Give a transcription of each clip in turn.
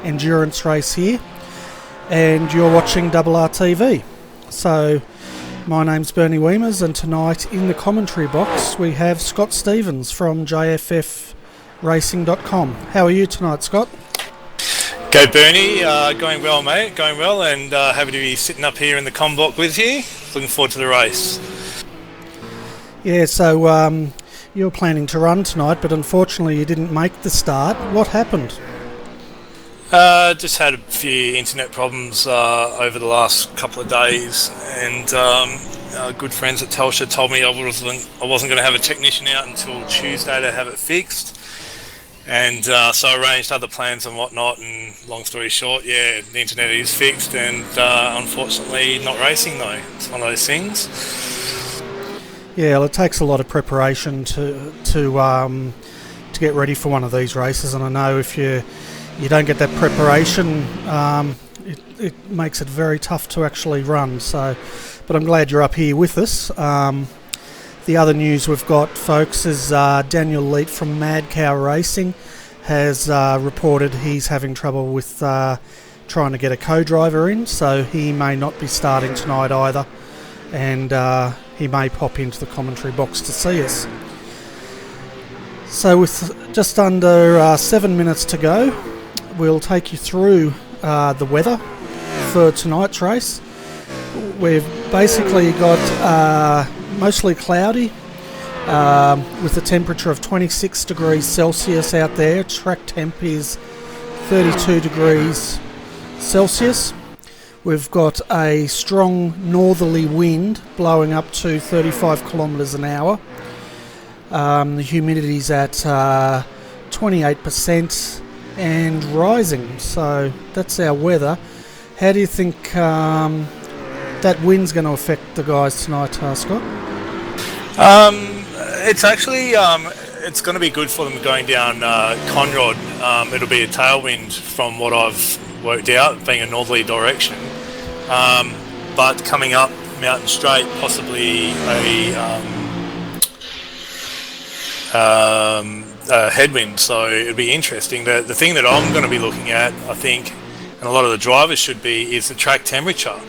endurance race here, and you're watching RRTV. So my name's Bernie Weemers, and tonight in the commentary box we have Scott Stevens from jffracing.com. How are you tonight, Scott? Go Bernie, going well mate, going well, and happy to be sitting up here in the com block with you. Looking forward to the race. Yeah, so you were planning to run tonight, but unfortunately you didn't make the start. What happened? Just had a few internet problems over the last couple of days, and good friends at Telstra told me I wasn't going to have a technician out until Tuesday to have it fixed. And so I arranged other plans and whatnot, and long story short, yeah, the internet is fixed, and unfortunately not racing though. It's one of those things. Yeah, well, it takes a lot of preparation to get ready for one of these races, and I know if you don't get that preparation, it makes it very tough to actually run. So, but I'm glad you're up here with us. The other news we've got, folks, is Daniel Leet from Mad Cow Racing has reported he's having trouble with trying to get a co-driver in, so he may not be starting tonight either, and he may pop into the commentary box to see us. So with just under 7 minutes to go, we'll take you through the weather for tonight's race. We've basically got mostly cloudy with a temperature of 26 degrees Celsius out there. Track temp is 32 degrees Celsius. We've got a strong northerly wind blowing up to 35 kilometres an hour. The humidity's at 28% and rising, so that's our weather. How do you think that wind's going to affect the guys tonight, Scott? It's actually it's going to be good for them going down Conrod. It'll be a tailwind from what I've worked out, being a northerly direction, but coming up Mountain Straight, possibly a headwind, so it'll be interesting. The thing that I'm going to be looking at, I think, and a lot of the drivers should be, is the track temperature.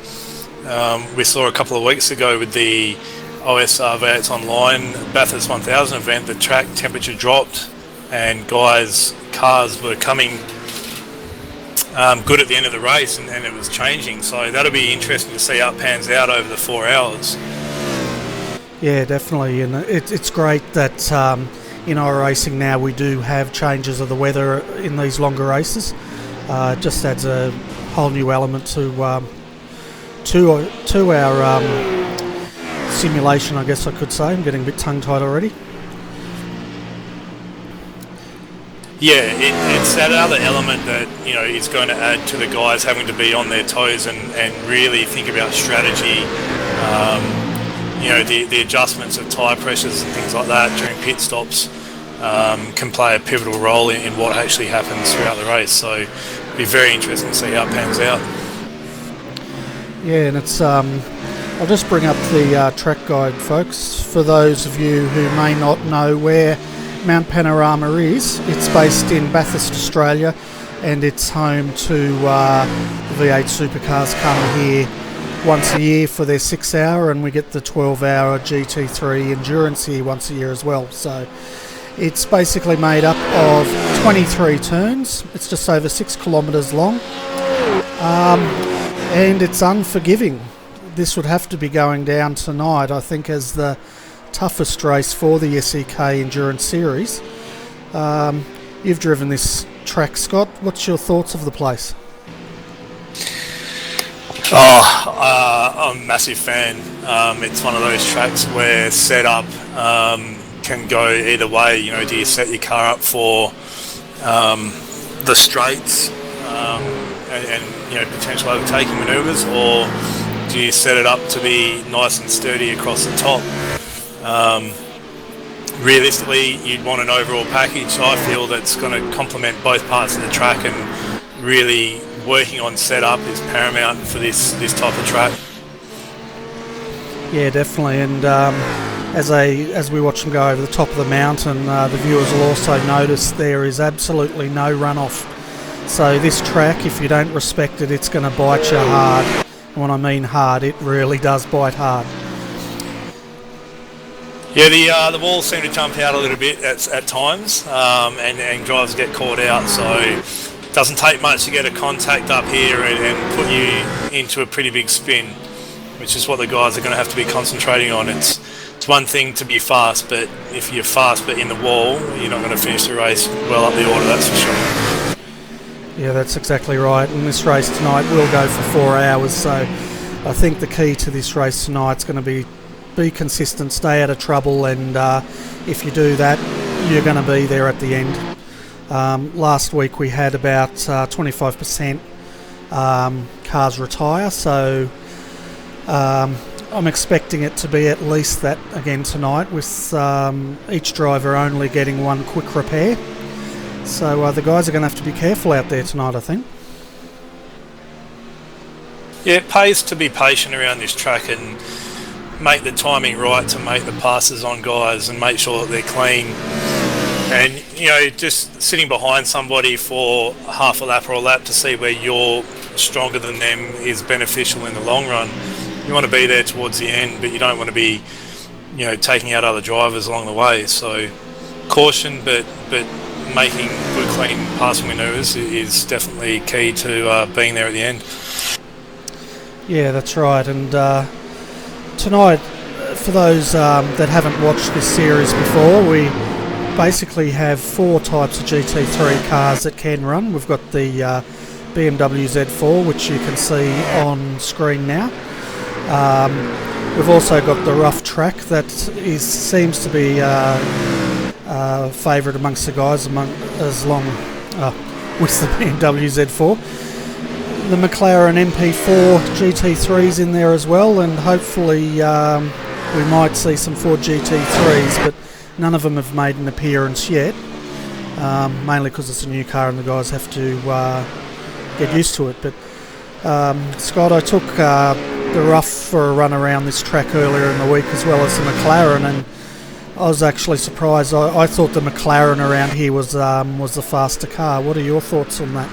We saw a couple of weeks ago with the OSR V8 Online Bathurst 1000 event, the track temperature dropped and cars were coming good at the end of the race, and it was changing, so that'll be interesting to see how it pans out over the 4 hours. Yeah, definitely, and it's great that in our racing now we do have changes of the weather in these longer races. It just adds a whole new element to our simulation, I guess I could say. I'm getting a bit tongue-tied already. Yeah, it's that other element that, you know, is going to add to the guys having to be on their toes and really think about strategy. You know, the adjustments of tyre pressures and things like that during pit stops can play a pivotal role in what actually happens throughout the race. So it'll be very interesting to see how it pans out. Yeah, and it's I'll just bring up the track guide, folks. For those of you who may not know where Mount Panorama is, it's based in Bathurst, Australia, and it's home to the V8 supercars come here once a year for their 6 hour, and we get the 12-hour GT3 endurance here once a year as well. So it's basically made up of 23 turns. It's just over 6 kilometres long, and it's unforgiving. This would have to be going down tonight, I think, as the toughest race for the SEK Endurance Series. You've driven this track, Scott. What's your thoughts of the place? I'm a massive fan. It's one of those tracks where setup can go either way. You know, do you set your car up for the straights and you know, potential overtaking manoeuvres, or do you set it up to be nice and sturdy across the top? Realistically, you'd want an overall package, I feel, that's going to complement both parts of the track, and really working on setup is paramount for this type of track. Yeah, definitely, and as we watch them go over the top of the mountain, the viewers will also notice there is absolutely no runoff So this track, if you don't respect it, it's going to bite you hard. And when I mean hard, it really does bite hard. Yeah, the walls seem to jump out a little bit at times, and drivers get caught out. So it doesn't take much to get a contact up here and put you into a pretty big spin, which is what the guys are going to have to be concentrating on. It's one thing to be fast, but if you're fast but in the wall, you're not going to finish the race well up the order, that's for sure. Yeah, that's exactly right. And this race tonight will go for 4 hours, so I think the key to this race tonight is going to be consistent, stay out of trouble, and if you do that, you're going to be there at the end. Last week we had about 25% cars retire, so I'm expecting it to be at least that again tonight, with each driver only getting one quick repair. So the guys are going to have to be careful out there tonight, I think. Yeah, it pays to be patient around this track and make the timing right to make the passes on guys and make sure that they're clean. And, you know, just sitting behind somebody for half a lap or a lap to see where you're stronger than them is beneficial in the long run. You want to be there towards the end, but you don't want to be, you know, taking out other drivers along the way. So caution, but making good, clean passing manoeuvres is definitely key to being there at the end. Yeah, that's right. And tonight, for those that haven't watched this series before, we basically have 4 types of GT3 cars that can run. We've got the BMW Z4, which you can see on screen now. We've also got the rough track that seems to be favourite amongst the guys with the BMW Z4. The McLaren MP4 GT3's in there as well, and hopefully we might see some Ford GT3s, but none of them have made an appearance yet, mainly because it's a new car and the guys have to get used to it. But Scott, I took the rough for a run around this track earlier in the week, as well as the McLaren, and I was actually surprised. I thought the McLaren around here was the faster car. What are your thoughts on that?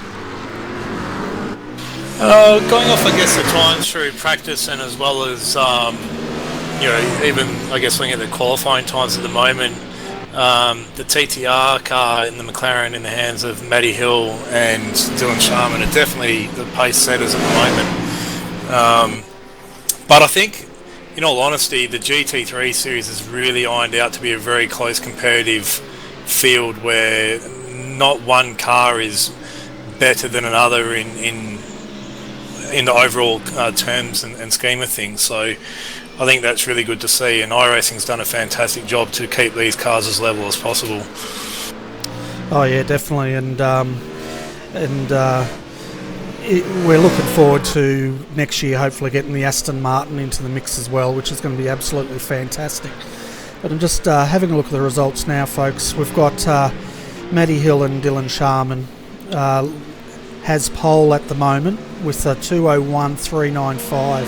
Going off, I guess, the times through practice and as well as, you know, even, I guess, looking at the qualifying times at the moment, the TTR car in the McLaren in the hands of Matty Hill and Dylan Sharman are definitely the pace setters at the moment. But I think, in all honesty, the GT3 series is really ironed out to be a very close competitive field where not one car is better than another in the overall terms and scheme of things. So I think that's really good to see, and iRacing's done a fantastic job to keep these cars as level as possible. Oh yeah, definitely, and we're looking forward to next year hopefully getting the Aston Martin into the mix as well, which is going to be absolutely fantastic. But I'm just having a look at the results now, folks. We've got Matty Hill and Dylan Sharman has pole at the moment with a 2:01.395.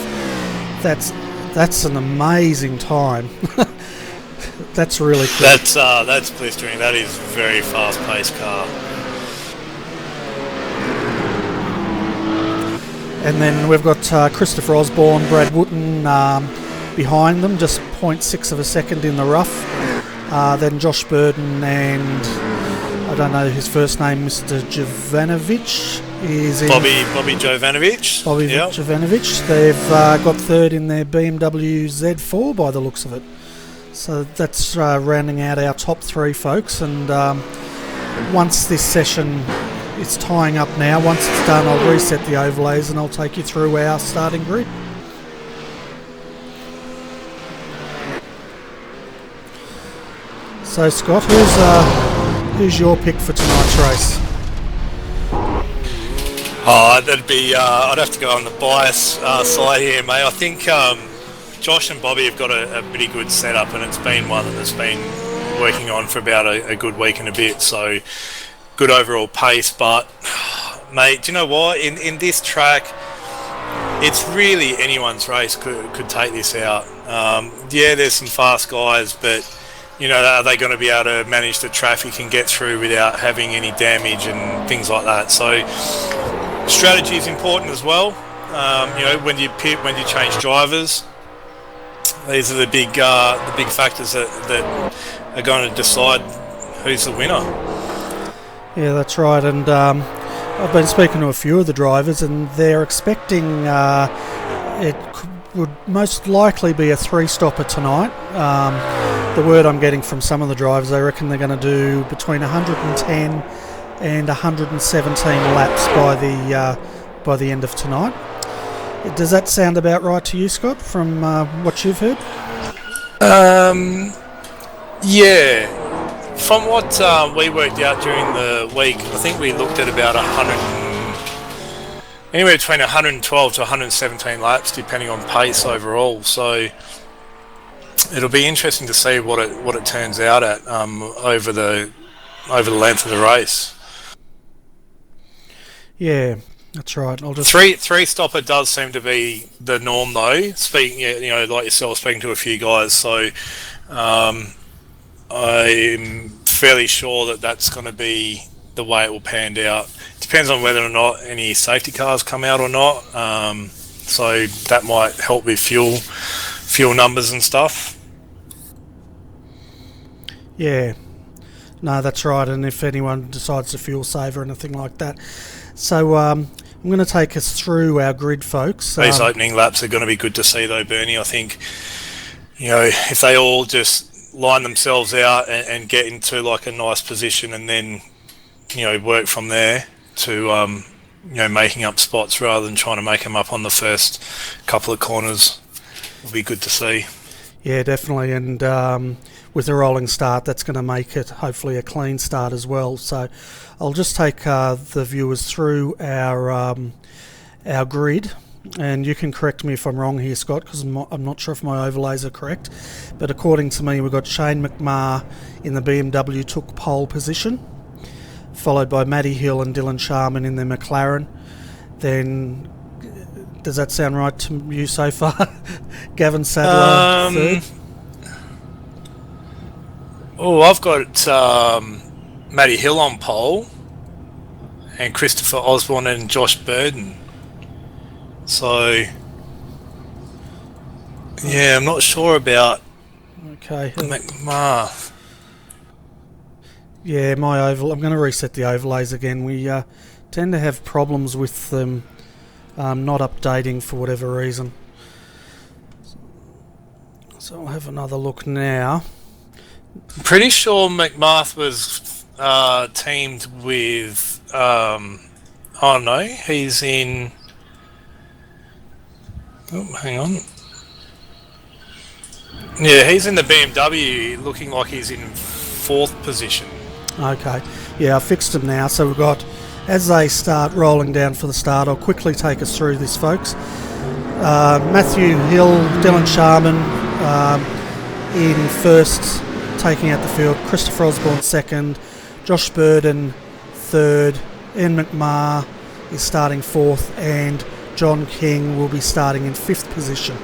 That's an amazing time. That's really cool. That's blistering. That is a very fast-paced car. And then we've got Christopher Osborne, Brad Wooten behind them, just 0.6 of a second in the rough. Then Josh Burden and, I don't know his first name, Mr. Jovanovic is in. Bobby Jovanovic. Bobby Jovanovic. They've got third in their BMW Z4 by the looks of it. So that's rounding out our top 3, folks. And once this session, it's tying up now. Once it's done, I'll reset the overlays and I'll take you through our starting grid. So Scott, who's your pick for tonight's race? Oh, that'd be. I'd have to go on the bias side here, mate. I think Josh and Bobby have got a pretty good setup, and it's been one that's been working on for about a good week and a bit. So good overall pace, but mate, do you know what? In this track, it's really anyone's race could take this out. Yeah, there's some fast guys, but are they going to be able to manage the traffic and get through without having any damage and things like that. So strategy is important as well. When you pit, when you change drivers, these are the big factors that are going to decide who's the winner. Yeah, that's right. And I've been speaking to a few of the drivers, and they're expecting it would most likely be a 3-stopper tonight. The word I'm getting from some of the drivers, they reckon they're going to do between 110 and 117 laps by the end of tonight. Does that sound about right to you, Scott, from what you've heard? Yeah. From what we worked out during the week, I think we looked at about anywhere between 112 to 117 laps, depending on pace overall. So it'll be interesting to see what it turns out at over the length of the race. Yeah, that's right. I'll just three stopper does seem to be the norm, though. Speaking, like yourself, speaking to a few guys, so I'm fairly sure that that's going to be the way it will pan out. Depends on whether or not any safety cars come out or not. So that might help with fuel numbers and stuff. Yeah, no, that's right. And if anyone decides to fuel save or anything like that. So I'm going to take us through our grid, folks. These opening laps are going to be good to see, though, Bernie. I think, if they all just line themselves out and get into like a nice position and then, work from there to, making up spots rather than trying to make them up on the first couple of corners will be good to see. Yeah, definitely. And with a rolling start, that's going to make it hopefully a clean start as well. So I'll just take the viewers through our grid, and you can correct me if I'm wrong here, Scott, because I'm not sure if my overlays are correct. But according to me, we've got Shane McMahon in the BMW took pole position, followed by Matty Hill and Dylan Sharman in their McLaren. Then, does that sound right to you so far? Gavin Sadler third. Oh, I've got Matty Hill on pole and Christopher Osborne and Josh Burden. So, yeah, I'm not sure about McMahon. Yeah, I'm going to reset the overlays again. We tend to have problems with them not updating for whatever reason. So I'll have another look now. I'm pretty sure McMath was teamed with... oh no, he's in... Oh, hang on. Yeah, he's in the BMW, looking like he's in 4th position. Okay, yeah, I fixed them now. So we've got, as they start rolling down for the start, I'll quickly take us through this, folks. Matthew Hill, Dylan Sharman in first, taking out the field. Christopher Osborne second. Josh Burden third. Ian McMahon is starting 4th, and John King will be starting in 5th position.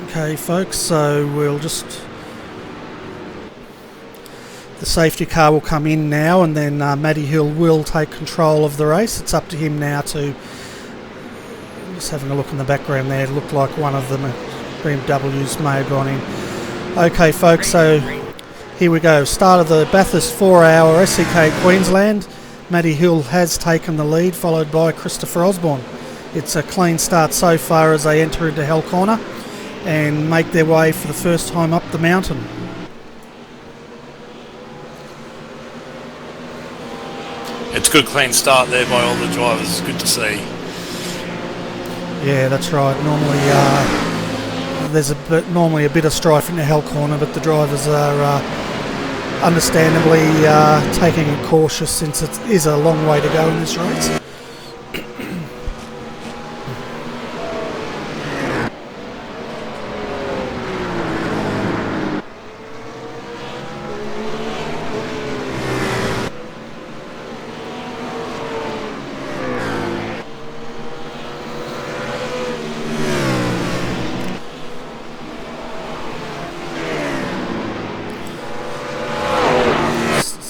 Okay, folks, so we'll just... The safety car will come in now, and then Matty Hill will take control of the race. It's up to him now to... Just having a look in the background there, it looked like one of the BMWs may have gone in. Okay, folks, so here we go. Start of the Bathurst 4-hour SEK Queensland. Matty Hill has taken the lead, followed by Christopher Osborne. It's a clean start so far as they enter into Hell Corner and make their way for the first time up the mountain. It's a good clean start there by all the drivers. It's good to see. Yeah, that's right. Normally, there's normally a bit of strife in the Hell Corner, but the drivers are understandably taking it cautious since it is a long way to go in this race.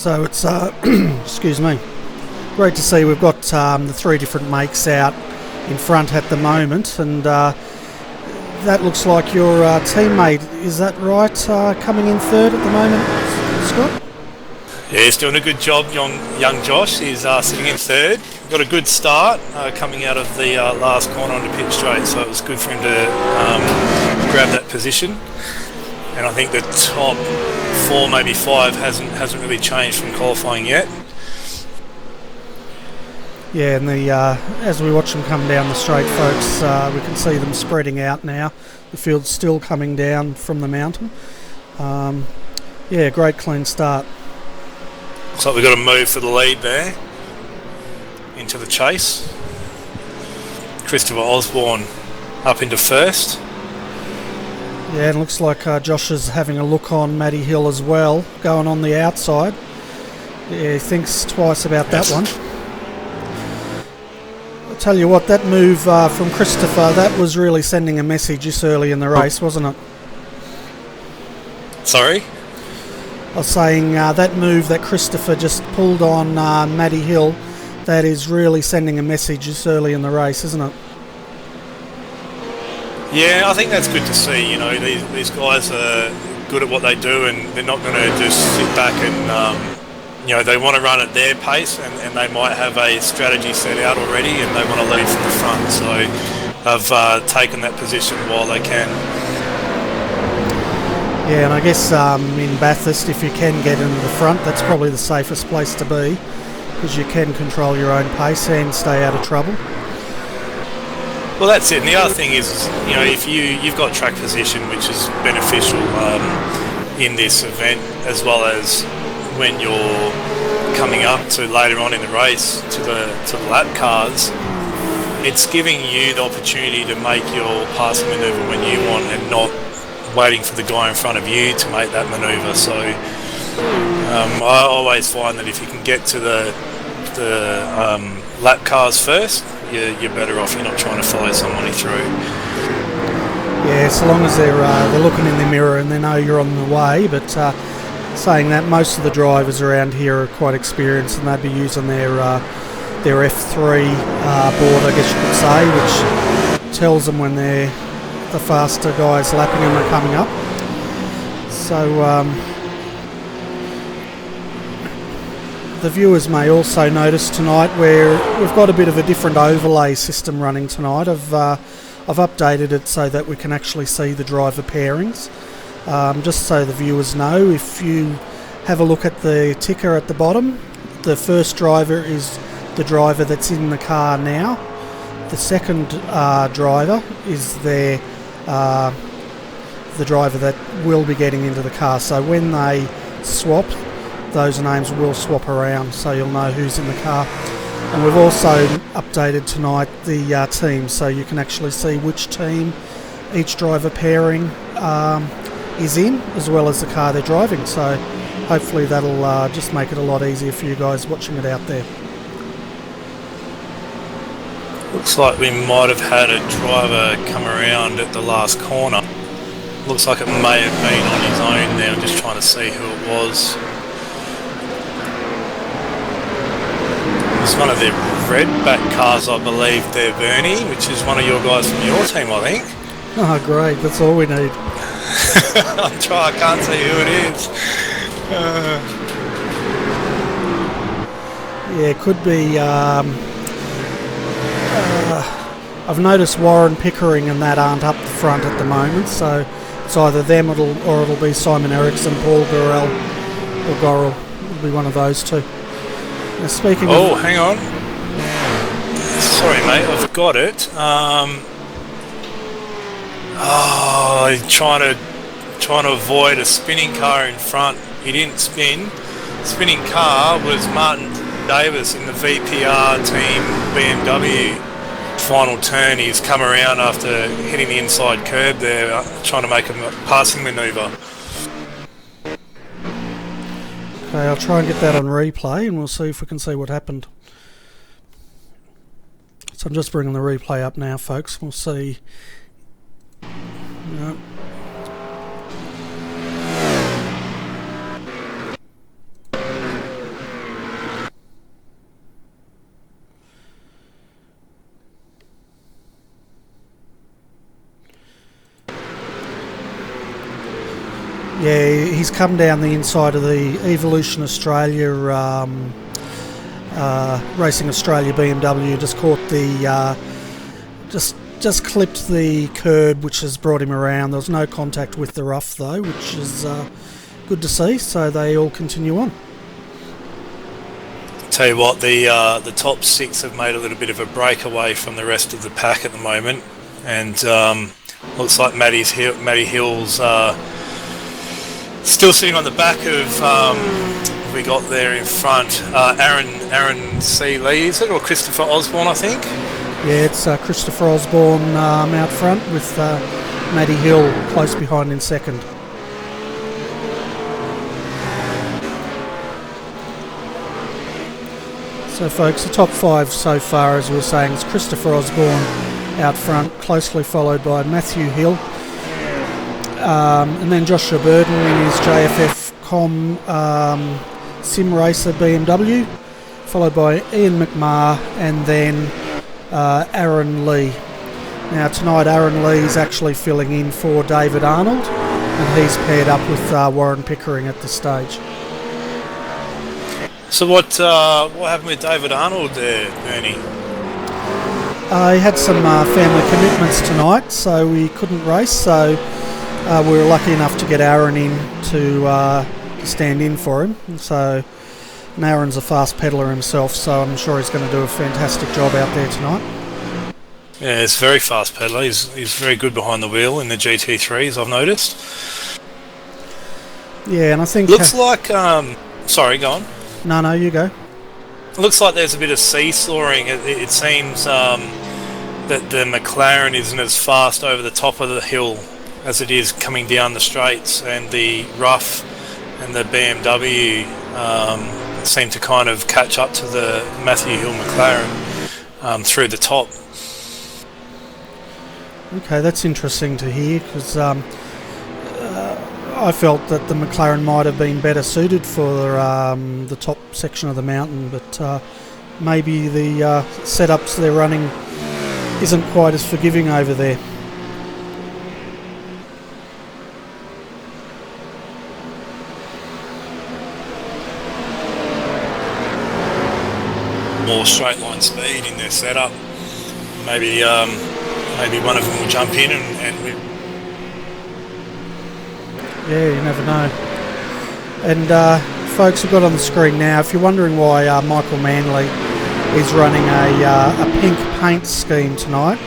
So it's excuse me, great to see we've got the 3 different makes out in front at the moment, and that looks like your teammate, is that right, coming in third at the moment, Scott? Yeah, he's doing a good job, young Josh. He's sitting in third. Got a good start coming out of the last corner onto pit straight, so it was good for him to grab that position. And I think the top 4, maybe 5, hasn't really changed from qualifying yet. Yeah, and as we watch them come down the straight, folks, we can see them spreading out now. The field's still coming down from the mountain. Yeah, great clean start. Looks like we've got to move for the lead there into the chase. Christopher Osborne up into first. Yeah, it looks like Josh is having a look on Matty Hill as well, going on the outside. Yeah, he thinks twice about that one. I'll tell you what, that move from Christopher, that was really sending a message this early in the race, wasn't it? Sorry? I was saying that move that Christopher just pulled on Matty Hill, that is really sending a message this early in the race, isn't it? Yeah, I think that's good to see. You know, these guys are good at what they do, and they're not going to just sit back and, you know, they want to run at their pace, and they might have a strategy set out already, and they want to lead from the front. So they've taken that position while they can. Yeah, and I guess in Bathurst, if you can get into the front, that's probably the safest place to be, because you can control your own pace and stay out of trouble. Well, that's it. And the other thing is, you know, if you've got track position, which is beneficial in this event, as well as when you're coming up to later on in the race to the lap cars, it's giving you the opportunity to make your passing manoeuvre when you want, and not waiting for the guy in front of you to make that manoeuvre. So I always find that if you can get to the lap cars first, you're better off. You're not trying to follow somebody through. Yeah, so long as they're looking in the mirror and they know you're on the way. But saying that, most of the drivers around here are quite experienced, and they'd be using their F3 board, I guess you could say, which tells them when the faster guys lapping them are coming up. So the viewers may also notice tonight where we've got a bit of a different overlay system running tonight. I've updated it so that we can actually see the driver pairings. Just so the viewers know, if you have a look at the ticker at the bottom, the first driver is the driver that's in the car now. The second driver is the driver that will be getting into the car. So when they swap, those names will swap around, so you'll know who's in the car. And we've also updated tonight the teams, so you can actually see which team each driver pairing is in, as well as the car they're driving. So hopefully that'll just make it a lot easier for you guys watching it out there. Looks like we might have had a driver come around at the last corner. Looks like it may have been on his own there. I'm just trying to see who it was. It's one of the red back cars, I believe. They're Bernie, which is one of your guys from your team, I think. Oh, great. That's all we need. I'm trying. I can't see who it is. Yeah, it could be... I've noticed Warren Pickering and that aren't up the front at the moment, so it's either them or it'll be Simon Eriksson, Paul Gorell, or Gorrell. It'll be one of those two. Now, speaking of... hang on. Sorry, mate, I've got it. Trying to avoid a spinning car in front. He didn't spin. Spinning car was Martin Davis in the VPR team BMW. Final turn, he's come around after hitting the inside curb there, trying to make a passing manoeuvre. Okay, I'll try and get that on replay, and we'll see if we can see what happened. So I'm just bringing the replay up now, folks. We'll see. No. Yeah, he's come down the inside of the Evolution Australia, Racing Australia BMW. Just caught the, just clipped the curb, which has brought him around. There was no contact with the rough though, which is good to see. So they all continue on. Tell you what, the top 6 have made a little bit of a breakaway from the rest of the pack at the moment, and looks like Matty Hill's still sitting on the back of we got there in front. Aaron C. Lee, is it, or Christopher Osborne, I think? Yeah, it's Christopher Osborne out front with Matty Hill close behind in second. So folks, the top 5 so far, as we were saying, is Christopher Osborne out front, closely followed by Matthew Hill, and then Joshua Burden in his JFF.com Sim Racer BMW, followed by Ian McMahon, and then Aaron Lee. Now tonight Aaron Lee is actually filling in for David Arnold, and he's paired up with Warren Pickering at this stage. So what happened with David Arnold there, Bernie? He had some family commitments tonight, so we couldn't race. So we were lucky enough to get Aaron in to stand in for him. So and Aaron's a fast peddler himself, so I'm sure he's going to do a fantastic job out there tonight. Yeah, it's very fast peddler. He's very good behind the wheel in the GT3s, I've noticed. Yeah, and I think looks like sorry, go on. No, you go. It looks like there's a bit of seesawing. It seems that the McLaren isn't as fast over the top of the hill as it is coming down the straights, and the rough and the BMW seem to kind of catch up to the Matthew Hill McLaren through the top. Okay, that's interesting to hear, because I felt that the McLaren might have been better suited for the top section of the mountain, but maybe the setups they're running isn't quite as forgiving over there. More straight line speed in their setup. Maybe one of them will jump in and we. Yeah, you never know. And folks, we've got on the screen now, if you're wondering why Michael Manley is running a pink paint scheme tonight,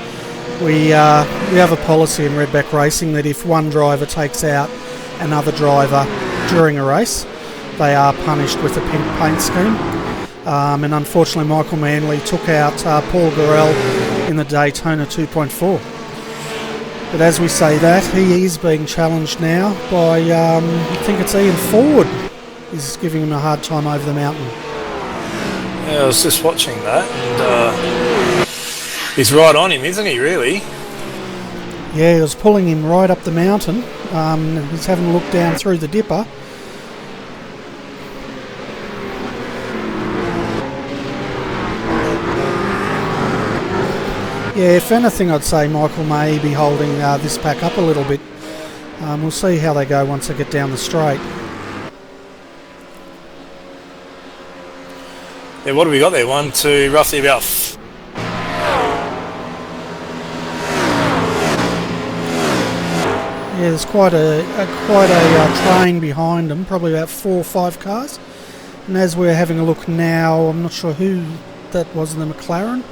we have a policy in Redback Racing that if one driver takes out another driver during a race, they are punished with a pink paint scheme. And unfortunately Michael Manley took out Paul Gorell in the Daytona 2.4. But as we say that, he is being challenged now by, I think it's Ian Ford, is giving him a hard time over the mountain. Yeah, I was just watching that, and he's right on him, isn't he, really? Yeah, he was pulling him right up the mountain. He's having a look down through the dipper. Yeah, if anything, I'd say Michael may be holding this pack up a little bit. We'll see how they go once they get down the straight. Yeah, what have we got there? 1, 2, roughly about. Yeah, there's quite a train behind them, probably about 4 or 5 cars. And as we're having a look now, I'm not sure who that was in the McLaren.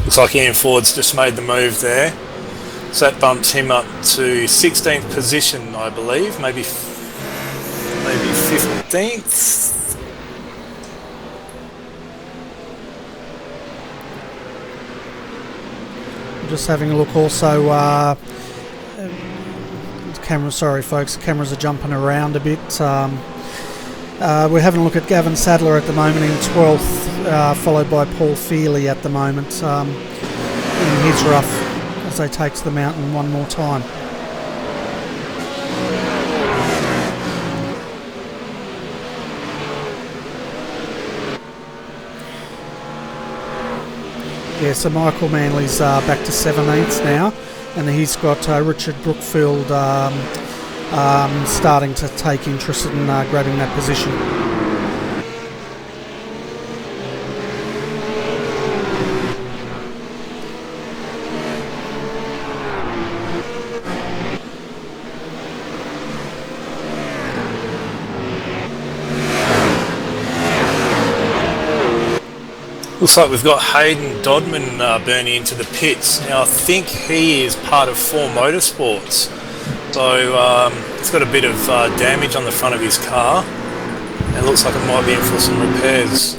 Looks like Ian Ford's just made the move there. So that bumps him up to 16th position, I believe. Maybe 15th. Just having a look also. Camera, sorry folks, the cameras are jumping around a bit. We're having a look at Gavin Sadler at the moment in 12th, followed by Paul Feely at the moment in his rough as they take to the mountain one more time. Yeah, so Michael Manley's back to 17th now, and he's got Richard Brookfield starting to take interest in grabbing that position. Looks like we've got Hayden Dodman burning into the pits. Now I think he is part of 4 Motorsports, so it's got a bit of damage on the front of his car. It looks like it might be in for some repairs.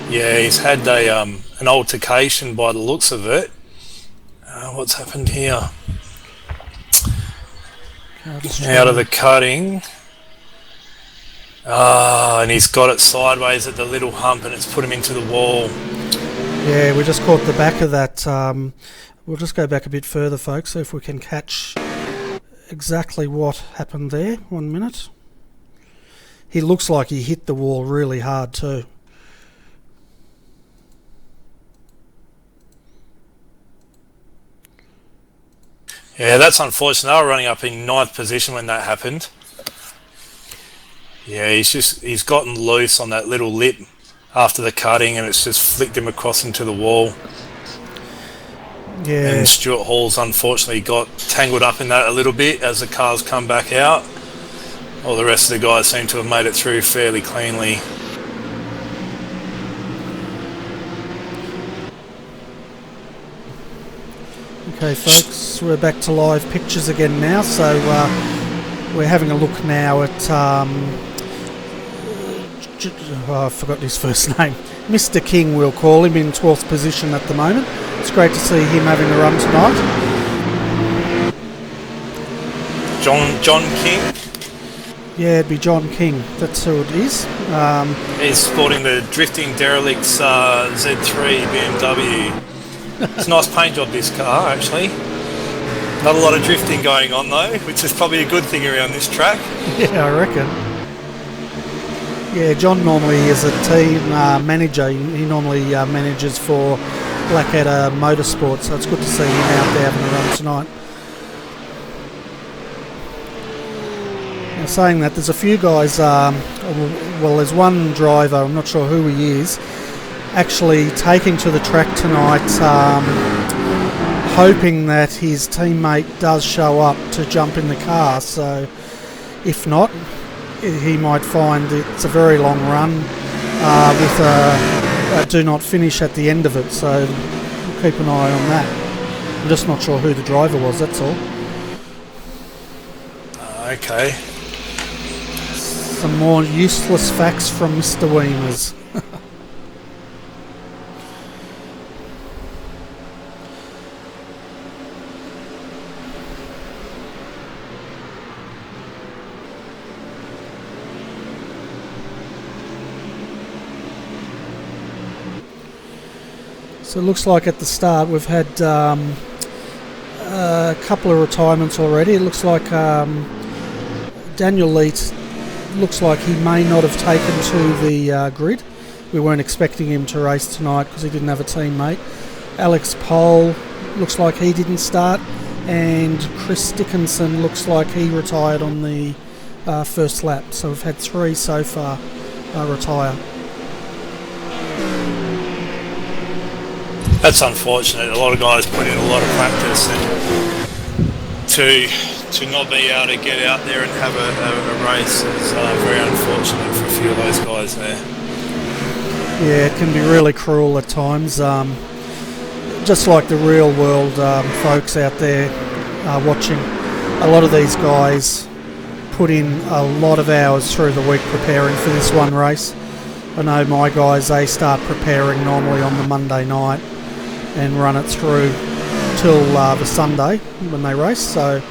Yeah, he's had an altercation by the looks of it. What's happened here? Out of the cutting. And he's got it sideways at the little hump and it's put him into the wall. Yeah, we just caught the back of that. We'll just go back a bit further, folks, see if we can catch exactly what happened there. 1 minute. He looks like he hit the wall really hard too. Yeah, that's unfortunate. They were running up in 9th position when that happened. Yeah, he's gotten loose on that little lip after the cutting and it's just flicked him across into the wall. Yeah. And Stuart Hall's unfortunately got tangled up in that a little bit as the cars come back out. All the rest of the guys seem to have made it through fairly cleanly. Okay, folks, we're back to live pictures again now, so we're having a look now at I've forgotten his first name. Mr. King, we'll call him, in 12th position at the moment. It's great to see him having a run tonight. John King? Yeah, it'd be John King. That's who it is. He's sporting the Drifting Derelicts Z3 BMW. It's a nice paint job, this car, actually. Not a lot of drifting going on, though, which is probably a good thing around this track. Yeah, I reckon. Yeah, John normally is a team manager. He normally manages for Blackadder Motorsports, so it's good to see him out there having a run tonight. Now, saying that, there's a few guys, well, there's one driver, I'm not sure who he is, actually taking to the track tonight, hoping that his teammate does show up to jump in the car. So if not, he might find it's a very long run with a do not finish at the end of it, so we'll keep an eye on that. I'm just not sure who the driver was, that's all. Okay. Some more useless facts from Mr. Weemers. So it looks like at the start we've had a couple of retirements already. It looks like Daniel Leet looks like he may not have taken to the grid. We weren't expecting him to race tonight because he didn't have a teammate. Alex Pohl looks like he didn't start, and Chris Dickinson looks like he retired on the first lap. So we've had 3 so far retire. That's unfortunate. A lot of guys put in a lot of practice, and to not be able to get out there and have a race is very unfortunate for a few of those guys there. Yeah, it can be really cruel at times. Just like the real world folks out there watching, a lot of these guys put in a lot of hours through the week preparing for this one race. I know my guys, they start preparing normally on the Monday night and run it through till the Sunday when they race. So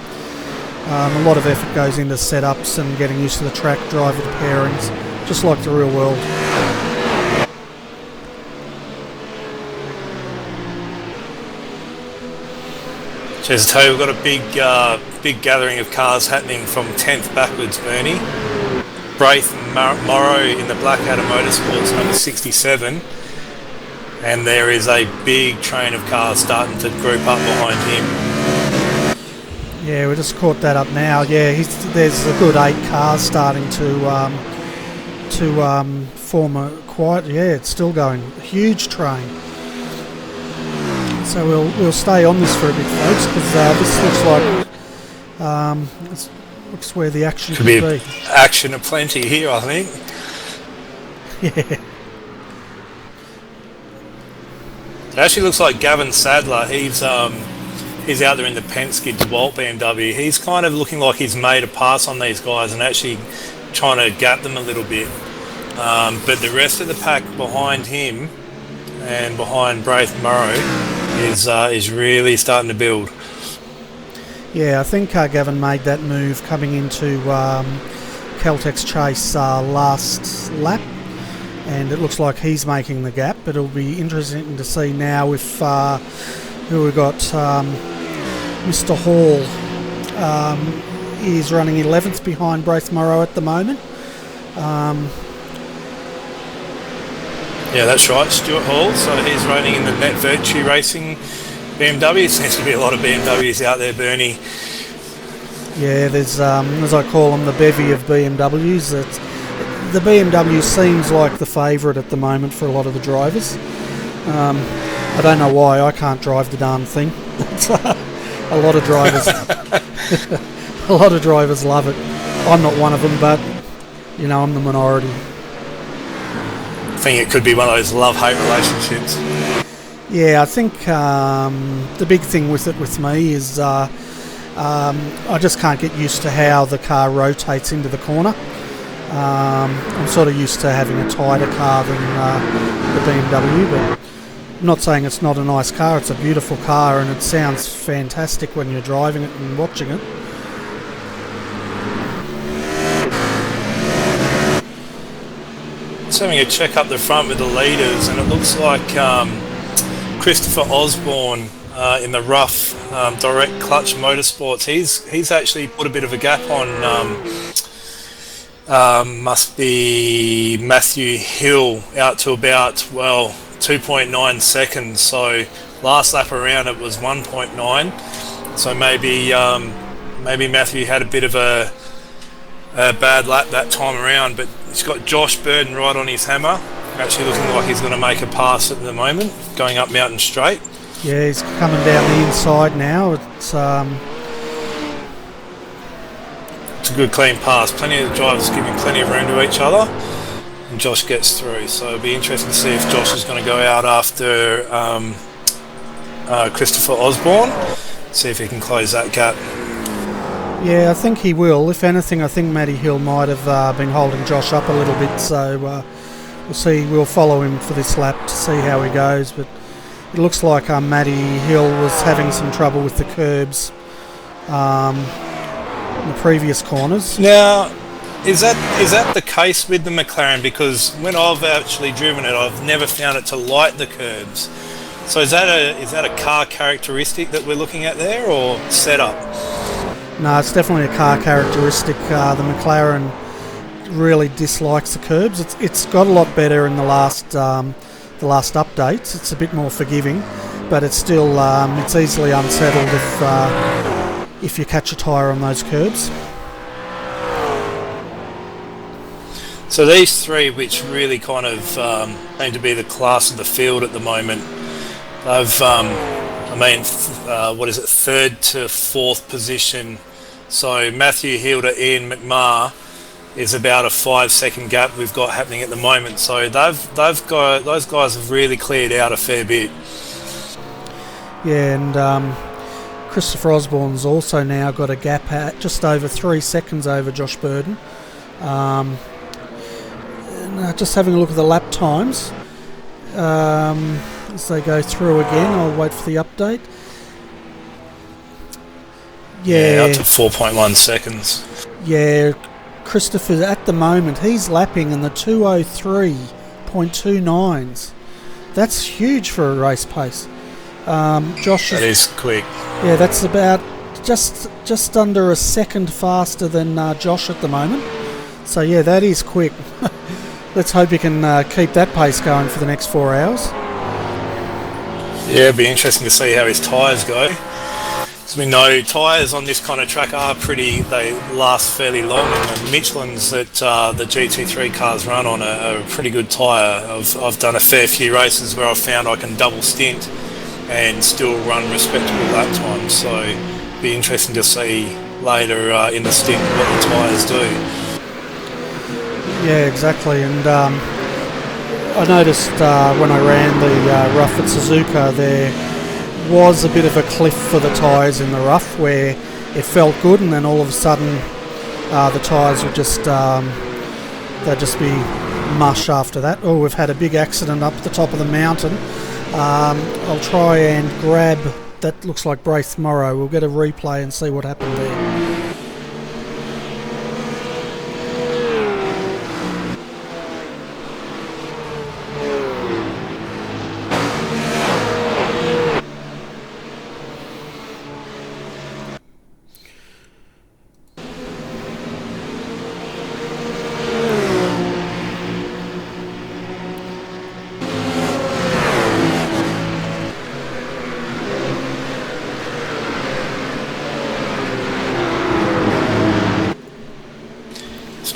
a lot of effort goes into setups and getting used to the track, driver pairings, just like the real world. Just to tell you, we've got a big gathering of cars happening from 10th backwards, Bernie. Braith Morrow in the Blackadder Motorsports, number 67. and there is a big train of cars starting to group up behind him. Yeah, we just caught that up now. Yeah, there's a good 8 cars starting to form a quite. Yeah, it's still going. Huge train. So we'll stay on this for a bit, folks, because this looks like it looks where the action could be. Action aplenty here, I think. Yeah. It actually looks like Gavin Sadler. He's out there in the Penske DeWalt BMW. He's kind of looking like he's made a pass on these guys and actually trying to gap them a little bit. But the rest of the pack behind him and behind Braith Murray is really starting to build. Yeah, I think Gavin made that move coming into Caltech's chase last lap, and it looks like he's making the gap. But it'll be interesting to see now if who we've got. Mr. Hall is running 11th behind Braith Morrow at the moment. Yeah, that's right, Stuart Hall. So he's running in the Net Virtue Racing BMW. Seems to be a lot of BMWs out there, Bernie. Yeah, there's, as I call them, the bevy of BMWs. The BMW seems like the favourite at the moment for a lot of the drivers. I don't know why I can't drive the darn thing. A lot of drivers, a lot of drivers love it. I'm not one of them, but you know, I'm the minority. I think it could be one of those love-hate relationships. Yeah, I think the big thing with me is I just can't get used to how the car rotates into the corner. I'm sort of used to having a tighter car than the BMW, but I'm not saying it's not a nice car. It's a beautiful car and it sounds fantastic when you're driving it and watching it. Just having a check up the front with the leaders, and it looks like Christopher Osborne in the rough direct clutch motorsports. He's actually put a bit of a gap on. Must be Matty Hill out to about 2.9 seconds. So last lap around it was 1.9. So maybe Matthew had a bit of a bad lap that time around, but he's got Josh Burden right on his hammer. Actually looking like he's going to make a pass at the moment, going up Mountain Straight. Yeah, he's coming down the inside now. It's a good clean pass. Plenty of the drivers giving plenty of room to each other, and Josh gets through. So it'll be interesting to see if Josh is going to go out after Christopher Osborne, see if he can close that gap. Yeah, I think he will. If anything, I think Matty Hill might have been holding Josh up a little bit, so we'll see. We'll follow him for this lap to see how he goes, but it looks like Matty Hill was having some trouble with the curbs in the previous corners. Now, is that the case with the McLaren? Because when I've actually driven it, I've never found it to light the curbs. So is that a car characteristic that we're looking at there, or setup? No, it's definitely a car characteristic. The McLaren really dislikes the curbs. It's got a lot better in the last updates. It's a bit more forgiving, but it's still it's easily unsettled if you catch a tyre on those curbs. So these three, which really kind of seem to be the class of the field at the moment, they've third to fourth position. So Matthew Hill to Ian McMahon is about a 5-second gap we've got happening at the moment. So those guys have really cleared out a fair bit. Yeah, and Christopher Osborne's also now got a gap at just over 3 seconds over Josh Burden. And, just having a look at the lap times as they go through again. I'll wait for the update. Yeah, up to 4.1 seconds. Yeah, Christopher at the moment he's lapping in the 2:03.29s. That's huge for a race pace. Josh, that is quick. Yeah, that's about just under a second faster than Josh at the moment. So yeah, that is quick. Let's hope he can keep that pace going for the next 4 hours. Yeah, it'd be interesting to see how his tyres go. As we know, tyres on this kind of track they last fairly long, and the Michelin's that the GT3 cars run on are a pretty good tyre. I've done a fair few races where I've found I can double stint and still run respectable lap times, so it'd be interesting to see later in the stint what the tyres do. Yeah, exactly, and I noticed when I ran the rough at Suzuka, there was a bit of a cliff for the tyres in the rough where it felt good, and then all of a sudden the tyres would they'd just be mush after that. Oh, we've had a big accident up the top of the mountain. I'll try and grab, that looks like Braith Morrow. We'll get a replay and see what happened there.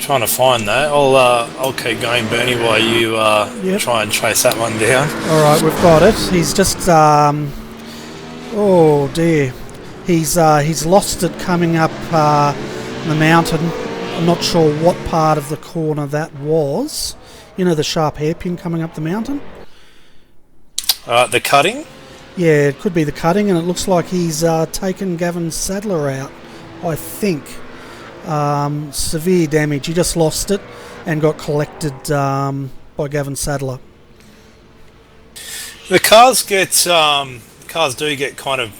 Trying to find that. I'll keep going, Bernie, while you try and chase that one down. All right, we've got it. He's just oh dear, he's lost it coming up the mountain. I'm not sure what part of the corner that was. You know, the sharp hairpin coming up the mountain. The cutting. Yeah, it could be the cutting, and it looks like he's taken Gavin Sadler out, I think. Severe damage. He just lost it and got collected by Gavin Sadler. The cars do get kind of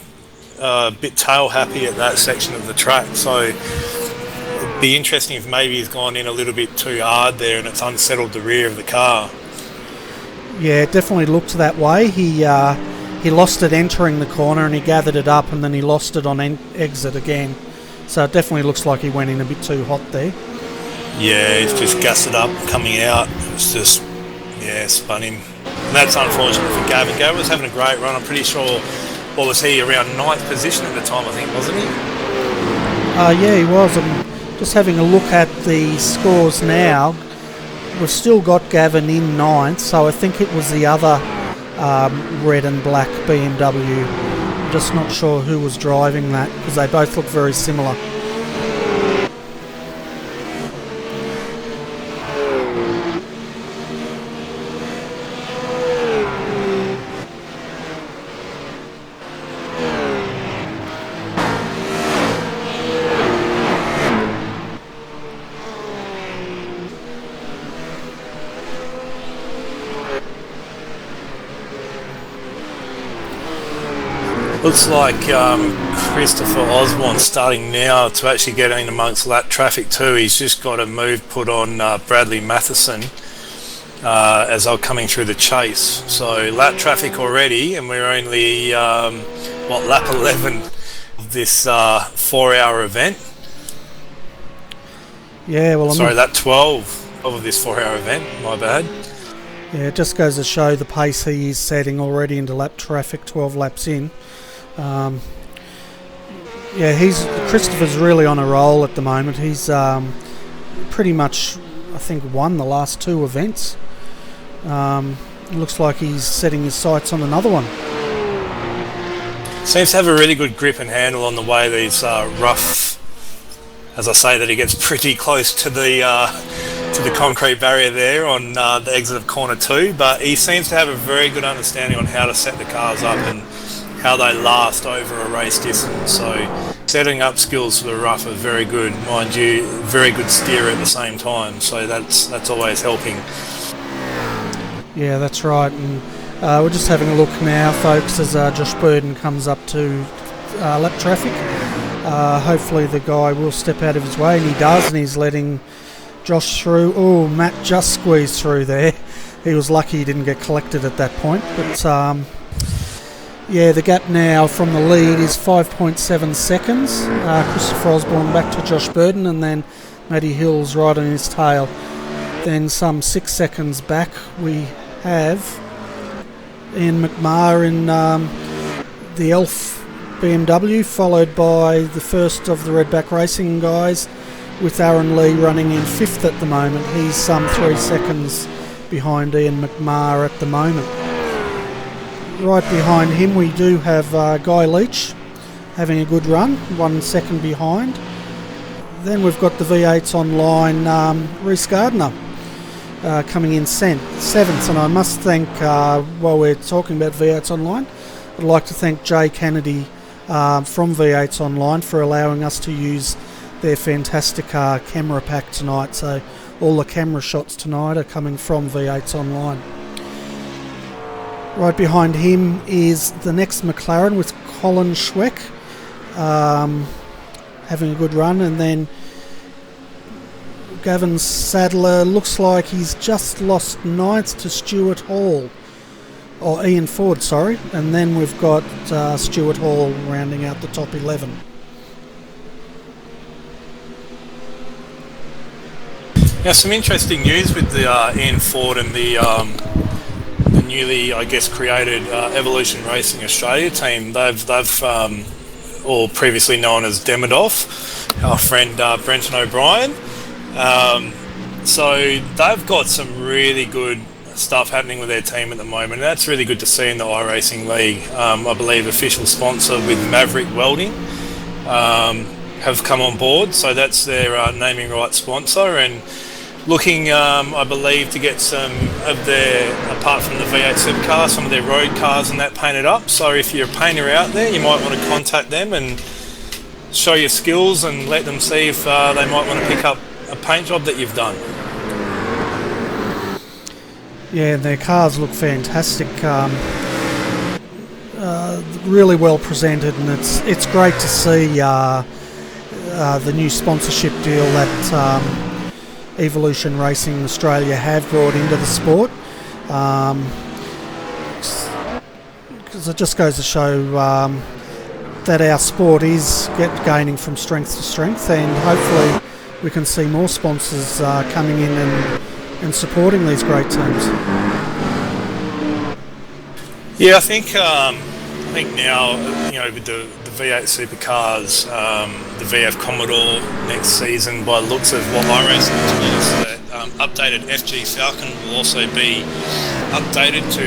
a bit tail happy at that section of the track, so it'd be interesting if maybe he's gone in a little bit too hard there and it's unsettled the rear of the car. Yeah, it definitely looked that way. He lost it entering the corner and he gathered it up, and then he lost it on exit again. So it definitely looks like he went in a bit too hot there. Yeah, he's just gassed up coming out. It's just, spun him. And that's unfortunate for Gavin. Gavin was having a great run. I'm pretty sure, what was he, around 9th position at the time, I think, wasn't he? Yeah, he was. I'm just having a look at the scores now. We've still got Gavin in 9th, so I think it was the other red and black BMW. Just not sure who was driving that, because they both look very similar. Looks like Christopher Osborne's starting now to actually get in amongst lap traffic too. He's just got a move put on Bradley Matheson as they're coming through the chase. So lap traffic already, and we're only lap 11 of this 4-hour event. Yeah, well, lap 12 of this 4-hour event. My bad. Yeah, it just goes to show the pace he is setting already into lap traffic, 12 laps in. Christopher's really on a roll at the moment. He's pretty much, I think, won the last 2 events. It looks like he's setting his sights on another one. Seems to have a really good grip and handle on the way these rough, as I say, that he gets pretty close to the concrete barrier there on the exit of corner 2, but he seems to have a very good understanding on how to set the cars up and how they last over a race distance. So setting up skills for the rough are very good. Mind you, very good steer at the same time, so that's always helping. Yeah, that's right. And we're just having a look now, folks, as Josh Burden comes up to lap traffic. Hopefully the guy will step out of his way, and he does, and he's letting Josh through. Oh, Matt just squeezed through there. He was lucky he didn't get collected at that point. But yeah, the gap now from the lead is 5.7 seconds. Christopher Osborne back to Josh Burden, and then Matty Hill's right on his tail. Then some 6 seconds back we have Ian McMahon in the Elf BMW, followed by the first of the Redback Racing guys, with Aaron Lee running in 5th at the moment. He's some 3 seconds behind Ian McMahon at the moment. Right behind him we do have Guy Leach having a good run, 1 second behind. Then we've got the V8s online, Rhys Gardner coming in 7th, and I must thank, while we're talking about V8s online, I'd like to thank Jay Kennedy from V8s online for allowing us to use their fantastic camera pack tonight. So all the camera shots tonight are coming from V8s online. Right behind him is the next McLaren with Colin Schweck having a good run, and then Gavin Sadler looks like he's just lost 9th to Stuart Hall, or Ian Ford, sorry, and then we've got Stuart Hall rounding out the top 11. Now, some interesting news with the Ian Ford and the newly, I guess, created Evolution Racing Australia team. They've or previously known as Demidov, our friend Brenton O'Brien. So they've got some really good stuff happening with their team at the moment, and that's really good to see in the iRacing League. I believe official sponsor with Maverick Welding have come on board, so that's their naming rights sponsor, and looking, I believe, to get some of their, apart from the V8 supercars, some of their road cars and that painted up. So if you're a painter out there, you might want to contact them and show your skills and let them see if they might want to pick up a paint job that you've done. Yeah, their cars look fantastic. Really well presented, and it's great to see the new sponsorship deal that Evolution Racing Australia have brought into the sport, because it just goes to show that our sport is gaining from strength to strength, and hopefully we can see more sponsors coming in and supporting these great teams. Yeah, I think now, with the V8 supercars, the VF Commodore next season, by the looks of what iRacing told us, that updated FG Falcon will also be updated to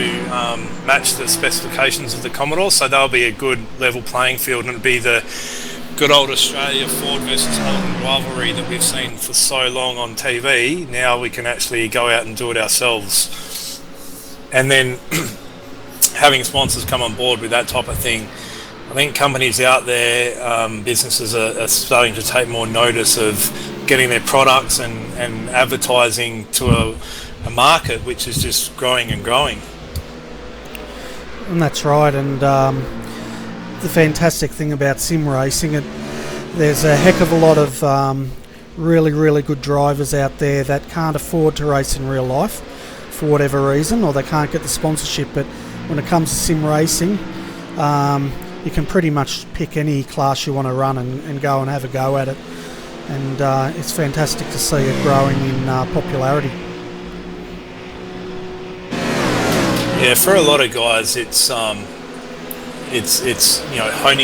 match the specifications of the Commodore, so that'll be a good level playing field, and it'll be the good old Australia Ford versus Holden rivalry that we've seen for so long on TV. Now we can actually go out and do it ourselves, and then having sponsors come on board with that type of thing. I think companies out there, businesses are starting to take more notice of getting their products and advertising to a market which is just growing and growing. And that's right, and the fantastic thing about sim racing, there's a heck of a lot of really, really good drivers out there that can't afford to race in real life for whatever reason, or they can't get the sponsorship, but when it comes to sim racing, you can pretty much pick any class you want to run and go and have a go at it, and it's fantastic to see it growing in popularity. Yeah, for a lot of guys, it's honing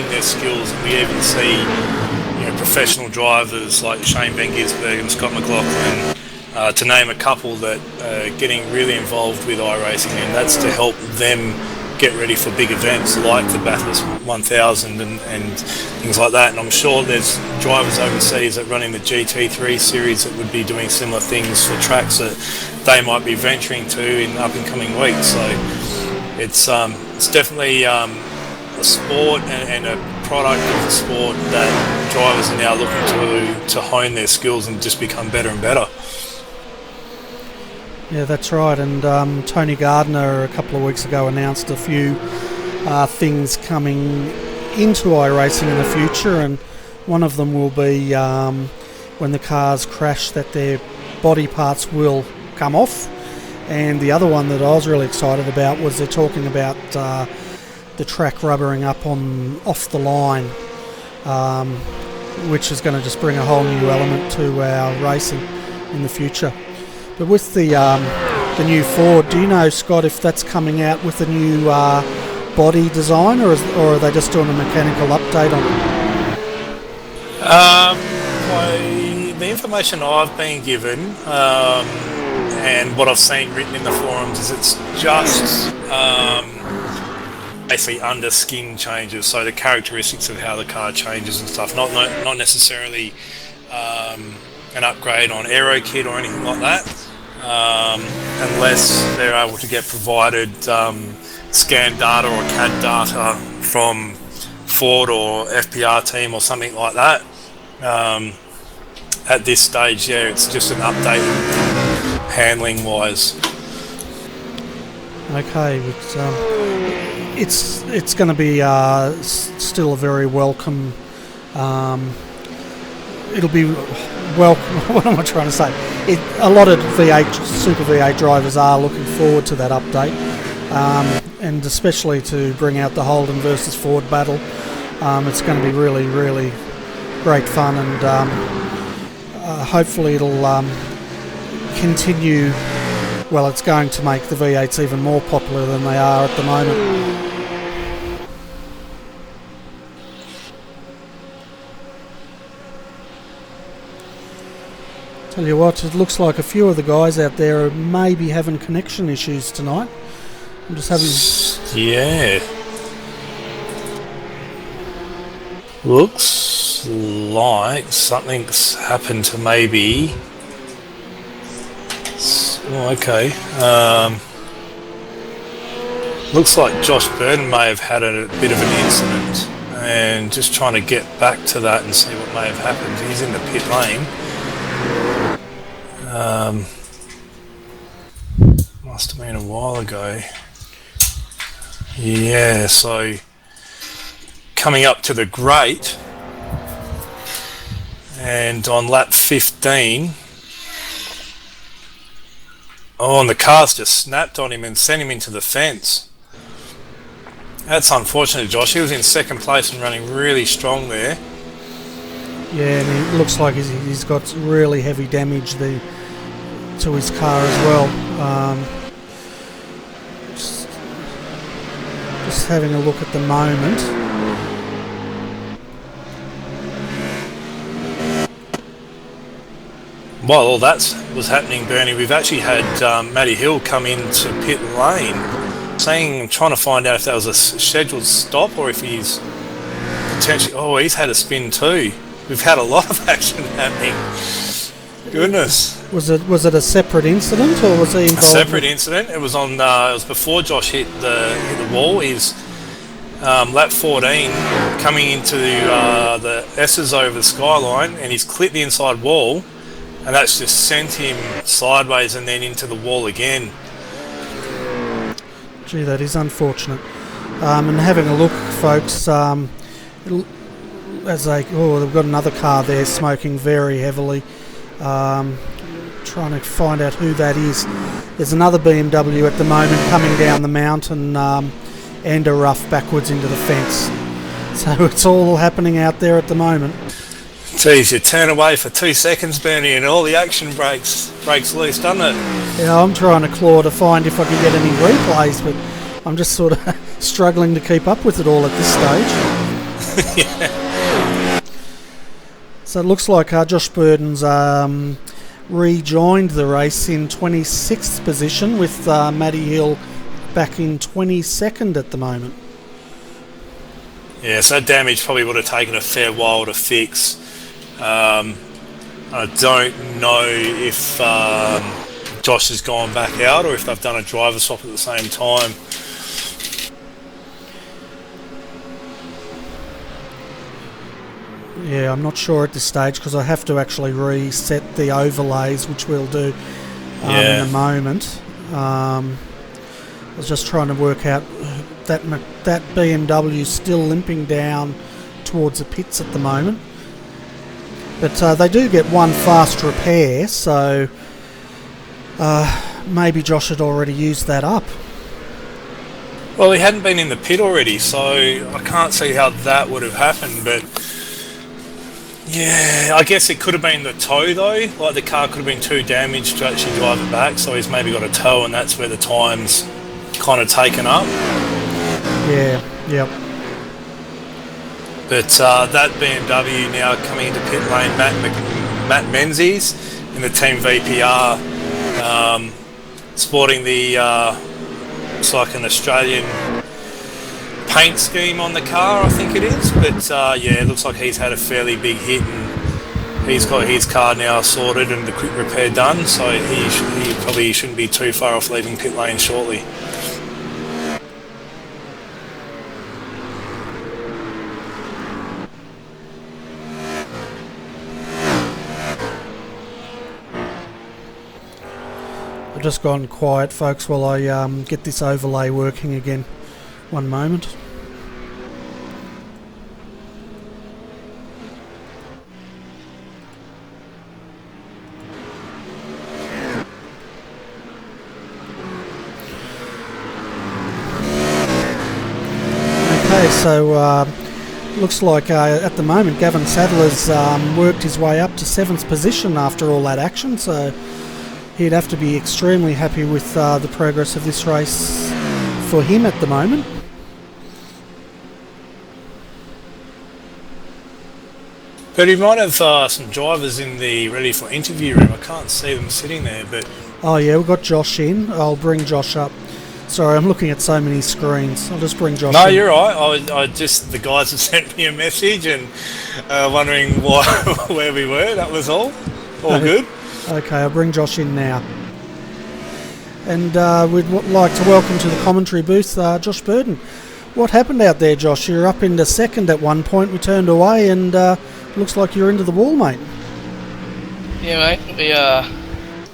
their skills, and we even see professional drivers like Shane Van Gisbergen and Scott McLaughlin, to name a couple, that are getting really involved with iRacing, and that's to help them get ready for big events like the Bathurst 1000 and things like that. And I'm sure there's drivers overseas that running the GT3 series that would be doing similar things for tracks that they might be venturing to in up and coming weeks. So it's definitely a sport and a product of the sport that drivers are now looking to hone their skills and just become better and better. Yeah, that's right, and Tony Gardner a couple of weeks ago announced a few things coming into iRacing in the future, and one of them will be when the cars crash, that their body parts will come off, and the other one that I was really excited about was they're talking about the track rubbering up off the line, which is going to just bring a whole new element to our racing in the future. But with the the new Ford. Do you know, Scott, if that's coming out with a new body design, or are they just doing a mechanical update on it? The information I've been given and what I've seen written in the forums is it's just basically under skin changes, so the characteristics of how the car changes and stuff, not necessarily an upgrade on aero kit or anything like that, unless they're able to get provided scan data or CAD data from Ford or FPR team or something like that. At this stage, yeah, it's just an update handling wise. Okay, but it's going to be still a very welcome. It'll be welcome. What am I trying to say? A lot of Super V8 drivers are looking forward to that update, and especially to bring out the Holden versus Ford battle. It's going to be really, really great fun, and hopefully it'll continue. Well, it's going to make the V8s even more popular than they are at the moment. Tell you what, it looks like a few of the guys out there may be having connection issues tonight. I'm just having... Yeah. Looks like something's happened to maybe... Oh, okay. Looks like Josh Burton may have had a bit of an incident, and just trying to get back to that and see what may have happened. He's in the pit lane. Must have been a while ago. Yeah, so coming up to the grate, and on lap 15, and the car's just snapped on him and sent him into the fence. That's unfortunate, Josh. He was in second place and running really strong there. Yeah, and it looks like he's got really heavy damage there to his car as well. Just having a look at the moment. While all that was happening, Bernie, we've actually had Matty Hill come into pit lane, trying to find out if that was a scheduled stop or if he's potentially... Oh, he's had a spin too. We've had a lot of action happening. Goodness. Was it a separate incident, or was he involved? A separate incident. It was on. It was before Josh hit the wall. He's lap 14, coming into the S's over the skyline, and he's clipped the inside wall, and that's just sent him sideways and then into the wall again. Gee, that is unfortunate. And having a look, folks, they've got another car there smoking very heavily. Trying to find out who that is. There's another BMW at the moment coming down the mountain and a rough backwards into the fence. So it's all happening out there at the moment. Geez, you turn away for 2 seconds, Bernie, and all the action breaks loose, doesn't it? Yeah, I'm trying to claw to find if I can get any replays, but I'm just sort of struggling to keep up with it all at this stage. Yeah. So it looks like Josh Burton's rejoined the race in 26th position, with Matty Hill back in 22nd at the moment. Yeah, so that damage probably would have taken a fair while to fix. I don't know if Josh has gone back out or if they've done a driver swap at the same time. Yeah, I'm not sure at this stage because I have to actually reset the overlays, which we'll do in a moment. I was just trying to work out that BMW still limping down towards the pits at the moment. But they do get one fast repair, so maybe Josh had already used that up. Well, he hadn't been in the pit already, so I can't see how that would have happened, but Yeah, I guess it could have been the tow though. Like the car could have been too damaged to actually drive it back, so he's maybe got a tow, and that's where the time's kind of taken up. Yeah, yep. But that BMW now coming into pit lane, Matt Menzies in the Team VPR, sporting the it's like an Australian paint scheme on the car, I think it is. But yeah, it looks like he's had a fairly big hit, and he's got his car now sorted and the quick repair done, so he probably shouldn't be too far off leaving pit lane shortly. I've just gone quiet, folks, while I get this overlay working again. One moment. Okay, so looks like at the moment Gavin Sadler's worked his way up to 7th position after all that action, so he'd have to be extremely happy with the progress of this race for him at the moment. But he might have some drivers in the ready for interview room. I can't see them sitting there, but... Oh yeah, we've got Josh in. I'll bring Josh up. Sorry, I'm looking at so many screens. I'll just bring Josh in. No, you're right. I just... The guys have sent me a message and wondering where we were. That was all. All good. Okay, I'll bring Josh in now. And we'd like to welcome to the commentary booth Josh Burden. What happened out there, Josh? You were up into 2nd at one point. We turned away and looks like you're into the wall, mate. Yeah, mate. We a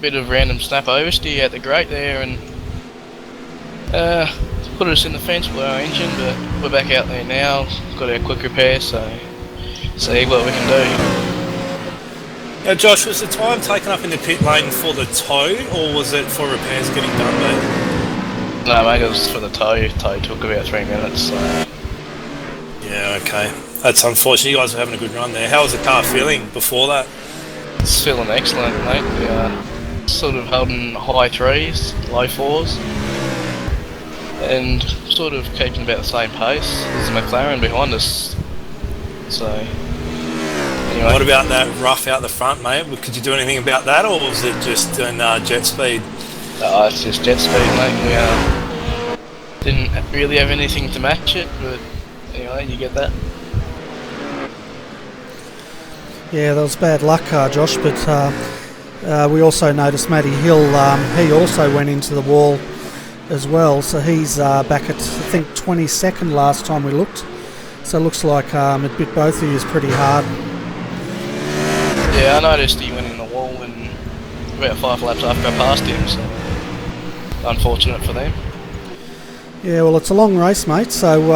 bit of random snap oversteer at the grate there and put us in the fence with our engine, but we're back out there now. Got our quick repair, so see what we can do. Now, Josh, was the time taken up in the pit lane for the tow, or was it for repairs getting done, mate? No, mate, it was for the tow. Tow took about 3 minutes, so... Yeah, okay. That's unfortunate. You guys were having a good run there. How was the car feeling before that? It's feeling excellent, mate. We are sort of holding high 3s, low 4s, and sort of keeping about the same pace as the McLaren behind us. So... Anyway. What about that rough out the front, mate? Could you do anything about that, or was it just in jet speed? It's just jet speed, mate. We didn't really have anything to match it, but anyway, you get that. Yeah, that was bad luck, Josh, but we also noticed Matty Hill, he also went into the wall as well, so he's back at, I think, 22nd last time we looked. So it looks like it bit both of you pretty hard. Yeah, I noticed he went in the wall and about 5 laps after I passed him, so unfortunate for them. Yeah, well, it's a long race, mate, so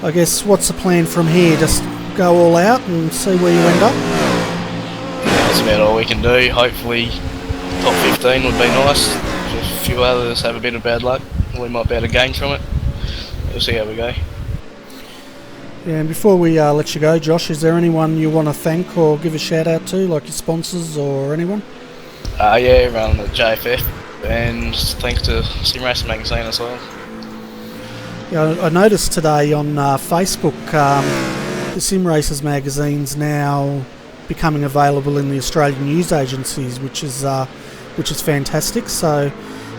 I guess what's the plan from here? Just go all out and see where you end up? Yeah, that's about all we can do. Hopefully top 15 would be nice. If a few others have a bit of bad luck, we might be able to gain from it. We'll see how we go. Yeah, and before we let you go, Josh, is there anyone you want to thank or give a shout out to, like your sponsors or anyone? Yeah, everyone at JFF, and thanks to Sim Racing Magazine as well. Yeah, I noticed today on Facebook the Sim Racers magazine's now becoming available in the Australian news agencies, which is fantastic. So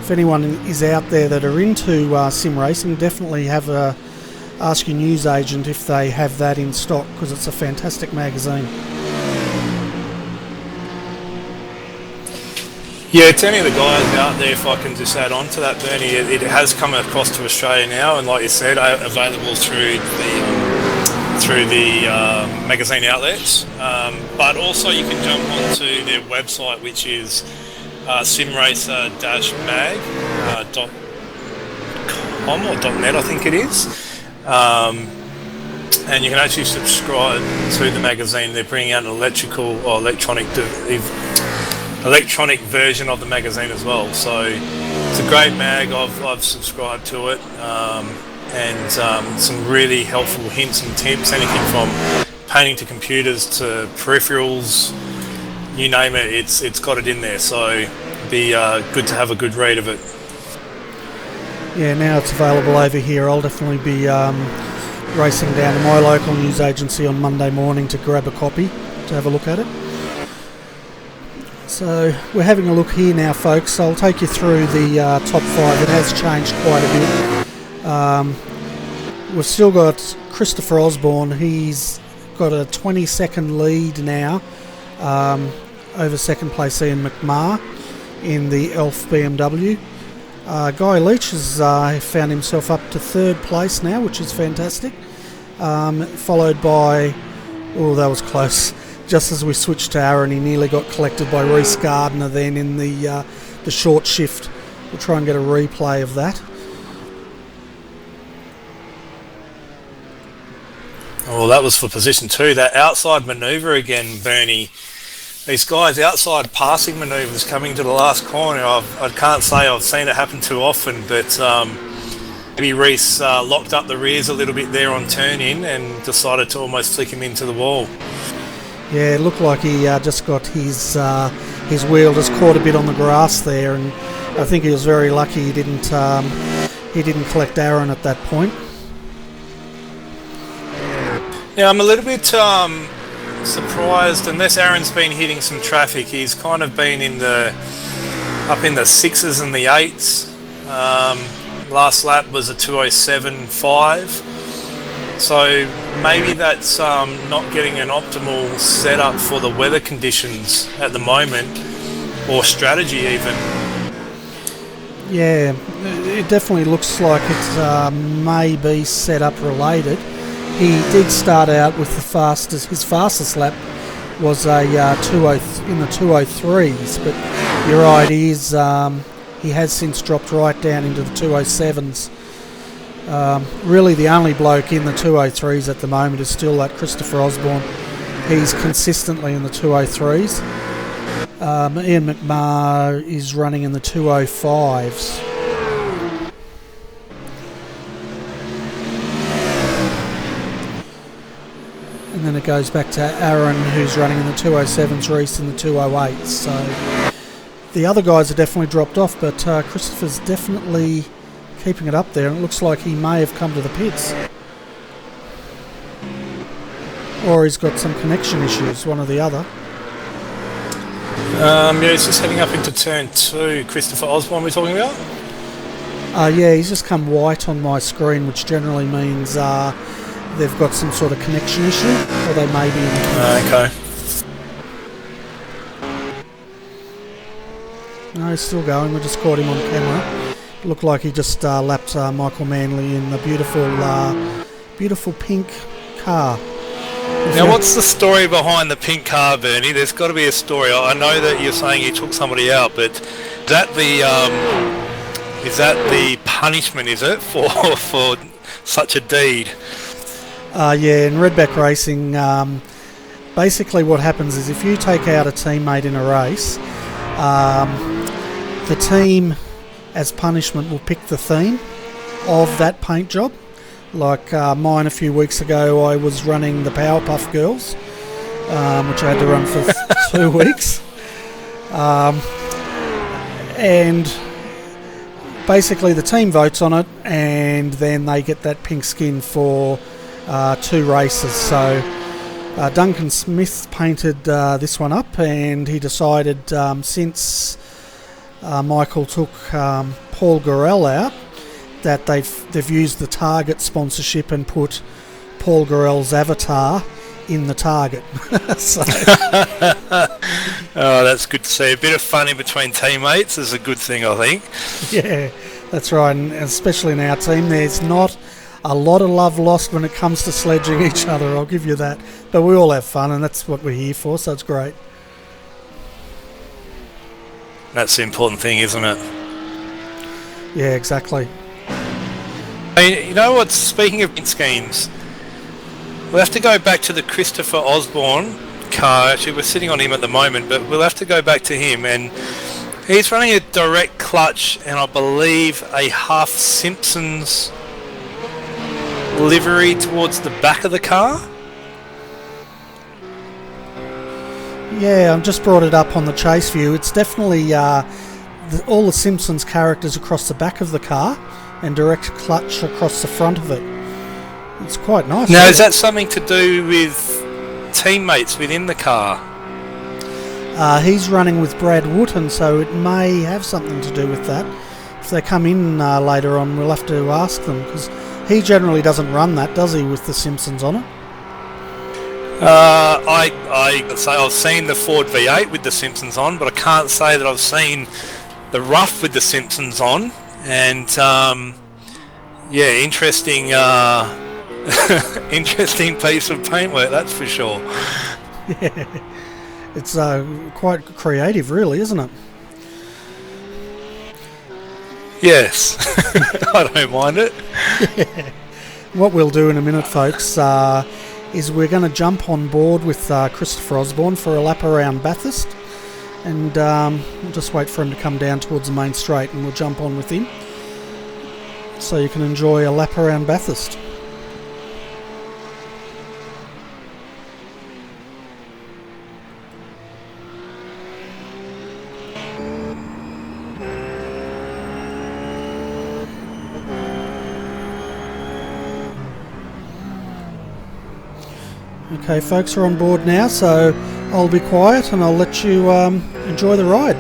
if anyone is out there that are into sim racing, definitely have a ask your news agent if they have that in stock, because it's a fantastic magazine. Yeah, to any of the guys out there, if I can just add on to that, Bernie, it has come across to Australia now, and like you said, available through the magazine outlets. But also you can jump onto their website, which is simracer-mag.com or .net, I think it is. And you can actually subscribe to the magazine. They're bringing out an electronic version of the magazine as well. So it's a great mag. I've subscribed to it, and some really helpful hints and tips. Anything from painting to computers to peripherals, you name it, it's got it in there. So it'd be good to have a good read of it. Yeah, now it's available over here. I'll definitely be racing down to my local news agency on Monday morning to grab a copy to have a look at it. So we're having a look here now, folks. I'll take you through the top 5. It has changed quite a bit. We've still got Christopher Osborne. He's got a 20-second lead now over second place Ian McMahon in the Elf BMW. Guy Leach has found himself up to 3rd place now, which is fantastic. Followed by, oh, that was close. Just as we switched to Aaron, he nearly got collected by Reece Gardner then in the short shift. We'll try and get a replay of that. Well, that was for position 2. That outside manoeuvre again, Bernie. These guys' outside passing manoeuvres coming to the last corner. I can't say I've seen it happen too often, but maybe Reece locked up the rears a little bit there on turn in and decided to almost flick him into the wall. Yeah, it looked like he just got his wheel just caught a bit on the grass there, and I think he was very lucky he didn't collect Aaron at that point. Yeah, I'm a little bit surprised, unless Aaron's been hitting some traffic. He's kind of been up in the 6s and the 8s. Last lap was a 2:07.5. So maybe that's not getting an optimal setup for the weather conditions at the moment, or strategy even. Yeah, it definitely looks like it may be setup related. He did start out with his fastest lap was a 2:0 in the 2:03s, but you're right, he has since dropped right down into the 2:07s. Really the only bloke in the 2:03s at the moment is still that Christopher Osborne. He's consistently in the 2:03s. Ian McMahon is running in the 2:05s. And then it goes back to Aaron, who's running in the 2:07s, Reece in the 2:08s. So the other guys are definitely dropped off, but Christopher's definitely keeping it up there, and it looks like he may have come to the pits. Or he's got some connection issues, one or the other. Yeah, he's just heading up into turn 2. Christopher Osborne we're talking about? Yeah, he's just come white on my screen, which generally means they've got some sort of connection issue, or they may be in the okay. No, he's still going. We just caught him on camera. It looked like he just lapped Michael Manley in the beautiful pink car. Now, what's the story behind the pink car, Bernie? There's got to be a story. I know that you're saying he took somebody out, but is that the punishment? Is it for such a deed? Yeah, in Redback Racing, basically what happens is if you take out a teammate in a race, the team, as punishment, will pick the theme of that paint job. Like mine a few weeks ago, I was running the Powerpuff Girls, which I had to run for 2 weeks. And basically the team votes on it, and then they get that pink skin for 2 races. So Duncan Smith painted this one up, and he decided since Michael took Paul Gorell out, that they've used the Target sponsorship and put Paul Gorell's avatar in the Target. Oh, that's good to see. A bit of fun in between teammates is a good thing, I think. Yeah, that's right, and especially in our team, there's not a lot of love lost when it comes to sledging each other, I'll give you that. But we all have fun, and that's what we're here for, so it's great. That's the important thing, isn't it? Yeah, exactly. You know what, speaking of paint schemes, we'll have to go back to the Christopher Osborne car. Actually, we're sitting on him at the moment, but we'll have to go back to him. And he's running a direct clutch and I believe a half Simpsons livery towards the back of the car. Yeah, I've just brought it up on the chase view. It's definitely all the Simpsons characters across the back of the car and direct clutch across the front of it. It's quite nice. Now, is that something to do with teammates within the car? He's running with Brad Wooten, so it may have something to do with that. If they come in later on, we'll have to ask them, because he generally doesn't run that, does he, with the Simpsons on it? I've seen the Ford V8 with the Simpsons on, but I can't say that I've seen the Rough with the Simpsons on. And yeah, interesting, interesting piece of paintwork, that's for sure. Yeah, it's quite creative, really, isn't it? Yes, I don't mind it. Yeah. What we'll do in a minute, folks, is we're going to jump on board with Christopher Osborne for a lap around Bathurst, and we'll just wait for him to come down towards the main straight and we'll jump on with him so you can enjoy a lap around Bathurst. Okay, folks, are on board now, so I'll be quiet and I'll let you enjoy the ride.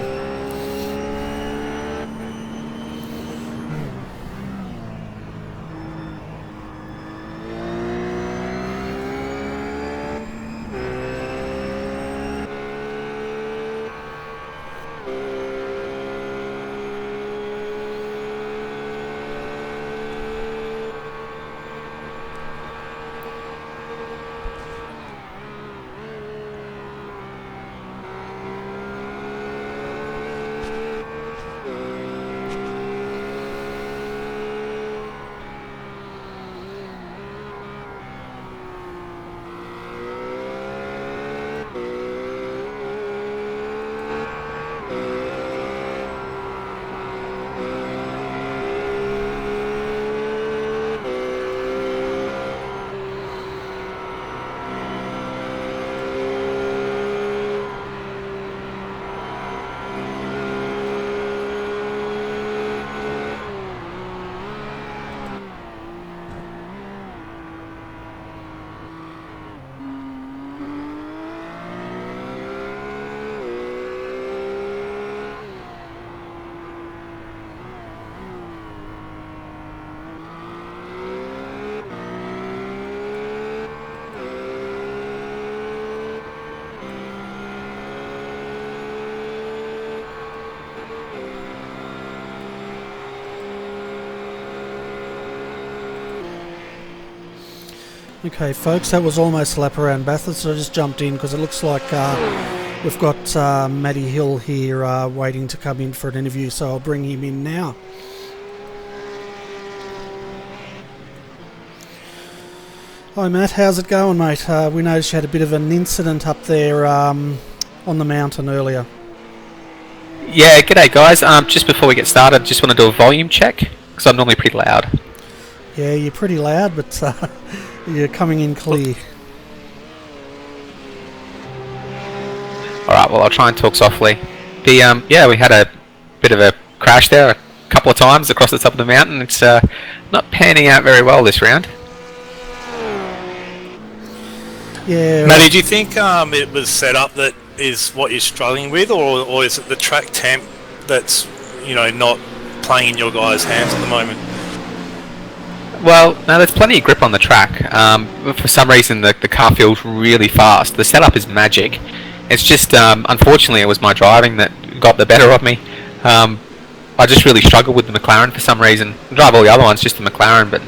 Okay, folks, that was almost a lap around Bathurst, so I just jumped in because it looks like we've got Matty Hill here waiting to come in for an interview, so I'll bring him in now. Hi Matt, how's it going, mate? We noticed you had a bit of an incident up there on the mountain earlier. Yeah, g'day guys. Just before we get started, just want to do a volume check, because I'm normally pretty loud. Yeah, you're pretty loud, but you're coming in clear. Alright, well I'll try and talk softly. Yeah, we had a bit of a crash there a couple of times across the top of the mountain. It's not panning out very well this round. Yeah. Matty, do you think it was set up that is what you're struggling with, or is it the track temp that's, you know, not playing in your guys' hands at the moment? Well, no, there's plenty of grip on the track. For some reason, the car feels really fast. The setup is magic. It's just, unfortunately, it was my driving that got the better of me. I just really struggled with the McLaren for some reason. I drive all the other ones, just the McLaren, but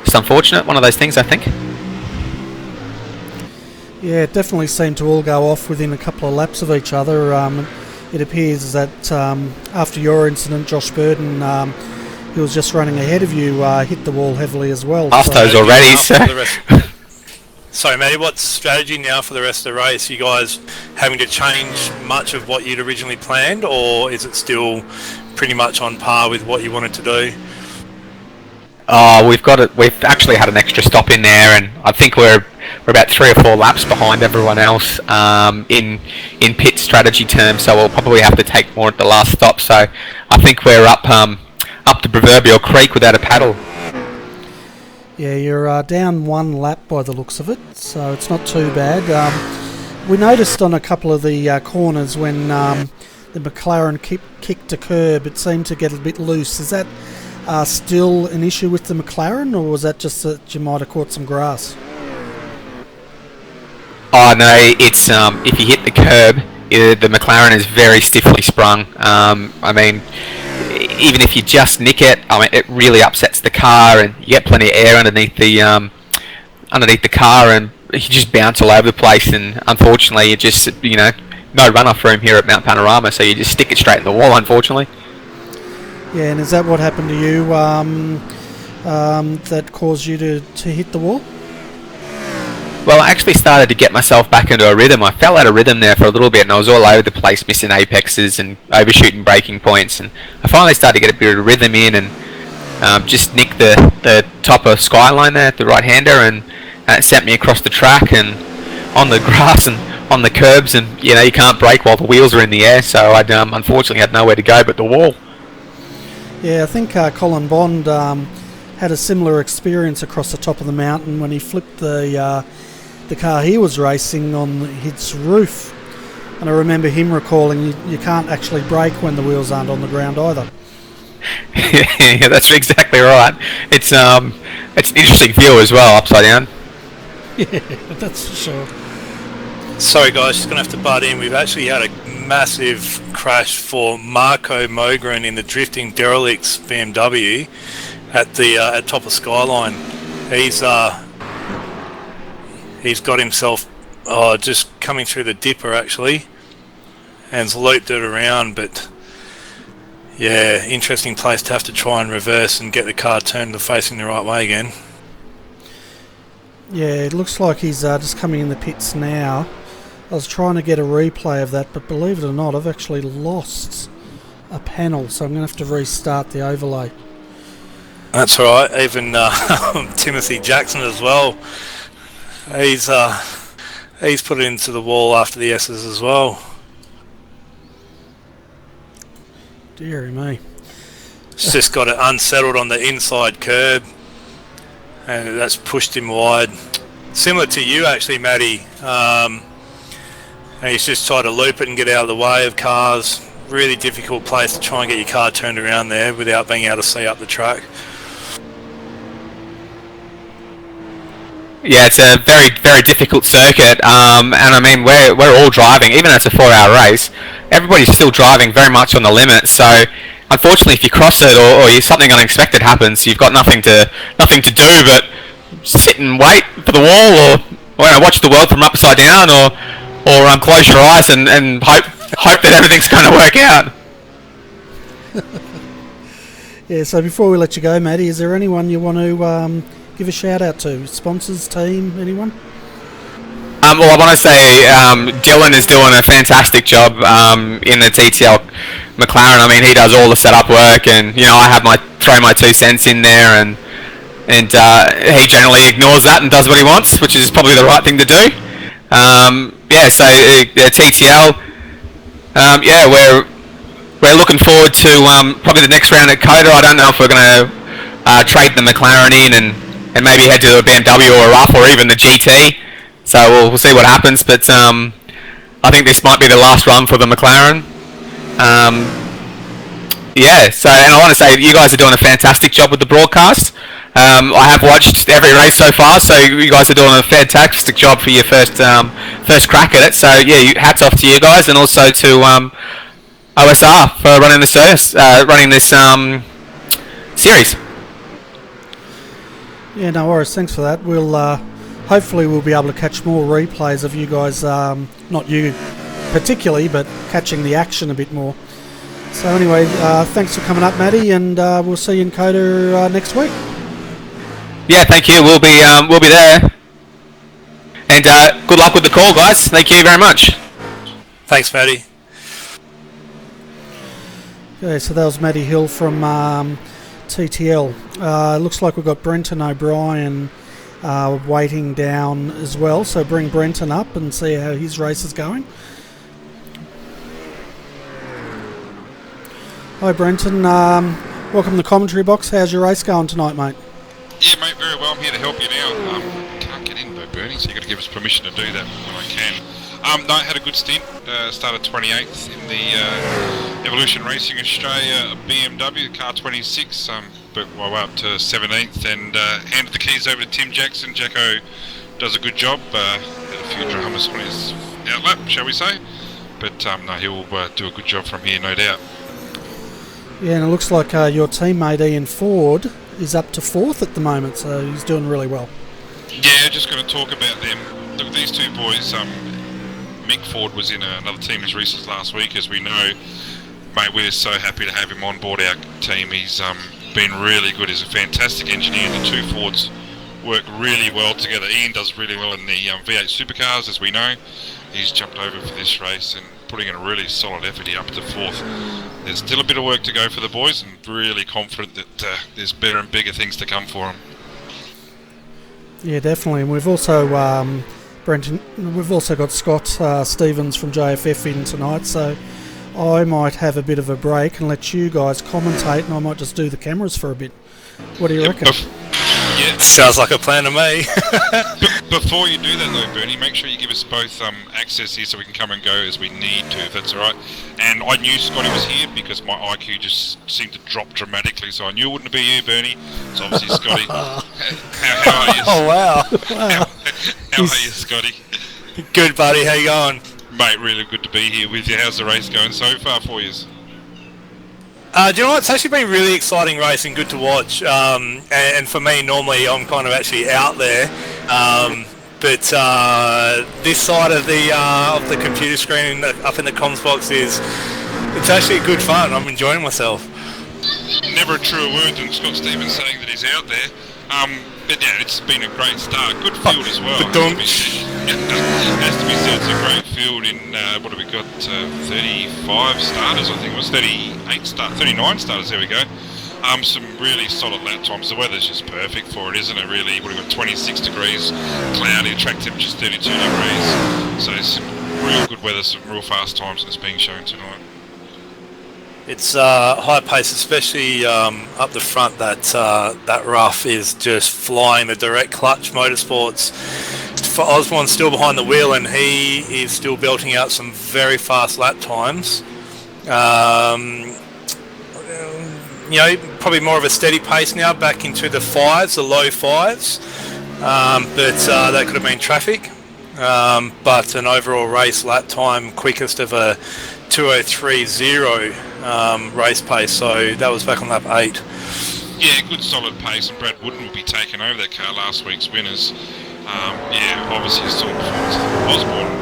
it's unfortunate. One of those things, I think. Yeah, it definitely seemed to all go off within a couple of laps of each other. It appears that after your incident, Josh Burden, he was just running ahead of you, hit the wall heavily as well. Past those already, so... So, Matty, what's the strategy now for the rest of the race? You guys having to change much of what you'd originally planned, or is it still pretty much on par with what you wanted to do? Oh, we've got it. We've actually had an extra stop in there, and I think we're about 3 or 4 laps behind everyone else in pit strategy terms. So we'll probably have to take more at the last stop. So I think we're up the proverbial creek without a paddle. Yeah, you're down 1 lap by the looks of it, so it's not too bad. We noticed on a couple of the corners when the McLaren kicked a curb, it seemed to get a bit loose. Is that still an issue with the McLaren, or was that just that you might have caught some grass? Oh no, it's if you hit the curb, the McLaren is very stiffly sprung. I mean, even if you just nick it, I mean, it really upsets the car, and you get plenty of air underneath the car, and you just bounce all over the place. And unfortunately, you just no runoff room here at Mount Panorama, so you just stick it straight in the wall. Unfortunately. Yeah, and is that what happened to you that caused you to hit the wall? Well, I actually started to get myself back into a rhythm. I fell out of rhythm there for a little bit, and I was all over the place, missing apexes and overshooting braking points. And I finally started to get a bit of rhythm in, and just nicked the top of Skyline there, the right-hander, and it sent me across the track and on the grass and on the curbs. And you can't brake while the wheels are in the air, so I unfortunately had nowhere to go but the wall. Yeah, I think Colin Bond had a similar experience across the top of the mountain when he flipped the car he was racing on its roof. And I remember him recalling you can't actually brake when the wheels aren't on the ground either. Yeah, that's exactly right. It's an interesting view as well, upside down. Yeah, that's for sure. Sorry guys, just going to have to butt in. We've actually had a massive crash for Marco Mogren in the drifting derelicts BMW at the at top of Skyline. He's got himself just coming through the dipper actually, and's looped it around. But yeah, interesting place to have to try and reverse and get the car turned to facing the right way again. Yeah, it looks like he's just coming in the pits now. I was trying to get a replay of that, but believe it or not, I've actually lost a panel, so I'm going to have to restart the overlay. That's all right. Even Timothy Jackson as well. He's put it into the wall after the S's as well. Deary me. It's just got it unsettled on the inside curb, and that's pushed him wide. Similar to you actually, Matty. And he's just tried to loop it and get out of the way of cars. Really difficult place to try and get your car turned around there without being able to see up the track. Yeah, it's a very, very difficult circuit, and I mean we're all driving, even though it's a 4-hour race. Everybody's still driving very much on the limit. So, unfortunately, if you cross it or something unexpected happens, you've got nothing to do but sit and wait for the wall, or watch the world from upside down, or close your eyes and hope that everything's going to work out. Yeah. So before we let you go, Matty, is there anyone you want to give a shout out to? Sponsors, team, anyone? Well, I want to say Dylan is doing a fantastic job in the TTL McLaren. I mean, he does all the setup work, and I have throw my 2 cents in there, and he generally ignores that and does what he wants, which is probably the right thing to do. So TTL, we're looking forward to probably the next round at COTA. I don't know if we're going to trade the McLaren in and maybe head to a BMW or a RUF or even the GT. So we'll see what happens, but I think this might be the last run for the McLaren. So, and I want to say you guys are doing a fantastic job with the broadcast. I have watched every race so far, so you guys are doing a fantastic job for your first crack at it. So yeah, hats off to you guys, and also to OSR for running this series. Yeah, no worries. Thanks for that. We'll hopefully we'll be able to catch more replays of you guys, not you particularly, but catching the action a bit more. So anyway, thanks for coming up, Matty, and we'll see you in COTA next week. Yeah, thank you. We'll be there. And good luck with the call, guys. Thank you very much. Thanks, Matty. Okay, so that was Matty Hill from TTL. Looks like we've got Brenton O'Brien waiting down as well, so bring Brenton up and see how his race is going. Hi Brenton, welcome to the commentary box. How's your race going tonight, mate? Yeah, mate, very well. I'm here to help you now. Can't get in though, Bernie, so you've got to give us permission to do that when I can. No, I had a good stint. Started 28th in the Evolution Racing Australia BMW car 26. But well, up to 17th and handed the keys over to Tim Jackson. Jacko does a good job. Had a few dramas on his outlap, shall we say? But no, he'll do a good job from here, no doubt. Yeah, and it looks like your teammate Ian Ford is up to 4th at the moment, so he's doing really well. Yeah, just going to talk about them. Look, these two boys, Mick Ford was in another team's races last week, as we know. Mate, we're so happy to have him on board our team. He's been really good. He's a fantastic engineer. The two Fords work really well together. Ian does really well in the V8 supercars, as we know. He's jumped over for this race and putting in a really solid effort here up to 4th. There's still a bit of work to go for the boys, and really confident that there's better and bigger things to come for them. Yeah, definitely. And we've also, Brenton, we've also got Scott Stevens from JFF in tonight, so I might have a bit of a break and let you guys commentate, and I might just do the cameras for a bit. What do you reckon? Yeah. Sounds like a plan to me. Before you do that though, Bernie, make sure you give us both access here so we can come and go as we need to, if that's alright. And I knew Scotty was here because my IQ just seemed to drop dramatically, so I knew it wouldn't be you, Bernie. It's obviously Scotty. How are you? Oh wow. How are you, Scotty? Good, buddy. How you going? Mate, really good to be here with you. How's the race going so far for you? Do you know what? It's actually been really exciting racing, good to watch. And for me, normally I'm kind of actually out there. But this side of the computer screen up in the comms box it's actually good fun. I'm enjoying myself. Never a truer word than Scott Stevens saying that he's out there. But yeah, it's been a great start. Good field as well. Has to be said, it's a great field in, what have we got, 35 starters, I think it was, 39 starters, there we go. Some really solid lap times. The weather's just perfect for it, isn't it, really? We've got 26 degrees, cloudy, track temperature's 32 degrees. So some real good weather, some real fast times that's being shown tonight. It's high pace, especially up the front. That rough is just flying. The direct clutch motorsports. For Osborne's still behind the wheel, and he is still belting out some very fast lap times. Probably more of a steady pace now, back into the fives, the low fives. But that could have been traffic. But an overall race lap time quickest of a 2:03.0 race pace, so that was back on lap 8. Yeah, good solid pace, and Brad Wooden will be taking over that car, last week's winners. Obviously a solid performance. Osborne, I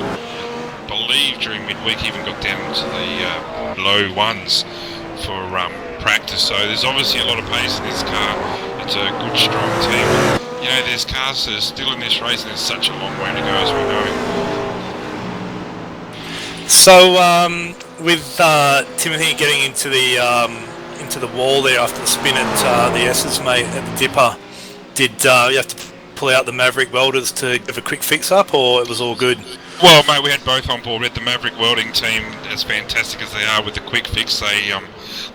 believe during midweek even got down to the low ones for practice, so there's obviously a lot of pace in this car. It's a good strong team. You know, there's cars that are still in this race and there's such a long way to go, as we know. So with Timothy getting into the wall there after the spin at the S's, mate, at the dipper, did you have to pull out the Maverick welders to give a quick fix up, or it was all good? Well, mate, we had both on board. We had the Maverick welding team, as fantastic as they are with the quick fix. They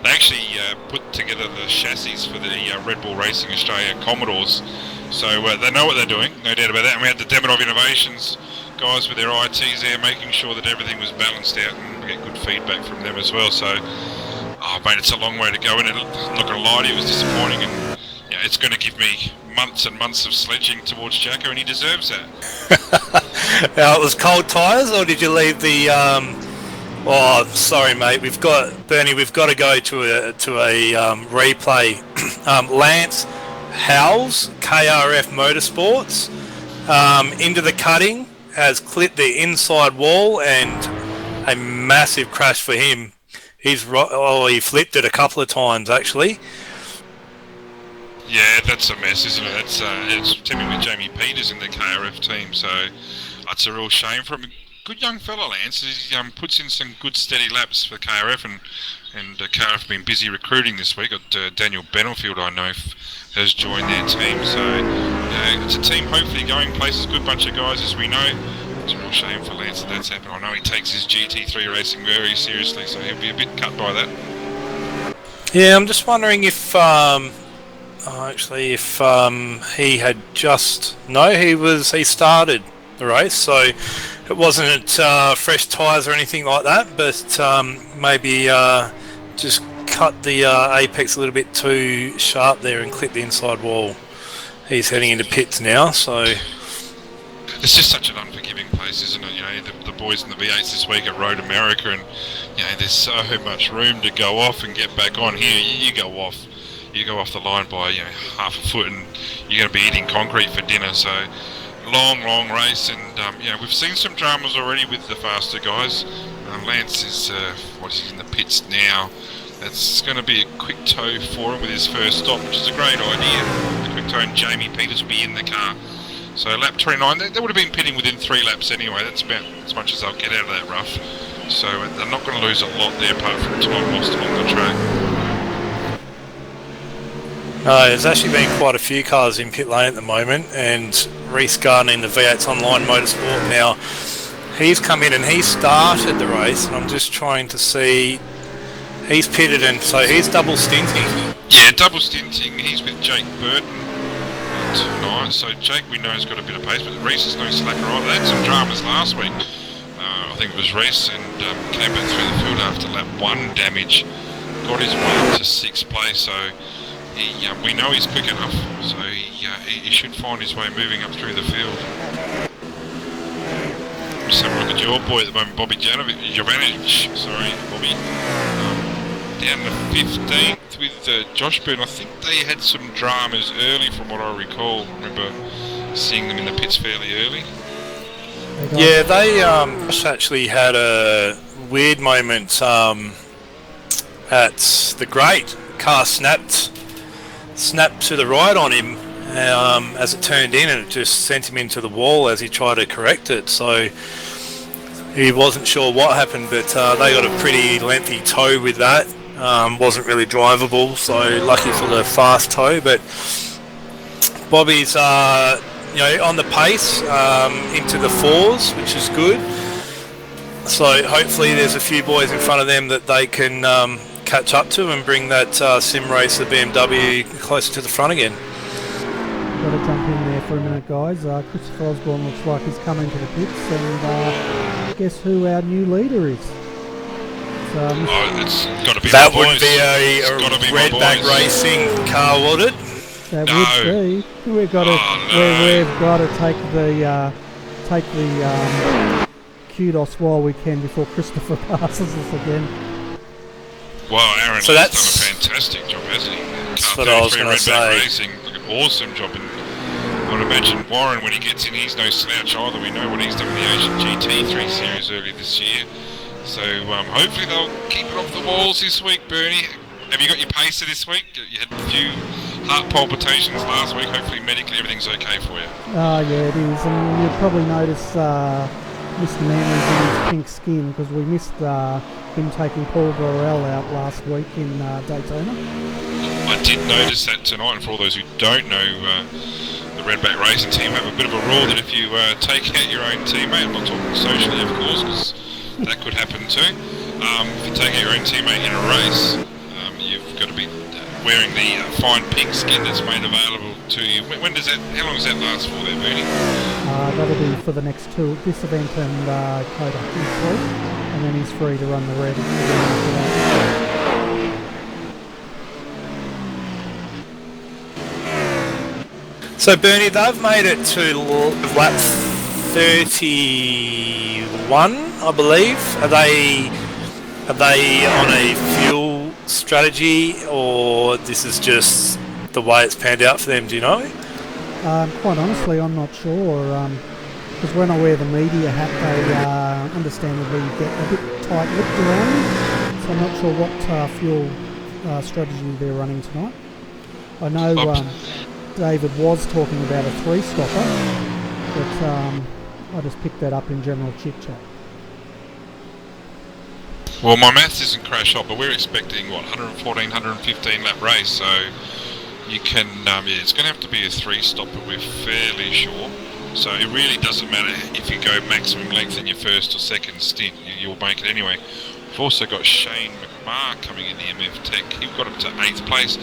actually put together the chassis for the Red Bull Racing Australia Commodores, so they know what they're doing, no doubt about that. And we had the Demonov Innovations guys with their ITs there, making sure that everything was balanced out, and we get good feedback from them as well. So, mate, it's a long way to go, and I'm not going to lie to you, it was disappointing, and it's going to give me months and months of sledging towards Jacko, and he deserves that. Now, it was cold tyres, or did you leave the? Oh, sorry, mate. Bernie. We've got to go to a replay. Lance Howells, KRF Motorsports, into the cutting, has clipped the inside wall, and a massive crash for him. He flipped it a couple of times actually. Yeah, that's a mess, isn't it? It's teaming with Jamie Peters in the KRF team, so it's a real shame for him. good young fella, Lance. He puts in some good steady laps for KRF, and KRF have been busy recruiting this week. Got Daniel Benefield, I know, has joined their team. So it's a team hopefully going places. Good bunch of guys, as we know. It's a real shame for Lance that that's happened. I know he takes his GT3 racing very seriously, so he'll be a bit cut by that. Yeah, I'm just wondering if he had just he started the race, so it wasn't fresh tyres or anything like that, but maybe just cut the apex a little bit too sharp there and clip the inside wall. He's heading into pits now, so it's just such an unforgiving place, isn't it? You know, the boys in the V8s this week at Road America, and you know, there's so much room to go off and get back on. Here, you go off the line by half a foot, and you're going to be eating concrete for dinner. So long race, and we've seen some dramas already with the faster guys. Lance is he's in the pits now. That's going to be a quick tow for him with his first stop, which is a great idea. A quick tow, and Jamie Peters will be in the car. So lap 29, they would have been pitting within 3 laps anyway. That's about as much as they'll get out of that rough. So they're not going to lose a lot there apart from time lost along the track. there's actually been quite a few cars in pit lane at the moment, and Reece Gardner in the V8's Online Motorsport now, he's come in and he started the race, and I'm just trying to see, he's pitted, and so he's double stinting. Yeah, double stinting. He's with Jake Burton tonight, so Jake we know has got a bit of pace, but Reece is no slacker either. They had some dramas last week. I think it was Reece, and came back through the field after lap 1 damage, got his way up to 6th place, so we know he's quick enough, so he should find his way moving up through the field. Just have a look at your boy at the moment, Bobby Jovanovic, Bobby, down to 15th with Josh Burton. I think they had some dramas early from what I recall. I remember seeing them in the pits fairly early. Yeah, they actually had a weird moment at the grate. Car snapped to the right on him as it turned in, and it just sent him into the wall as he tried to correct it. So he wasn't sure what happened, but they got a pretty lengthy tow with that. Wasn't really drivable, so lucky for the fast tow. But Bobby's on the pace into the 4s, which is good. So hopefully there's a few boys in front of them that they can catch up to and bring that sim race, the BMW, closer to the front again. Got to jump in there for a minute, guys. Christopher Osborne looks like he's coming to the pits, and guess who our new leader is? It's got to be that my would boys. be a Redback Racing car, would it? That would be. We've got to take the kudos while we can before Christopher passes us again. Well, Aaron so has done a fantastic job, hasn't he? That's what I was going to say. Racing, an awesome job. And I would imagine Warren, when he gets in, he's no slouch either. We know what he's done with the Asian GT3 series earlier this year. So hopefully they'll keep it off the walls this week, Bernie. Have you got your pacer this week? You had a few heart palpitations last week. Hopefully medically everything's okay for you. Yeah, it is. And you'll probably notice Mr. Manley's in his pink skin because we missed him taking Paul Burrell out last week in Daytona. I did notice that tonight, and for all those who don't know, the Redback Racing team have a bit of a rule that if you take out your own teammate, I'm not talking socially of course, because that could happen too. If you take out your own teammate in a race, you've got to be wearing the fine pink skin that's made available to you. When does that? How long does that last for there, Bernie? That'll be for the next two, this event and Coda next week, and then he's free to run the red again after that. So Bernie, they've made it to lap 31, I believe. Are they on a fuel strategy, or this is just the way it's panned out for them? Do you know? Quite honestly, I'm not sure. Because when I wear the media hat, they understandably get a bit tight-lipped around me. So I'm not sure what fuel strategy they're running tonight. I know David was talking about a 3-stopper, but I just picked that up in general chit-chat. Well, my maths isn't crash hot, but we're expecting, 114, 115 lap race, so you can, it's going to have to be a 3-stopper, we're fairly sure. So it really doesn't matter if you go maximum length in your first or second stint, you'll make it anyway. We've also got Shane McMahon coming in the MF Tech. He got up to 8th place.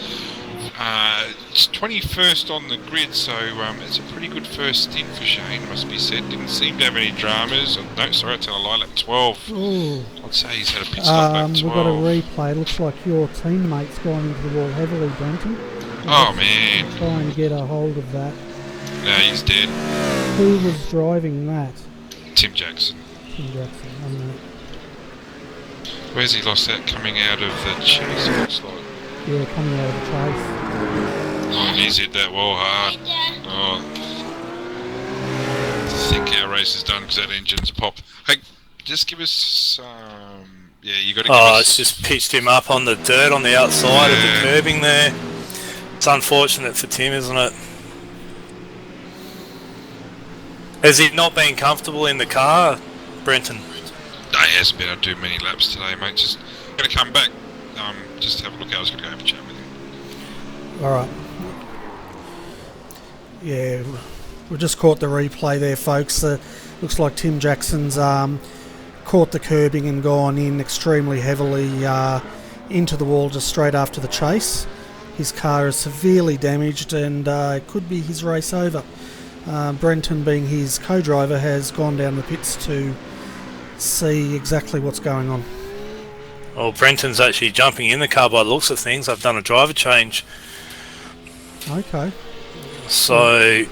It's 21st on the grid, so it's a pretty good first stint for Shane, must be said. Didn't seem to have any dramas. No, sorry, I tell a lie, lap 12. Ooh. I'd say he's had a pit stop lap 12. We've got a replay. Looks like your teammate's gone into the wall heavily, Brenton. Oh, man. Trying to get a hold of that. No, he's dead. Who was driving that? Tim Jackson. Tim Jackson, wasn't it? Where's he lost that? Coming out of the chase, it looks like. Yeah, coming out of the chase. Oh, he's hit that wall hard. Oh. I think our race is done because that engine's popped. Hey, just give us yeah, you got to give us... it's just pitched him up on the dirt on the outside of the curbing there. It's unfortunate for Tim, isn't it? Has he not been comfortable in the car, Brenton? No, he hasn't been able to do many laps today, mate. Just going to come back. Just have a look. I was going to go have a chat with him. Alright. Yeah, we just caught the replay there, folks. Looks like Tim Jackson's caught the curbing and gone in extremely heavily into the wall just straight after the chase. His car is severely damaged and it could be his race over. Brenton, being his co-driver, has gone down the pits to see exactly what's going on. Well, Brenton's actually jumping in the car by the looks of things. I've done a driver change. Okay. So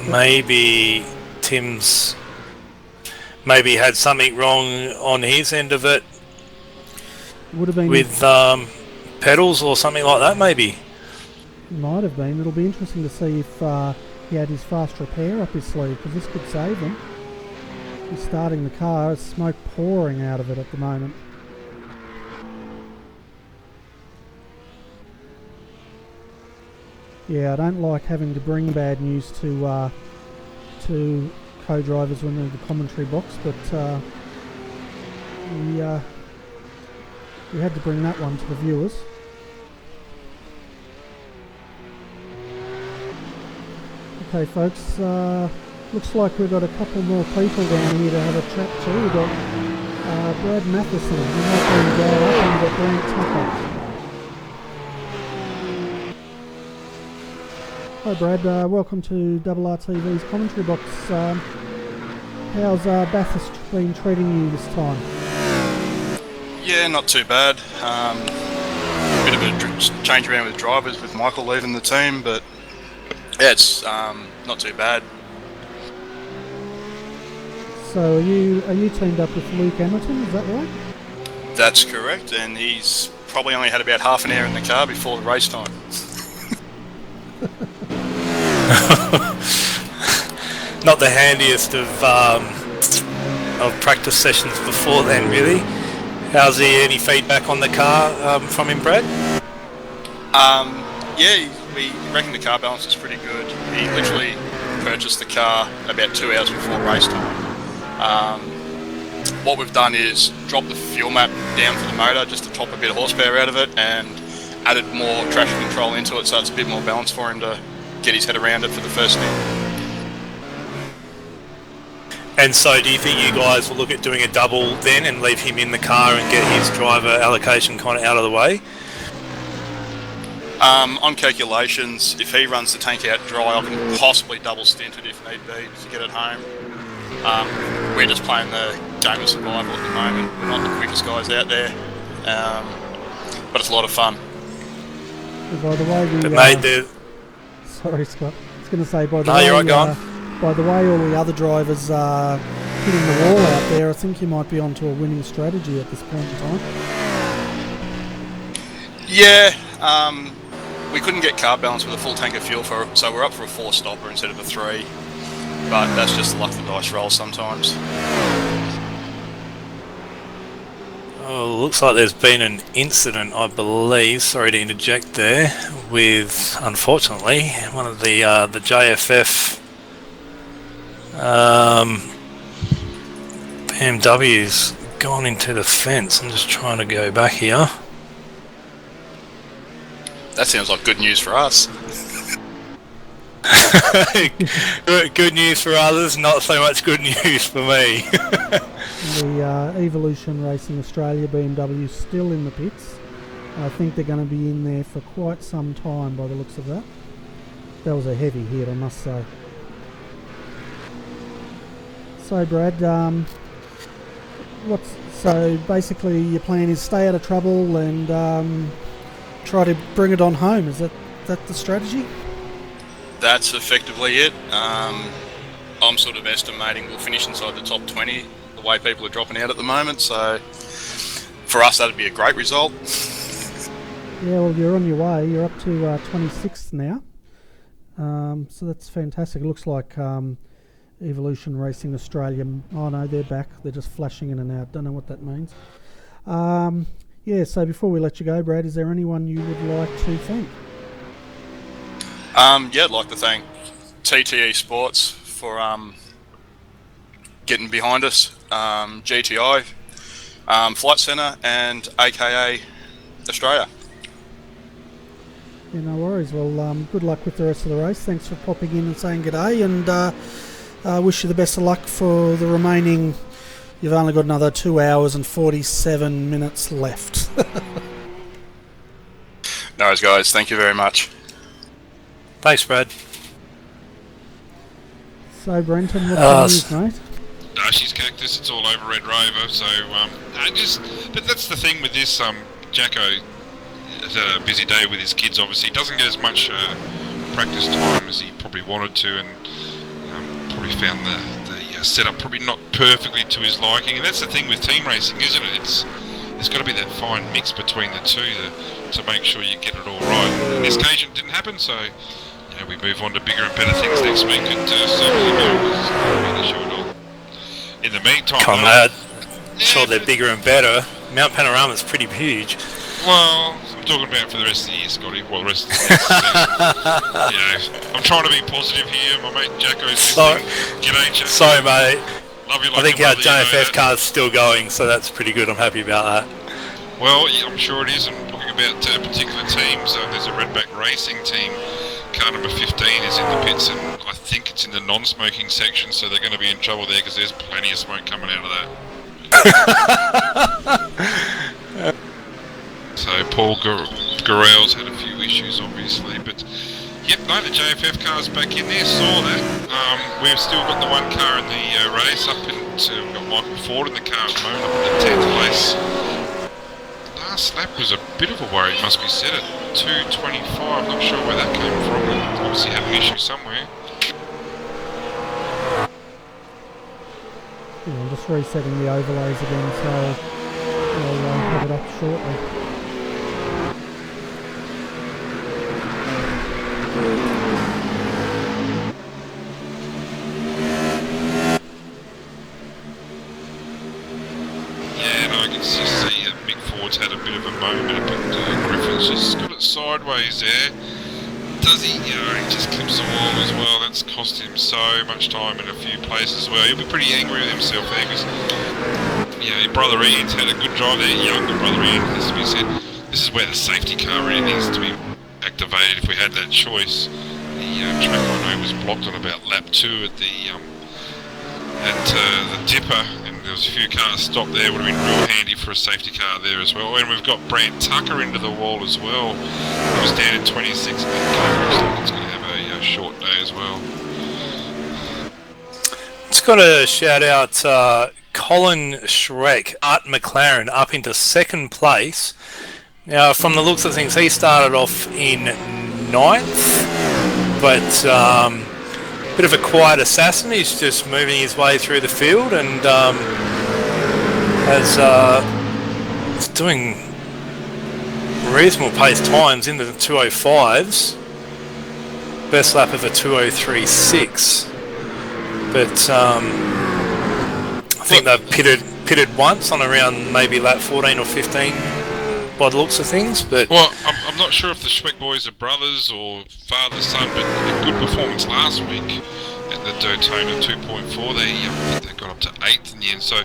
maybe Tim's had something wrong on his end of it. Would have been with pedals or something like that, maybe. Might have been. It'll be interesting to see if he had his fast repair up his sleeve, because this could save him. He's starting the car, there's smoke pouring out of it at the moment. Yeah, I don't like having to bring bad news to co-drivers when they're in the commentary box, but we had to bring that one to the viewers. Okay, folks, looks like we've got a couple more people down here to have a chat to. We've got Brad Matheson, who might be going up, and we've got Grant Tucker. Hi Brad, welcome to RRTV's commentary box. How's Bathurst been treating you this time? Yeah, not too bad. Bit of a change around with drivers with Michael leaving the team, but yeah, it's not too bad. So are you teamed up with Luke Emerton, is that right? That's correct, and he's probably only had about half an hour in the car before the race time. Not the handiest of practice sessions before then, really. How's he? Any feedback on the car from him, Brad? Yeah, we reckon the car balance is pretty good. He literally purchased the car about 2 hours before race time. What we've done is drop the fuel map down for the motor just to top a bit of horsepower out of it, and added more traction control into it, so it's a bit more balance for him to get his head around it for the first stint. And so do you think you guys will look at doing a double then and leave him in the car and get his driver allocation kind of out of the way? On calculations, if he runs the tank out dry, I can possibly double stint it if need be to get it home. We're just playing the game of survival at the moment. We're not the quickest guys out there, but it's a lot of fun. By the way, sorry, Scott. I was going to say, by the way all the other drivers are hitting the wall out there, I think you might be onto a winning strategy at this point in time. Yeah, we couldn't get car balance with a full tank of fuel, so we're up for a 4-stopper instead of a 3. But that's just the luck of the dice roll sometimes. Oh, looks like there's been an incident, I believe, sorry to interject there, with, unfortunately, one of the JFF BMWs gone into the fence. I'm just trying to go back here. That sounds like good news for us. Good news for others, not so much good news for me. The Evolution Racing Australia BMW still in the pits. I think they're going to be in there for quite some time by the looks of that. That was a heavy hit, I must say. So Brad, so basically your plan is stay out of trouble and try to bring it on home. Is that the strategy? That's effectively it. I'm sort of estimating we'll finish inside the top 20 the way people are dropping out at the moment, so for us that'd be a great result. Yeah, well, you're on your way. You're up to 26th now, so that's fantastic. It looks like Evolution Racing Australia, oh no, they're back. They're just flashing in and out. Don't know what that means. Yeah, so before we let you go, Brad, is there anyone you would like to thank? Yeah, I'd like to thank TTE Sports for getting behind us, GTI, Flight Centre, and AKA Australia. Yeah, no worries. Well, good luck with the rest of the race. Thanks for popping in and saying g'day, and wish you the best of luck for the remaining. You've only got another 2 hours and 47 minutes left. No worries, guys. Thank you very much. Thanks, Brad. So, Brenton, what's the news, mate? Darcy's Cactus, it's all over Red Rover, so but that's the thing with this, Jacko has had a busy day with his kids, obviously. He doesn't get as much practice time as he probably wanted to, and probably found the setup probably not perfectly to his liking, and that's the thing with team racing, isn't it? There's got to be that fine mix between the two to make sure you get it all right. On this occasion, it didn't happen, so we move on to bigger and better things next week, and certainly it's not an issue at all. In the meantime, Conrad, sure they're bigger and better. Mount Panorama's pretty huge. Well, I'm talking about for the rest of the year, Scotty. Well, the rest of the season. I'm trying to be positive here. My mate Jacko's Sorry. G'day, Jack. Sorry, mate. Love you like I think a our brother, JFF car's still going, so that's pretty good. I'm happy about that. Well, yeah, I'm sure it is. And talking about particular teams, there's a Redback Racing team. Car number 15 is in the pits, and I think it's in the non-smoking section, so they're going to be in trouble there because there's plenty of smoke coming out of that. So Paul Garrell's had a few issues, obviously, but yep, no, the JFF car's back in there. Saw that. We've still got the one car in the race up into. We've got Michael Ford in the car at the moment, up in the 10th place. Last lap was a bit of a worry, it must be said, at 2:25. I'm not sure where that came from. Obviously had an issue somewhere. Yeah, I'm just resetting the overlays again, so I'll have it up shortly. Had a bit of a moment, but Griffin's just got it sideways there. Does he? He just clips the wall as well. That's cost him so much time in a few places as well. He'll be pretty angry with himself there because, brother Ian's had a good drive there. Younger brother Ian, has to be said. This is where the safety car really needs to be activated if we had that choice. The track I know was blocked on about lap 2 at the Dipper, and there was a few cars stopped there. Would have been real handy for a safety car there as well. And we've got Brant Tucker into the wall as well. He was down in 26, but he's going to have a short day as well. Just got to shout out Colin Schreck, Art McLaren, up into 2nd place. Now, from the looks of things, he started off in 9th, but bit of a quiet assassin. He's just moving his way through the field and is doing reasonable pace times into the 205s. Best lap of a 203.6. But I think they've pitted once on around maybe lap 14 or 15 by the looks of things. But well, I'm not sure if the Schweck boys are brothers or father-son, but a good performance last week at the Daytona 2.4. They got up to 8th in the end, so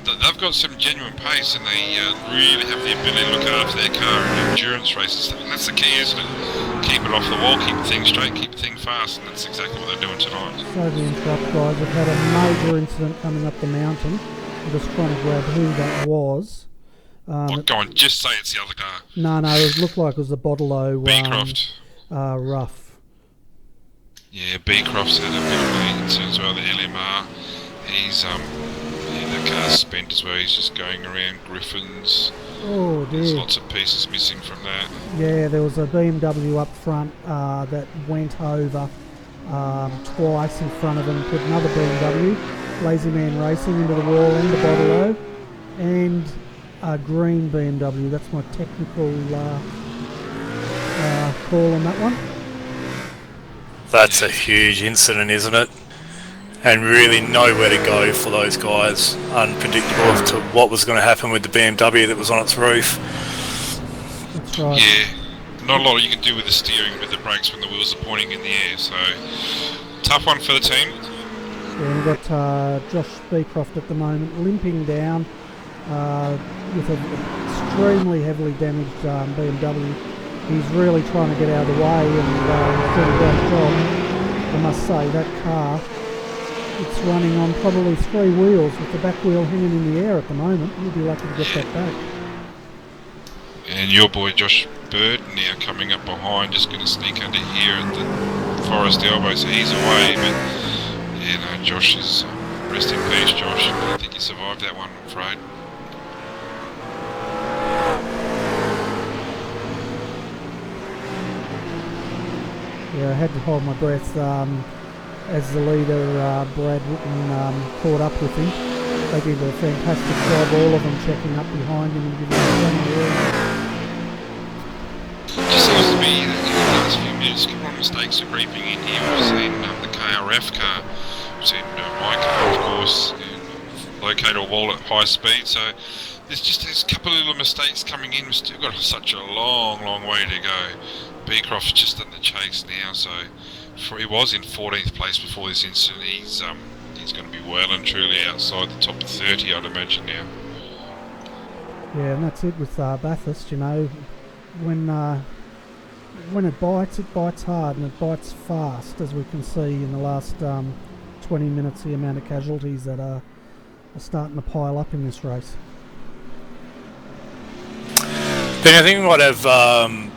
they've got some genuine pace, and they really have the ability to look after their car in endurance races. And that's the key, isn't it? Keep it off the wall, keep the thing straight, keep the thing fast, and that's exactly what they're doing tonight. Sorry to interrupt, guys. I've had a major incident coming up the mountain. I'm just trying to grab who that was. Go on, just say it's the other car. No, it looked like it was the Bottle-O Beecroft. Rough. Yeah, Beecroft's had a bit of a incident as well, the LMR. He's, the car's spent as well, he's just going around Griffins. Oh dear. There's lots of pieces missing from that. Yeah, there was a BMW up front that went over twice in front of him, put another BMW, Lazy Man Racing, into the wall and the Bottle-O, and a green BMW. That's my technical call on that one. That's a huge incident, isn't it? And really nowhere to go for those guys. Unpredictable as to what was going to happen with the BMW that was on its roof. That's right. Yeah, not a lot you can do with the steering, with the brakes when the wheels are pointing in the air. So, tough one for the team. Yeah, we've got Josh Beecroft at the moment limping down with an extremely heavily damaged BMW. He's really trying to get out of the way and doing a great job. I must say, that car, it's running on probably 3 wheels with the back wheel hanging in the air at the moment. We'll be lucky to get that back. And your boy Josh Bird now coming up behind, just going to sneak under here at the Forest Elbow, so he's away. But Josh is, rest in peace, Josh. I don't think he survived that one, I'm afraid. Yeah, I had to hold my breath as the leader, Brad Whitten, caught up with him. They did a fantastic job, all of them checking up behind him and giving him plenty of room. It just seems to be that in the last few minutes, a couple of mistakes are creeping in here. We've seen the KRF car, we've seen my car, of course, locate a wall at high speed, so there's a couple of little mistakes coming in. We've still got such a long way to go. Beecroft's just in the chase now, so he was in 14th place before this incident. He's going to be well and truly outside the top 30, I'd imagine now. Yeah, and that's it with Bathurst. You know, when it bites hard and it bites fast, as we can see in the last 20 minutes. The amount of casualties that are starting to pile up in this race. Then I think we might have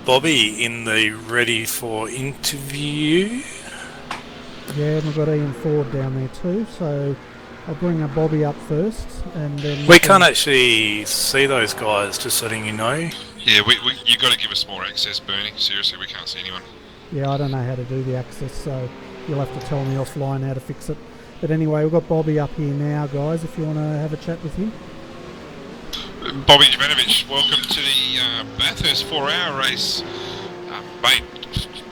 Bobby in the ready for interview. Yeah, and we've got Ian Ford down there too, so I'll bring Bobby up first, and then we can't actually see those guys, just letting you know. Yeah, you got to give us more access, Bernie. Seriously, we can't see anyone. Yeah, I don't know how to do the access, so you'll have to tell me offline how to fix it. But anyway, we've got Bobby up here now, guys, if you want to have a chat with him. Bobby Jovanovic, welcome to the Bathurst 4-hour race. Mate,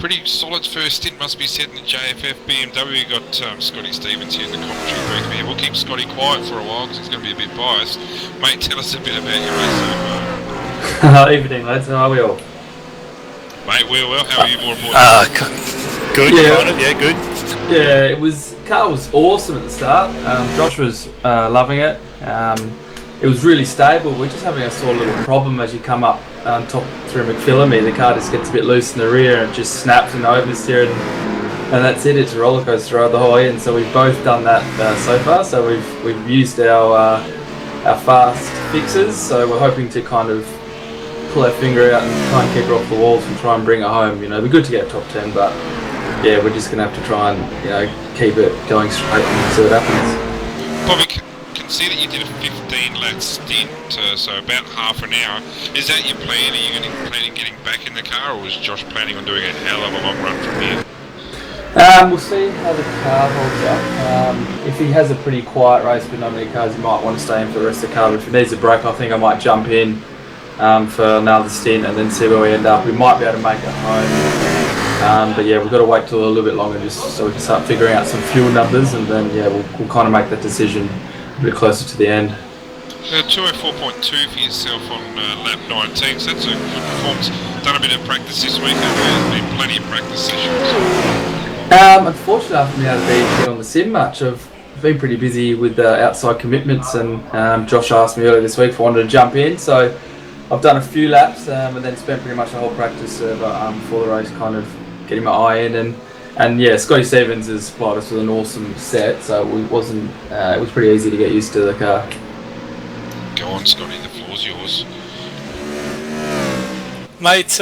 pretty solid first stint, must be said, in the JFF BMW. We've got Scotty Stevens here in the commentary booth here. We'll keep Scotty quiet for a while because he's going to be a bit biased. Mate, tell us a bit about your race so far. Evening, lads. How are we all? Mate, we're well. How are you, more important? Good, Yeah. Good. Yeah, car was awesome at the start. Josh was loving it. It was really stable. We're just having a sort of little problem as you come up top through McPhillamy. The car just gets a bit loose in the rear and just snaps in the oversteer, and that's it. It's a roller coaster ride the whole way in. So we've both done that so far. So we've used our fast fixes. So we're hoping to kind of pull our finger out and try and keep her off the walls and try and bring her home. You know, it'd be good to get top 10, but yeah, we're just gonna have to try and keep it going straight and see what happens. Bobby, can see that you did a 15-lap stint, so about half an hour. Is that your plan? Are you planning getting back in the car, or was Josh planning on doing a hell of a long run from here? We'll see how the car holds up. If he has a pretty quiet race with not many cars, he might want to stay in for the rest of the car. But if he needs a break, I think I might jump in for another stint and then see where we end up. We might be able to make it home. But yeah, we've got to wait till a little bit longer just so we can start figuring out some fuel numbers, and then yeah, we'll kind of make that decision a bit closer to the end. 204.2 for yourself on lap 19, so that's a good performance. Done a bit of practice this week, there's been plenty of practice sessions. Unfortunately, I haven't been able to be on the sim much. I've been pretty busy with outside commitments, and Josh asked me earlier this week if I wanted to jump in, so I've done a few laps and then spent pretty much the whole practice before the race kind of getting my eye in, and yeah, Scotty Stevens has supplied us with an awesome set, so it was pretty easy to get used to the car. Go on, Scotty, the floor's yours. Mate,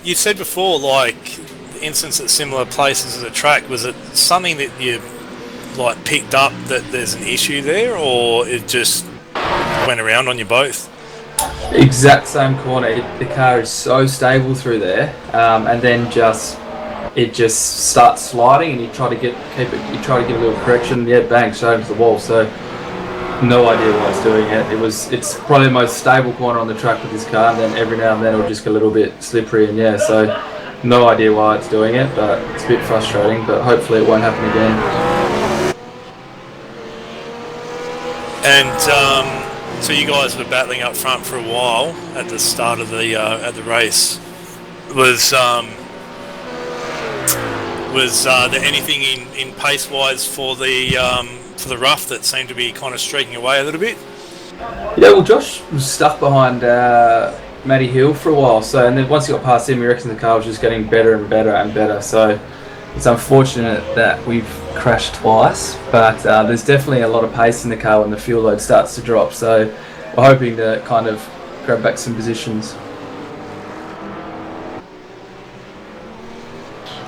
you said before, like, instance at similar places of the track, was it something that you like picked up that there's an issue there, or it just went around on you both? Exact same corner. The car is so stable through there, and then it just starts sliding, and you try to give a little correction, yeah, bang, straight into the wall. So no idea why it's doing it. It's probably the most stable corner on the track with this car, and then every now and then it'll just get a little bit slippery, and yeah, so no idea why it's doing it, but it's a bit frustrating, but hopefully it won't happen again. And so you guys were battling up front for a while at the start of the race. Was there anything in pace wise for the rough that seemed to be kind of streaking away a little bit? Yeah, well, Josh was stuck behind Matty Hill for a while, so, and then once he got past him, we reckon the car was just getting better and better and better. So it's unfortunate that we've crashed twice, but there's definitely a lot of pace in the car when the fuel load starts to drop. So we're hoping to kind of grab back some positions.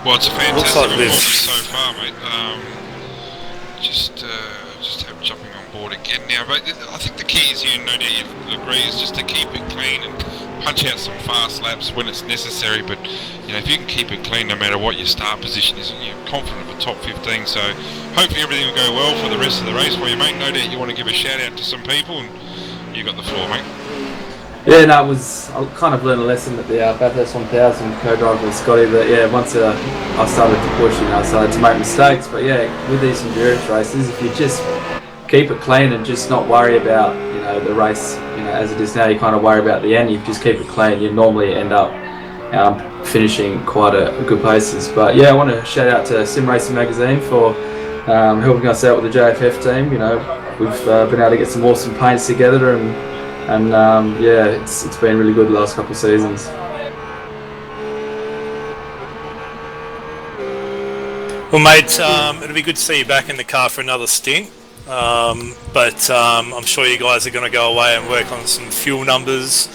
Well, it's a fantastic performance so far, mate. Just have jumping on board again now. But I think the key is, no doubt you'd agree, is just to keep it clean and punch out some fast laps when it's necessary. But if you can keep it clean, no matter what your start position is, you're confident of a top 15. So hopefully everything will go well for the rest of the race for you, mate. No doubt you want to give a shout out to some people, and you got the floor, mate. Yeah, no, I kind of learned a lesson at the Bathurst 1000 co-driver with Scotty that, yeah, once I started to push, I started to make mistakes. But yeah, with these endurance races, if you just keep it clean and just not worry about, the race, as it is now, you kind of worry about the end. You just keep it clean, you normally end up finishing quite a good places. But yeah, I want to shout out to Sim Racing Magazine for helping us out with the JFF team. We've been able to get some awesome paints together, and yeah, it's been really good the last couple of seasons. Well, mate, it'll be good to see you back in the car for another stint. But I'm sure you guys are going to go away and work on some fuel numbers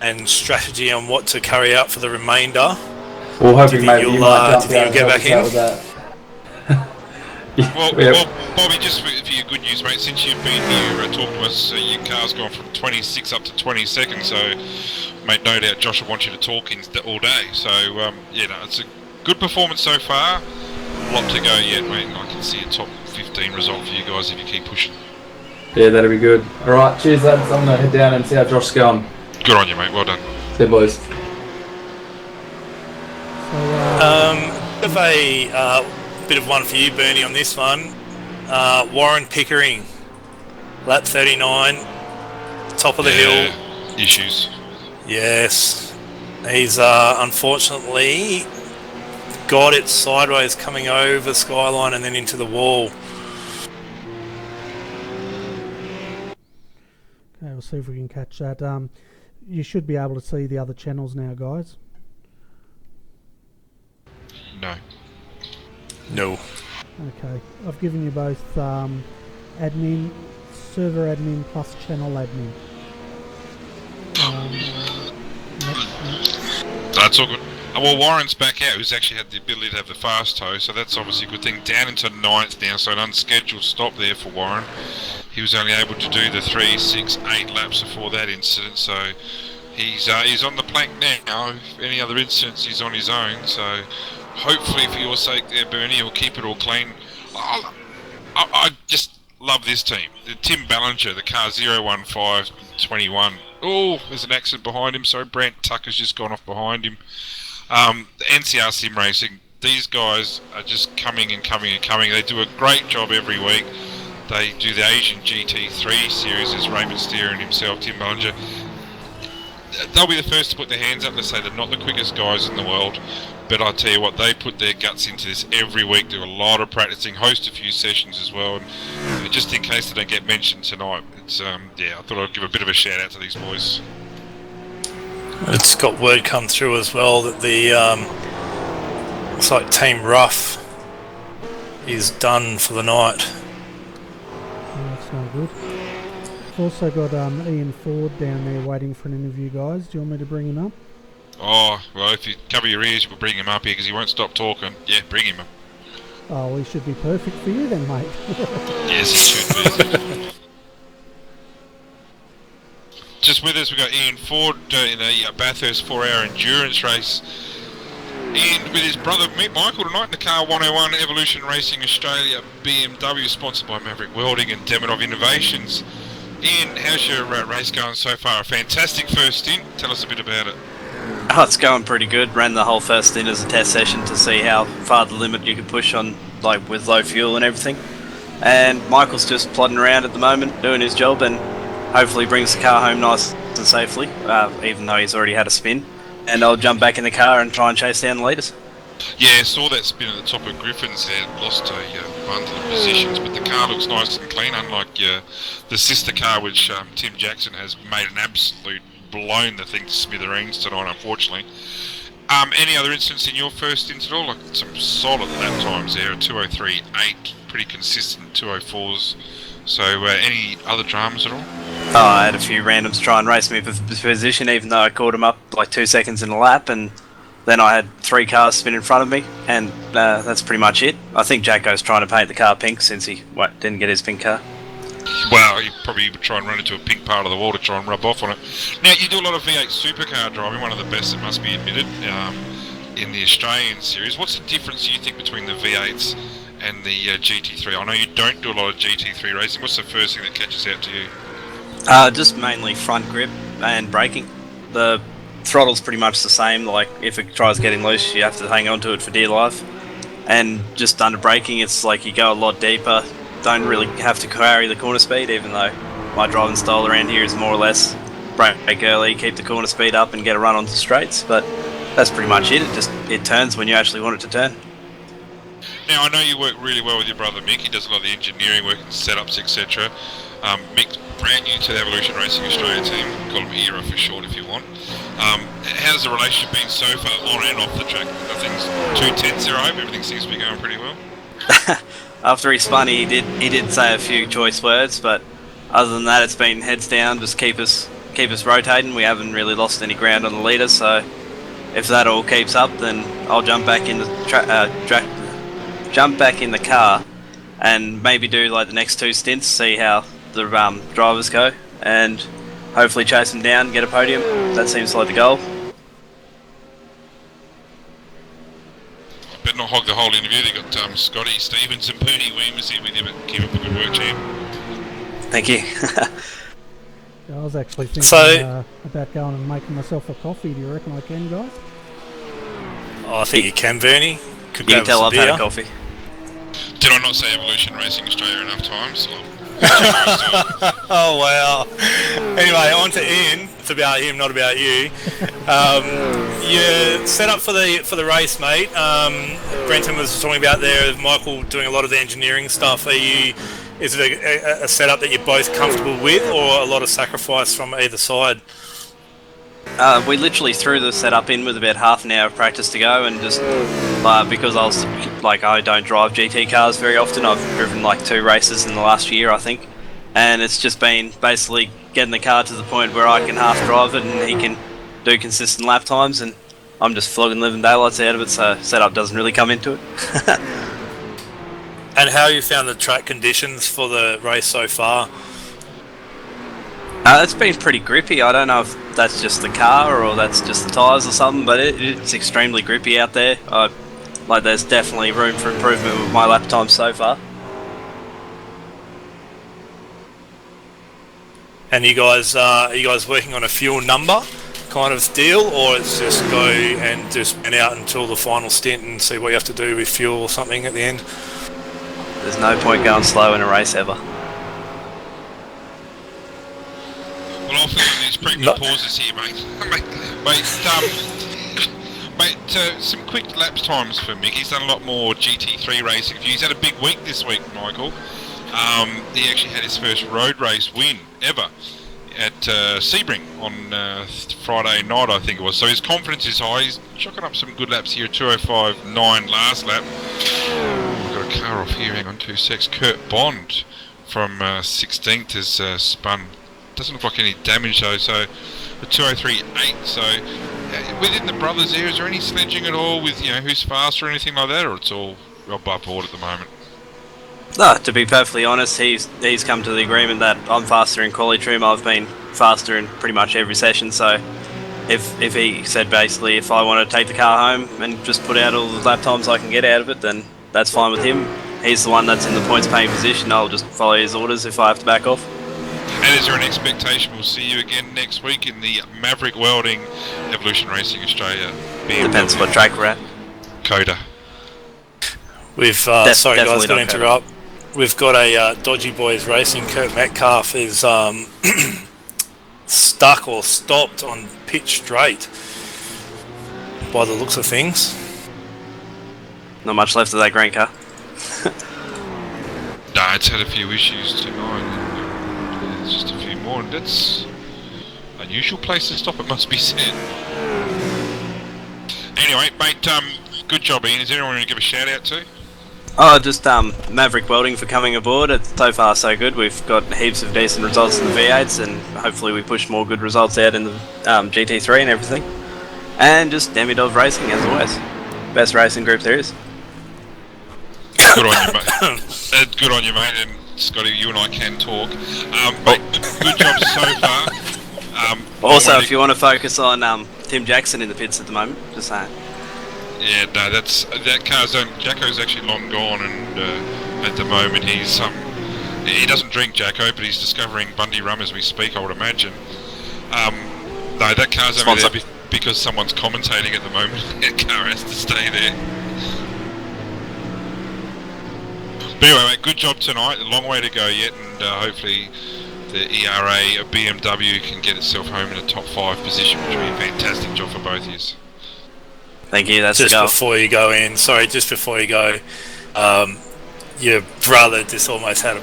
and strategy on what to carry out for the remainder. Well, hoping maybe you might get back in. With that. Well, Bobby, just for your good news, mate, since you've been here talking to us, your car's gone from 26 up to 22nd, so, mate, no doubt Josh will want you to talk all day. So, it's a good performance so far. A lot to go yet, mate, and I can see a top 15 result for you guys if you keep pushing. Yeah, that'll be good. Alright, cheers, lads. I'm going to head down and see how Josh's going. Good on you, mate. Well done. See you, boys. Bit of one for you, Bernie, on this one. Warren Pickering, lap 39, top of the hill. Issues. Yes. He's unfortunately got it sideways coming over Skyline and then into the wall. Okay, we'll see if we can catch that. You should be able to see the other channels now, guys. No. Okay, I've given you both admin, server admin plus channel admin. That's all good. Well, Warren's back out, who's actually had the ability to have the fast toe, so that's obviously a good thing. Down into 9th now, so an unscheduled stop there for Warren. He was only able to do the 3, 6, 8 laps before that incident, so he's on the plank now. If any other incidents, he's on his own, so hopefully for your sake there, Bernie, he'll keep it all clean. I just love this team. Tim Ballinger, the car 01521. Oh, there's an accident behind him. Sorry, Brant Tucker's just gone off behind him. The NCR Sim Racing, these guys are just coming and coming and coming. They do a great job every week. They do the Asian GT3 series as Raymond Steer and himself, Tim Ballinger. They'll be the first to put their hands up and say they're not the quickest guys in the world, But I tell you what, they put their guts into this every week. Do a lot of practicing, host a few sessions as well, and just in case they don't get mentioned tonight, it's I thought I'd give a bit of a shout out to these boys. It's got word come through as well that the looks like Team Rough is done for the night. That's no good. We've also got Ian Ford down there waiting for an interview, guys. Do you want me to bring him up? Oh, well, if you cover your ears, we'll bring him up here because he won't stop talking. Yeah, bring him up. Oh, well, he should be perfect for you then, mate. Yes, he should be. Just with us, we've got Ian Ford in a Bathurst 4-hour endurance race. Ian with his brother Michael tonight in the car 101 Evolution Racing Australia BMW, sponsored by Maverick Welding and Demonov Innovations. Ian, how's your race going so far? A fantastic first stint. Tell us a bit about it. Oh, it's going pretty good. Ran the whole first stint as a test session to see how far the limit you could push on, like with low fuel and everything. And Michael's just plodding around at the moment, doing his job, and hopefully brings the car home nice and safely, even though he's already had a spin. And I'll jump back in the car and try and chase down the leaders. Yeah, saw that spin at the top of Griffin's there. Lost a bundle of positions, but the car looks nice and clean, unlike the sister car, which Tim Jackson has made an absolute blown the thing to smithereens tonight, unfortunately. Any other instance in your first stint at all? Like some solid lap times there, a 2:03.8, pretty consistent 2:04s. So any other dramas at all? Oh, I had a few randoms try and race me for position, even though I caught him up like 2 seconds in a lap, and then I had 3 cars spin in front of me, and that's pretty much it. I think Jacko's trying to paint the car pink since he didn't get his pink car. Well, he probably would try and run into a pink part of the wall to try and rub off on it. Now, you do a lot of V8 supercar driving, one of the best, it must be admitted, in the Australian series. What's the difference, you think, between the V8s and the GT3? I know you don't do a lot of GT3 racing. What's the first thing that catches out to you? Just mainly front grip and braking. The throttle's pretty much the same. Like, if it tries getting loose, you have to hang on to it for dear life. And just under braking, it's like you go a lot deeper. Don't really have to carry the corner speed, even though my driving style around here is more or less brake early, keep the corner speed up and get a run onto the straights. But that's pretty much it. It turns when you actually want it to turn. Now, I know you work really well with your brother Mick. He does a lot of the engineering work and setups, etc. Mick's brand new to the Evolution Racing Australia team. Call him ERA for short if you want. How's the relationship been so far on and off the track? Nothing's too tense there, I hope. Everything seems to be going pretty well. After he spun, he did say a few choice words, but other than that, it's been heads down. Just keep us rotating. We haven't really lost any ground on the leader, so if that all keeps up, then I'll jump back in the car and maybe do like the next 2 stints, see how the drivers go, and hopefully chase them down, get a podium. That seems like the goal. Better not hog the whole interview. They've got Scotty Stevens and Bernie Williams here with you, but keep up the good work, champ. Thank you. I was actually thinking about going and making myself a coffee. Do you reckon I can, guys? Oh, I think you can, Bernie. Could you can tell I've had a coffee. Did I not say Evolution Racing Australia enough times? Oh, wow. Anyway, on to Ian. It's about him, not about you. You're set up for the race, mate. Brenton was talking about there, Michael doing a lot of the engineering stuff. Is it a setup that you're both comfortable with, or a lot of sacrifice from either side? We literally threw the setup in with about half an hour of practice to go, and just because I don't drive GT cars very often. I've driven like 2 races in the last year, I think, and it's just been basically getting the car to the point where I can half drive it and he can do consistent lap times, and I'm just flogging living daylights out of it, so setup doesn't really come into it. And how you found the track conditions for the race so far? It's been pretty grippy. I don't know if that's just the car or that's just the tyres or something, but it's extremely grippy out there. There's definitely room for improvement with my lap time so far. And are you guys working on a fuel number kind of deal, or it's just go and just spin out until the final stint and see what you have to do with fuel or something at the end? There's no point going slow in a race ever. Well, I'll fill in these pregnant pauses here, mate. Mate, mate, some quick lapse times for Mick. He's done a lot more GT3 racing. He's had a big week this week, Michael. He actually had his first road race win ever at Sebring on Friday night, I think it was. So his confidence is high. He's chucking up some good laps here. 2:05.9 last lap. We've got a car off here. Hang on 2 secs. Kurt Bond from 16th has spun. Doesn't look like any damage though. So a 2:03.8. So within the brothers there, is there any sledging at all with who's faster or anything like that, or it's all above board at the moment? No, to be perfectly honest, he's come to the agreement that I'm faster in quali trim. I've been faster in pretty much every session. So if he said basically if I want to take the car home and just put out all the lap times I can get out of it, then that's fine with him. He's the one that's in the points paying position. I'll just follow his orders if I have to back off. And is there an expectation we'll see you again next week in the Maverick Welding Evolution Racing Australia BMW? Depends what track we're at. Coda. We've sorry guys, got to interrupt. We've got a Dodgy Boys Racing. Kurt Metcalf is stuck or stopped on pitch straight by the looks of things. Not much left of that green car. Nah, it's had a few issues tonight. There's just a few more, and that's unusual place to stop, it must be said. Anyway, mate, good job, Ian. Is there anyone to give a shout out to? Oh, just Maverick Welding for coming aboard. It's so far so good. We've got heaps of decent results in the V8s, and hopefully we push more good results out in the GT3 and everything. And just Demidov Racing, as always. Best racing group there is. Good on you, mate. Good on you, mate. And Scotty, you and I can talk. Mate, good job so far. Also, if you want to focus on Tim Jackson in the pits at the moment, just saying. Yeah, no, that car's Jacko's actually long gone, and at the moment he doesn't drink Jacko, but he's discovering Bundy rum as we speak, I would imagine. No, that car's only there because someone's commentating at the moment. That car has to stay there. But anyway, mate, good job tonight. A long way to go yet, and hopefully the ERA BMW can get itself home in a top 5 position, which would be a fantastic job for both of you. Thank you, that's just before you go, your brother just almost had a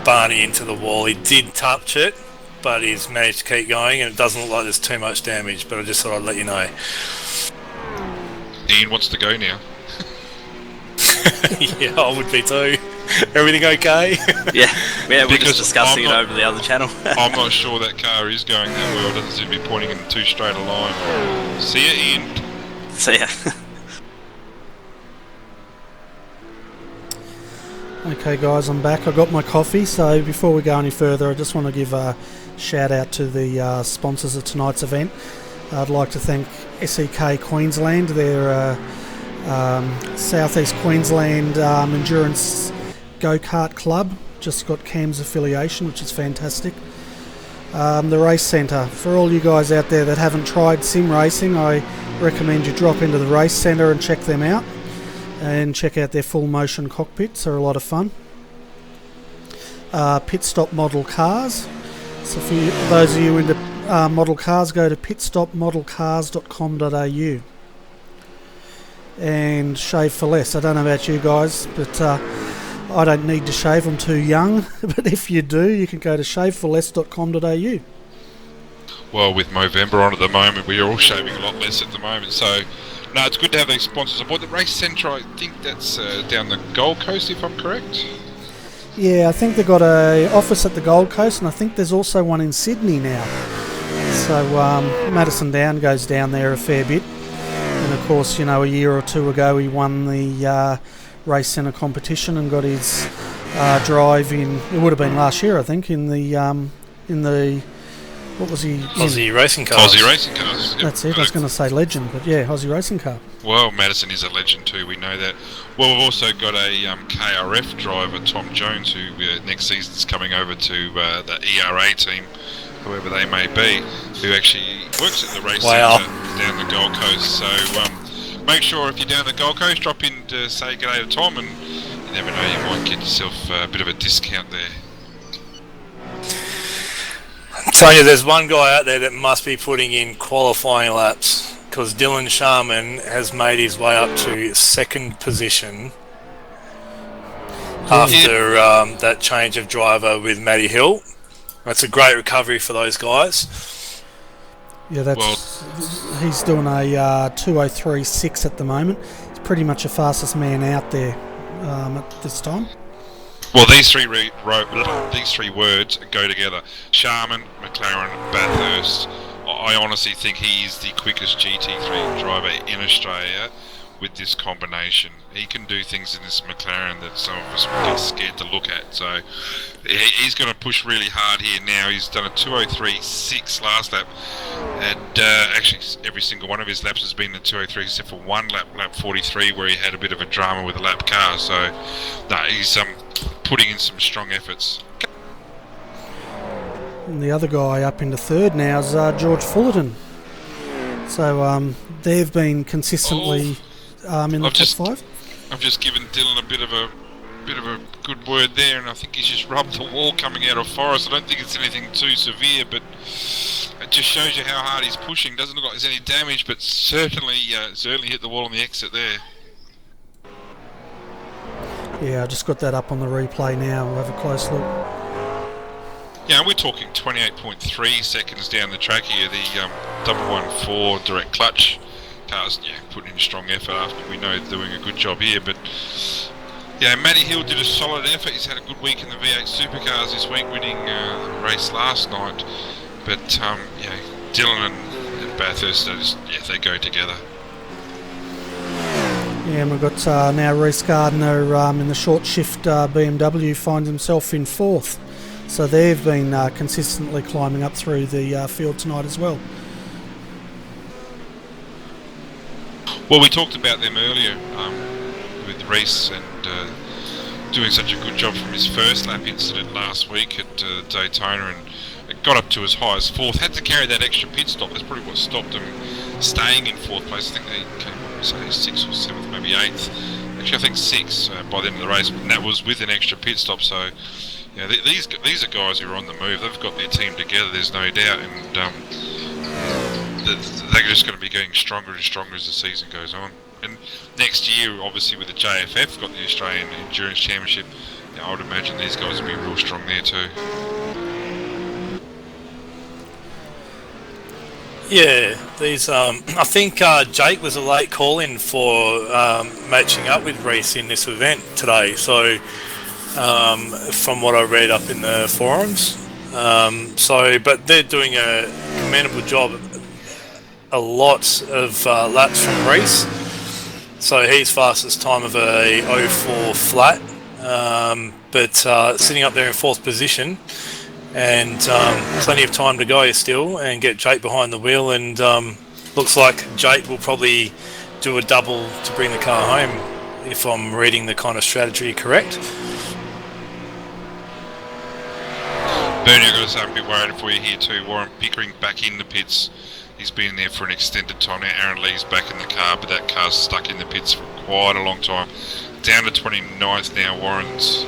Barney into the wall. He did touch it, but he's managed to keep going, and it doesn't look like there's too much damage, but I just thought I'd let you know. Ian wants to go now. Yeah, I would be too. Everything okay? Yeah, we're just discussing it over the other channel. I'm not sure that car is going that well. It doesn't seem to be pointing in too straight a line. See ya, Ian. See ya. Okay guys, I'm back. I got my coffee, so before we go any further, I just want to give a shout out to the sponsors of tonight's event. I'd like to thank SEK Queensland, their Southeast Queensland Endurance Go-Kart Club. Just got Cam's affiliation, which is fantastic. The Race Centre. For all you guys out there that haven't tried sim racing, I recommend you drop into the Race Centre and check them out. And check out their full motion cockpits, they're a lot of fun. Pit Stop Model Cars. So for those of you into model cars, go to pitstopmodelcars.com.au. And Shave for Less. I don't know about you guys, but I don't need to shave, I'm too young. But if you do, you can go to shaveforless.com.au. Well, with Movember on at the moment, we are all shaving a lot less at the moment, so no, it's good to have these sponsors aboard. The Race Centre, I think that's down the Gold Coast, if I'm correct. Yeah, I think they've got an office at the Gold Coast, and I think there's also one in Sydney now. So Madison Down goes down there a fair bit. And of course, you know, a year or two ago he won the Race Centre competition and got his drive in, it would have been last year I think, in the what was he? Aussie Racing Cars. Aussie Racing Cars. Yep. That's it, I was going to say legend, but yeah, Aussie Racing Car. Well, Madison is a legend too, we know that. Well, we've also got a KRF driver, Tom Jones, who next season's coming over to the ERA team, whoever they may be, who actually works at the Race Centre down the Gold Coast. So make sure if you're down the Gold Coast, drop in to say g'day to Tom, and you never know, you might get yourself a bit of a discount there. I'm telling you, there's one guy out there that must be putting in qualifying laps, because Dylan Sharman has made his way up to second position after that change of driver with Matty Hill. That's a great recovery for those guys. Yeah, he's doing a 2:03.6 at the moment. He's pretty much the fastest man out there at this time. Well, these three words go together. Sharman, McLaren, Bathurst. I honestly think he is the quickest GT3 driver in Australia with this combination. He can do things in this McLaren that some of us would get scared to look at. So he's going to push really hard here now. He's done a 2:03.6 last lap, and actually every single one of his laps has been a 2:03 except for one lap 43, where he had a bit of a drama with a lap car. So no, he's putting in some strong efforts. And the other guy up into third now is George Fullerton. So they've been consistently in the top five. I've just given Dylan a bit of a good word there, and I think he's just rubbed the wall coming out of Forest. I don't think it's anything too severe, but it just shows you how hard he's pushing. Doesn't look like there's any damage, but certainly hit the wall on the exit there. Yeah, I just got that up on the replay now. We'll have a close look. Yeah, and we're talking 28.3 seconds down the track here. The 114 direct clutch cars, putting in strong effort after we know they're doing a good job here. But yeah, Matty Hill did a solid effort. He's had a good week in the V8 supercars this week, winning the race last night. But Dylan and Bathurst, they go together. Yeah, and we've got now Reece Gardner in the short shift BMW finds himself in fourth. So they've been consistently climbing up through the field tonight as well. Well, we talked about them earlier with Reece and doing such a good job from his first lap incident last week at Daytona, and it got up to as high as fourth. Had to carry that extra pit stop. That's probably what stopped him staying in fourth place. I think they came up, say, 6th or 7th, maybe 8th. Actually, I think 6th by the end of the race, and that was with an extra pit stop. So, these are guys who are on the move. They've got their team together, there's no doubt, and they're just going to be getting stronger and stronger as the season goes on. And next year, obviously, with the JFF got the Australian Endurance Championship, I would imagine these guys will be real strong there too. Yeah, these. I think Jake was a late call-in for matching up with Reece in this event today. So, from what I read up in the forums, but they're doing a commendable job. A lot of laps from Reece. So he's fastest time of a 04 flat, but sitting up there in fourth position. And plenty of time to go still, and get Jake behind the wheel, and looks like Jake will probably do a double to bring the car home, if I'm reading the kind of strategy correct. Bernie, I've got to say I'm a bit worried for you here too. Warren Pickering back in the pits. He's been there for an extended time now. Aaron Lee's back in the car, but that car's stuck in the pits for quite a long time. Down to 29th now. Warren's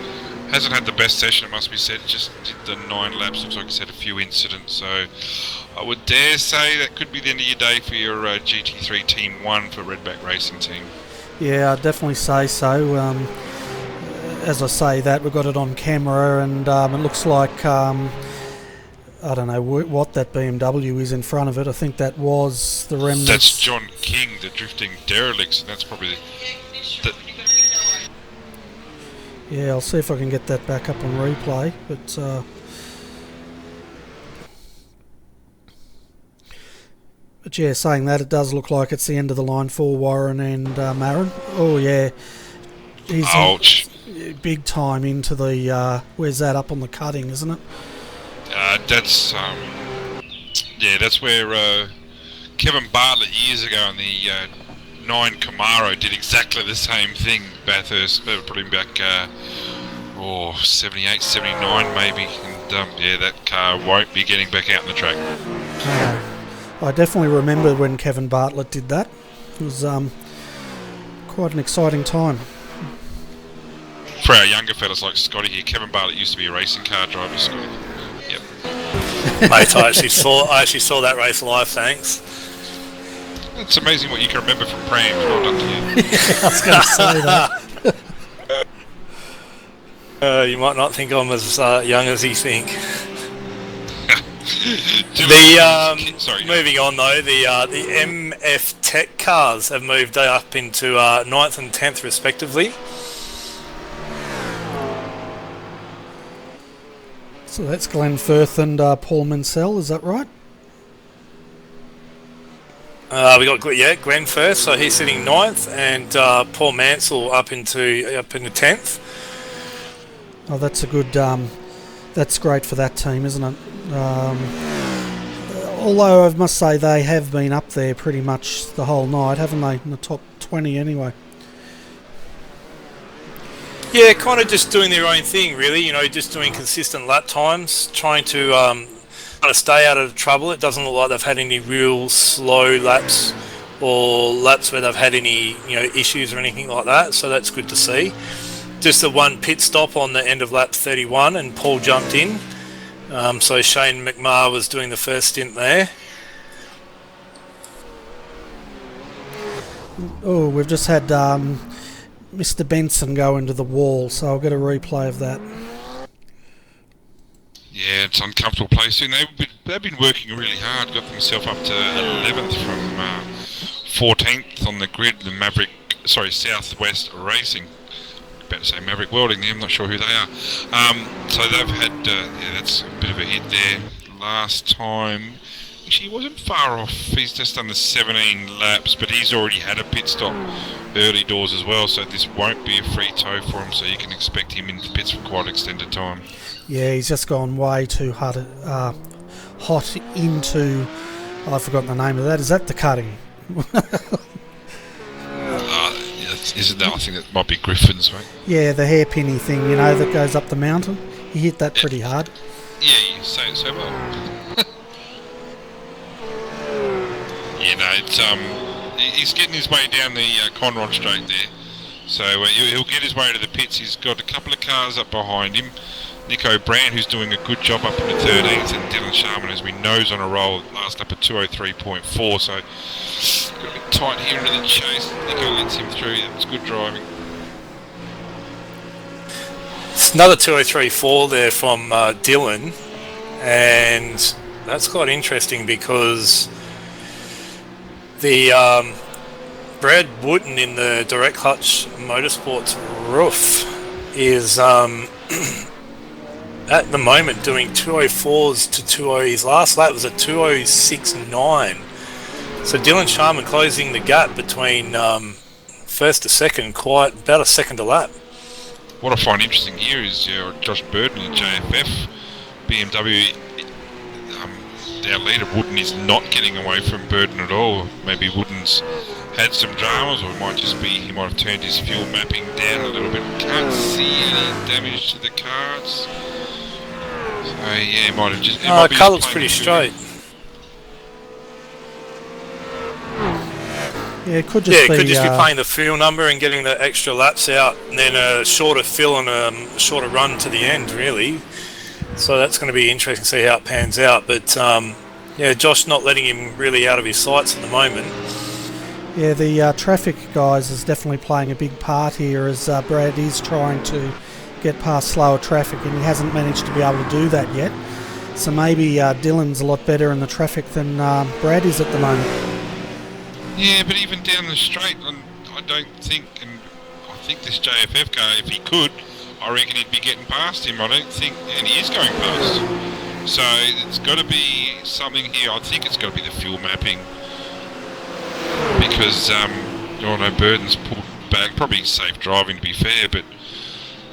hasn't had the best session, it must be said. Just did the 9 laps. Looks like he's had a few incidents. So I would dare say that could be the end of your day for your GT3 Team 1 for Redback Racing Team. Yeah, I'd definitely say so. As I say that, we've got it on camera, and it looks like, I don't know what that BMW is in front of it. I think that was the remnants. That's John King, the drifting derelicts, and that's probably Yeah, I'll see if I can get that back up on replay, but yeah, saying that, it does look like it's the end of the line for Warren and Marin. Oh yeah, he's big time into the where's that, up on the cutting, isn't it? That's that's where Kevin Bartlett years ago in the 9 Camaro did exactly the same thing. Bathurst, put him back 78, 79 maybe, and that car won't be getting back out on the track. I definitely remember when Kevin Bartlett did that. It was quite an exciting time. For our younger fellas like Scotty here, Kevin Bartlett used to be a racing car driver, Scotty. Yep. Mate, I actually saw that race live, thanks. It's amazing what you can remember from prams. Well done to you. I was going to say that. You might not think I'm as young as you think. Moving on though, the MF Tech cars have moved up into 9th and 10th respectively. So that's Glenn Firth and Paul Mansell, is that right? We got Glenn Firth, so he's sitting 9th, and Paul Mansell up into 10th. Oh, that's a good. That's great for that team, isn't it? Although I must say they have been up there pretty much the whole night, haven't they? In the top 20 anyway. Yeah, kind of just doing their own thing, really. You know, just doing consistent lap times, trying to kind of stay out of trouble. It doesn't look like they've had any real slow laps or laps where they've had any issues or anything like that. So that's good to see. Just the one pit stop on the end of lap 31, and Paul jumped in. So Shane McMahon was doing the first stint there. Oh, we've just had Mr. Benson go into the wall, so I'll get a replay of that. Yeah, it's an uncomfortable placing. They've been working really hard, got themselves up to 11th from 14th on the grid, the Southwest Racing. About to say Maverick Welding there, I'm not sure who they are. So they've had, that's a bit of a hit there. Last time, actually he wasn't far off, he's just done the 17 laps, but he's already had a pit stop early doors as well, so this won't be a free tow for him, so you can expect him in the pits for quite extended time. Yeah, he's just gone way too hot into, I've forgotten the name of that, is that the cutting? Isn't that? I think that might be Griffin's, right? Yeah, the hairpinny thing, that goes up the mountain. He hit that pretty hard. Yeah, you say it so well. It's he's getting his way down the Conrod Straight there, so he'll get his way to the pits. He's got a couple of cars up behind him. Nico Brand, who's doing a good job up in the 13th, and Dylan Sharman has been nose on a roll last up at 203.4, so got a bit tight here into the chase. Nico lets him through. That's good driving. It's another 203.4 there from Dylan, and that's quite interesting because the Brad Wooten in the Direct Clutch Motorsports roof is at the moment doing 204s to 20. His last lap was a 206.9. So Dylan Sharman closing the gap between first to second, quite about a second a lap. What I find interesting here is Josh Burton in JFF, BMW. Our leader Wooden is not getting away from Burton at all. Maybe Wooden's had some dramas, or it might just be he might have turned his fuel mapping down a little bit. Can't see any damage to the cars. So yeah, he might have just. The car looks pretty straight. Yeah, it could just be playing the fuel number and getting the extra laps out, and then a shorter fill and a shorter run to the end, really. So that's going to be interesting to see how it pans out. But Josh not letting him really out of his sights at the moment. Yeah, the traffic guys is definitely playing a big part here, as Brad is trying to get past slower traffic, and he hasn't managed to be able to do that yet. So maybe Dylan's a lot better in the traffic than Brad is at the moment. Yeah, but even down the straight, I don't think, and I think this JFF car, if he could, I reckon he'd be getting past him. I don't think, and he is going past. So it's got to be something here. I think it's got to be the fuel mapping, because Burton's pulled back. Probably safe driving, to be fair, but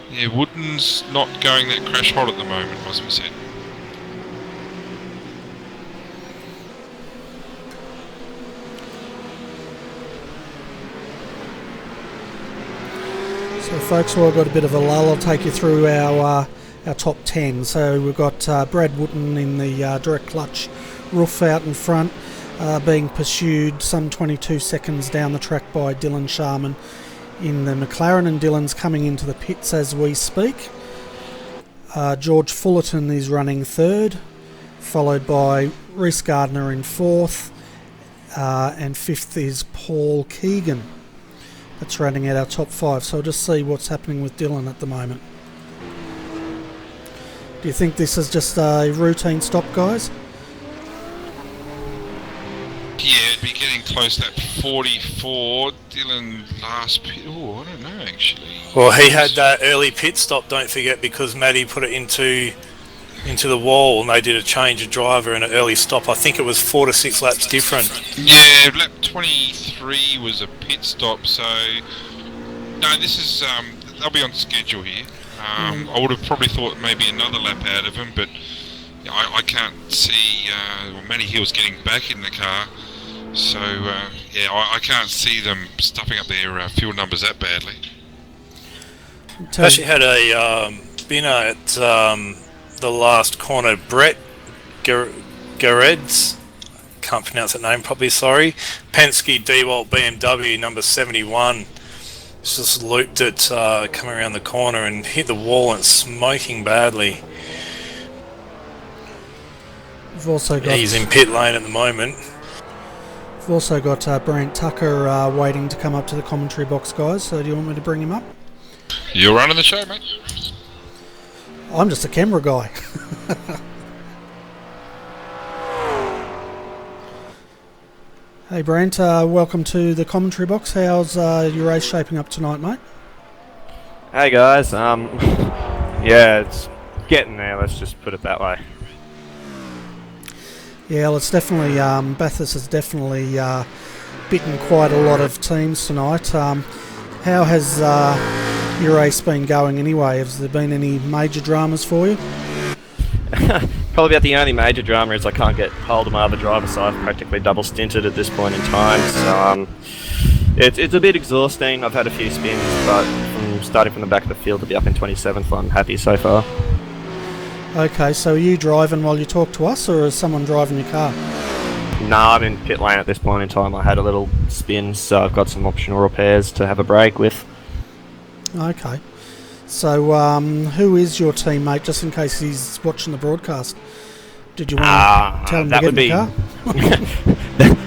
yeah, Wooden's not going that crash hot at the moment, must be said. So folks, while I've got a bit of a lull, I'll take you through our top 10. So we've got Brad Wooten in the direct clutch roof out in front, being pursued some 22 seconds down the track by Dylan Sharman in the McLaren, and Dylan's coming into the pits as we speak. George Fullerton is running third, followed by Reece Gardner in fourth, and 5th is Paul Keegan. That's rounding out our top 5. So I'll just see what's happening with Dylan at the moment. Do you think this is just a routine stop, guys? Yeah, it'd be getting close to that 44. Dylan last pit. Oh, I don't know actually. Well, he had that early pit stop, don't forget, because Matty put it into the wall and they did a change of driver and an early stop. I think it was 4 to 6 laps different. Yeah, lap 23 was a pit stop, so no, this is they'll be on schedule here. I would have probably thought maybe another lap out of him, but I can't see Matty Hill's getting back in the car, so I can't see them stuffing up their fuel numbers that badly. Actually had a spinner at the last corner. Brett Gereds, can't pronounce that name properly, sorry. Penske DeWalt BMW number 71. It's just looped it coming around the corner and hit the wall and smoking badly. We've also got, he's in pit lane at the moment. We've also got Brant Tucker waiting to come up to the commentary box, guys. So do you want me to bring him up? You're running the show, mate. I'm just a camera guy. Hey Brant, welcome to the commentary box. How's your race shaping up tonight, mate? Hey guys, yeah, it's getting there, let's just put it that way. Yeah, well, it's definitely, Bathurst has definitely bitten quite a lot of teams tonight. How has your race been going anyway? Has there been any major dramas for you? Probably about the only major drama is I can't get hold of my other driver, so I've practically double stinted at this point in time. So it's a bit exhausting. I've had a few spins, but starting from the back of the field to be up in 27th, I'm happy so far. Okay, so are you driving while you talk to us, or is someone driving your car? No, I'm in pit lane at this point in time. I had a little spin, so I've got some optional repairs to have a break with. Okay. So, who is your teammate, just in case he's watching the broadcast? Did you want to tell him to get in the car?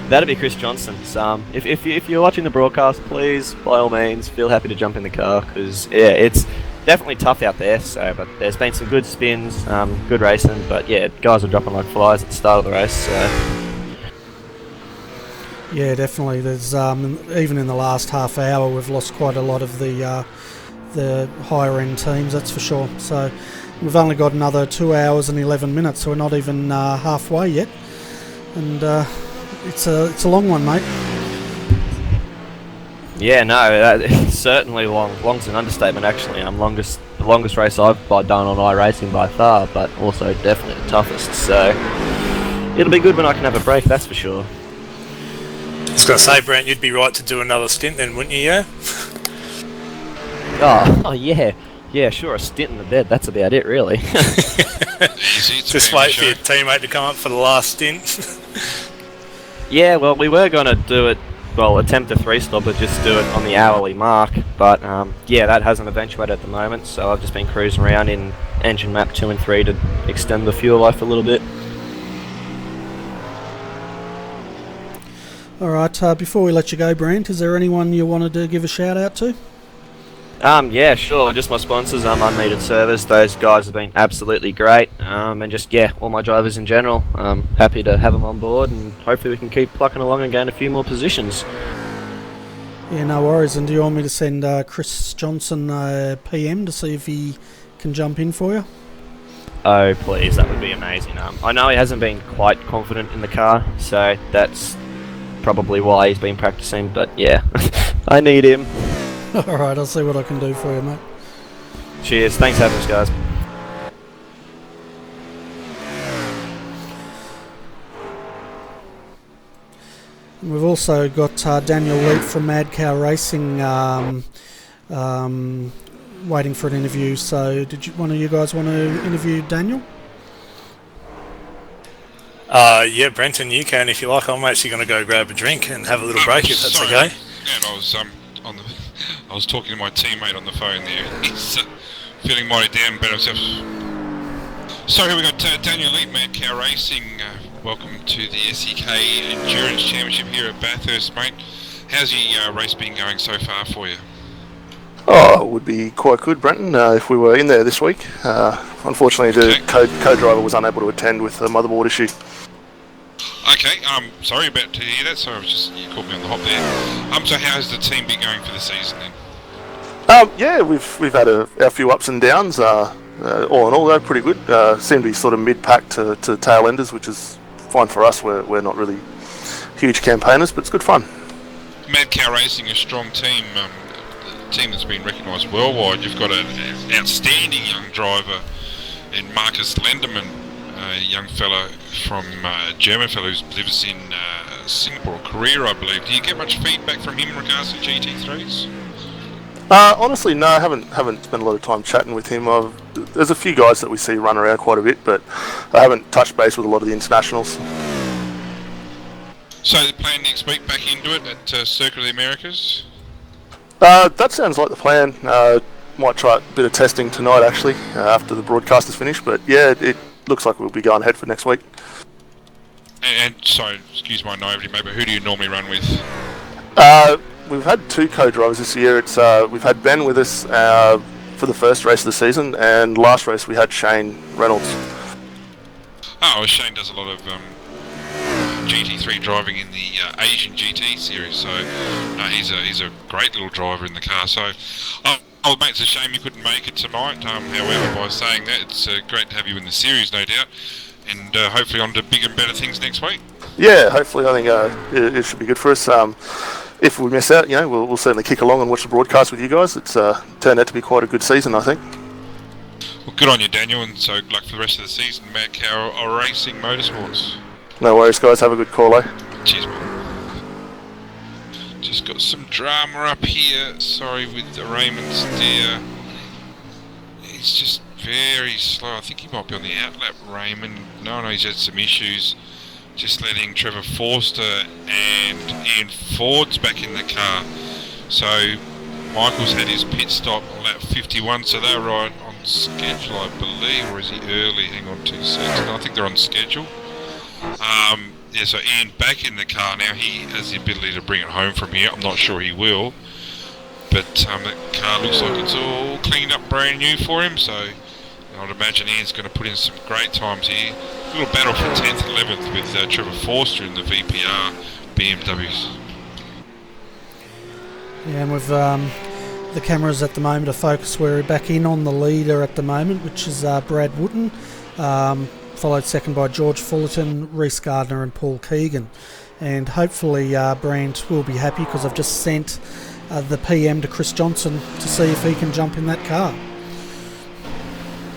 That'd be Chris Johnson. So, if you're watching the broadcast, please, by all means, feel happy to jump in the car, because, yeah, it's definitely tough out there, so, but there's been some good spins, good racing, but, yeah, guys are dropping like flies at the start of the race, so... Yeah, definitely. There's, even in the last half hour, we've lost quite a lot of the higher end teams, that's for sure. So we've only got another 2 hours and 11 minutes, so we're not even halfway yet, and it's a long one, mate. Yeah, no, it's certainly long. Long's an understatement, actually. The longest race I've done on iRacing by far, but also definitely the toughest. So it'll be good when I can have a break, that's for sure. I was going to say, Brent, you'd be right to do another stint then, wouldn't you? Yeah. Oh yeah, sure, a stint in the bed, that's about it really. Just wait for your teammate to come up for the last stint. Yeah, well, we were going to do it, attempt a 3-stop, but just do it on the hourly mark, but yeah, that hasn't eventuated at the moment, so I've just been cruising around in engine map 2 and 3 to extend the fuel life a little bit. Alright, before we let you go, Brent, is there anyone you wanted to give a shout out to? Yeah, sure, just my sponsors, Unneeded Service. Those guys have been absolutely great, and just, yeah, all my drivers in general. Happy to have them on board, and hopefully we can keep plucking along and gain a few more positions. Yeah, no worries. And do you want me to send Chris Johnson a PM to see if he can jump in for you? Oh, please, that would be amazing. I know he hasn't been quite confident in the car, so that's probably why he's been practicing, but yeah, I need him. Alright, I'll see what I can do for you, mate. Cheers, thanks for having us, guys. And we've also got Daniel Leap from Mad Cow Racing waiting for an interview, so did one of you guys want to interview Daniel? Yeah, Brenton, you can if you like. I'm actually going to go grab a drink and have a little break if that's okay. Yeah, I was talking to my teammate on the phone there. He's feeling mighty down about himself. So here we got Daniel Lee, Mad Cow Racing. Welcome to the SEK Endurance Championship here at Bathurst, mate. How's your race been going so far for you? Oh, it would be quite good, Brenton, if we were in there this week. Unfortunately, the co-driver was unable to attend with the motherboard issue. Okay, sorry about to hear that. Sorry, you caught me on the hop there. So how's the team been going for the season then? Yeah, we've had a few ups and downs. All in all, though, pretty good. Seem to be sort of mid-pack to tail enders, which is fine for us. We're not really huge campaigners, but it's good fun. Mad Cow Racing, a strong team, a team that's been recognised worldwide. You've got an outstanding young driver in Marcus Lenderman, a young fella from German fellow who lives in Singapore, Korea, I believe. Do you get much feedback from him in regards to GT3s? Honestly, no, I haven't spent a lot of time chatting with him. There's a few guys that we see run around quite a bit, but I haven't touched base with a lot of the internationals. So the plan next week, back into it at Circuit of the Americas? That sounds like the plan. Might try a bit of testing tonight, actually, after the broadcast is finished, but yeah, it looks like we'll be going ahead for next week. And so, excuse my naivety, mate, but who do you normally run with? We've had two co-drivers this year. We've had Ben with us for the first race of the season, and last race we had Shane Reynolds. Oh, well, Shane does a lot of GT3 driving in the Asian GT series, so he's a great little driver in the car. So, oh, mate, it's a shame you couldn't make it tonight. However, by saying that, it's great to have you in the series, no doubt, and hopefully on to bigger and better things next week. Yeah, hopefully. I think it should be good for us. If we miss out, we'll certainly kick along and watch the broadcast with you guys. It's turned out to be quite a good season, I think. Well, good on you, Daniel, and so good luck for the rest of the season. Mad Cow Racing Motorsports. No worries, guys. Have a good call, Cheers, mate. Just got some drama up here. Sorry with the Raymond steer. He's just very slow. I think he might be on the outlap, Raymond. No, he's had some issues. Just letting Trevor Forster and Ian Ford's back in the car. So Michael's had his pit stop on lap 51, so they're right on schedule, I believe, or is he early? Hang on 2 seconds. No, I think they're on schedule. Yeah, so Ian back in the car now. He has the ability to bring it home from here. I'm not sure he will, but that car looks like it's all cleaned up brand new for him, so I'd imagine Ian's going to put in some great times here. A little battle for 10th and 11th with Trevor Forster in the VPR BMWs. Yeah, and with the cameras at the moment are focused, we're back in on the leader at the moment, which is Brad Wooten, followed second by George Fullerton, Reece Gardner and Paul Keegan. And hopefully Brandt will be happy because I've just sent the PM to Chris Johnson to see if he can jump in that car.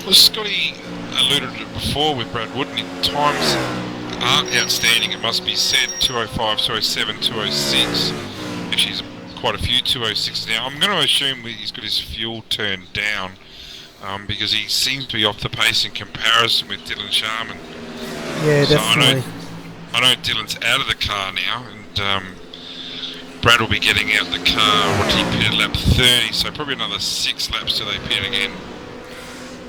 Well, Scotty alluded to it before with Brad Wooden. Times aren't outstanding, it must be said. 205, 207, 206. Actually, he's quite a few 206s now. I'm going to assume he's got his fuel turned down because he seems to be off the pace in comparison with Dylan Sharman. Yeah, so definitely. I know Dylan's out of the car now, and Brad will be getting out the car. What did he pit at lap 30? So probably another 6 laps till they pit again.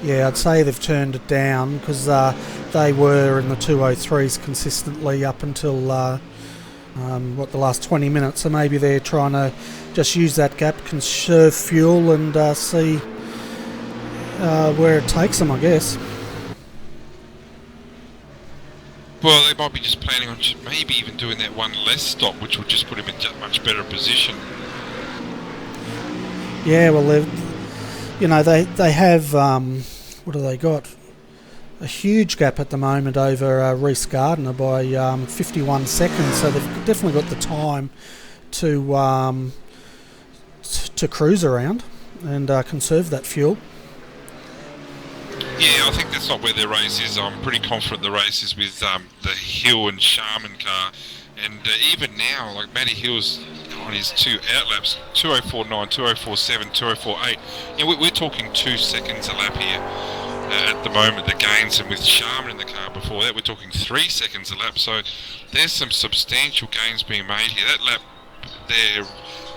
Yeah, I'd say they've turned it down because they were in the 203s consistently up until the last 20 minutes. So maybe they're trying to just use that gap, conserve fuel, and see where it takes them, I guess. Well, they might be just planning on maybe even doing that one less stop, which would just put him in a much better position. Yeah, well, they have, what do they got? A huge gap at the moment over Reece Gardner by 51 seconds, so they've definitely got the time to cruise around and conserve that fuel. Yeah, I think that's not where their race is. I'm pretty confident the race is with the Hill and Sharman car. And even now, like Matty Hill's on his 2 outlaps, 204.9, 204.7, 204.8. You know, we're talking 2 seconds a lap here at the moment, the gains. And with Sharman in the car before that, we're talking 3 seconds a lap. So there's some substantial gains being made here. That lap there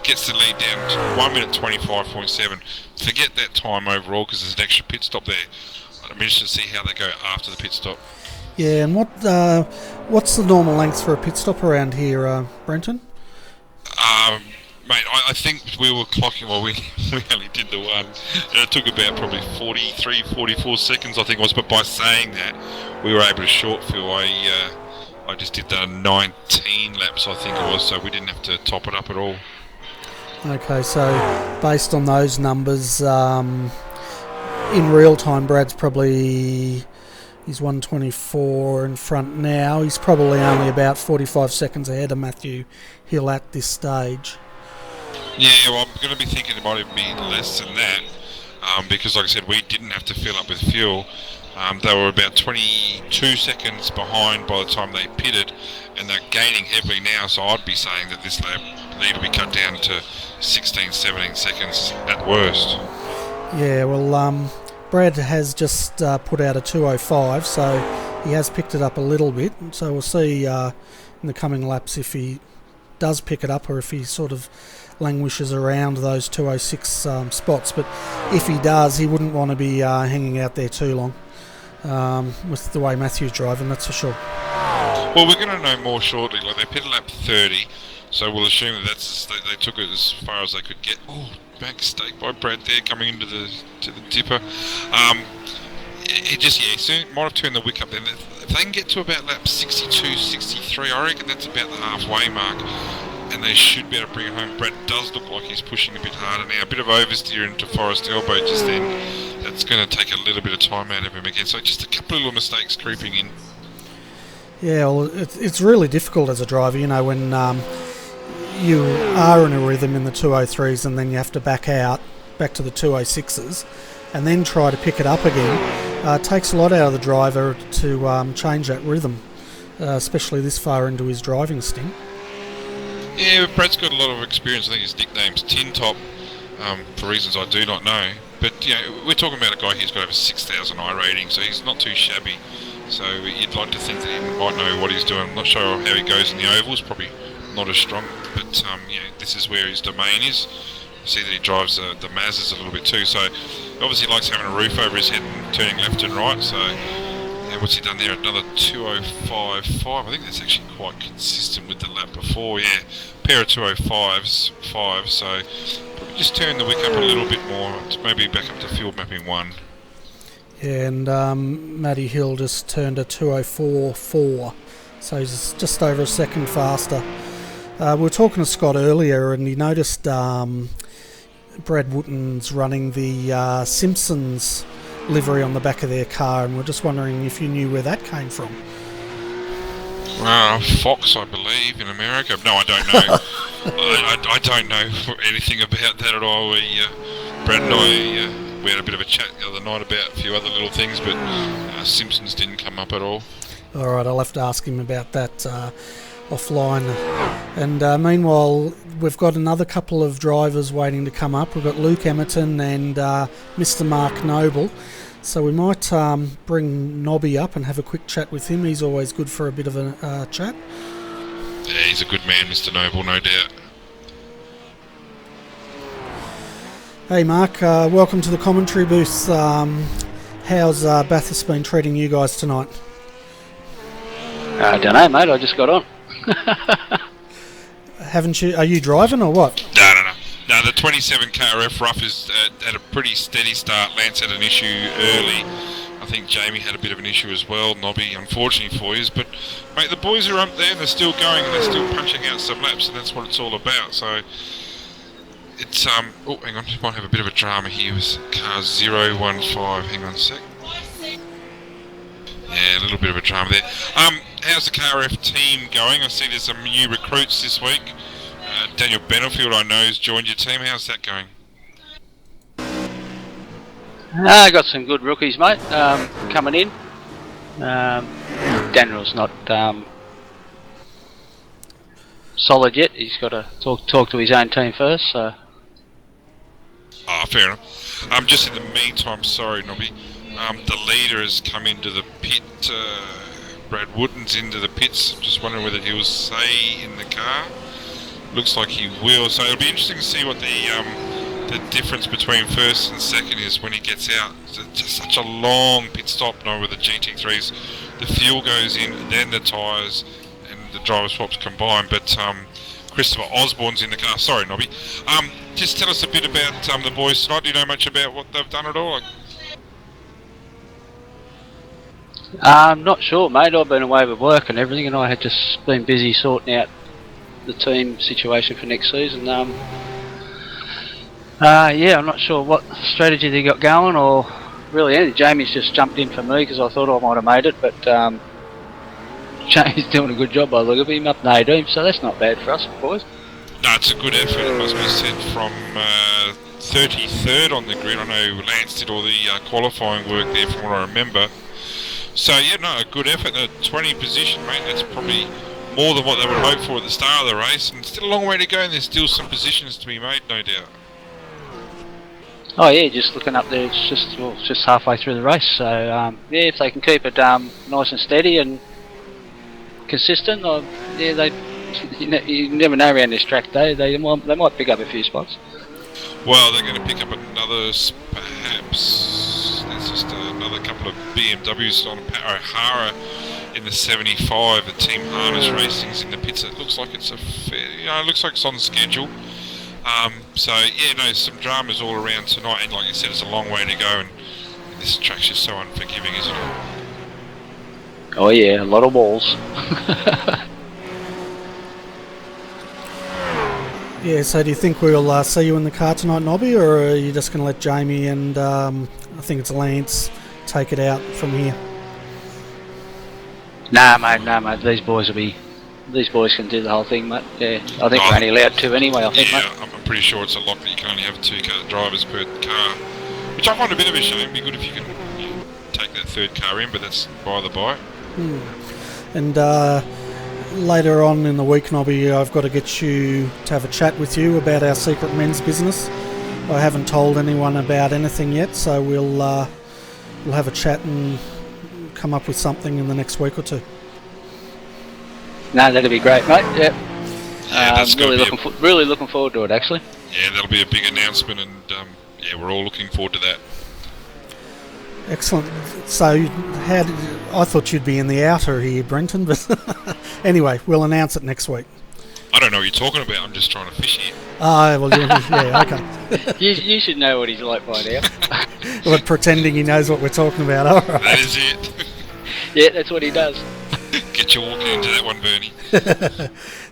gets the lead down to 1 minute 25.7. Forget that time overall because there's an extra pit stop there. I'm interested to see how they go after the pit stop. Yeah, and what's the normal length for a pit stop around here, Brenton? Mate, I think we were clocking, well, we only did the one, and it took about probably 43, 44 seconds, I think it was, but by saying that, we were able to short fuel. I just did the 19 laps, I think it was, so we didn't have to top it up at all. Okay, so based on those numbers, in real time, Brad's probably... He's 124 in front now. He's probably only about 45 seconds ahead of Matthew Hill at this stage. Yeah, well, I'm going to be thinking it might even be less than that, because like I said, we didn't have to fill up with fuel. They were about 22 seconds behind by the time they pitted, and they're gaining heavily now, so I'd be saying that this lap need to be cut down to 16, 17 seconds at worst. Yeah, well, Brad has just put out a 2:05, so he has picked it up a little bit. So we'll see in the coming laps if he does pick it up or if he sort of languishes around those 2:06 spots. But if he does, he wouldn't want to be hanging out there too long with the way Matthew's driving, that's for sure. Well, we're going to know more shortly. Like, they pitted lap 30, so we'll assume that they took it as far as they could get. Oh, back mistake by Brad there coming into the dipper. It just, soon might have turned the wick up then. If they can get to about lap 62, 63, I reckon that's about the halfway mark, and they should be able to bring it home. Brad does look like he's pushing a bit harder now. A bit of oversteer into Forest Elbow just then. That's going to take a little bit of time out of him again. So just a couple of little mistakes creeping in. Yeah, well, it's really difficult as a driver, you know, when you are in a rhythm in the 2:03s and then you have to back to the 2:06s, and then try to pick it up again. It takes a lot out of the driver to change that rhythm, especially this far into his driving stint. Yeah, but Brad's got a lot of experience. I think his nickname's Tin Top, for reasons I do not know. But, you know, we're talking about a guy who's got over 6,000 I rating, so he's not too shabby. So you'd like to think that he might know what he's doing. I'm not sure how he goes in the ovals, probably not as strong. But, you know, this is where his domain is. You see that he drives the Mazdas a little bit too, so obviously he likes having a roof over his head and turning left and right. So, yeah, what's he done there? Another 2:05.5. I think that's actually quite consistent with the lap before. Yeah, pair of 2:05s, 5. So probably just turn the wick up a little bit more. Maybe back up to field mapping 1. Yeah, and Matty Hill just turned a 2:04.4, so he's just over a second faster. We were talking to Scott earlier, and he noticed Brad Wooten's running the Simpsons livery on the back of their car, and we're just wondering if you knew where that came from. Fox, I believe, in America. No, I don't know. I don't know anything about that at all. Brad and I we had a bit of a chat the other night about a few other little things, but Simpsons didn't come up at all. All right, I'll have to ask him about that offline. And meanwhile, we've got another couple of drivers waiting to come up. We've got Luke Emerton and Mr. Mark Noble. So we might bring Nobby up and have a quick chat with him. He's always good for a bit of a chat. Yeah, he's a good man, Mr. Noble, no doubt. Hey Mark, welcome to the commentary booth. How's Bathurst been treating you guys tonight? I don't know, mate. I just got on. Haven't you? Are you driving or what? No, the 27 KRF rough is at a pretty steady start. Lance had an issue early. I think Jamie had a bit of an issue as well, Nobby, unfortunately for you. But, mate, the boys are up there and they're still going and they're still punching out some laps, and that's what it's all about. So, it's, oh, hang on, might have a bit of a drama here with car 015. Hang on a sec. Yeah, a little bit of a drama there. How's the KRF team going? I see there's some new recruits this week. Daniel Benefield, I know, has joined your team. How's that going? I got some good rookies, mate, coming in. Daniel's not solid yet. He's got to talk to his own team first. So. Oh, fair enough. Just in the meantime, sorry, Nobby. The leader has come into the pit. Brad Wooden's into the pits. Just wondering whether he will stay in the car. Looks like he will. So it'll be interesting to see what the the difference between first and second is when he gets out. It's just such a long pit stop now with the GT3s. The fuel goes in, then the tyres and the driver swaps combine. But Christopher Osborne's in the car. Sorry, Nobby. Just tell us a bit about the boys tonight. Do you know much about what they've done at all? I'm not sure, mate. I've been away with work and everything, and I had just been busy sorting out the team situation for next season. Yeah, I'm not sure what strategy they got going, or really anything. Jamie's just jumped in for me because I thought I might have made it, but Jamie's doing a good job by the look of him, up in 18, so that's not bad for us, boys. No, it's a good effort, it must be said, from 33rd on the grid. I know Lance did all the qualifying work there from what I remember. So, yeah, no, a good effort. The 20 position, mate, that's probably more than what they would hope for at the start of the race. And still a long way to go, and there's still some positions to be made, no doubt. Oh yeah, just looking up there, it's just halfway through the race. So yeah, if they can keep it nice and steady and consistent, yeah, you never know around this track. They might pick up a few spots. Well, they're going to pick up another, perhaps. There's just another couple of BMWs on O'Hara in the 75. The Team Harness Racing's in the pits. It looks like it's it looks like it's on schedule. So yeah, no, some dramas all around tonight, and like you said, it's a long way to go, and this track's just so unforgiving, isn't it? Oh yeah, a lot of walls. Yeah, so do you think we'll see you in the car tonight, Nobby, or are you just going to let Jamie and I think it's Lance take it out from here? Nah, mate. These boys can do the whole thing, mate. Yeah, I think we're only allowed two anyway. I think, yeah, mate. I'm pretty sure it's a lock that you can only have two drivers per car, which I find a bit of a shame. It'd be good if you can take that third car in, but that's by the by. And later on in the week, Nobby, I've got to get you to have a chat with you about our secret men's business. I haven't told anyone about anything yet, so we'll have a chat and come up with something in the next week or two. No, that'd be great, mate. Yeah. That's really looking forward to it, actually. Yeah, that'll be a big announcement, and yeah, we're all looking forward to that. Excellent. So, I thought you'd be in the outer here, Brenton, but anyway, we'll announce it next week. I don't know what you're talking about. I'm just trying to fish here. Well, yeah, okay. You should know what he's like by now. We're pretending he knows what we're talking about. All right. That is it. Yeah, that's what he does. Get you walking into that one, Bernie.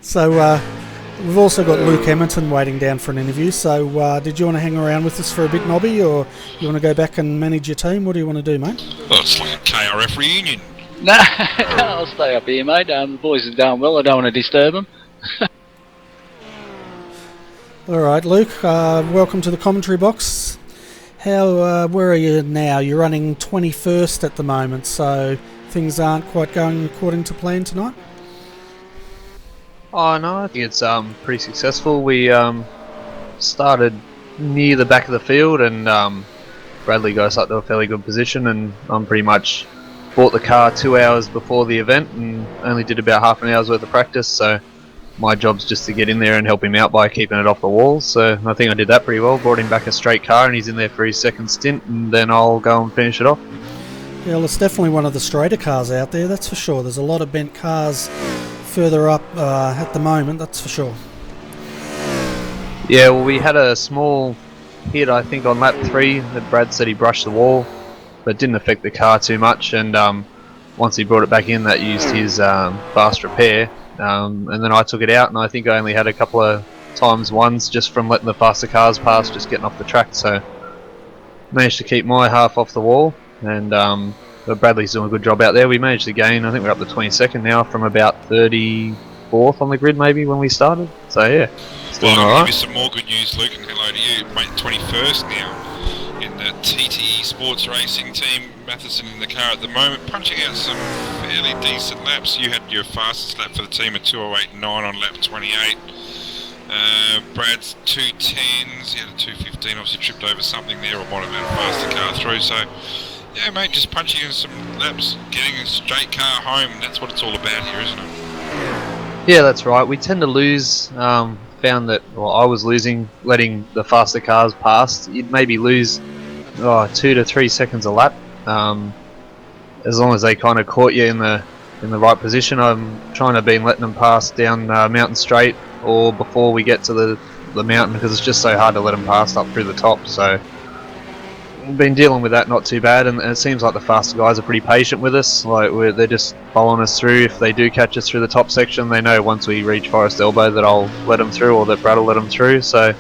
So, we've also got Luke Emerton waiting down for an interview. So, did you want to hang around with us for a bit, Nobby, or you want to go back and manage your team? What do you want to do, mate? Well, it's like a KRF reunion. No, I'll stay up here, mate. The boys are doing well. I don't want to disturb them. All right, Luke. Welcome to the commentary box. Where are you now? You're running 21st at the moment, so things aren't quite going according to plan tonight. Oh no, I think it's pretty successful. We started near the back of the field, and Bradley got us up to a fairly good position, and I'm pretty much bought the car 2 hours before the event and only did about half an hour's worth of practice, so my job's just to get in there and help him out by keeping it off the walls. So I think I did that pretty well. Brought him back a straight car, and he's in there for his second stint, and then I'll go and finish it off. Yeah, well, it's definitely one of the straighter cars out there, that's for sure. There's a lot of bent cars further up at the moment, that's for sure. Yeah, well, we had a small hit, I think, on lap 3 that Brad said he brushed the wall, but it didn't affect the car too much, and once he brought it back in, that used his fast repair, and then I took it out, and I think I only had a couple of times ones just from letting the faster cars pass, just getting off the track, so managed to keep my half off the wall, and but Bradley's doing a good job out there. We managed to gain, I think we're up to 22nd now from about 34th on the grid maybe when we started, so yeah, it's doing well, alright. Give you some more good news, Luke, and hello to you, mate. 21st now in the TTE Sports Racing team. Matheson in the car at the moment, punching out some fairly decent laps. You had your fastest lap for the team at 2:08.9 on lap 28. Brad's 2:10s, he had a 2:15, obviously tripped over something there, or might have had a faster car through, so yeah, mate, just punching in some laps, getting a straight car home, that's what it's all about here, isn't it? Yeah, that's right. We tend to lose found that, well, I was losing, letting the faster cars pass. You'd maybe lose 2 to 3 seconds a lap. As long as they kind of caught you in the right position. I'm trying to be letting them pass down Mountain Straight or before we get to the mountain, because it's just so hard to let them pass up through the top. So we've been dealing with that not too bad, and it seems like the faster guys are pretty patient with us. Like they're just following us through. If they do catch us through the top section, they know once we reach Forest Elbow that I'll let them through, or that Brad will let them through. So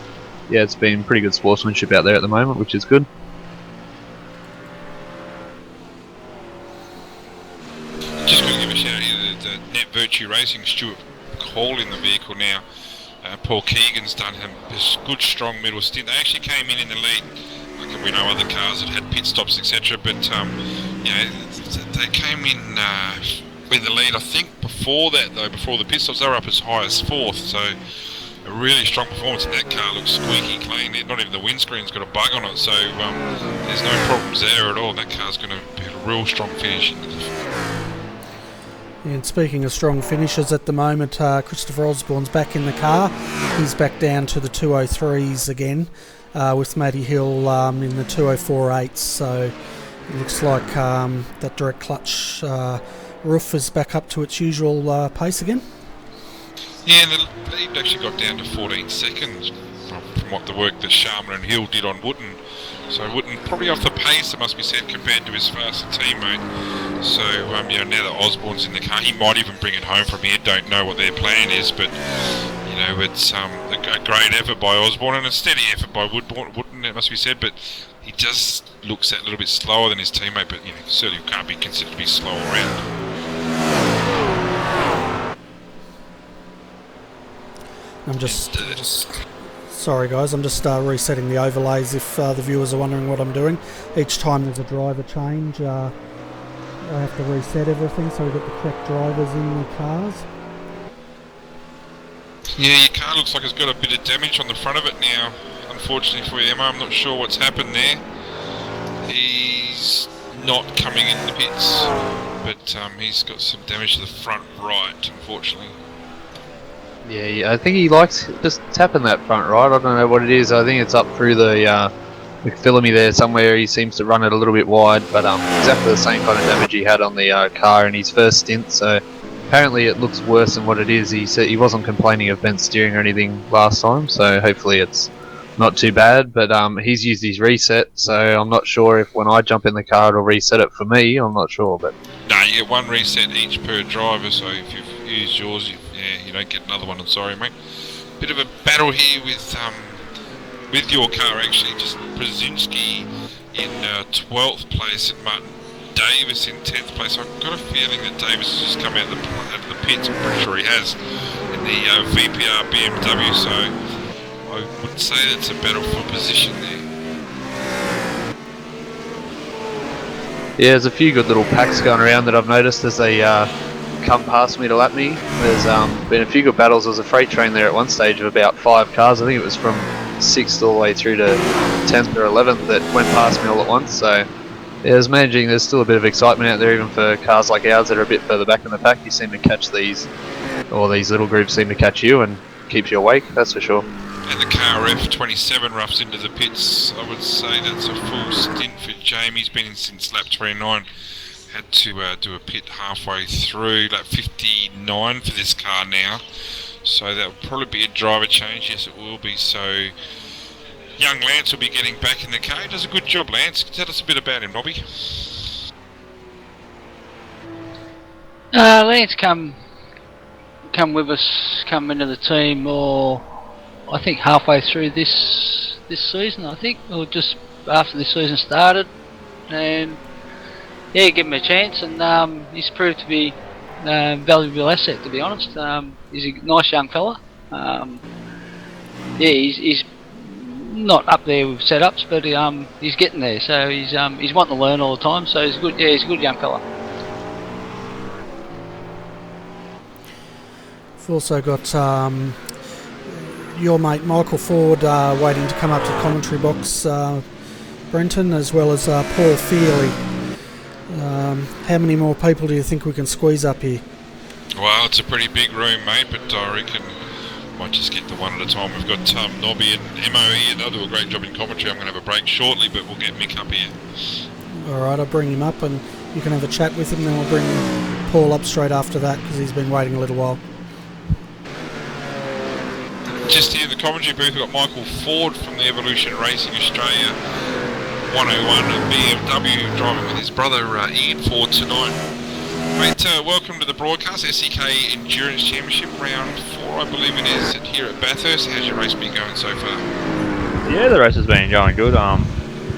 yeah, it's been pretty good sportsmanship out there at the moment, which is good. Just going to give a shout out here to Net Virtue Racing, Stuart Hall in the vehicle now. Paul Keegan's done a good, strong middle stint. They actually came in the lead. Like we know other cars that had pit stops, etc. But they came in with the lead. I think before that, though, before the pit stops, they were up as high as 4th. So a really strong performance. And that car looks squeaky clean. Not even the windscreen's got a bug on it. So there's no problems there at all. That car's going to be a real strong finish into the. And speaking of strong finishes at the moment, Christopher Osborne's back in the car. He's back down to the 203s again, with Matty Hill in the 204.8s. So it looks like that direct clutch roof is back up to its usual pace again. Yeah, and the lead actually got down to 14 seconds from what the work that Sharman and Hill did on Wooten. So Wooten probably off the pace, it must be said, compared to his faster teammate. So now that Osborne's in the car, he might even bring it home from here. Don't know what their plan is, but it's a great effort by Osborne and a steady effort by Wooten, it must be said. But he just looks that little bit slower than his teammate, but certainly can't be considered to be slow around. I'm just sorry guys, I'm just resetting the overlays if the viewers are wondering what I'm doing. Each time there's a driver change, I have to reset everything so we get the correct drivers in the cars. Yeah, your car looks like it's got a bit of damage on the front of it now, unfortunately for you, Emma. I'm not sure what's happened there. He's not coming in the pits, but he's got some damage to the front right, unfortunately. Yeah, I think he likes just tapping that front right. I don't know what it is. I think it's up through the McPhillamy there somewhere. He seems to run it a little bit wide, but exactly the same kind of damage he had on the car in his first stint. So apparently it looks worse than what it is. He said he wasn't complaining of bent steering or anything last time, so hopefully it's not too bad. But he's used his reset, so I'm not sure if when I jump in the car it'll reset it for me. I'm not sure, but no, you get one reset each per driver. So if you've used yours, you don't get another one. I'm sorry, mate. Bit of a battle here with your car, actually. Just Brzezinski in 12th place and Martin Davis in 10th place. I've got a feeling that Davis has just come out of the pits. I'm pretty sure he has in the VPR BMW. So I would say that's a battle for position there. yeah, there's a few good little packs going around that I've noticed as they come past me to lap me. There's been a few good battles. There was a freight train there at one stage of about 5 cars. I think it was from 6th all the way through to 10th or 11th that went past me all at once. So yeah, there's still a bit of excitement out there, even for cars like ours that are a bit further back in the pack. You seem to catch these, or these little groups seem to catch you and keeps you awake, that's for sure. And the KRF 27 roughs into the pits. I would say that's a full stint for Jamie. He's been in since lap 29. Had to do a pit halfway through, lap 59 for this car now. So that will probably be a driver change. Yes, it will be. So young Lance will be getting back in the car. He does a good job, Lance. Tell us a bit about him, Nobby. Lance come with us, come into the team, or I think halfway through this season, I think, or just after the season started, and yeah, give him a chance, and he's proved to be a valuable asset, to be honest. He's a nice young fella. Yeah, he's not up there with setups, but he's getting there. So he's wanting to learn all the time. So he's good. Yeah, he's a good young fella. We've also got your mate Michael Ford waiting to come up to the commentary box, Brenton, as well as Paul Feely. How many more people do you think we can squeeze up here? Well, it's a pretty big room, mate, but I reckon might just get the one at a time. We've got Nobby and Mo here. They'll do a great job in commentary. I'm going to have a break shortly, but we'll get Mick up here. Alright, I'll bring him up and you can have a chat with him, then we'll bring Paul up straight after that because he's been waiting a little while. Just here in the commentary booth, we've got Michael Ford from the Evolution Racing Australia 101 BMW, driving with his brother Ian Ford tonight. Mate, welcome to the broadcast, SEK Endurance Championship, round 4 I believe it is, here at Bathurst. How's your race been going so far? Yeah, the race has been going good.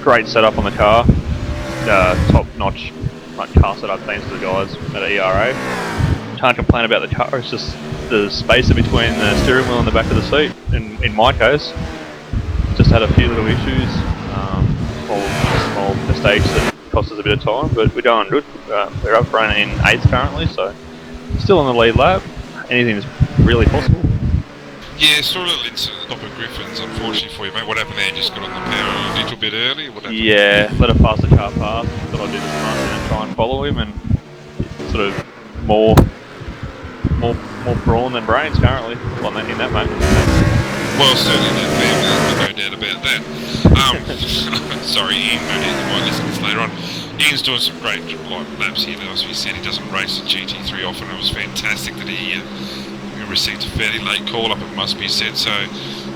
Great setup on the car, top-notch car setup thanks to the guys at ERA. Can't complain about the car, it's just the space in between the steering wheel and the back of the seat, in my case. Just had a few little issues, small mistakes that cost us a bit of time, but we're going good. We're up running in 8th currently, so still on the lead lap. Anything's really possible. Yeah, saw a little incident at the top of Griffin's, unfortunately for you, mate. What happened there? Just got on the power a little bit early? What happened? Yeah, let a faster car pass, thought I'd do the front and try and follow him, and sort of more brawn than brains currently in that moment. Well, certainly that family, there's no doubt about that. Sorry, Ian, no doubt you might listen to this later on. Ian's doing some great laps here. As we said, he doesn't race the GT3 often. It was fantastic that he received a fairly late call up, it must be said. So,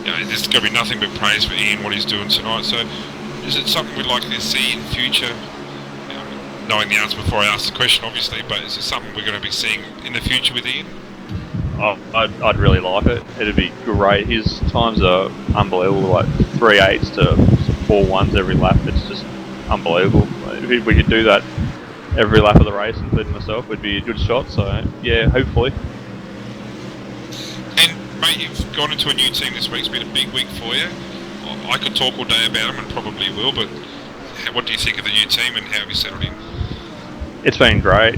there's going to be nothing but praise for Ian, what he's doing tonight. So, is it something we'd like to see in future? Knowing the answer before I ask the question, obviously, but is it something we're going to be seeing in the future with Ian? I'd really like it. It'd be great. His times are unbelievable, like 3.8s to 4.1s every lap. It's just unbelievable. If we could do that every lap of the race, including myself, would be a good shot. So yeah, hopefully. And mate, you've gone into a new team this week. It's been a big week for you. I could talk all day about them and probably will, but what do you think of the new team and how have you settled in? It's been great.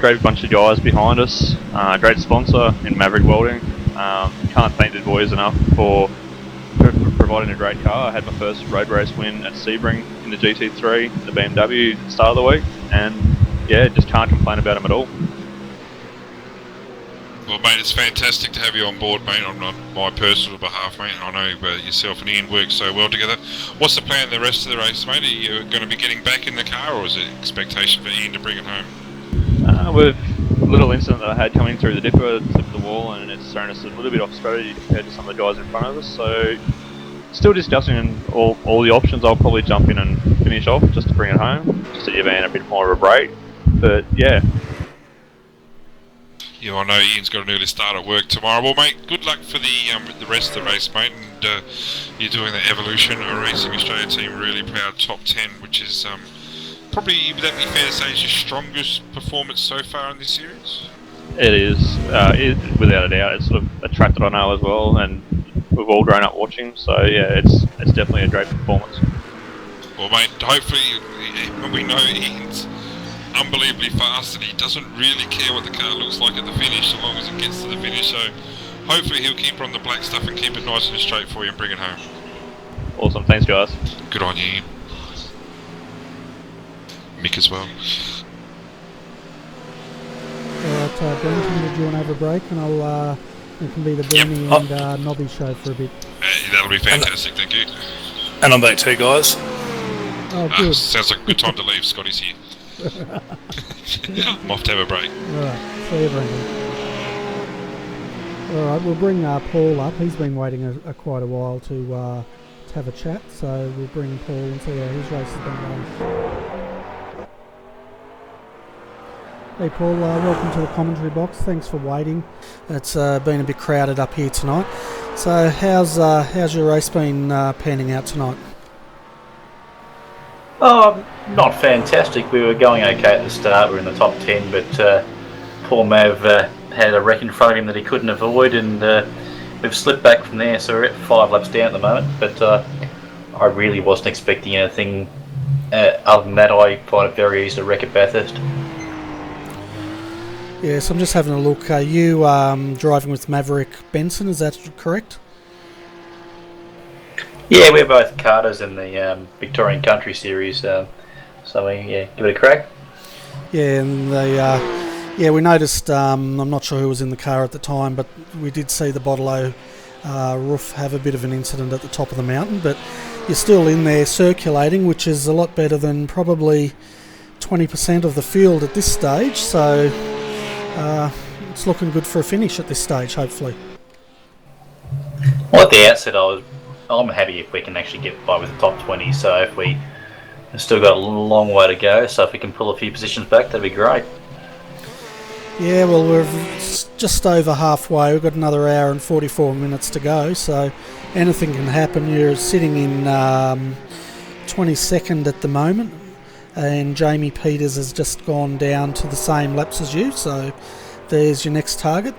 Great bunch of guys behind us. Great sponsor in Maverick Welding. Can't thank the boys enough for providing a great car. I had my first road race win at Sebring in the GT3, the BMW, at the start of the week, and yeah, just can't complain about them at all. Well, mate, it's fantastic to have you on board, mate, on my personal behalf, mate. I know yourself and Ian work so well together. What's the plan the rest of the race, mate? Are you going to be getting back in the car, or is it expectation for Ian to bring it home? With a little incident that I had coming through the dipper, slipped the wall, and it's thrown us a little bit off strategy compared to some of the guys in front of us. So, still discussing all the options. I'll probably jump in and finish off just to bring it home, just to give Ian a bit more of a break. But yeah. Yeah, I know Ian's got an early start at work tomorrow. Well, mate, good luck for the rest of the race, mate. And you're doing the Evolution Racing Australia team really proud, top 10, which is probably, would that be fair to say, is your strongest performance so far in this series? It is, without a doubt. It's sort of a track that I know as well, and we've all grown up watching. So yeah, it's definitely a great performance. Well, mate, hopefully, we know Ian's unbelievably fast and he doesn't really care what the car looks like at the finish as long as it gets to the finish, so hopefully he'll keep on the black stuff and keep it nice and straight for you and bring it home. Awesome, thanks guys. Good on you, Ian. Mick as well. Alright, Brenton, did you want to have a break, and it can be the Bernie and Nobby show for a bit. That'll be fantastic, thank you. And I'm back too, guys. Oh, good. Sounds like a good time to leave. Scotty's here. I'm off to have a break. Alright, see you, Brendan. Alright, we'll bring Paul up. He's been waiting quite a while to have a chat, so we'll bring Paul and see how his race has been going. Hey Paul, welcome to the commentary box. Thanks for waiting. It's been a bit crowded up here tonight. So how's your race been panning out tonight? Oh, not fantastic. We were going okay at the start. We were in the top 10, but poor Mav had a wreck in front of him that he couldn't avoid, and we've slipped back from there. So we're at 5 laps down at the moment. But I really wasn't expecting anything other than that. I find it very easy to wreck at Bathurst. Yes, I'm just having a look. Are you driving with Maverick Benson? Is that correct? Yeah, we're both Carters in the Victorian Country Series, so we give it a crack. Yeah, and Yeah, we noticed, I'm not sure who was in the car at the time, but we did see the Bottle roof have a bit of an incident at the top of the mountain, but you're still in there circulating, which is a lot better than probably 20% of the field at this stage, so it's looking good for a finish at this stage, hopefully. Well, at the outset, I'm happy if we can actually get by with the top 20, so if we've still got a long way to go, so if we can pull a few positions back, that'd be great. Yeah, well, we're just over halfway. We've got another hour and 44 minutes to go, so anything can happen. You're sitting in 22nd at the moment, and Jamie Peters has just gone down to the same laps as you, so there's your next target.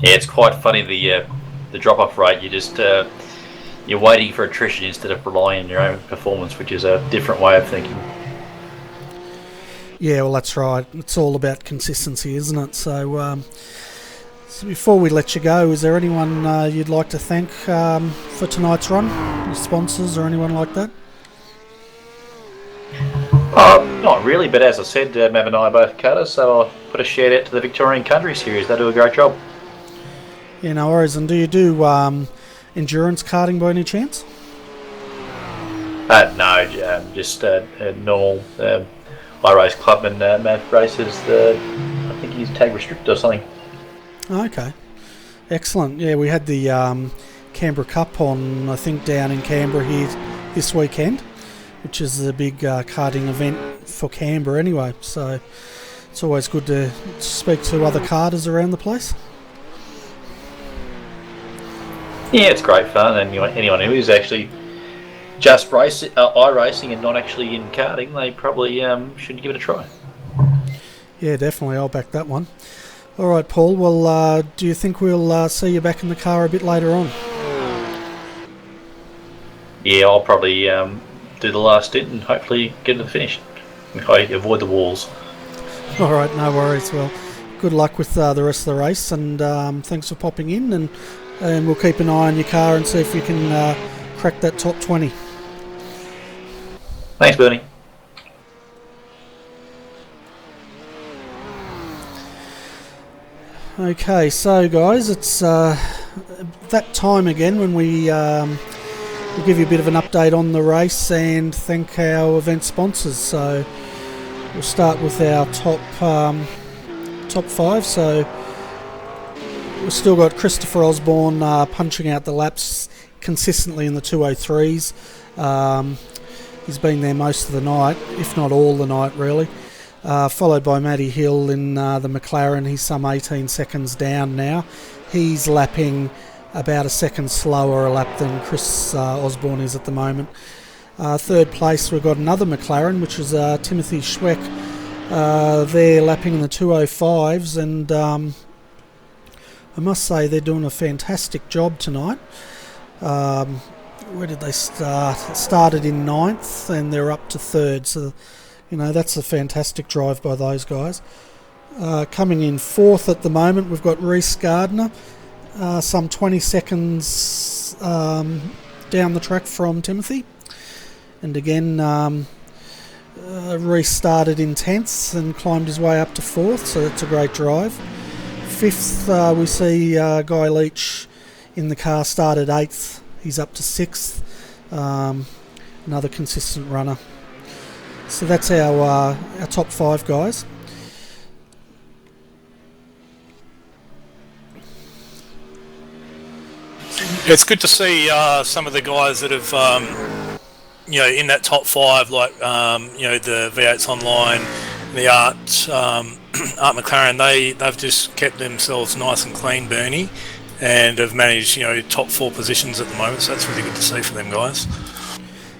Yeah, it's quite funny, the drop-off rate. You're waiting for attrition instead of relying on your own performance, which is a different way of thinking. Yeah, well, that's right. It's all about consistency, isn't it? So, so before we let you go, is there anyone you'd like to thank for tonight's run? Your sponsors or anyone like that? Not really, but as I said, Mav and I are both cutters, so I'll put a shout out to the Victorian Country Series. They do a great job. Yeah, no worries. And do you do endurance karting by any chance? No, just normal iRace Club, and Matt races I think he's tag restricted or something. Okay, excellent. Yeah, we had the Canberra Cup on, I think, down in Canberra here this weekend, which is a big karting event for Canberra anyway, so it's always good to speak to other karters around the place. Yeah, it's great fun, and anyone who is actually just iRacing and not actually in karting, they probably should give it a try. Yeah, definitely. I'll back that one. All right, Paul. Well, do you think we'll see you back in the car a bit later on? Yeah, I'll probably do the last stint and hopefully get to the finish. I avoid the walls. All right, no worries. Well, good luck with the rest of the race, and thanks for popping in, and we'll keep an eye on your car and see if you can crack that top 20. Thanks, Bernie. Okay, so guys, it's that time again when we'll give you a bit of an update on the race and thank our event sponsors. So we'll start with our top 5. So we've still got Christopher Osborne punching out the laps consistently in the 203s. He's been there most of the night, if not all the night really. Followed by Matty Hill in the McLaren. He's some 18 seconds down now. He's lapping about a second slower a lap than Chris Osborne is at the moment. Third place we've got another McLaren, which is Timothy Schweck. They're lapping in the 205s, and I must say they're doing a fantastic job tonight. Where did they start? Started in 9th and they're up to 3rd, so you know that's a fantastic drive by those guys. Coming in 4th at the moment we've got Reece Gardner, some 20 seconds down the track from Timothy, and again Reece started in 10th and climbed his way up to 4th, so that's a great drive. 5th we see Guy Leach in the car, started 8th. He's up to 6th, another consistent runner. So that's our top 5 guys. It's good to see some of the guys that have, in that top 5, like the V8s Online, the Art McLaren. They've just kept themselves nice and clean, Bernie, and have managed, top 4 positions at the moment, so that's really good to see for them guys.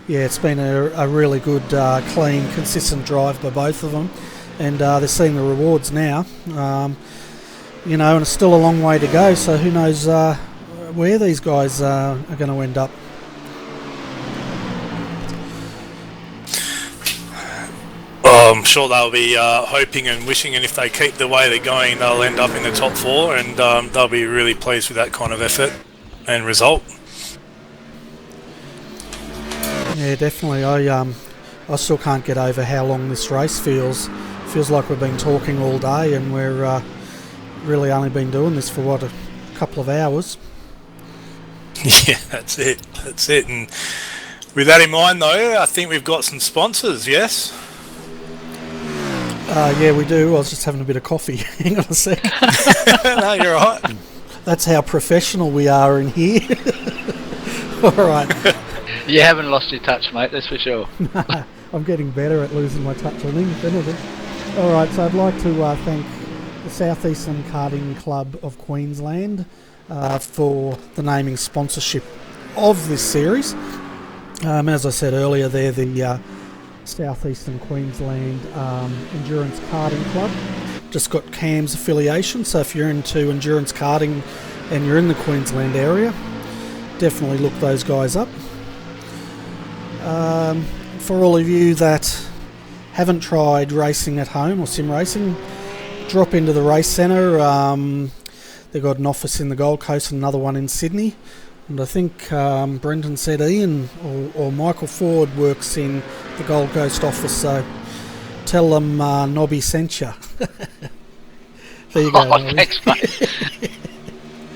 Yeah, it's been a really good, clean, consistent drive by both of them, and they're seeing the rewards now. And it's still a long way to go, so who knows where these guys are going to end up. I'm sure they'll be hoping and wishing, and if they keep the way they're going, they'll end up in the top 4, and they'll be really pleased with that kind of effort and result. Yeah, definitely. I still can't get over how long this race feels. Feels like we've been talking all day, and we're really only been doing this for a couple of hours. Yeah, that's it. And with that in mind, though, I think we've got some sponsors. Yes. Yeah, we do. I was just having a bit of coffee. Hang on a sec. No, you're right. That's how professional we are in here. All right. You haven't lost your touch, mate, that's for sure. I'm getting better at losing my touch on anything. Alright, so I'd like to thank the South Eastern Karting Club of Queensland for the naming sponsorship of this series. As I said earlier, they're the South Eastern Queensland Endurance Karting Club. Just got CAM's affiliation, so if you're into endurance karting and you're in the Queensland area, definitely look those guys up. For all of you that haven't tried racing at home or sim racing, drop into the race centre. They've got an office in the Gold Coast and another one in Sydney. And I think Brenton said Ian or Michael Ford works in the Gold Coast office, so tell them Nobby sent you. There you go. Oh, thanks, mate.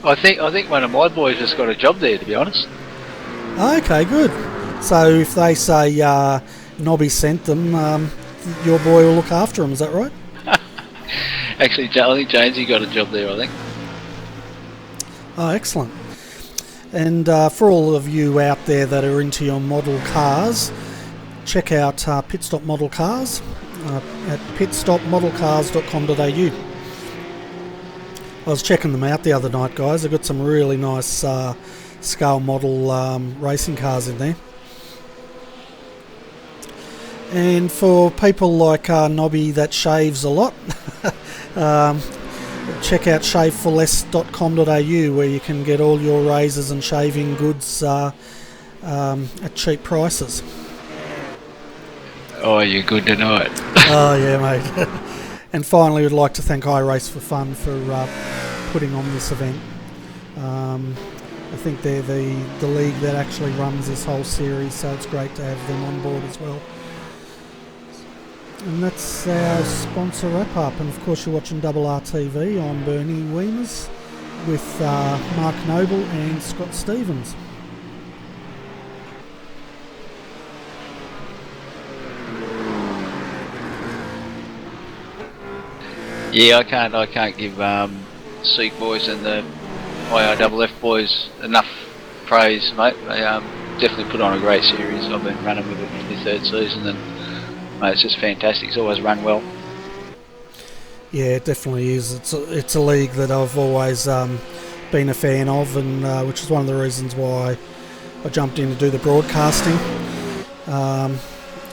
I think one of my boys just got a job there, to be honest. Okay, good. So if they say Nobby sent them, your boy will look after them, is that right? Actually, I think Jamesy got a job there, I think. Oh, excellent. And for all of you out there that are into your model cars, check out Pitstop Model Cars at pitstopmodelcars.com.au. I was checking them out the other night, guys. They've got some really nice scale model racing cars in there. And for people like Nobby that shaves a lot, check out shaveforless.com.au, where you can get all your razors and shaving goods at cheap prices. Oh, you're good to know it. Oh, yeah, mate. And finally, we'd like to thank iRace for Fun for putting on this event. I think they're the league that actually runs this whole series, so it's great to have them on board as well. And that's our sponsor wrap up. And of course, you're watching RRTV. I'm Bernie Weemers with Mark Noble and Scott Stevens. Yeah, I can't give Seek boys and the IRFF boys enough praise, mate. They definitely put on a great series. I've been running with it for the third season, and mate, it's just fantastic. It's always run well. Yeah, it definitely is. It's a league that I've always been a fan of, and which is one of the reasons why I jumped in to do the broadcasting.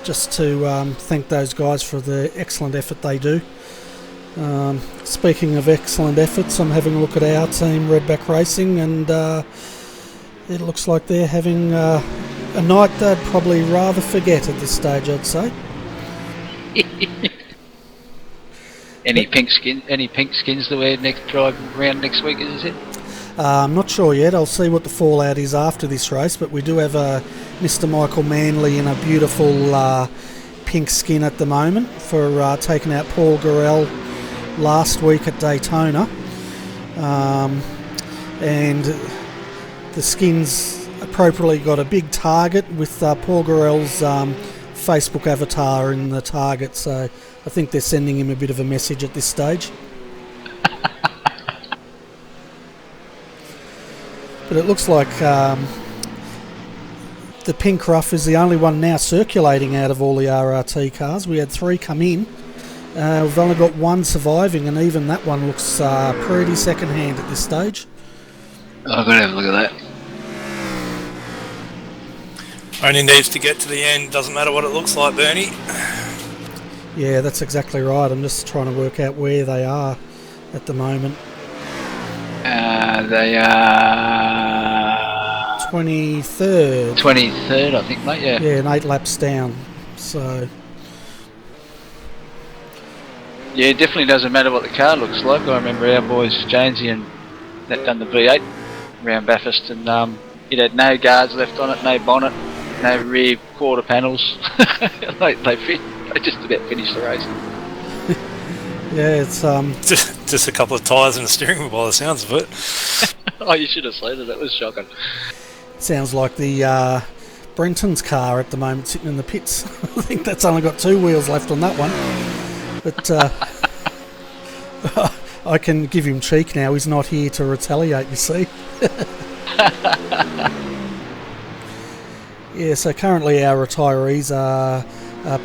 Just to thank those guys for the excellent effort they do. Speaking of excellent efforts, I'm having a look at our team, Redback Racing, and it looks like they're having a night they'd probably rather forget at this stage, I'd say. Any pink skins to wear next drive round next week, is it? I'm not sure yet. I'll see what the fallout is after this race, but we do have Mr. Michael Manley in a beautiful pink skin at the moment for taking out Paul Gorell last week at Daytona, and the skin's appropriately got a big target with Paul Gorell's Facebook avatar in the target, so I think they're sending him a bit of a message at this stage. But it looks like the pink rough is the only one now circulating out of all the RRT cars. We had 3 come in. We've only got 1 surviving, and even that one looks pretty second-hand at this stage. I've got to have a look at that. Only needs to get to the end, doesn't matter what it looks like, Bernie. Yeah, that's exactly right. I'm just trying to work out where they are at the moment. They are 23rd. 23rd, I think, mate. Yeah. Yeah, and 8 laps down. So. Yeah, it definitely doesn't matter what the car looks like. I remember our boys Jonesy and that done the V8 around Bathurst, and it had no guards left on it, no bonnet, no rear quarter panels. They just about finished the race. Yeah, it's just a couple of tyres and a steering wheel by the sounds of it. Oh, you should have seen it. It was shocking. sounds like the Brenton's car at the moment sitting in the pits. I think that's only got 2 wheels left on that one. But I can give him cheek now. He's not here to retaliate, you see. Yeah, so currently our retirees are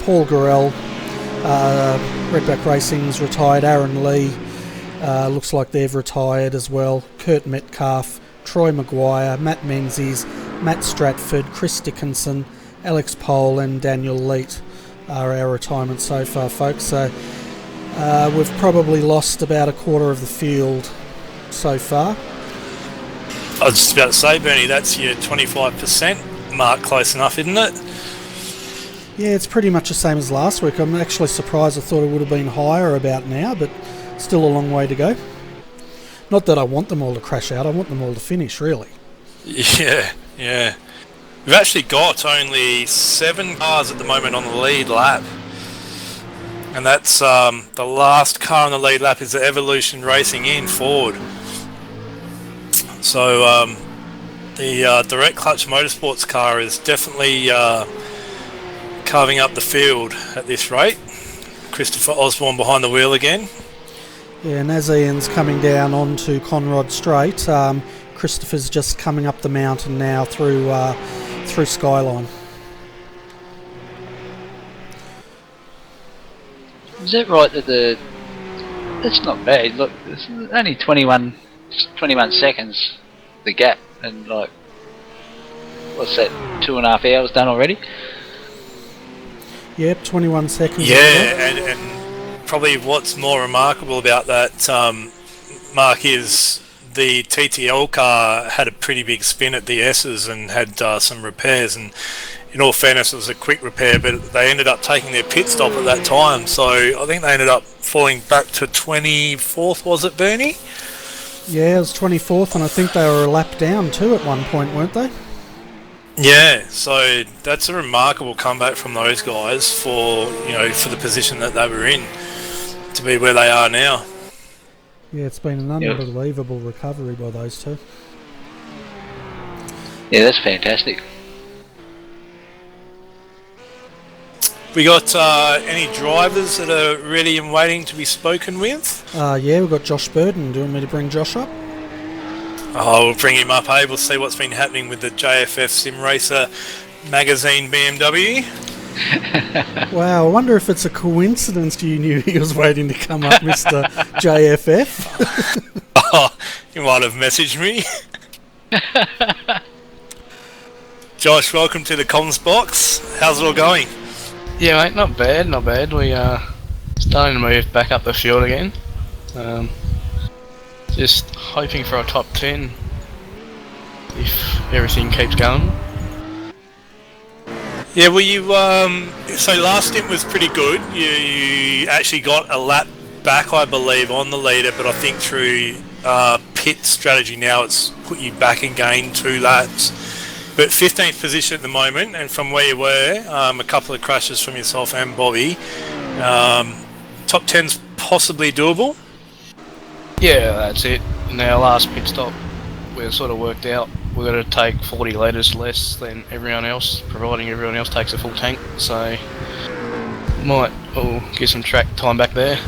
Paul Gorell, Redback Racing's retired, Aaron Lee, looks like they've retired as well, Kurt Metcalf, Troy Maguire, Matt Menzies, Matt Stratford, Chris Dickinson, Alex Pole and Daniel Leet are our retirements so far, folks. So we've probably lost about a quarter of the field so far. I was just about to say, Bernie, that's your 25% mark, close enough, isn't it? Yeah, it's pretty much the same as last week. I'm actually surprised. I thought it would have been higher about now, but still a long way to go. Not that I want them all to crash out, I want them all to finish, really. Yeah. We've actually got only 7 cars at the moment on the lead lap. And that's the last car on the lead lap is the Evolution Racing in Ford. So the Direct Clutch Motorsports car is definitely carving up the field at this rate. Christopher Osborne behind the wheel again. Yeah, and as Ian's coming down onto Conrod Straight, Christopher's just coming up the mountain now through Skyline. Is that right that that's not bad? Look, it's only 21 seconds, the gap, and like, what's that, 2.5 hours done already? Yep, 21 seconds. Yeah, and probably what's more remarkable about that, Mark, is the TTL car had a pretty big spin at the S's and had some repairs, and in all fairness it was a quick repair, but they ended up taking their pit stop at that time, so I think they ended up falling back to 24th, was it, Bernie? Yeah, it was 24th, and I think they were a lap down too at one point, weren't they? Yeah, so that's a remarkable comeback from those guys for the position that they were in to be where they are now. Yeah, it's been an unbelievable recovery by those two. Yeah, that's fantastic. We got any drivers that are ready and waiting to be spoken with? Yeah, we've got Josh Burden. Do you want me to bring Josh up? Oh, we'll bring him up, hey. We'll see what's been happening with the JFF Sim Racer magazine BMW. Wow, I wonder if it's a coincidence you knew he was waiting to come up, Mr. JFF. Oh, you might have messaged me. Josh, welcome to the comms box. How's it all going? Yeah, mate, not bad. We are starting to move back up the field again. Just hoping for a top 10 if everything keeps going. Yeah, well, you so last stint was pretty good. You actually got a lap back, I believe, on the leader, but I think through pit strategy now it's put you back and gained 2 laps. But 15th position at the moment, and from where you were, a couple of crashes from yourself and Bobby. Top 10's possibly doable. Yeah, that's it. In our last pit stop, we've sort of worked out we've got to take 40 litres less than everyone else, providing everyone else takes a full tank. So might get some track time back there.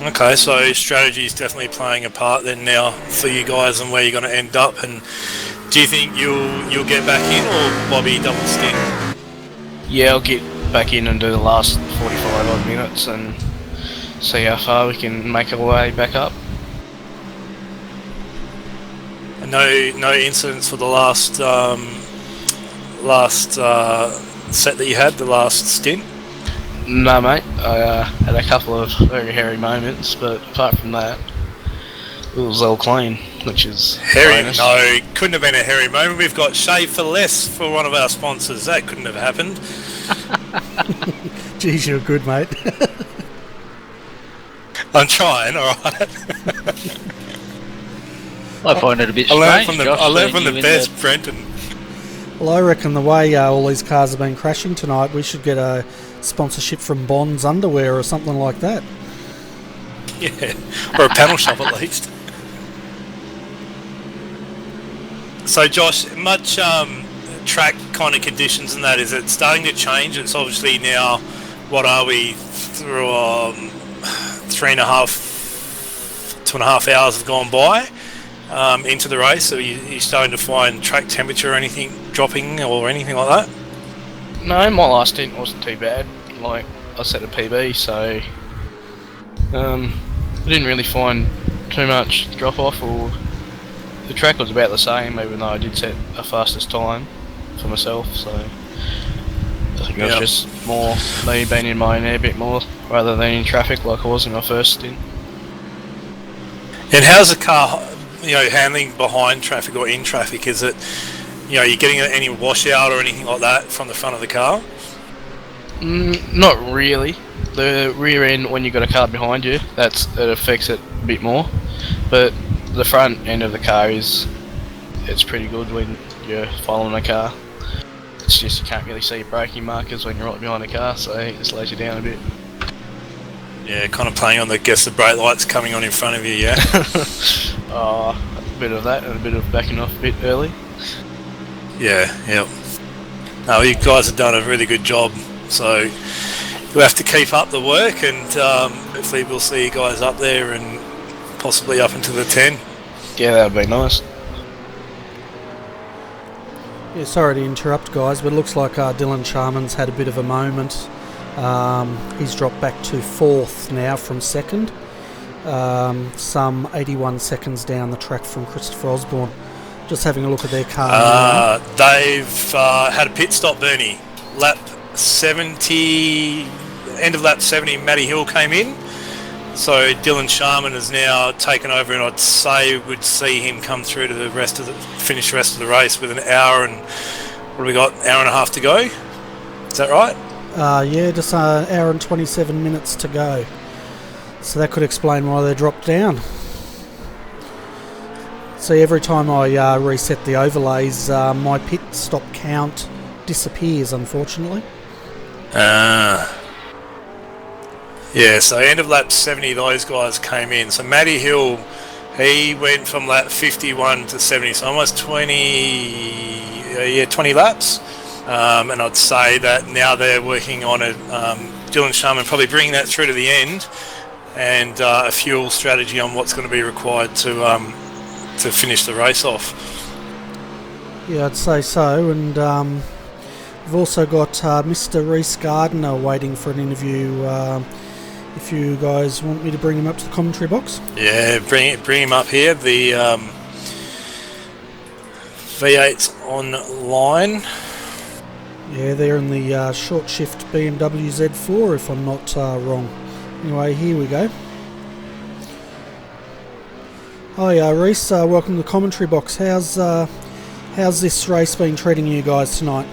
Okay, so strategy is definitely playing a part then now for you guys and where you're going to end up. And do you think you'll get back in, or Bobby double stint? Yeah, I'll get back in and do the last 45 odd minutes and see how far we can make our way back up. And no incidents for the last set that you had, the last stint? No, mate. I had a couple of very hairy moments, but apart from that, it was all clean, which is hairy. bonus. No, it couldn't have been a hairy moment. We've got Shave for Less for one of our sponsors. That couldn't have happened. Geez, you're good, mate. I'm trying, alright. I find it a bit I strange. learned from the best, Brenton. Well, I reckon the way all these cars have been crashing tonight, we should get a sponsorship from Bond's Underwear or something like that. Yeah, or a panel shop at least. So, Josh, much track kind of conditions and that, is it starting to change? It's obviously now, what are we, through 2.5 hours have gone by into the race, so you starting to find track temperature or anything dropping or anything like that? No, my last stint wasn't too bad. Like, I set a PB, so I didn't really find too much drop off, or the track was about the same, even though I did set a fastest time for myself, so I think it was just more me being in my own air a bit more rather than in traffic like I was in my first stint. And how's the car, handling behind traffic or in traffic? Is it, you're getting any washout or anything like that from the front of the car? Not really. The rear end, when you've got a car behind you, it affects it a bit more. But the front end of the car it's pretty good when you're following a car. It's just you can't really see braking markers when you're right behind a car, so it slows you down a bit. Yeah, kind of playing on the brake lights coming on in front of you, yeah? A bit of that and a bit of backing off a bit early. Yeah. No, you guys have done a really good job, so you'll have to keep up the work, and hopefully we'll see you guys up there and possibly up into the 10. Yeah, that would be nice. Yeah, sorry to interrupt, guys, but it looks like Dylan Sharman's had a bit of a moment. He's dropped back to 4th now from 2nd, some 81 seconds down the track from Christopher Osborne. Just having a look at their car. They've had a pit stop, Bernie. Lap 70, end of lap 70, Matty Hill came in. So Dylan Sharman has now taken over, and I'd say would see him come through to the rest of the rest of the race with an hour and what have we got? Hour and a half to go. Is that right? Yeah, just an hour and 27 minutes to go. So that could explain why they dropped down. See, every time I reset the overlays, my pit stop count disappears, unfortunately. Yeah, so end of lap 70, those guys came in. So Matty Hill, he went from lap 51 to 70, so almost 20 laps. And I'd say that now they're working on it. Dylan Sharman probably bringing that through to the end, and a fuel strategy on what's going to be required to finish the race off. Yeah, I'd say so. And we've also got Mr. Reece Gardner waiting for an interview. If you guys want me to bring him up to the commentary box. Yeah, bring him up here. The V8's online. Yeah, they're in the short shift BMW Z4, if I'm not wrong. Anyway, here we go. Hi, Reece. Welcome to the commentary box. How's this race been treating you guys tonight?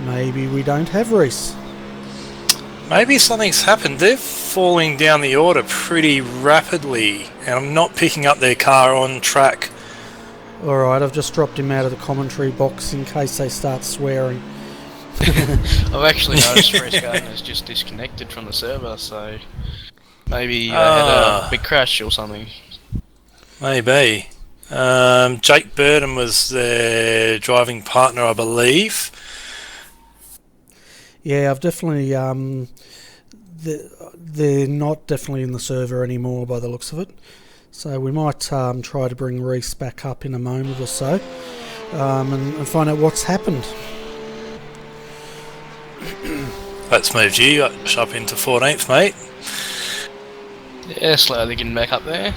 Maybe we don't have Reece. Maybe something's happened. They're falling down the order pretty rapidly, and I'm not picking up their car on track. Alright, I've just dropped him out of the commentary box in case they start swearing. I've actually noticed Reece Gardner's just disconnected from the server, so maybe they had a big crash or something. Maybe. Jake Burton was their driving partner, I believe. Yeah, I've definitely... they're not definitely in the server anymore by the looks of it. So we might try to bring Reece back up in a moment or so and find out what's happened. That's moved you up into 14th, mate. Yeah, slowly getting back up there.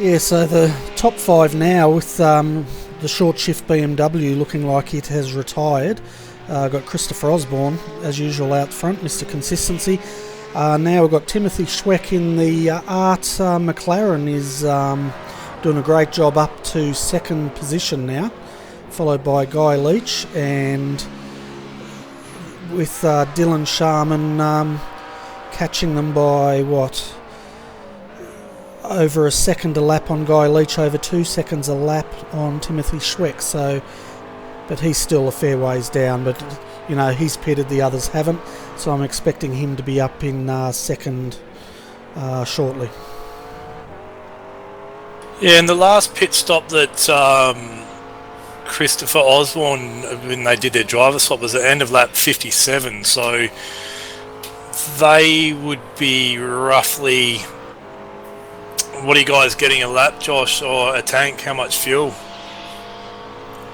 Yeah, so the top 5 now with the short shift BMW looking like it has retired. Got Christopher Osborne, as usual, out front, Mr. Consistency. Now we've got Timothy Schweck in the Art McLaren is doing a great job up to 2nd position now, followed by Guy Leach, and with Dylan Sharman catching them by what? Over a second a lap on Guy Leach, over 2 seconds a lap on Timothy Schweck. So, but he's still a fair ways down. But you know, he's pitted, the others haven't. So I'm expecting him to be up in second shortly. Yeah, and the last pit stop that Christopher Osborne, when they did their driver swap, was at the end of lap 57. So they would be roughly, what are you guys getting a lap, Josh, or a tank? How much fuel?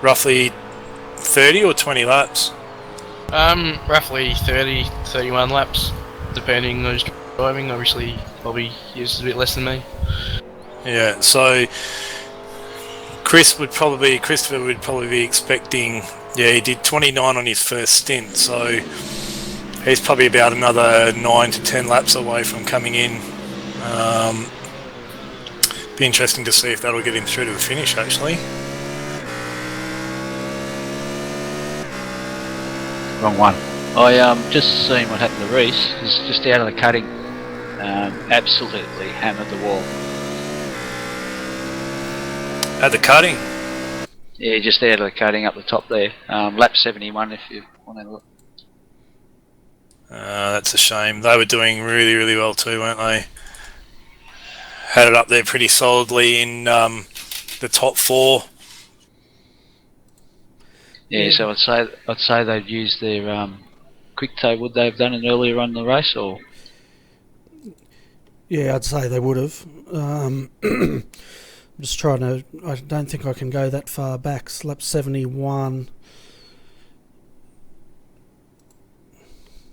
Roughly 30 or 20 laps? Roughly 30, 31 laps, depending on who's driving. Obviously, Bobby uses a bit less than me. Yeah, so Christopher would probably be expecting, yeah, he did 29 on his first stint, so he's probably about another 9 to 10 laps away from coming in. Be interesting to see if that'll get him through to the finish, actually. Wrong one. I just seen what happened to Reese. He's just out of the cutting. Absolutely hammered the wall. At the cutting? Yeah, just out of the cutting up the top there. Lap 71 if you want to have a look. That's a shame. They were doing really, really well too, weren't they? Had it up there pretty solidly in the top 4. Yeah, so I'd say they'd use their quick toe. Would they have done it earlier on in the race, or? Yeah, I'd say they would have. I'm just trying to. I don't think I can go that far back. Lap 71.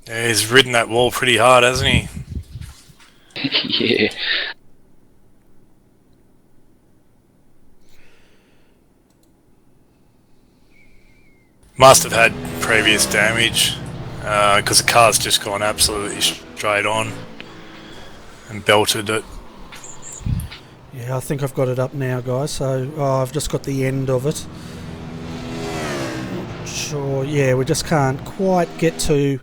Yeah, he's ridden that wall pretty hard, hasn't he? Yeah. Must have had previous damage because the car's just gone absolutely straight on and belted it. Yeah, I think I've got it up now, guys. So I've just got the end of it. Not sure. Yeah, we just can't quite get to.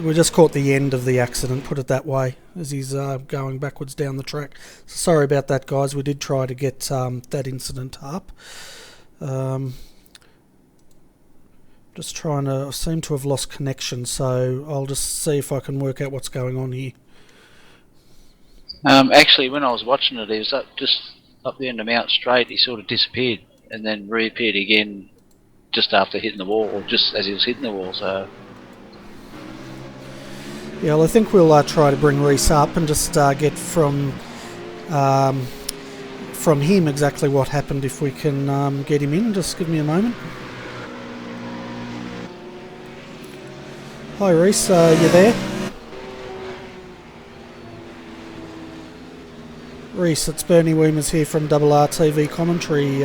We just caught the end of the accident, put it that way, as he's going backwards down the track. So sorry about that, guys. We did try to get that incident up. Just trying to. I seem to have lost connection, so I'll just see if I can work out what's going on here. Actually, when I was watching it, he was just up the end of Mount Straight. He sort of disappeared and then reappeared again just after hitting the wall, or just as he was hitting the wall. So yeah, well, I think we'll try to bring Reese up and just get from him exactly what happened, if we can get him in. Just give me a moment. Hi Reese, you there? Reese, it's Bernie Weemers here from RRTV Commentary.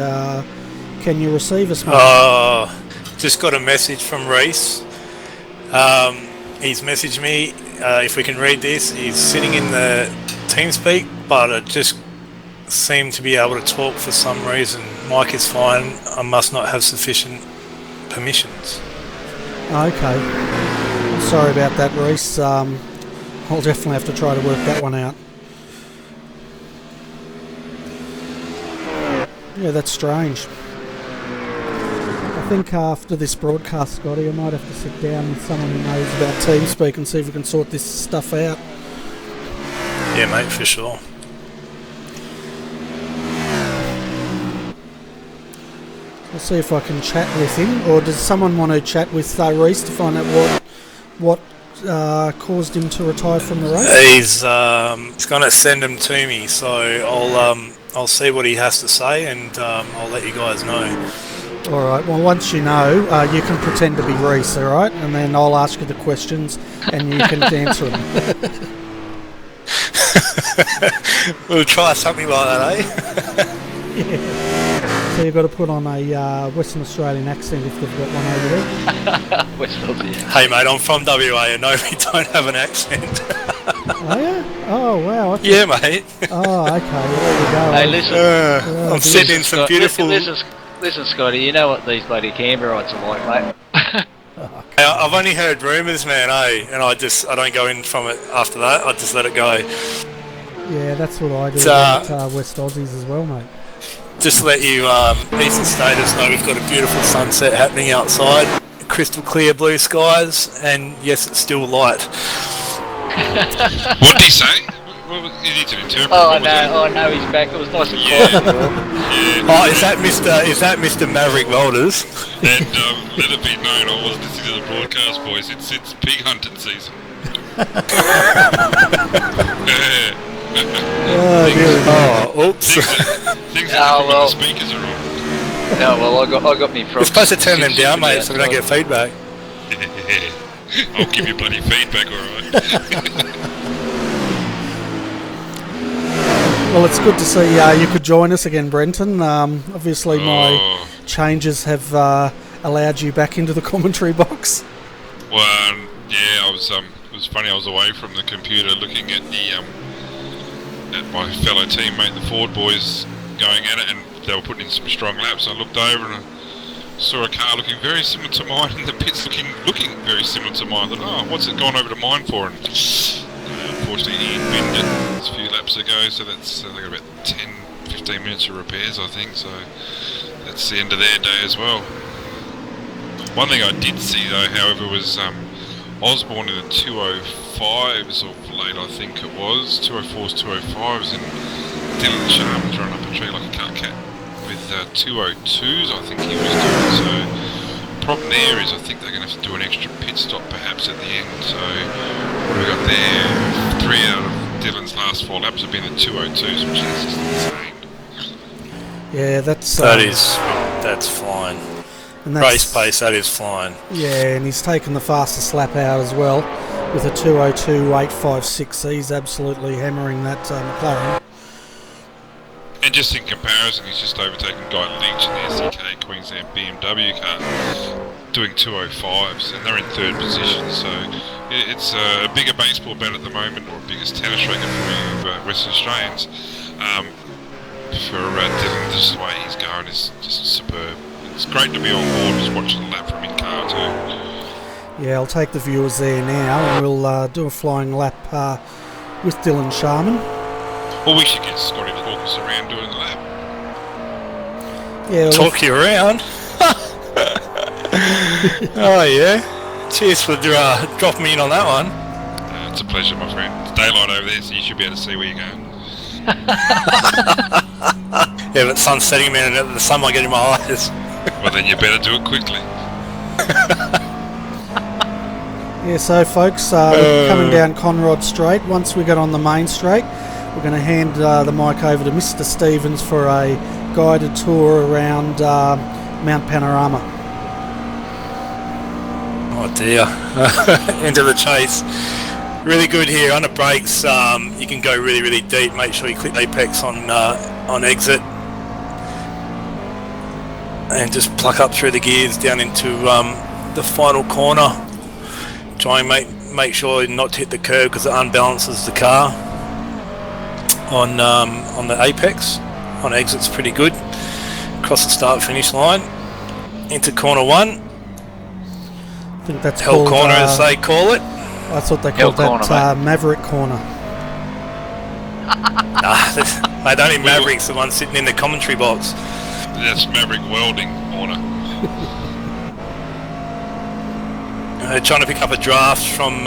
Can you receive us, mate? Just got a message from Reese. He's messaged me. If we can read this, he's sitting in the TeamSpeak, but I just seem to be able to talk for some reason. Mic is fine. I must not have sufficient permissions. Okay. Sorry about that, Reese. I'll definitely have to try to work that one out. Yeah, that's strange. I think after this broadcast, Scotty, I might have to sit down with someone who knows about TeamSpeak and see if we can sort this stuff out. Yeah, mate, for sure. I'll see if I can chat with him, or does someone want to chat with Reese to find out what caused him to retire from the race? He's going to send them to me, so I'll see what he has to say, and I'll let you guys know. Alright, well once you know, you can pretend to be Reese, alright? And then I'll ask you the questions and you can answer them. We'll try something like that, eh? Yeah. So you've got to put on a Western Australian accent if they've got one over there. Western Australian. Hey mate, I'm from WA and no, we don't have an accent. Oh yeah? Oh wow. Yeah mate. Oh okay, well, there you go. Hey listen, I'm sitting in some beautiful... Listen Scotty, you know what these bloody Canberrites are like, mate. I've only heard rumours, man, and I don't go in from it after that. I just let it go. Yeah, that's what I do at West Aussies as well, mate. Just to let you Eastern Staters know, we've got a beautiful sunset happening outside, crystal clear blue skies, and yes, it's still light. What did he say? Well, you need to interpret. Oh no, he's back. It was nice and quiet. Oh, is that Mr. Maverick Welders? And let it be known, I was listening to the broadcast, boys. It's pig hunting season. Oops. Things are when the speakers are on. No, well, I got me from. You're supposed to turn them down, mate, so we don't get feedback. I'll give you bloody feedback, alright. Well, it's good to see you could join us again, Brenton. Obviously, my changes have allowed you back into the commentary box. Well, yeah, it was funny. I was away from the computer looking at at my fellow teammate, the Ford boys, going at it, and they were putting in some strong laps. I looked over and I saw a car looking very similar to mine, and the pits looking very similar to mine. I thought, what's it gone over to mine for? And unfortunately, he binned it a few laps ago, so that's like about 10-15 minutes of repairs, I think. So that's the end of their day as well. One thing I did see, though, however, was Osborne in the 205s of late, I think it was 204s, 205s, and Dylan Sharman's run up a tree like a cat with 202s, I think he was doing. So problem there is I think they're going to have to do an extra pit stop perhaps at the end. So what have we got there? 3 out of Dylan's last 4 laps have been the 202s, which is just insane. Yeah, that's fine. And race pace, that is fine. Yeah, and he's taken the fastest lap out as well with a 202.856. He's absolutely hammering that McLaren. And just in comparison, he's just overtaken Guy Leach in the SEK Queensland BMW car, doing 205s, and they're in 3rd position. So it's a bigger baseball bat at the moment, or biggest tennis racket for you Western Australians. For Dylan, just the way he's going is just superb. It's great to be on board, just watching the lap from in car too. Yeah, I'll take the viewers there now, and we'll do a flying lap with Dylan Sharman. Well, we should get Scotty to talk us around doing the lap. Yeah, talk you around? Oh yeah. Cheers for dropping me in on that one. It's a pleasure, my friend. It's daylight over there, so you should be able to see where you're going. Yeah, but sun's setting, man, and the sun might get in my eyes. Well, then you better do it quickly. Yeah, so folks, we're coming down Conrod Straight. Once we get on the main straight, we're going to hand the mic over to Mr. Stevens for a guided tour around Mount Panorama. Oh dear. Into the chase. Really good here on the brakes. You can go really, really deep. Make sure you click apex on exit, and just pluck up through the gears down into the final corner. Try and make sure not to hit the curb because it unbalances the car. On the apex, on exit's pretty good. Across the start finish line into corner 1. I think that's Hell called, corner as they call it. I thought they called that Maverick corner. Nah, mate, only Maverick's the one sitting in the commentary box. That's Maverick welding corner. Trying to pick up a draft from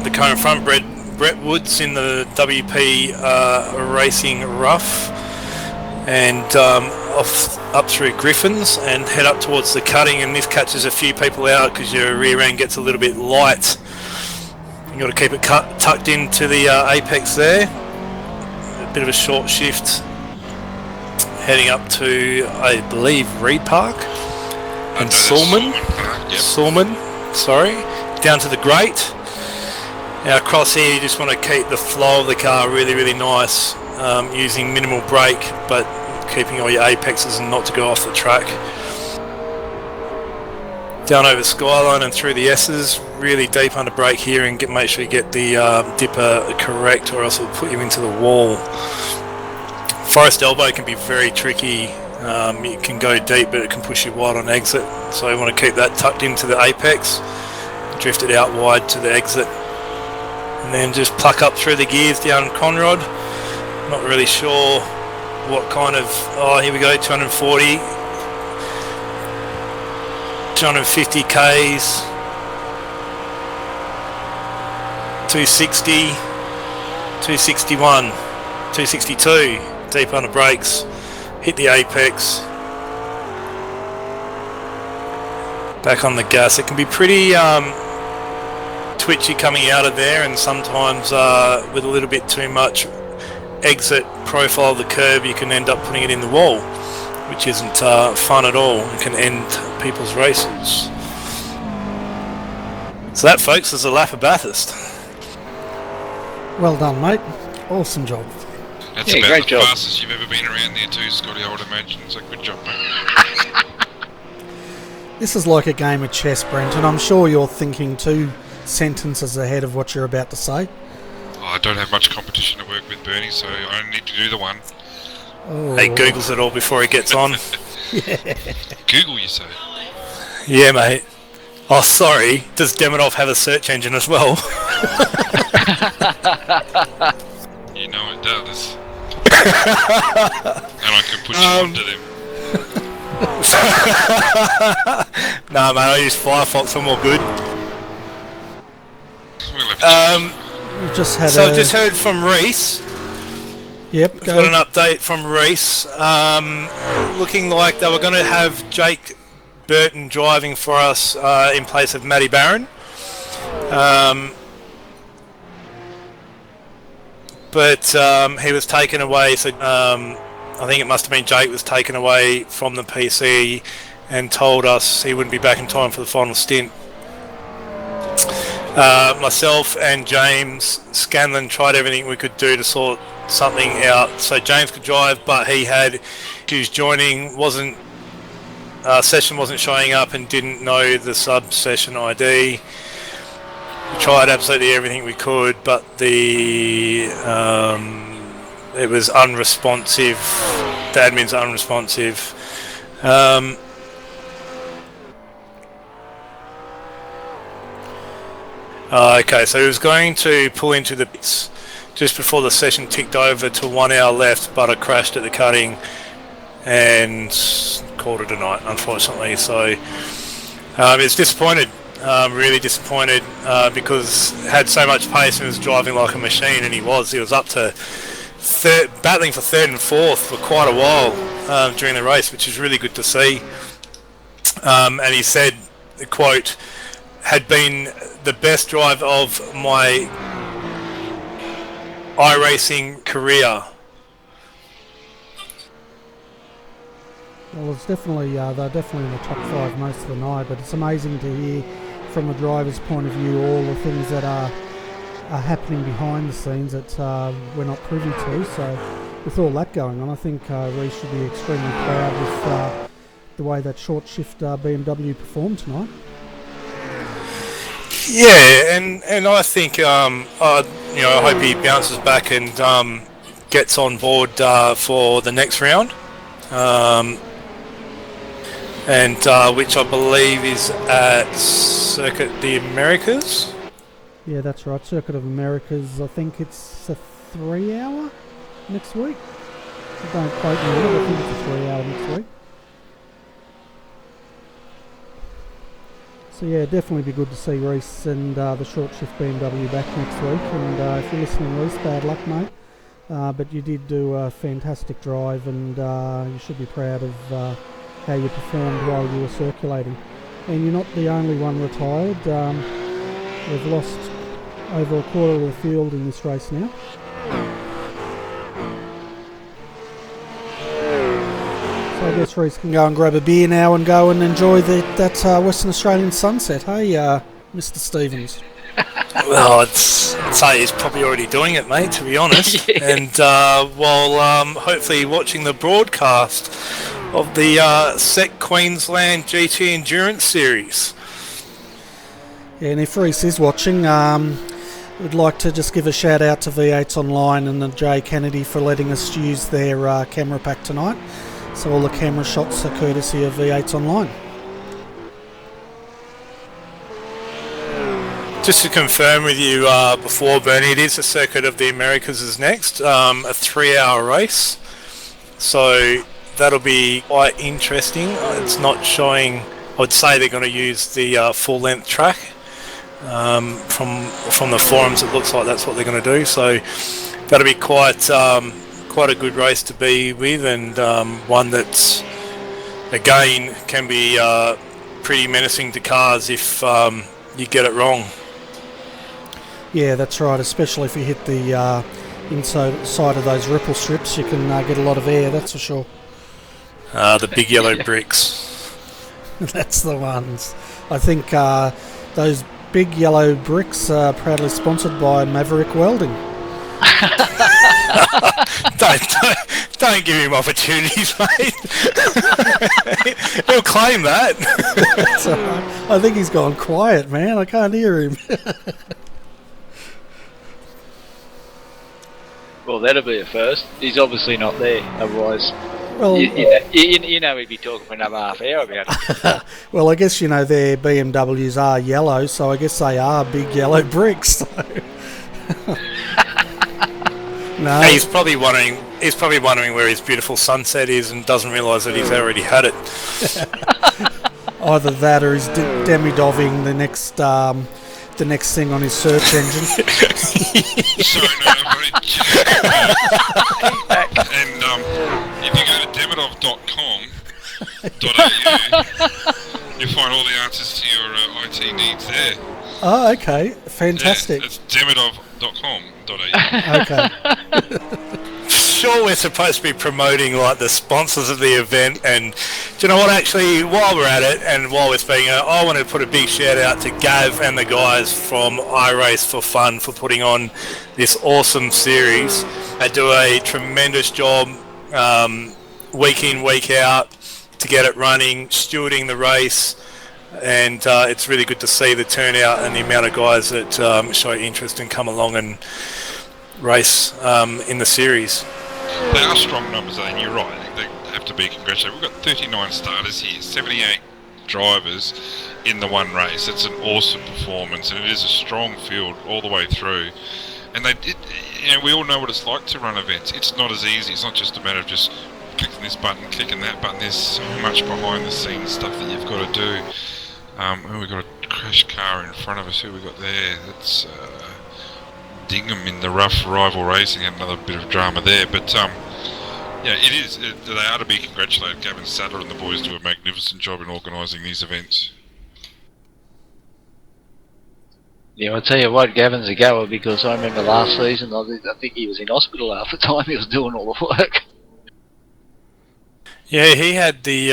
the current front, Brett Woods in the WP Racing Rough, and up through Griffins and head up towards the cutting, and this catches a few people out because your rear end gets a little bit light. You've got to keep it tucked into the apex there. A bit of a short shift heading up to, I believe, Reed Park and Sulman. Sorry, down to the grate. Now across here you just want to keep the flow of the car really, really nice, using minimal brake but keeping all your apexes and not to go off the track. Down over Skyline and through the S's, really deep under brake here, and make sure you get the dipper correct or else it'll put you into the wall. Forest Elbow can be very tricky You can go deep, but it can push you wide on exit. So you want to keep that tucked into the apex, drift it out wide to the exit, and then just pluck up through the gears down Conrod. Not really sure what kind of, here we go, 240, 250 Ks, 260, 261, 262, deep on the brakes, hit the apex, back on the gas. It can be pretty twitchy coming out of there, and sometimes with a little bit too much exit profile of the curb you can end up putting it in the wall, which isn't fun at all. It can end people's races. So that, folks, is a lap of Bathurst. Well done, mate. Awesome job. That's about the fastest you've ever been around there too, Scotty, I would imagine. So good job, mate. This is like a game of chess, Brent, and I'm sure you're thinking 2 sentences ahead of what you're about to say. I don't have much competition to work with, Bernie, so I only need to do the one. Oh. He Googles it all before he gets on. Yeah. Google, you say? Yeah, mate. Oh, sorry. Does Demidov have a search engine as well? You know it does. And I can put you onto them. Nah, mate, I use Firefox, I'm all good. We've just had I've just heard from Reese. Yep, We've got an update from Reese. Looking like they were going to have Jake Burton driving for us in place of Matty Barron. But he was taken away, so I think it must have been Jake was taken away from the PC and told us he wouldn't be back in time for the final stint. Myself and James Scanlon tried everything we could do to sort something out so James could drive, but he had issues joining, session wasn't showing up and didn't know the sub-session ID. We tried absolutely everything we could, but it was unresponsive. The admin's unresponsive. Okay, so he was going to pull into the pits just before the session ticked over to 1 hour left, but I crashed at the cutting and called it a night, unfortunately. So it's disappointed, really disappointed, because had so much pace and was driving like a machine, and he was up to battling for 3rd and 4th for quite a while during the race, which is really good to see. And he said, quote, had been the best drive of my iRacing career. Well, it's definitely they're definitely in the top 5 most of the night, but it's amazing to hear from the driver's point of view all the things that are happening behind the scenes that we're not privy to. So with all that going on, I think Reece should be extremely proud with the way that short shift BMW performed tonight. Yeah, and I think I hope he bounces back and gets on board for the next round, and which I believe is at Circuit the Americas. Yeah, that's right. Circuit of Americas. I think it's a 3-hour next week. Don't quote me on it. I think it's a 3-hour next week. So yeah, definitely be good to see Reece and the short shift BMW back next week. And if you're listening, Reece, bad luck, mate. But you did do a fantastic drive, and you should be proud of how you performed while you were circulating. And you're not the only one retired. We've lost over a quarter of the field in this race now. So I guess Reece can go and grab a beer now and go and enjoy that Western Australian sunset, hey, Mr. Stevens? Well, I'd say he's probably already doing it, mate, to be honest. Yeah. And while hopefully watching the broadcast of the SEK Queensland GT Endurance Series. Yeah, and if Reece is watching, we'd like to just give a shout out to V8's Online and Jay Kennedy for letting us use their camera pack tonight. So all the camera shots are courtesy of V8's Online. Just to confirm with you before, Bernie, it is the Circuit of the Americas is next, a 3-hour race. So that'll be quite interesting. It's not showing, I would say they're going to use the full-length track. From the forums, it looks like that's what they're going to do. So that'll be quite a good race to be with, and one that's, again, can be pretty menacing to cars if you get it wrong. Yeah, that's right, especially if you hit the inside of those ripple strips, you can get a lot of air, that's for sure. The big yellow bricks. That's the ones. I think those big yellow bricks are proudly sponsored by Maverick Welding. Don't give him opportunities, mate. He'll claim that. I think he's gone quiet, man. I can't hear him. Well, that'll be a first. He's obviously not there, otherwise. Well, you know he'd be talking for another half hour about it. Well, I guess, their BMWs are yellow, so I guess they are big yellow bricks. So. No. He's probably wondering where his beautiful sunset is and doesn't realise that he's already had it. Either that or he's demi-doving the next thing on his search engine. Sorry, no, and if you go to demidov.com.au, you'll find all the answers to your IT needs there. Oh, okay. Fantastic. Yeah, it's demidov.com.au. Okay. Sure, we're supposed to be promoting like the sponsors of the event, and do you know what, actually, while we're at it and while we're speaking, I want to put a big shout out to Gav and the guys from iRace for Fun for putting on this awesome series. They do a tremendous job week in, week out to get it running, stewarding the race, and it's really good to see the turnout and the amount of guys that show interest and come along and race in the series. They are strong numbers, and you're right, they have to be congratulated. We've got 39 starters here, 78 drivers in the one race. It's an awesome performance, and it is a strong field all the way through. And we all know what it's like to run events. It's not as easy. It's not just a matter of just clicking this button, clicking that button. There's so much behind the scenes stuff that you've got to do. We've got a crash car in front of us. Who we got there? That's Dingham in the rough rival racing. Had another bit of drama there, but yeah, it is. They are to be congratulated. Gavin Sadler and the boys do a magnificent job in organising these events. Yeah, I'll tell you what, Gavin's a goer, because I remember last season, I think he was in hospital half the time he was doing all the work. Yeah, he had the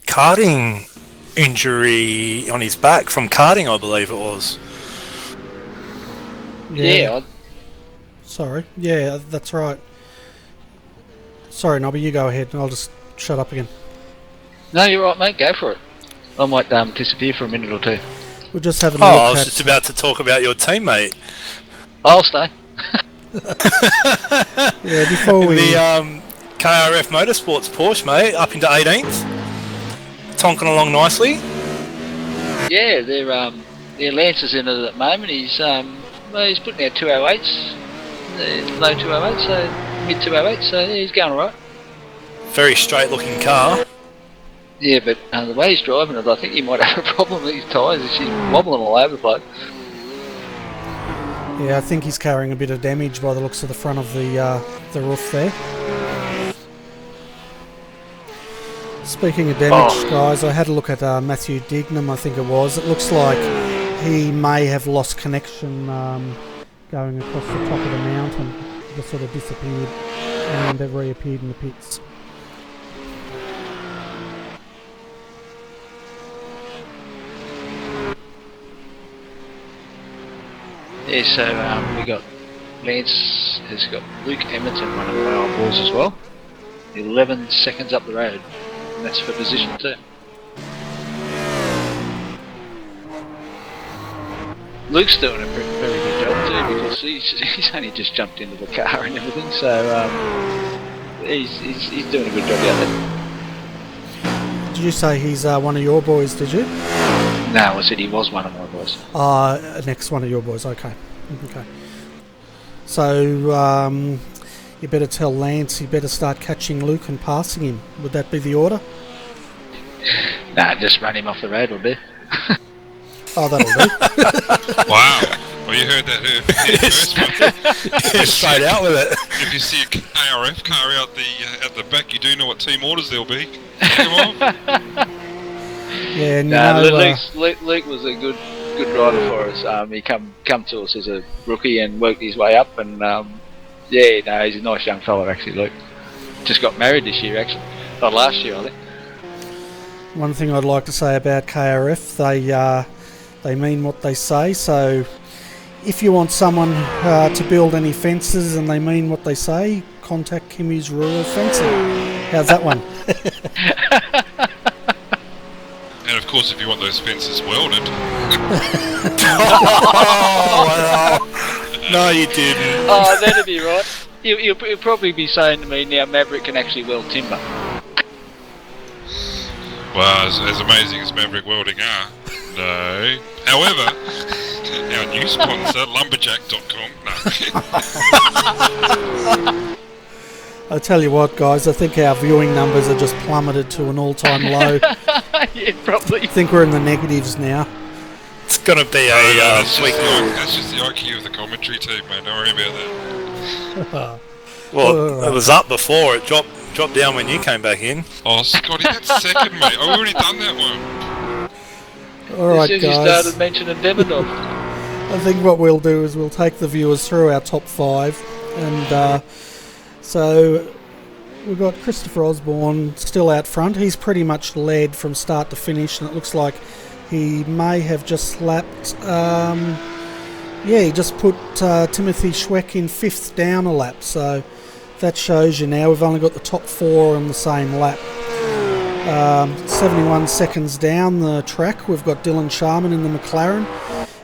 karting injury on his back from karting, I believe it was. Yeah. Sorry. Yeah, that's right. Sorry, Nobby, you go ahead and I'll just shut up again. No, you're right, mate. Go for it. I might disappear for a minute or two. We're just having a look I was just about to talk about your teammate. I'll stay. Yeah, before we... The KRF Motorsports Porsche, mate, up into 18th. Tonking along nicely. Yeah, their Lancer's in it at the moment. He's putting out 208s, low 208s, so mid 208s, so yeah, he's going alright. Very straight looking car. Yeah, but the way he's driving it, I think he might have a problem with his tyres. He's wobbling all over the place. Yeah, I think he's carrying a bit of damage by the looks of the front of the roof there. Speaking of damage, guys, I had a look at Matthew Dignam, I think it was. It looks like he may have lost connection going across the top of the mountain. Just sort of disappeared and have reappeared in the pits. Yeah, so we got Lance has got Luke Edmonton, one of my old boys as well. 11 seconds up the road, and that's for position 2. Luke's doing a very good job too, because he's only just jumped into the car and everything, so he's doing a good job out there. Did you say he's one of your boys, did you? No, I said he was one of my boys. Next one of your boys, okay. So, you better tell Lance he better start catching Luke and passing him. Would that be the order? Nah, just run him off the road will do. Oh, that'll do. Wow. Well, you heard that first one. Straight out with it. If you see a KRF car out the back, you do know what team orders there'll be. Come on. Yeah, and Luke was a good rider for us. He come to us as a rookie and worked his way up, and he's a nice young fella actually. Luke just got married this year actually, not last year I think. One thing I'd like to say about KRF, they mean what they say. So, if you want someone to build any fences and they mean what they say, contact Kimmy's Rural Fencing. How's that one? And of course, if you want those fences welded. No, you didn't. Oh, that'd be right. You'll probably be saying to me now, Maverick can actually weld timber. Well, as amazing as Maverick Welding are, no. However, our new sponsor, lumberjack.com, no. I'll tell you what, guys, I think our viewing numbers are just plummeted to an all-time low. Yeah, probably. I think we're in the negatives now. It's going to be that's just the IQ of the commentary team, mate. Don't worry about that. Well, it was up before. It dropped down when you came back in. Oh, Scotty, that's second, mate. I've already done that one. Alright, as guys. you started mentioning Demidov. I think what we'll do is we'll take the viewers through our top 5. And so we've got Christopher Osborne still out front. He's pretty much led from start to finish, and it looks like he may have just lapped... he just put Timothy Schweck in 5th down a lap, so that shows you now we've only got the top 4 on the same lap. 71 seconds down the track, we've got Dylan Sharman in the McLaren.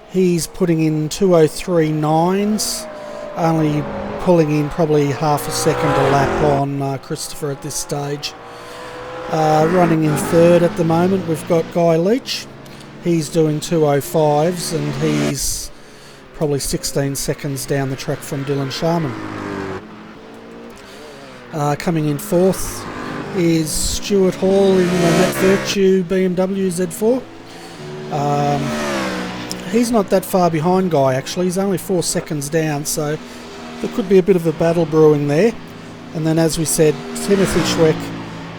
He's putting in 2:03.9s, only pulling in probably half a second a lap on Christopher at this stage. Running in 3rd at the moment, we've got Guy Leach. He's doing 2:05s, and he's probably 16 seconds down the track from Dylan Sharman. Coming in 4th is Stuart Hall in the Net Virtue BMW Z4. He's not that far behind Guy actually, he's only 4 seconds down, so there could be a bit of a battle brewing there. And then as we said, Timothy Schweck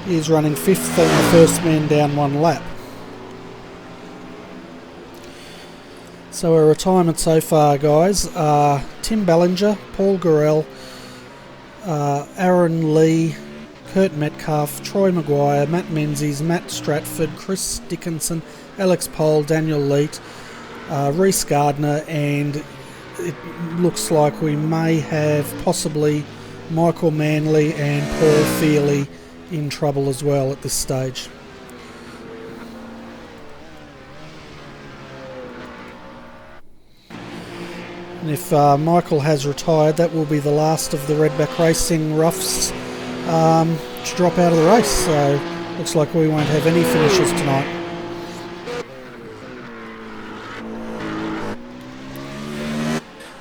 is running 5th and the first man down 1 lap. So our retirement so far, guys, are Tim Ballinger, Paul Gorell, Aaron Lee, Kurt Metcalf, Troy Maguire, Matt Menzies, Matt Stratford, Chris Dickinson, Alex Pole, Daniel Leet, Reece Gardner, and it looks like we may have possibly Michael Manley and Paul Feely in trouble as well at this stage. And if Michael has retired, that will be the last of the Redback Racing roughs to drop out of the race. So looks like we won't have any finishes tonight.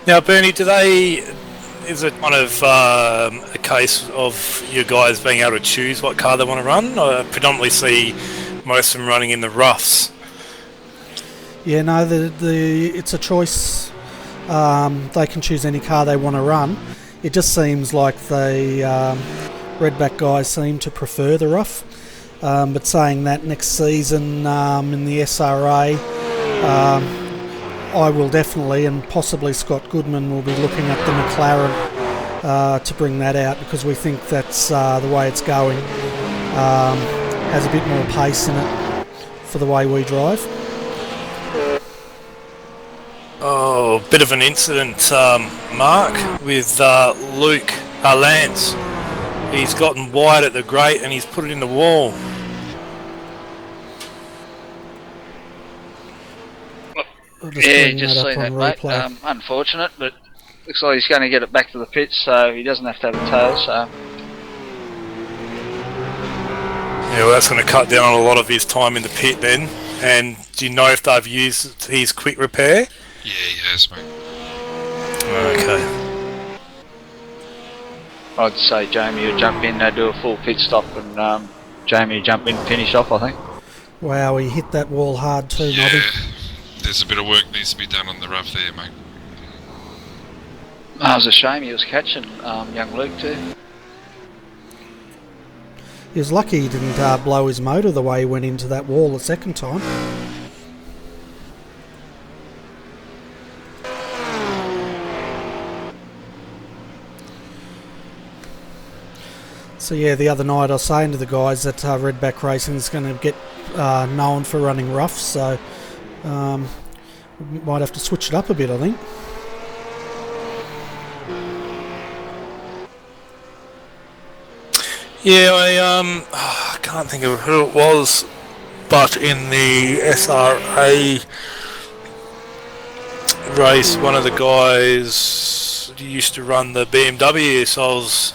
Now, Bernie, is it kind of a case of you guys being able to choose what car they want to run? I predominantly see most of them running in the roughs. Yeah, no, it's a choice. They can choose any car they want to run. It just seems like the Redback guys seem to prefer the rough. But saying that, next season in the SRA, I will definitely, and possibly Scott Goodman will be looking at the McLaren to bring that out, because we think that's the way it's going. Has a bit more pace in it for the way we drive. Oh, bit of an incident, Mark, with Lance. He's gotten wide at the grate and he's put it in the wall. Yeah, just seen that, mate. Unfortunate, but looks like he's going to get it back to the pits, so he doesn't have to have a tail. So Yeah, well, that's going to cut down on a lot of his time in the pit then. And do you know if they've used his quick repair? Yeah, he has, mate. Okay. I'd say Jamie would jump in, do a full pit stop, and Jamie would jump in and finish off, I think. Wow, he hit that wall hard too, Nobby. Yeah, there's a bit of work needs to be done on the rough there, mate. Oh, it was a shame he was catching young Luke too. He was lucky he didn't blow his motor the way he went into that wall the second time. So yeah, the other night I was saying to the guys that Redback Racing is going to get known for running rough, so we might have to switch it up a bit, I think. Yeah, I can't think of who it was, but in the SRA race, one of the guys used to run the BMW, so I was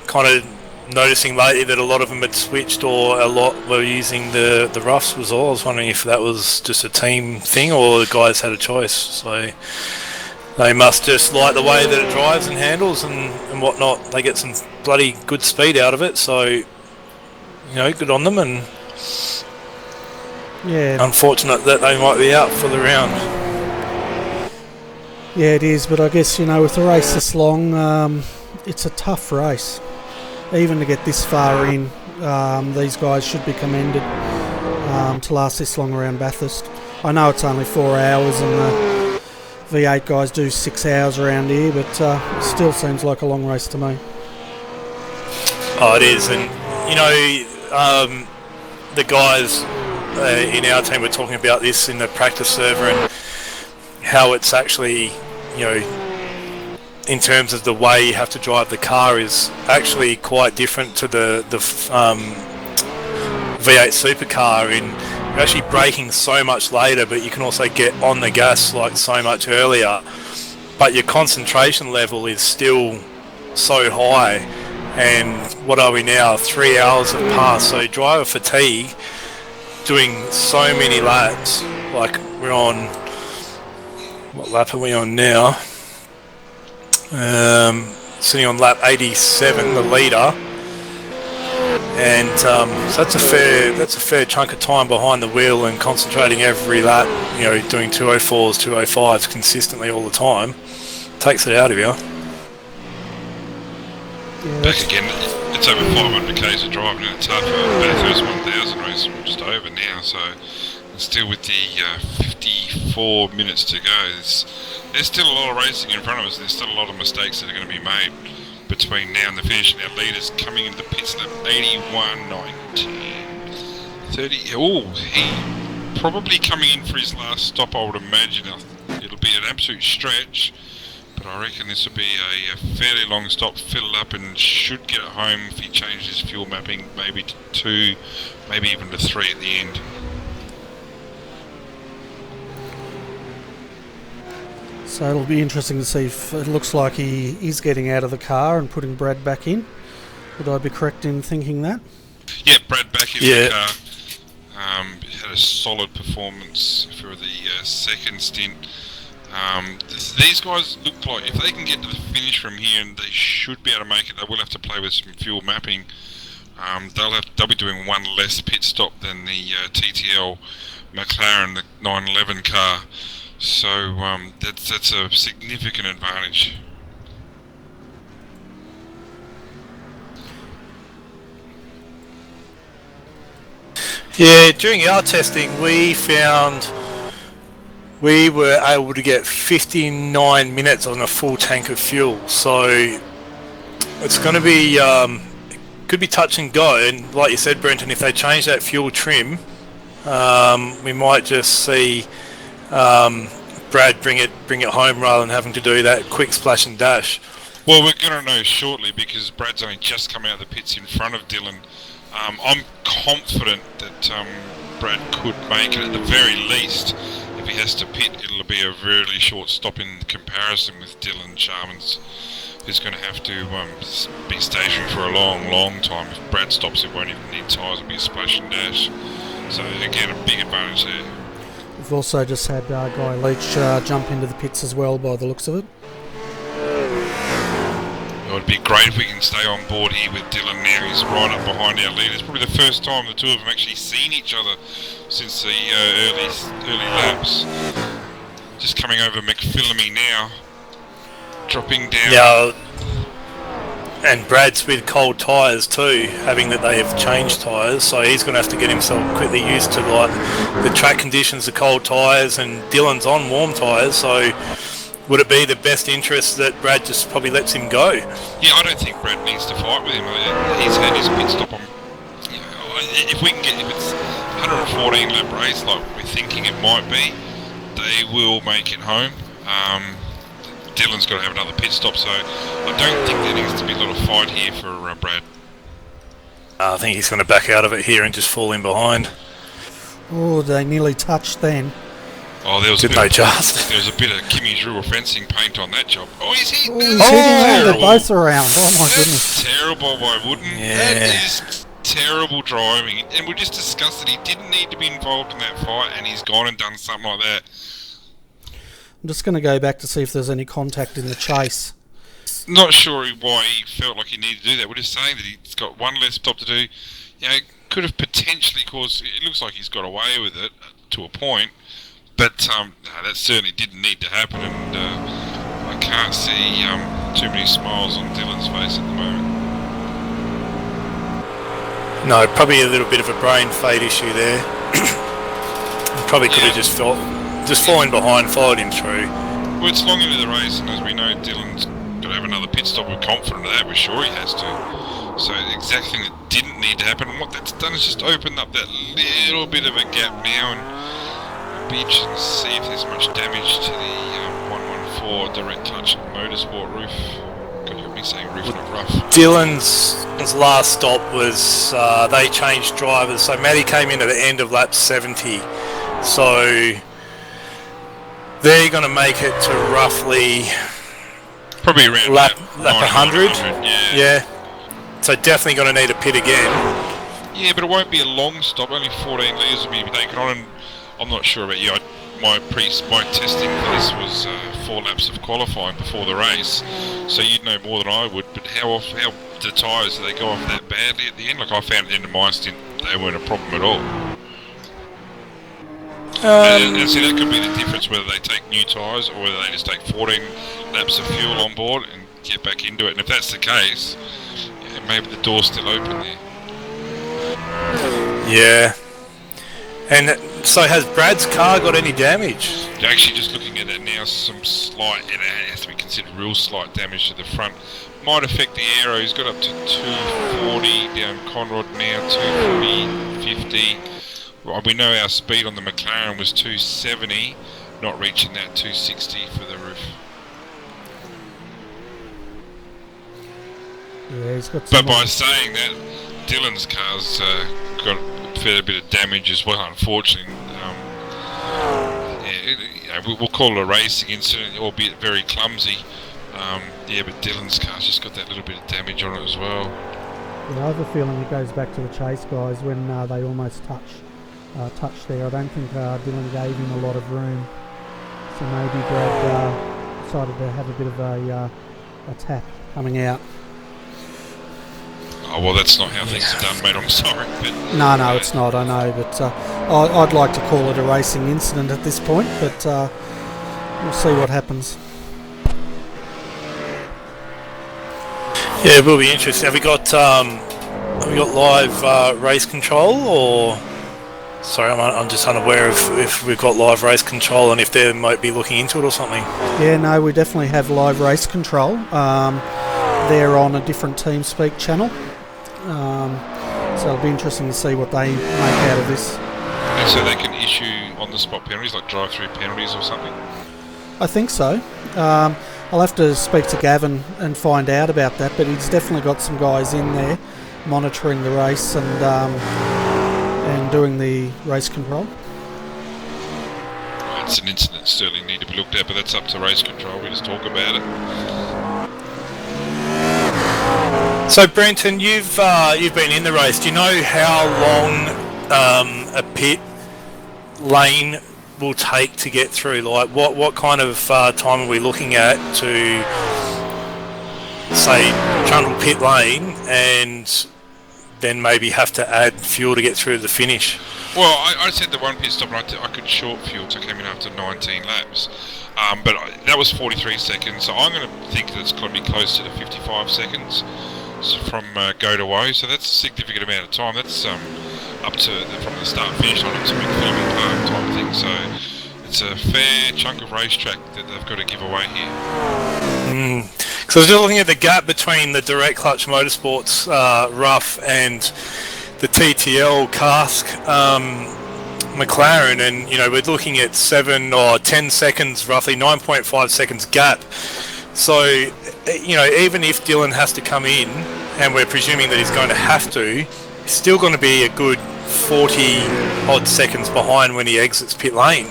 kind of noticing lately that a lot of them had switched, or a lot were using the roughs was all. I was wondering if that was just a team thing or the guys had a choice. So they must just like the way that it drives and handles and whatnot. They get some bloody good speed out of it, so, you know, good on them. And yeah, unfortunate that they might be out for the round. Yeah, it is, but I guess, you know, with the race this long, it's a tough race. Even to get this far in, these guys should be commended to last this long around Bathurst. I know it's only 4 hours and the V8 guys do 6 hours around here, but it still seems like a long race to me. Oh, it is, and you know, the guys in our team were talking about this in the practice server and how it's actually, you know, in terms of the way you have to drive the car is actually quite different to the V8 supercar. In you're actually braking so much later, but you can also get on the gas like so much earlier, but your concentration level is still so high. And what are we now? 3 hours have passed, so driver fatigue, doing so many laps. Like we're on, what lap are we on now? Sitting on lap 87, the leader, and so that's a fair chunk of time behind the wheel and concentrating every lap. You know, doing 204s, 205s consistently all the time takes it out of you. Yeah, back again, it's over 500 k's of driving, and it's hard for Bathurst 1000 race, just over now. So still with the 54 minutes to go. There's still a lot of racing in front of us. There's still a lot of mistakes that are going to be made between now and the finish. And our leader's coming into the pits lap 81, 19, 30. Oh, he probably coming in for his last stop, I would imagine. It'll be an absolute stretch, but I reckon this will be a fairly long stop, fill up, and should get it home if he changes his fuel mapping, maybe to 2, maybe even to 3 at the end. So it'll be interesting to see if it looks like he is getting out of the car and putting Brad back in. Would I be correct in thinking that? Yeah, Brad back in the car. Had a solid performance for the second stint. These guys look like if they can get to the finish from here, and they should be able to make it. They will have to play with some fuel mapping. They'll be doing one less pit stop than the TTL McLaren, the 911 car. So that's a significant advantage. Yeah, during our testing we found we were able to get 59 minutes on a full tank of fuel, so it's going to be could be touch and go. And like you said, Brenton, if they change that fuel trim, we might just see Brad bring it home rather than having to do that quick splash and dash. Well, we're going to know shortly because Brad's only just come out of the pits in front of Dylan. I'm confident that Brad could make it at the very least. If he has to pit, it'll be a really short stop in comparison with Dylan Sharman's is going to have to be stationary for a long time. If Brad stops, it won't even need tyres, it'll be a splash and dash. So again, a big advantage there. We've also just had Guy Leach jump into the pits as well, by the looks of it. It would be great if we can stay on board here with Dylan now. He's right up behind our leaders. Probably the first time the two of them actually seen each other since the early laps. Just coming over McPhillamy now. Dropping down. Yeah, and Brad's with cold tyres too, having that they have changed tyres, so he's going to have to get himself quickly used to like the track conditions, the cold tyres, and Dylan's on warm tyres, so would it be the best interest that Brad just probably lets him go? Yeah, I don't think Brad needs to fight with him. He's had his pit stop on. You know, if it's 114 lap race like we're thinking it might be, they will make it home. Dylan's got to have another pit stop, so I don't think there needs to be a lot of fight here for Brad. I think he's going to back out of it here and just fall in behind. Oh, they nearly touched then. Oh, there was Did they just? There was a bit of Kimmy Drew fencing paint on that job. Oh, he's hitting he's hitting they're both around. Oh my goodness. Terrible by Wooden. Yeah. That is terrible driving. And we just discussed that he didn't need to be involved in that fight, and he's gone and done something like that. I'm just going to go back to see if there's any contact in the chase. Not sure why he felt like he needed to do that. We're just saying that he's got one less stop to do. You know, could have potentially caused. It looks like he's got away with it to a point, but no, that certainly didn't need to happen. And I can't see too many smiles on Dylan's face at the moment. No, probably a little bit of a brain fade issue there. Probably could have just fallen behind, followed him through. Well, it's long into the race, and as we know, Dylan's got to have another pit stop. We're confident of that. We're sure he has to. So the exact thing that didn't need to happen, and what that's done is just opened up that little bit of a gap now, and it'll be interesting to see if there's much damage to the 114 direct touch motorsport roof. God, you've been saying roof, not rough. Dylan's last stop was they changed drivers, so Matty came in at the end of lap 70. So they're going to make it to roughly probably around lap 100. Yeah. So definitely going to need a pit again. Yeah, but it won't be a long stop. Only 14 litres will be taken on, and I'm not sure about you. My testing for this was 4 laps of qualifying before the race, so you'd know more than I would. But how the tyres, do they go off that badly at the end? Like I found at the end of my stint, they weren't a problem at all. And see, that could be the difference, whether they take new tyres or whether they just take 14 laps of fuel on board and get back into it. And if that's the case, yeah, maybe the door's still open there. Yeah. And so has Brad's car got any damage? Actually, just looking at it now, some slight, and it has to be considered real slight damage to the front. Might affect the aero. He's got up to 240 down Conrod now, 240, 50. Well, we know our speed on the McLaren was 270, not reaching that 260 for the roof. Yeah, he's got. But by saying that, Dylan's car's got a fair bit of damage as well, unfortunately. We'll call it a racing incident, albeit very clumsy. Yeah, but Dylan's car's just got that little bit of damage on it as well. Yeah, I have a feeling it goes back to the chase guys when they almost touch there. I don't think Dylan gave him a lot of room, so maybe Brad decided to have a bit of a tap coming out. Oh well, that's not how things are done, mate. I'm sorry, but no, it's not. I know, but I'd like to call it a racing incident at this point, but we'll see what happens. Yeah, it will be interesting. Have we got live race control, or? Sorry, I'm just unaware of if we've got live race control and if they might be looking into it or something. Yeah, no, we definitely have live race control. They're on a different TeamSpeak channel, so it'll be interesting to see what they make out of this. And so they can issue on-the-spot penalties, like drive-through penalties or something? I think so. I'll have to speak to Gavin and find out about that, but he's definitely got some guys in there monitoring the race and doing the race control. It's an incident that certainly need to be looked at, but that's up to race control. We just talk about it. So Brenton, you've been in the race. Do you know how long a pit lane will take to get through? Like, what kind of time are we looking at to say trundle pit lane and then maybe have to add fuel to get through to the finish? Well, I said the one pit stop, and I could short fuel, so I came in after 19 laps. But that was 43 seconds, so I'm going to think that it's going to be closer to 55 seconds from go to woe. So that's a significant amount of time. That's up to from the start finish line up to McPhillammy Park type thing. So it's a fair chunk of racetrack that they've got to give away here. So I was just looking at the gap between the Direct Clutch Motorsports rough and the TTL cask McLaren, and we're looking at 7 or 10 seconds, roughly 9.5 seconds gap. So even if Dylan has to come in, and we're presuming that he's going to have to, he's still going to be a good 40 odd seconds behind when he exits pit lane.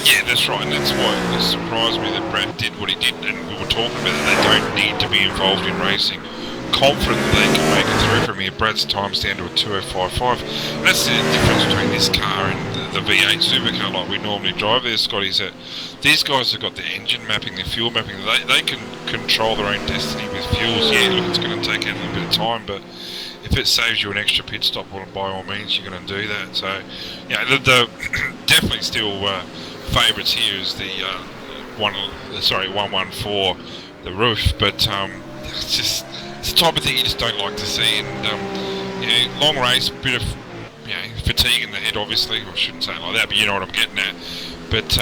Yeah, that's right, and that's why it surprised me that Brad did what he did, and we were talking about that they don't need to be involved in racing. Confident that they can make it through from here. Brad's time's down to a 2:05.5. And that's the difference between this car and the V8 supercar like we normally drive there, Scotty, is that these guys have got the engine mapping, the fuel mapping. They can control their own destiny with fuels. Yeah, look, it's going to take a little bit of time, but if it saves you an extra pit stop, well, by all means, you're going to do that. So, the definitely still favourites here is the 114, the roof, but it's just it's the type of thing you just don't like to see. And long race, bit of fatigue in the head, obviously. I shouldn't say it like that, but you know what I'm getting at. But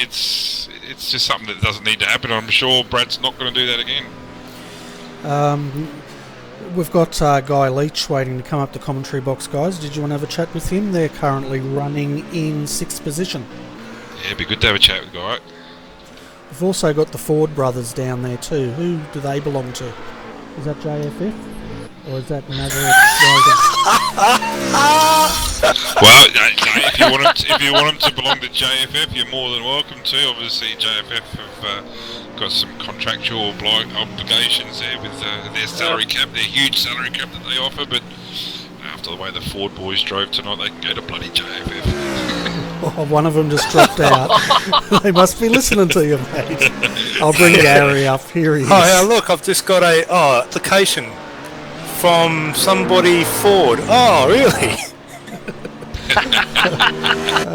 it's just something that doesn't need to happen. I'm sure Brad's not going to do that again. We've got Guy Leach waiting to come up the commentary box, guys. Did you want to have a chat with him? They're currently running in 6th position. Yeah, it'd be good to have a chat with Guy. We've also got the Ford brothers down there too. Who do they belong to? Is that JFF? Or is that another Well, if you want them to belong to JFF, you're more than welcome to. Obviously, JFF have got some contractual obligations there with their salary cap, their huge salary cap that they offer, but after the way the Ford boys drove tonight, they can go to bloody JFF. Oh, one of them just dropped out. They must be listening to you, mate. I'll bring Gary up. Here he is. Oh, yeah, look, I've just got a application from somebody Ford. Oh, really?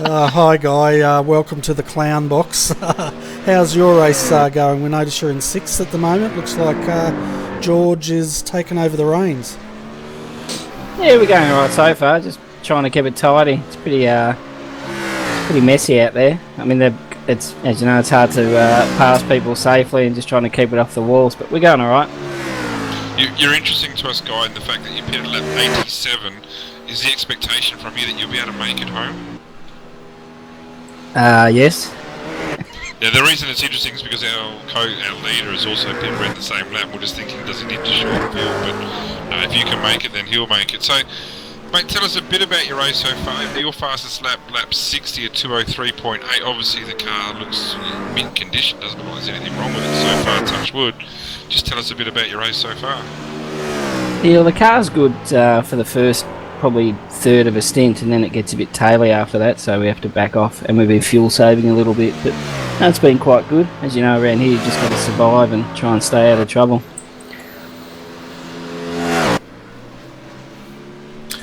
Hi, Guy. Welcome to the Clown Box. How's your race going? We notice you're in 6th at the moment. Looks like George is taking over the reins. Yeah, we're going alright so far. Just trying to keep it tidy. It's pretty messy out there. I mean, it's, as you know, it's hard to pass people safely and just trying to keep it off the walls, but we're going alright. You're interesting to us, Guy, in the fact that you pitted lap 87. Is the expectation from you that you'll be able to make it home? Yes. Yeah, the reason it's interesting is because our leader has also been ran the same lap. We're just thinking, does he need to short fuel? But if you can make it, then he'll make it. So, mate, tell us a bit about your race so far. Your fastest lap 60 at 2:03.8. Obviously, the car looks in mint condition. Doesn't look like there's anything wrong with it so far. Touch wood. Just tell us a bit about your race so far. Yeah, well, the car's good for the first probably third of a stint, and then it gets a bit taily after that, so we have to back off, and we've been fuel saving a little bit, but no, it's been quite good. As you know, around here you've just got to survive and try and stay out of trouble.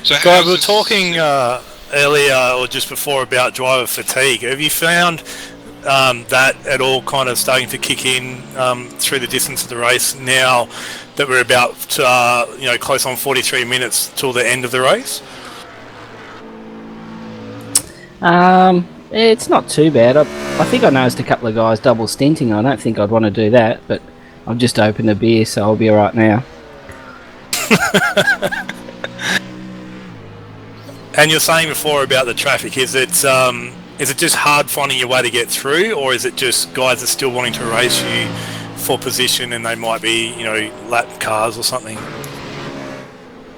So guys, we were talking earlier or just before about driver fatigue. Have you found that at all kind of starting to kick in through the distance of the race now that we're about close on 43 minutes till the end of the race? It's not too bad. I think I noticed a couple of guys double stinting. I don't think I'd want to do that, but I've just opened a beer, so I'll be alright now. And you're saying before about the traffic, is it just hard finding your way to get through, or is it just guys are still wanting to race you for position and they might be, lap cars or something?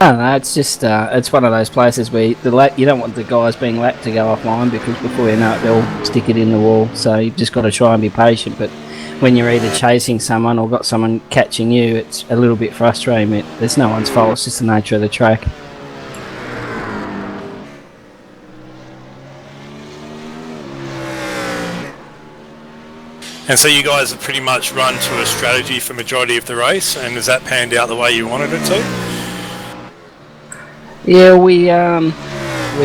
I don't know, it's just it's one of those places where you don't want the guys being lapped to go offline, because before you know it they'll stick it in the wall, so you've just got to try and be patient. But when you're either chasing someone or got someone catching you, it's a little bit frustrating. There's no one's fault, it's just the nature of the track. And so you guys have pretty much run to a strategy for majority of the race, and has that panned out the way you wanted it to? Yeah, we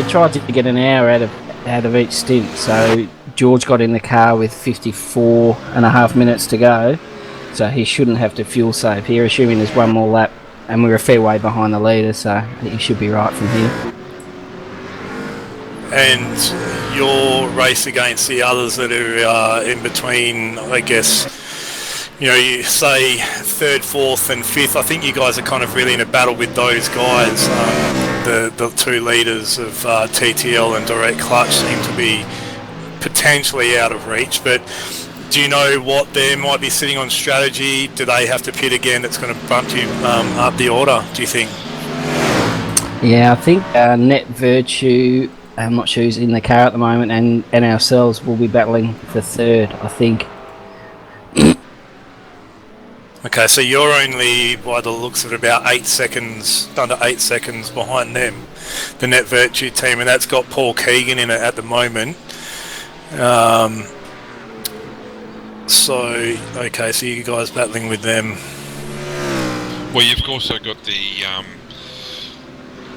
tried to get an hour out of each stint. So George got in the car with 54.5 minutes to go, so he shouldn't have to fuel save here, assuming there's one more lap, and we're a fair way behind the leader, so I think he should be right from here. And your race against the others that are in between, I guess, you say 3rd, 4th and 5th, I think you guys are kind of really in a battle with those guys. The two leaders of TTL and Direct Clutch seem to be potentially out of reach, but do you know what they might be sitting on strategy? Do they have to pit again that's going to bump you up the order, do you think? Yeah, I think Net Virtue, I'm not sure who's in the car at the moment, and ourselves will be battling for 3rd, I think. Okay, so you're only, by the looks of it, about under 8 seconds behind them, the Net Virtue team, and that's got Paul Keegan in it at the moment. So you guys battling with them. Well, you've also got the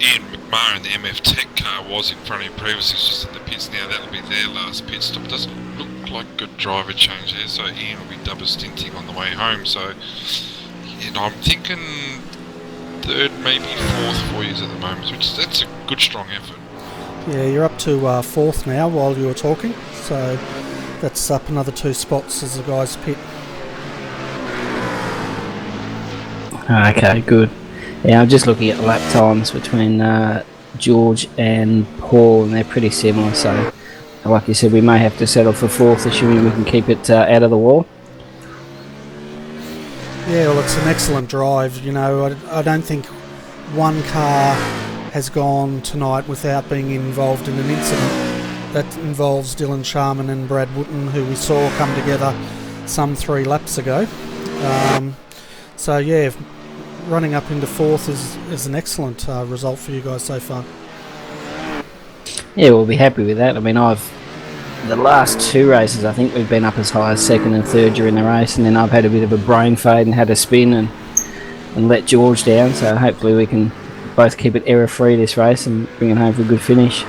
Ian McMahon in the MF Tech car was in front of him previously, it's just in the pits now. That'll be their last pit stop. Doesn't look like a driver change there, so Ian will be double stinting on the way home. So, I'm thinking 3rd, maybe 4th for you at the moment, which that's a good strong effort. Yeah, you're up to 4th now while you were talking, so that's up another 2 spots as the guys pit. Okay, good. Yeah, I'm just looking at the lap times between George and Paul, and they're pretty similar, so like you said, we may have to settle for 4th, assuming we can keep it out of the wall. Yeah, well, it's an excellent drive. I don't think one car has gone tonight without being involved in an incident that involves Dylan Sharman and Brad Wooten, who we saw come together some 3 laps ago. So yeah, running up into 4th is an excellent result for you guys so far. Yeah, we'll be happy with that. I mean, the last 2 races, I think we've been up as high as 2nd and 3rd during the race, and then I've had a bit of a brain fade and had a spin and let George down, so hopefully we can both keep it error-free this race and bring it home for a good finish.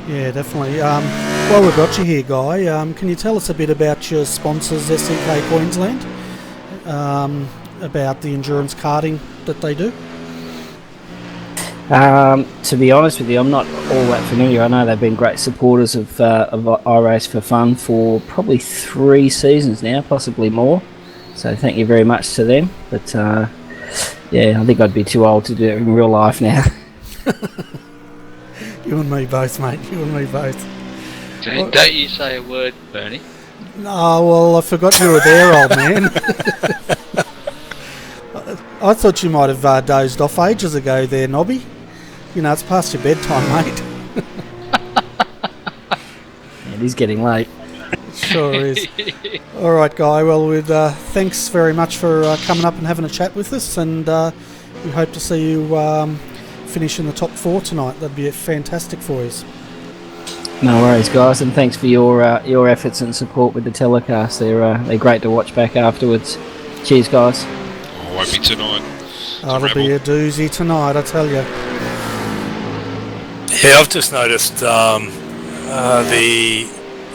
Yeah, definitely. While we've got you here, Guy, can you tell us a bit about your sponsors, SEK Queensland, about the endurance karting that they do? To be honest with you, I'm not all that familiar. I know they've been great supporters of iRace for Fun for probably 3 seasons now, possibly more. So thank you very much to them. But yeah, I think I'd be too old to do it in real life now. You and me both, mate. You and me both. Don't you say a word, Bernie. Oh, well, I forgot you were there, old man. I thought you might have dozed off ages ago there, Nobby. It's past your bedtime, mate. It is getting late. It sure is. All right, Guy. Well, thanks very much for coming up and having a chat with us, and we hope to see you finish in the top 4 tonight. That'd be fantastic for us. No worries, guys, and thanks for your efforts and support with the telecast. They're great to watch back afterwards. Cheers, guys. Oh, won't be tonight. That'll be a doozy tonight, I tell you. Yeah, I've just noticed the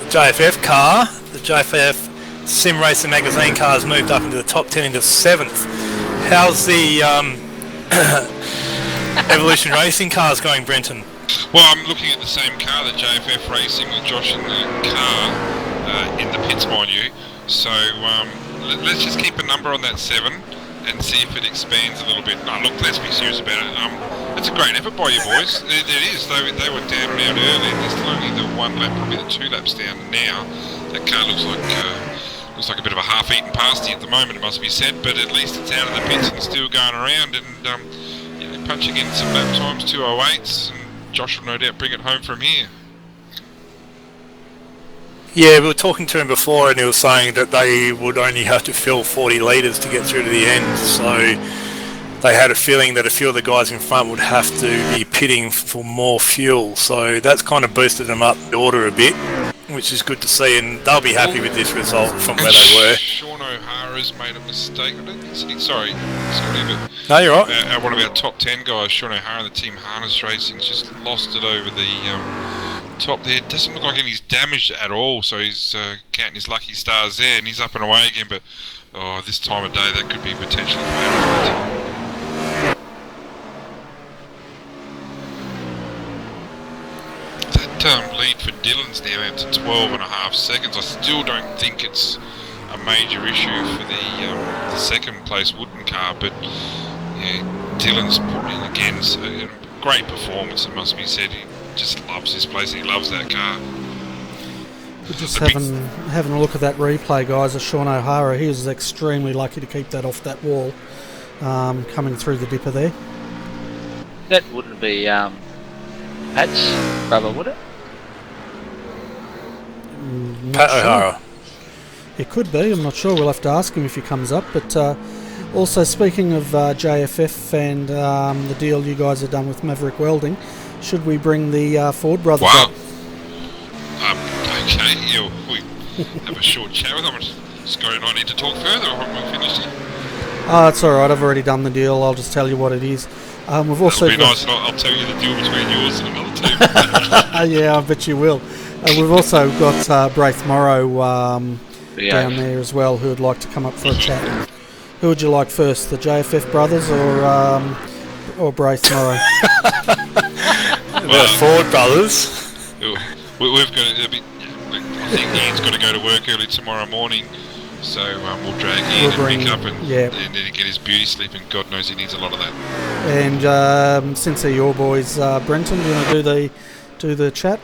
JFF car, the JFF Sim Racer Magazine car has moved up into the top 10 into 7th. How's the Evolution Racing cars going, Brenton? Well, I'm looking at the same car, the JFF Racing, with Josh in the car, in the pits, mind you. So let's just keep a number on that 7 and see if it expands a little bit. No, look, let's be serious about it. It's a great effort by you boys. It is. They were down and out early, and there's still only the 1 lap, probably the 2 laps down now. That car looks like a bit of a half-eaten pasty at the moment, it must be said, but at least it's out of the pits and still going around. And punching in some lap times, 2:08s, and Josh will no doubt bring it home from here. Yeah, we were talking to him before, and he was saying that they would only have to fill 40 litres to get through to the end. So they had a feeling that a few of the guys in front would have to be pitting for more fuel. So that's kind of boosted them up the order a bit, which is good to see, and they'll be happy with this result from where they were. Sean O'Hara's made a mistake. Sorry, Scotty, but no, you're right. One of our top 10 guys, Sean O'Hara, the team harness racing, just lost it over the top there. Doesn't look like he's damaged at all, so he's counting his lucky stars there, and he's up and away again. But this time of day, that could be potentially fatal. That lead for Dylan's now out to 12.5 seconds. I still don't think it's a major issue for the second place wooden car, but yeah, Dylan's put in again. So, great performance, it must be said. He just loves this place and he loves that car. We're just having a look at that replay, guys, of Sean O'Hara. He was extremely lucky to keep that off that wall coming through the dipper there. That wouldn't be Pat's brother, would it? Pat O'Hara. It could be, I'm not sure. We'll have to ask him if he comes up. But also, speaking of JFF and the deal you guys have done with Maverick Welding, should we bring the Ford brothers up? Okay, yeah, we have a short chat with them. Scotty and I need to talk further. I haven't finished it. It's alright, I've already done the deal. I'll just tell you what it is. We've also That'll be nice, and I'll tell you the deal between yours and another team. Yeah, I bet you will. We've also got Braith Morrow down there as well, who would like to come up for a chat. Who would you like first, the JFF brothers or Braith Morrow? The Ford brothers. We've got. I think Ian's got to go to work early tomorrow morning, so we'll drag Ian and Mick up and then get his beauty sleep, and God knows he needs a lot of that. And since they're your boys, Brenton, do you want to do the chat?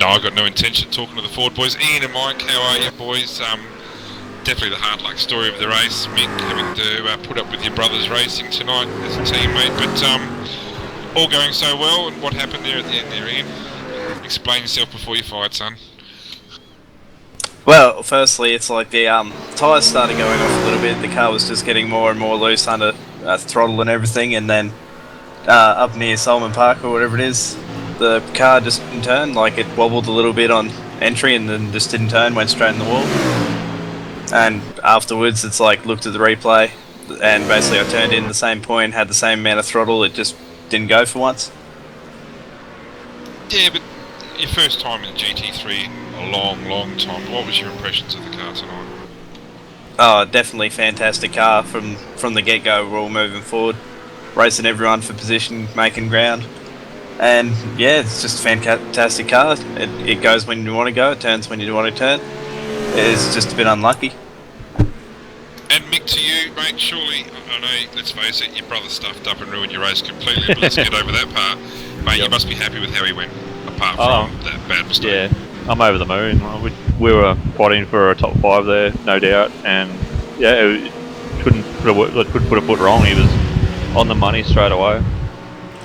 No, I've got no intention of talking to the Ford boys. Ian and Mike, how are you, boys? Definitely the hard luck story of the race. Mick having to put up with your brothers racing tonight as a teammate, but all going so well. And what happened there at the end there, Ian? Explain yourself before you fight, son. Well, firstly, it's like the tyres started going off a little bit. The car was just getting more and more loose under throttle and everything, and then up near Solomon Park or whatever it is, the car just didn't turn. Like, it wobbled a little bit on entry and then just didn't turn, went straight in the wall. And afterwards, it's like, looked at the replay, and basically I turned in the same point, had the same amount of throttle, it just didn't go for once. Yeah, but your first time in the GT3 in a long time, what was your impressions of the car tonight? Oh, definitely fantastic car from the get-go. We're all moving forward, racing everyone for position, making ground. And yeah, it's just a fantastic car. It goes when you want to go, it turns when you want to turn. It's just a bit unlucky. And Mick, to you, mate, surely, I know, let's face it, your brother stuffed up and ruined your race completely, but let's get over that part. Mate, you must be happy with how he went, apart from that bad mistake. Yeah, I'm over the moon. We were fighting for a top 5 there, no doubt, and yeah, couldn't put a foot wrong. He was on the money straight away.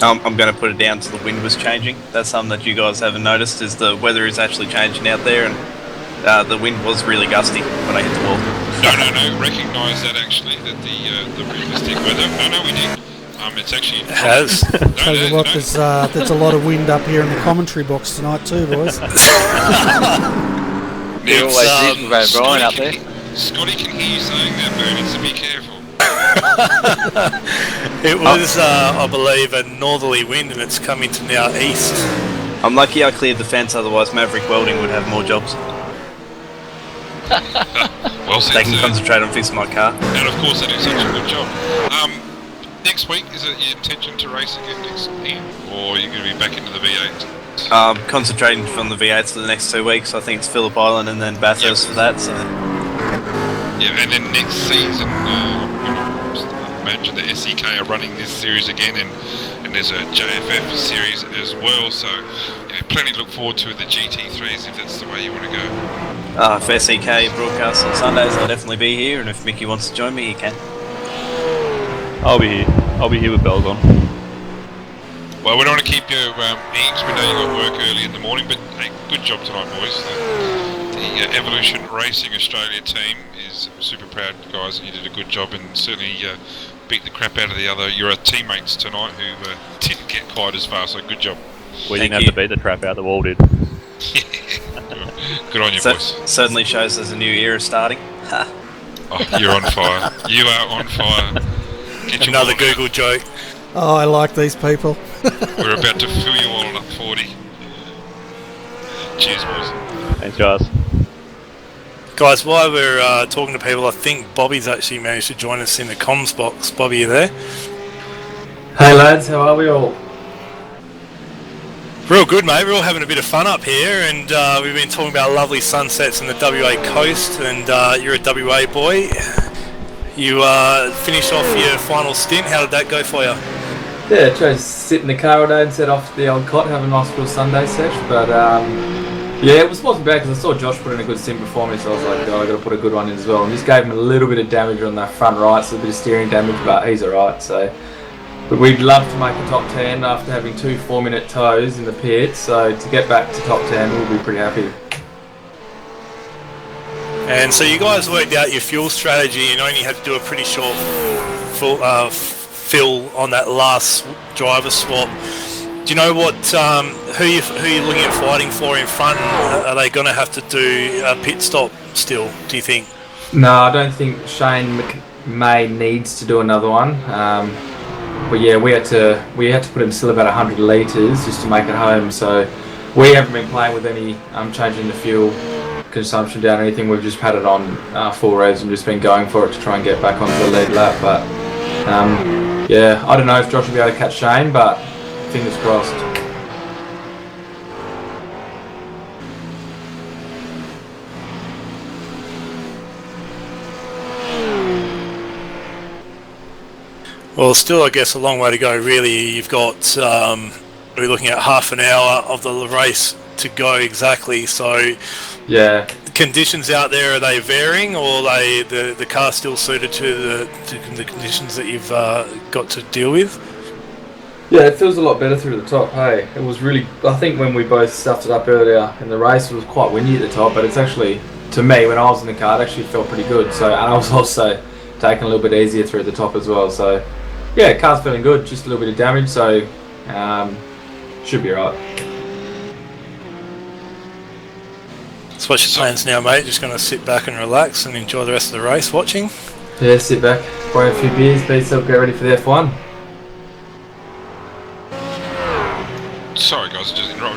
I'm going to put it down to the wind was changing. That's something that you guys haven't noticed, is the weather is actually changing out there, and the wind was really gusty when I hit the wall. No, recognise that actually, that the realistic weather. No, we did. It's actually... It has. Tell you what, there's a lot of wind up here in the commentary box tonight too, boys. You're always using Ray Bryan up there. Scotty can hear you saying that, Bernie, so be careful. It was, I believe, a northerly wind, and it's coming to now east. I'm lucky I cleared the fence, otherwise Maverick Welding would have more jobs. Well said, they can concentrate on fixing my car. And of course they do such a good job. Next week, is it your intention to race again next year? Or are you going to be back into the V8? Concentrating on the V8s for the next 2 weeks. I think it's Phillip Island and then Bathurst for that. So. Yeah, and then next season, imagine the SEK are running this series again, and there's a JFF series as well, so plenty to look forward to with the GT3s if that's the way you want to go. If SEK broadcasts on Sundays, I'll definitely be here, and if Mickey wants to join me, he can. I'll be here. I'll be here with bells on. Well, we don't want to keep you anxious. We know you got work early in the morning, but hey, good job tonight, boys. The Evolution Racing Australia team is super proud, guys, and you did a good job, and certainly beat the crap out of your teammates tonight who didn't get quite as far. So good job. We didn't have to beat the crap out. The wall did. Good on you, boys. Certainly shows there's a new era starting. Oh, you're on fire. You are on fire. Get your Another wallet Google out. joke. Oh, I like these people. We're about to fill your wallet up, 40. Cheers, boys. Thanks, guys. Guys, while we're talking to people, I think Bobby's actually managed to join us in the comms box. Bobby, you there? Hey lads, how are we all? Real good, mate. We're all having a bit of fun up here, and we've been talking about lovely sunsets in the WA coast, and you're a WA boy. You finished off your final stint. How did that go for you? Yeah, chose to sit in the car all day and set off to the old cot, have a nice little Sunday sesh, but yeah, it wasn't bad because I saw Josh put in a good stint before me, so I was like, oh, I got to put a good one in as well, and just gave him a little bit of damage on that front right, so a bit of steering damage, but he's alright, so. But we'd love to make a top 10 after having 2 4-minute tows in the pit, so to get back to top 10 we'll be pretty happy. And so you guys worked out your fuel strategy and only had to do a pretty short fill on that last driver swap. Do you know what who you're looking at fighting for in front? Are they going to have to do a pit stop still, do you think? No, I don't think Shane May needs to do another one. But yeah, we had to put him still about 100 litres just to make it home. So we haven't been playing with any changing the fuel consumption down or anything. We've just had it on full revs and just been going for it to try and get back onto the lead lap. But yeah, I don't know if Josh will be able to catch Shane, but fingers crossed. Well, still, I guess, a long way to go, really. You've got, we're looking at half an hour of the race to go exactly, so yeah. Conditions out there, are they varying, or are the car still suited to the conditions that you've got to deal with? Yeah, it feels a lot better through the top, hey. It was really, I think when we both stuffed it up earlier in the race, it was quite windy at the top, but it's actually, to me, when I was in the car, it actually felt pretty good. So, and I was also taking a little bit easier through the top as well, so yeah, car's feeling good, just a little bit of damage, so should be right. So what's your plans now, mate? Just going to sit back and relax and enjoy the rest of the race watching? Yeah, sit back, buy a few beers, be yourself, get ready for the F1. Sorry guys, just having a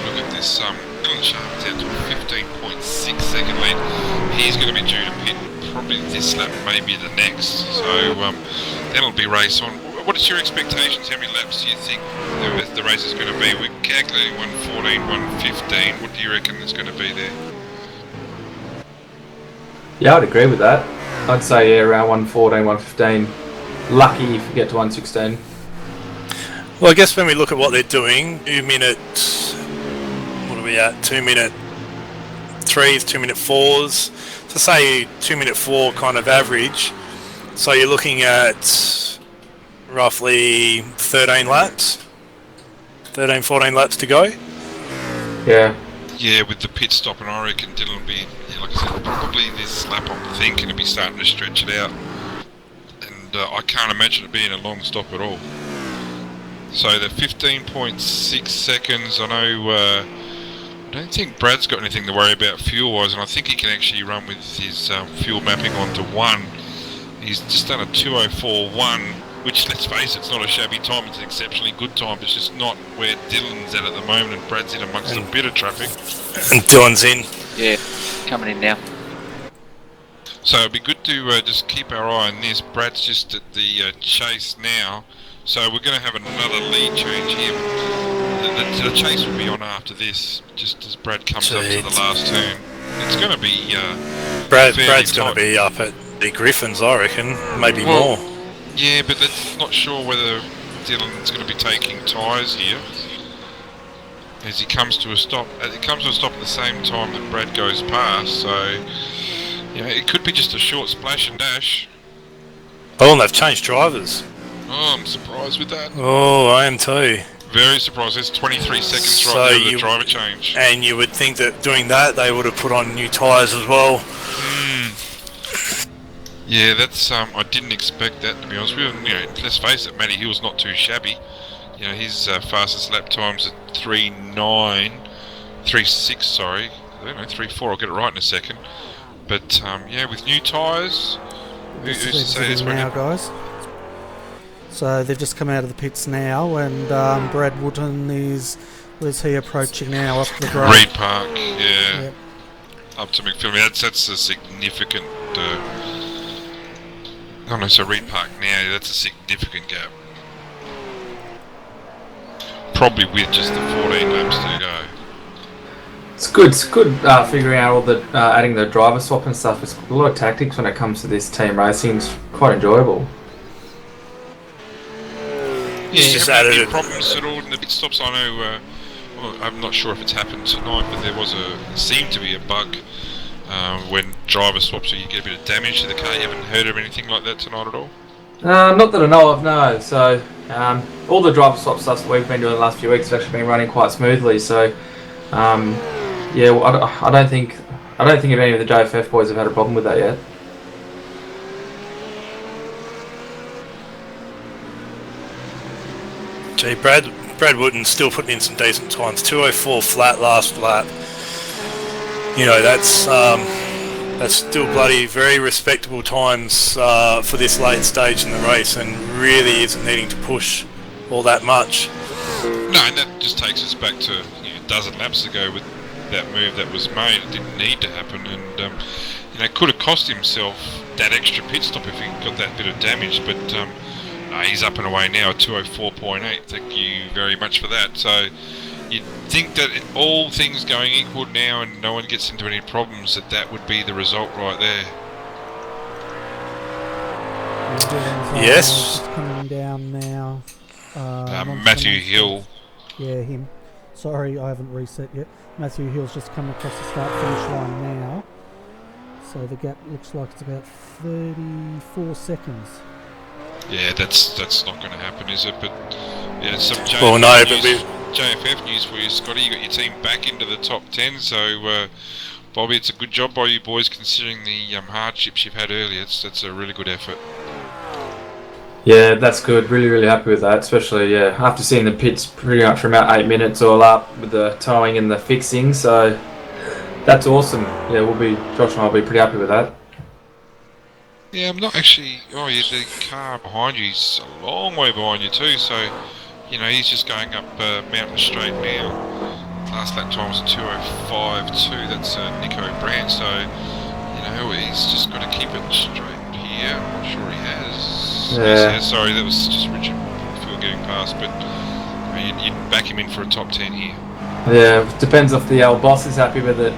look at this. Dylan Sharp down to a 15.6 second lead. He's going to be due to pit probably this lap, maybe the next. So then it'll be race on. What is your expectations? How many laps do you think the race is going to be? We're calculating 114, 115. What do you reckon is going to be there? Yeah, I'd agree with that. I'd say yeah, around 114, 115. Lucky if you get to 116. Well, I guess when we look at what they're doing, 2 minute, what are we at? 2 minute 3s, 2 minute 4s. So say 2 minute 4 kind of average. So you're looking at roughly 13 laps, 13, 14 laps to go. Yeah. Yeah, with the pit stop, and I reckon Dylan will be, like I said, probably this lap I'm thinking he'll be starting to stretch it out. And I can't imagine it being a long stop at all. So the 15.6 seconds, I know, I don't think Brad's got anything to worry about fuel-wise, and I think he can actually run with his fuel mapping onto 1. He's just done a 2:04.1, which, let's face it, it's not a shabby time, it's an exceptionally good time, it's just not where Dylan's at the moment, and Brad's in amongst a bit of traffic. And Dylan's in. Yeah, coming in now. So it'd be good to just keep our eye on this. Brad's just at the chase now. So we're going to have another lead change here. The chase will be on after this, just as Brad comes up to the last turn. It's going to be Brad's going to be up at the Griffins, I reckon, maybe more. Yeah, but that's not sure whether Dylan's going to be taking tyres here. As he comes to a stop, at the same time that Brad goes past. So, you know, it could be just a short splash and dash. Oh, and they've changed drivers. Oh, I'm surprised with that. Oh, I am too. Very surprised. There's 23 seconds right there with the driver change. And you would think that doing that, they would have put on new tyres as well. Yeah, that's I didn't expect that, to be honest with you. You know, let's face it, Matty Hill's not too shabby. You know, his fastest lap times are 3.6. Sorry, I don't know, 3.4. I'll get it right in a second. But yeah, with new tyres, who's to say this now, guys? So they've just come out of the pits now, and Brad Wootton where's he approaching now? Up to the break. Reed Park, yeah. Yep. Up to McPhillammy. That's a significant. Oh no, so Reed Park now. That's a significant gap. Probably with just the 14 laps to go. It's good figuring out all the adding the driver swap and stuff. It's a lot of tactics when it comes to this team racing. It's quite enjoyable. Yeah, you haven't had any problems at all in the pit stops. I know. Well, I'm not sure if it's happened tonight, but there seemed to be a bug when driver swaps, so you get a bit of damage to the car. You haven't heard of anything like that tonight at all? Not that I know of, no. So all the driver swap stuff that we've been doing the last few weeks has actually been running quite smoothly. So yeah, well, I don't think any of the JFF boys have had a problem with that yet. Gee, Brad Wootton's still putting in some decent times. 2:04 flat last lap. You know, that's still bloody very respectable times for this late stage in the race, and really isn't needing to push all that much. No, and that just takes us back to a dozen laps ago with that move that was made. It didn't need to happen, and could have cost himself that extra pit stop if he got that bit of damage. But no, he's up and away now at 2:04.8. Thank you very much for that. So you'd think that all things going equal now and no one gets into any problems, that would be the result right there. Yes. Coming down now. Matty Hill. Yeah, him. Sorry, I haven't reset yet. Matthew Hill's just come across the start-finish line now. So the gap looks like it's about 34 seconds. Yeah, that's not going to happen, is it? But yeah, some JFF news for you, Scotty. You got your team back into the top 10. So Bobby, it's a good job by you boys considering the hardships you've had earlier. That's a really good effort. Yeah, that's good. Really happy with that. Especially after seeing the pits pretty much for about 8 minutes all up with the towing and the fixing. So that's awesome. Yeah, Josh and I'll be pretty happy with that. Yeah, I'm not actually. Oh, yeah, the car behind you is a long way behind you too. So, he's just going up Mountain Straight now. Last lap time was 2:05.2. That's Nico Brandt. So, he's just got to keep it straight here. I'm not sure he has. Yeah. Sorry, that was just Richard Phil getting past. But you'd back him in for a top 10 here. Yeah, depends if the old boss is happy with it.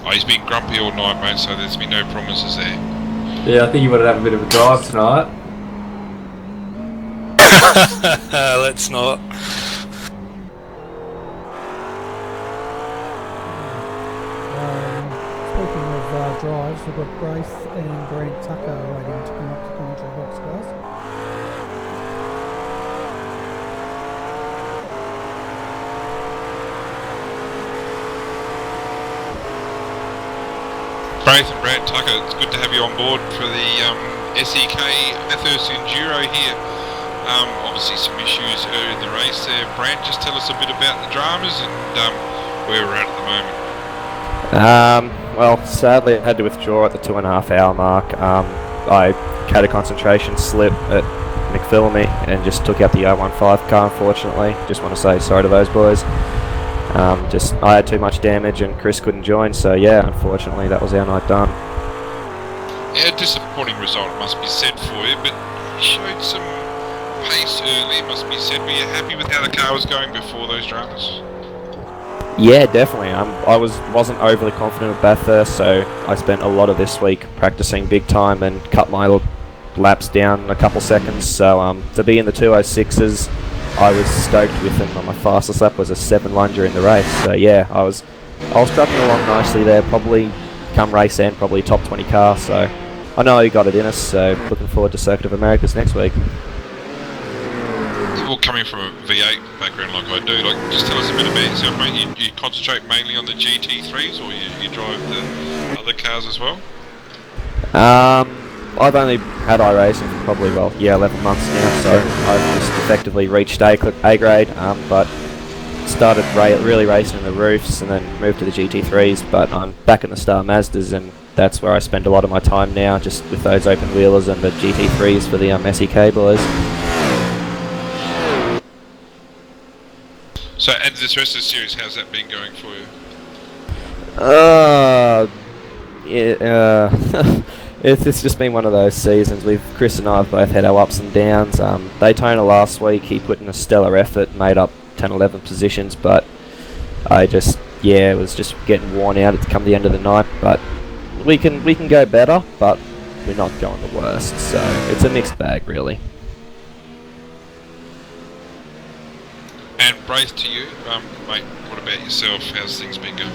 Oh, he's been grumpy all night, mate, so there's been no promises there. Yeah, I think you want to have a bit of a drive tonight. Let's not. Speaking of drives, we've got Grace and Grant Tucker waiting to come up to the commentary box, guys. Braith and Brad Tucker, it's good to have you on board for the SEK Bathurst Enduro here. Obviously some issues earlier in the race there. Brad, just tell us a bit about the dramas and where we're at the moment. Well, sadly I had to withdraw at the 2.5 hour mark. I had a concentration slip at McPhillammy and just took out the 015 car, unfortunately. Just want to say sorry to those boys. I had too much damage and Chris couldn't join, so yeah, unfortunately that was our night done. Yeah, disappointing result must be said for you, but you showed some pace early, must be said. Were you happy with how the car was going before those dramas? Yeah, definitely. I wasn't overly confident with Bathurst, so I spent a lot of this week practicing big time and cut my laps down a couple seconds. So to be in the 206s, I was stoked with them. My fastest lap was a 7 lunger in the race. So yeah, I was trucking along nicely there. Probably come race end, probably top 20 car. So I know he got it in us, so looking forward to Circuit of Americas next week. Well, coming from a V8 background like I do, like just tell us a bit about yourself, mate. You concentrate mainly on the GT3s, or you drive the other cars as well? I've only had iRacing for probably 11 months now, so I've just effectively reached A grade, but started really racing in the roofs and then moved to the GT3s. But I'm back in the Star Mazdas, and that's where I spend a lot of my time now, just with those open wheelers and the GT3s for the SEK boys. So, and this rest of the series, how's that been going for you? It's just been one of those seasons. Chris and I have both had our ups and downs. Daytona last week, he put in a stellar effort, made up 10-11 positions, but it was just getting worn out at come the end of the night. But we can go better, but we're not going the worst. So it's a mixed bag, really. And Braith, to you, mate, what about yourself? How's things been going?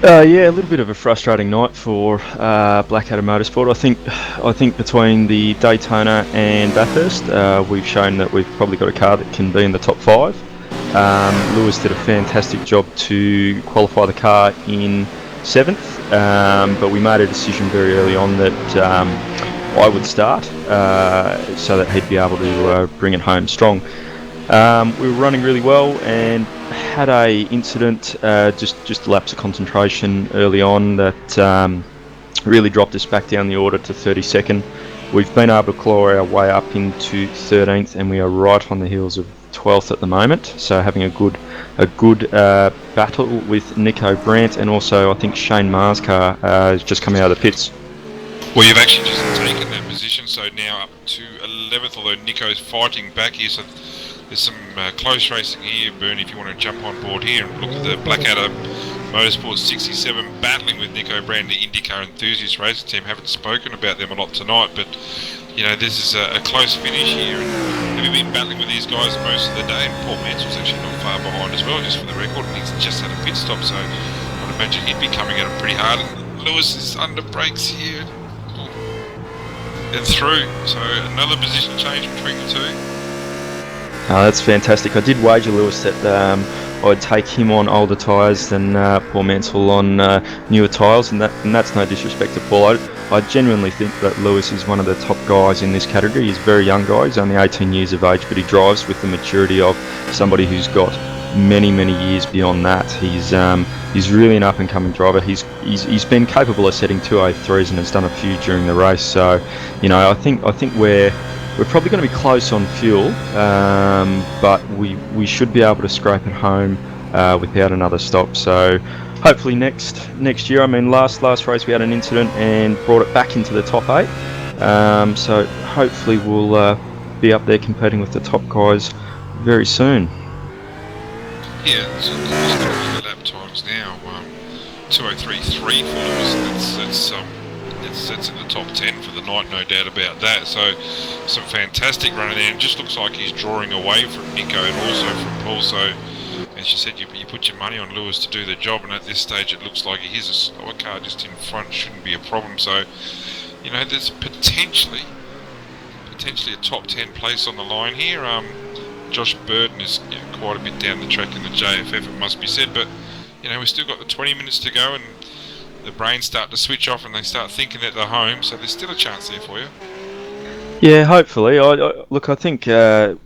Yeah, a little bit of a frustrating night for Blackadder Motorsport. I think between the Daytona and Bathurst, we've shown that we've probably got a car that can be in the top 5. Lewis did a fantastic job to qualify the car in 7th, but we made a decision very early on that I would start so that he'd be able to bring it home strong. We were running really well and had a incident, just a lapse of concentration early on that really dropped us back down the order to 32nd. We've been able to claw our way up into 13th, and we are right on the heels of 12th at the moment. So having a good battle with Nico Brandt, and also I think Shane Maher's car has just come out of the pits. Well, you've actually just taken that position, so now up to 11th, although Nico's fighting back here, so there's some close racing here, Bernie, if you want to jump on board here and look at the Blackadder Motorsport 67 battling with Nico Brand, the IndyCar enthusiast racing team. Haven't spoken about them a lot tonight, but you know, this is a close finish here. And have you been battling with these guys most of the day? And Paul Mansell's actually not far behind as well, just for the record, and he's just had a pit stop, so I'd imagine he'd be coming at it pretty hard. And Lewis is under brakes here and through, so another position change between the two. That's fantastic. I did wager Lewis that I'd take him on older tyres than Paul Mansell on newer tyres, and that's no disrespect to Paul. I genuinely think that Lewis is one of the top guys in this category. He's a very young guy. He's only 18 years of age, but he drives with the maturity of somebody who's got many years beyond that. He's really an up and coming driver. He's been capable of setting 203s and has done a few during the race. So, you know, I think we're probably going to be close on fuel, but we should be able to scrape it home without another stop. So hopefully next year. I mean, last race we had an incident and brought it back into the top 8. So hopefully we'll be up there competing with the top guys very soon. Yeah, so just looking at lap times now, 2:03.3 for Lewis. That's in the top 10 for the night, no doubt about that. So some fantastic running there, and just looks like he's drawing away from Nico and also from Paul. So as you said, you put your money on Lewis to do the job, and at this stage it looks like his slower car just in front shouldn't be a problem. So, you know, there's potentially a top 10 place on the line here. Josh Burden is quite a bit down the track in the JFF, it must be said, but you know, we've still got the 20 minutes to go, and the brains start to switch off and they start thinking that they're home, so there's still a chance there for you. Yeah, hopefully. I think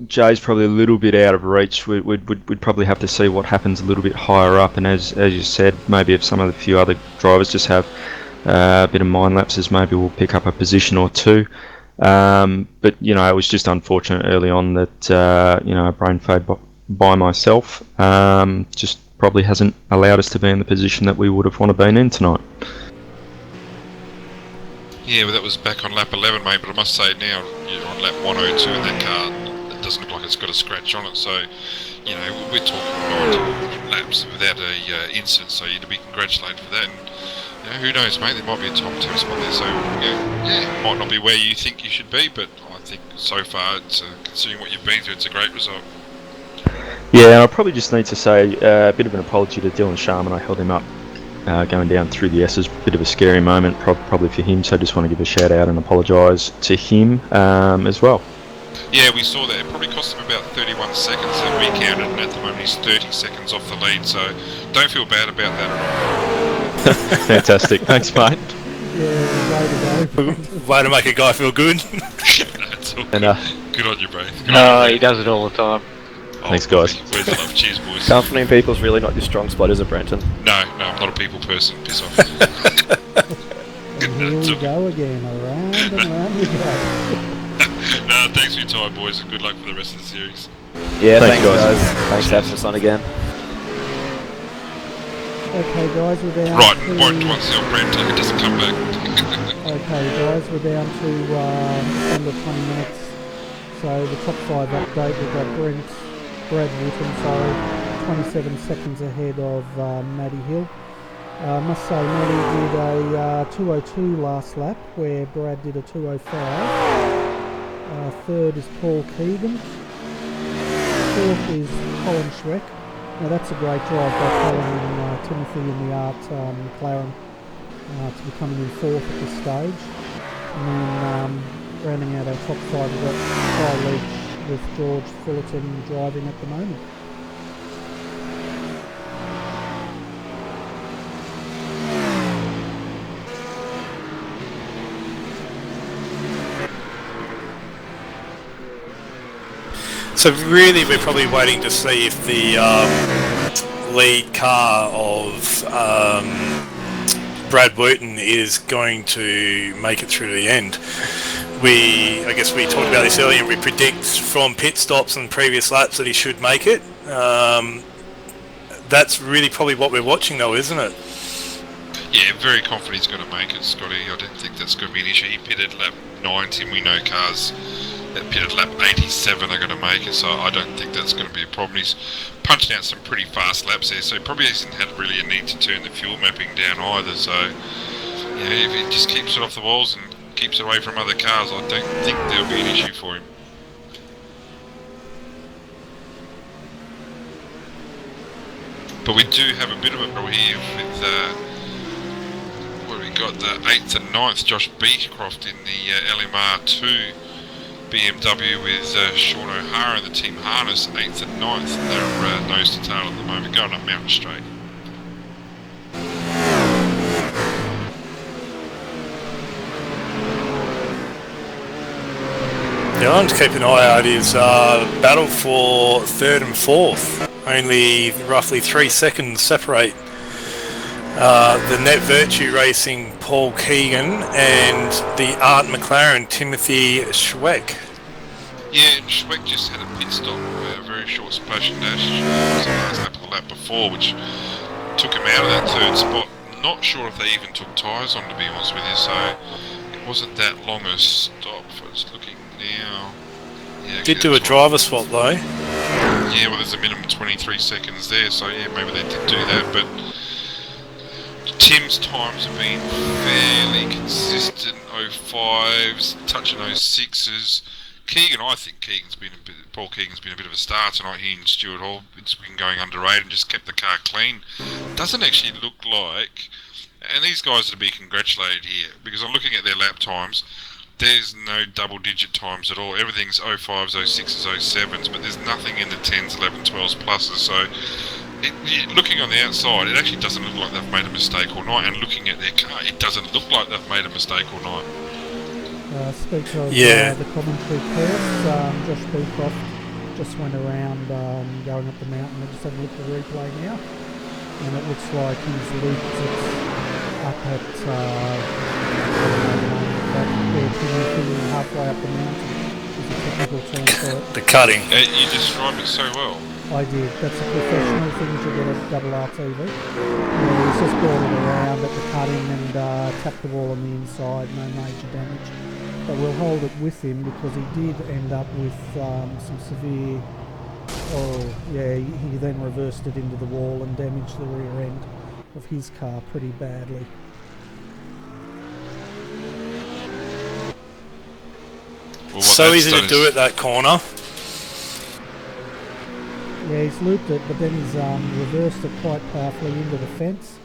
Jay's probably a little bit out of reach. We'd probably have to see what happens a little bit higher up, and as you said, maybe if some of the few other drivers just have a bit of mind lapses, maybe we'll pick up a position or two. But you know, it was just unfortunate early on that you know, a brain fade by myself just probably hasn't allowed us to be in the position that we would have wanted to been in tonight. Yeah, well, that was back on lap 11, mate, but I must say now, you're on lap 102 in that car, it doesn't look like it's got a scratch on it, so, you know, we're talking 90 laps without a incident, so you'd be congratulated for that. And, you know, who knows, mate, there might be a top 10 spot there, so, yeah, it might not be where you think you should be, but I think so far, it's, considering what you've been through, it's a great result. Yeah, and I probably just need to say a bit of an apology to Dylan Sharman. I held him up going down through the S is a bit of a scary moment, probably for him. So I just want to give a shout out and apologise to him as well. Yeah, we saw that. It probably cost him about 31 seconds, and we counted, and at the moment he's 30 seconds off the lead, so don't feel bad about that at all. Fantastic. Thanks, mate. Yeah, way to go. Way to make a guy feel good. That's all good. And, Good on you, bro. No, he does it all the time. Thanks, guys. Where's the love? Cheers, boys. Comforting people's really not your strong spot, is it, Brenton? No, I'm not a people person. Piss off. And here we go again, around and around we go. No, thanks for your time, boys, and good luck for the rest of the series. Yeah, thanks guys. Thanks for having us on again. Okay, guys, we're down Right, to... won't want to see Brent if it doesn't come back. Okay, guys, we're down to under 20 minutes. So the top 5 update, we've got Brad Witten, 27 seconds ahead of Matty Hill. I must say, Matty did a 2:02 last lap, where Brad did a 2:05. Third is Paul Keegan. Fourth is Colin Schreck. Now that's a great drive by Colin and Timothy in the Art McLaren to be coming in fourth at this stage. And then rounding out our top 5, we've got Kyle Leach with George Fullerton driving at the moment. So really, we're probably waiting to see if the lead car of Brad Wooten is going to make it through to the end. I guess we talked about this earlier, and we predict from pit stops and previous laps that he should make it. That's really probably what we're watching, though, isn't it? Yeah, very confident he's going to make it, Scotty. I don't think that's going to be an issue. He pitted lap 90, and we know cars that pitted lap 87 are going to make it, so I don't think that's going to be a problem. He's punching out some pretty fast laps there, so he probably hasn't had really a need to turn the fuel mapping down either, so if he just keeps it off the walls and keeps it away from other cars, I don't think there'll be an issue for him. But we do have a bit of a problem here with what have we got, the 8th and 9th, Josh Beechcroft in the LMR2 BMW with Sean O'Hara and the team harness, 8th and 9th. They're nose to tail at the moment, going up Mountain Straight. The one to keep an eye out is battle for 3rd and 4th. Only roughly 3 seconds separate the Net Virtue Racing Paul Keegan and the Art McLaren Timothy Schweck. Yeah, and Schweck just had a pit stop, a very short splash and dash. It was the last lap of the lap before, which took him out of that 3rd spot. Not sure if they even took tyres on, to be honest with you, so it wasn't that long a stop. I was looking now. Yeah, Did do a driver swap though. Yeah, well, there's a minimum 23 seconds there, so yeah, maybe they did do that, but Tim's times have been fairly consistent, 05s, touching 06s. Keegan, I think Paul Keegan's been a bit of a star tonight here in Stuart Hall. It's been going underrated and just kept the car clean. Doesn't actually look like, and these guys are to be congratulated here, because I'm looking at their lap times, there's no double-digit times at all. Everything's 05s, 06s, 07s, but there's nothing in the 10s, 11s, 12s, pluses, so looking on the outside, it actually doesn't look like they've made a mistake all night, and looking at their car, it doesn't look like they've made a mistake all night. Speak of the commentary course, Josh Beecroft just went around going up the mountain. I just had a look at the replay now, and it looks like he's looped it up at halfway up the mountain. Is a technical term for it. The cutting. You described it so well. I did. That's a professional thing to get at RRTV. He's just brought it around at the cutting and tapped the wall on the inside, no major damage. But we'll hold it with him because he did end up with some severe... he then reversed it into the wall and damaged the rear end of his car pretty badly. Well, so easy to do at that corner. Yeah, he's looped it, but then he's reversed it quite powerfully into the fence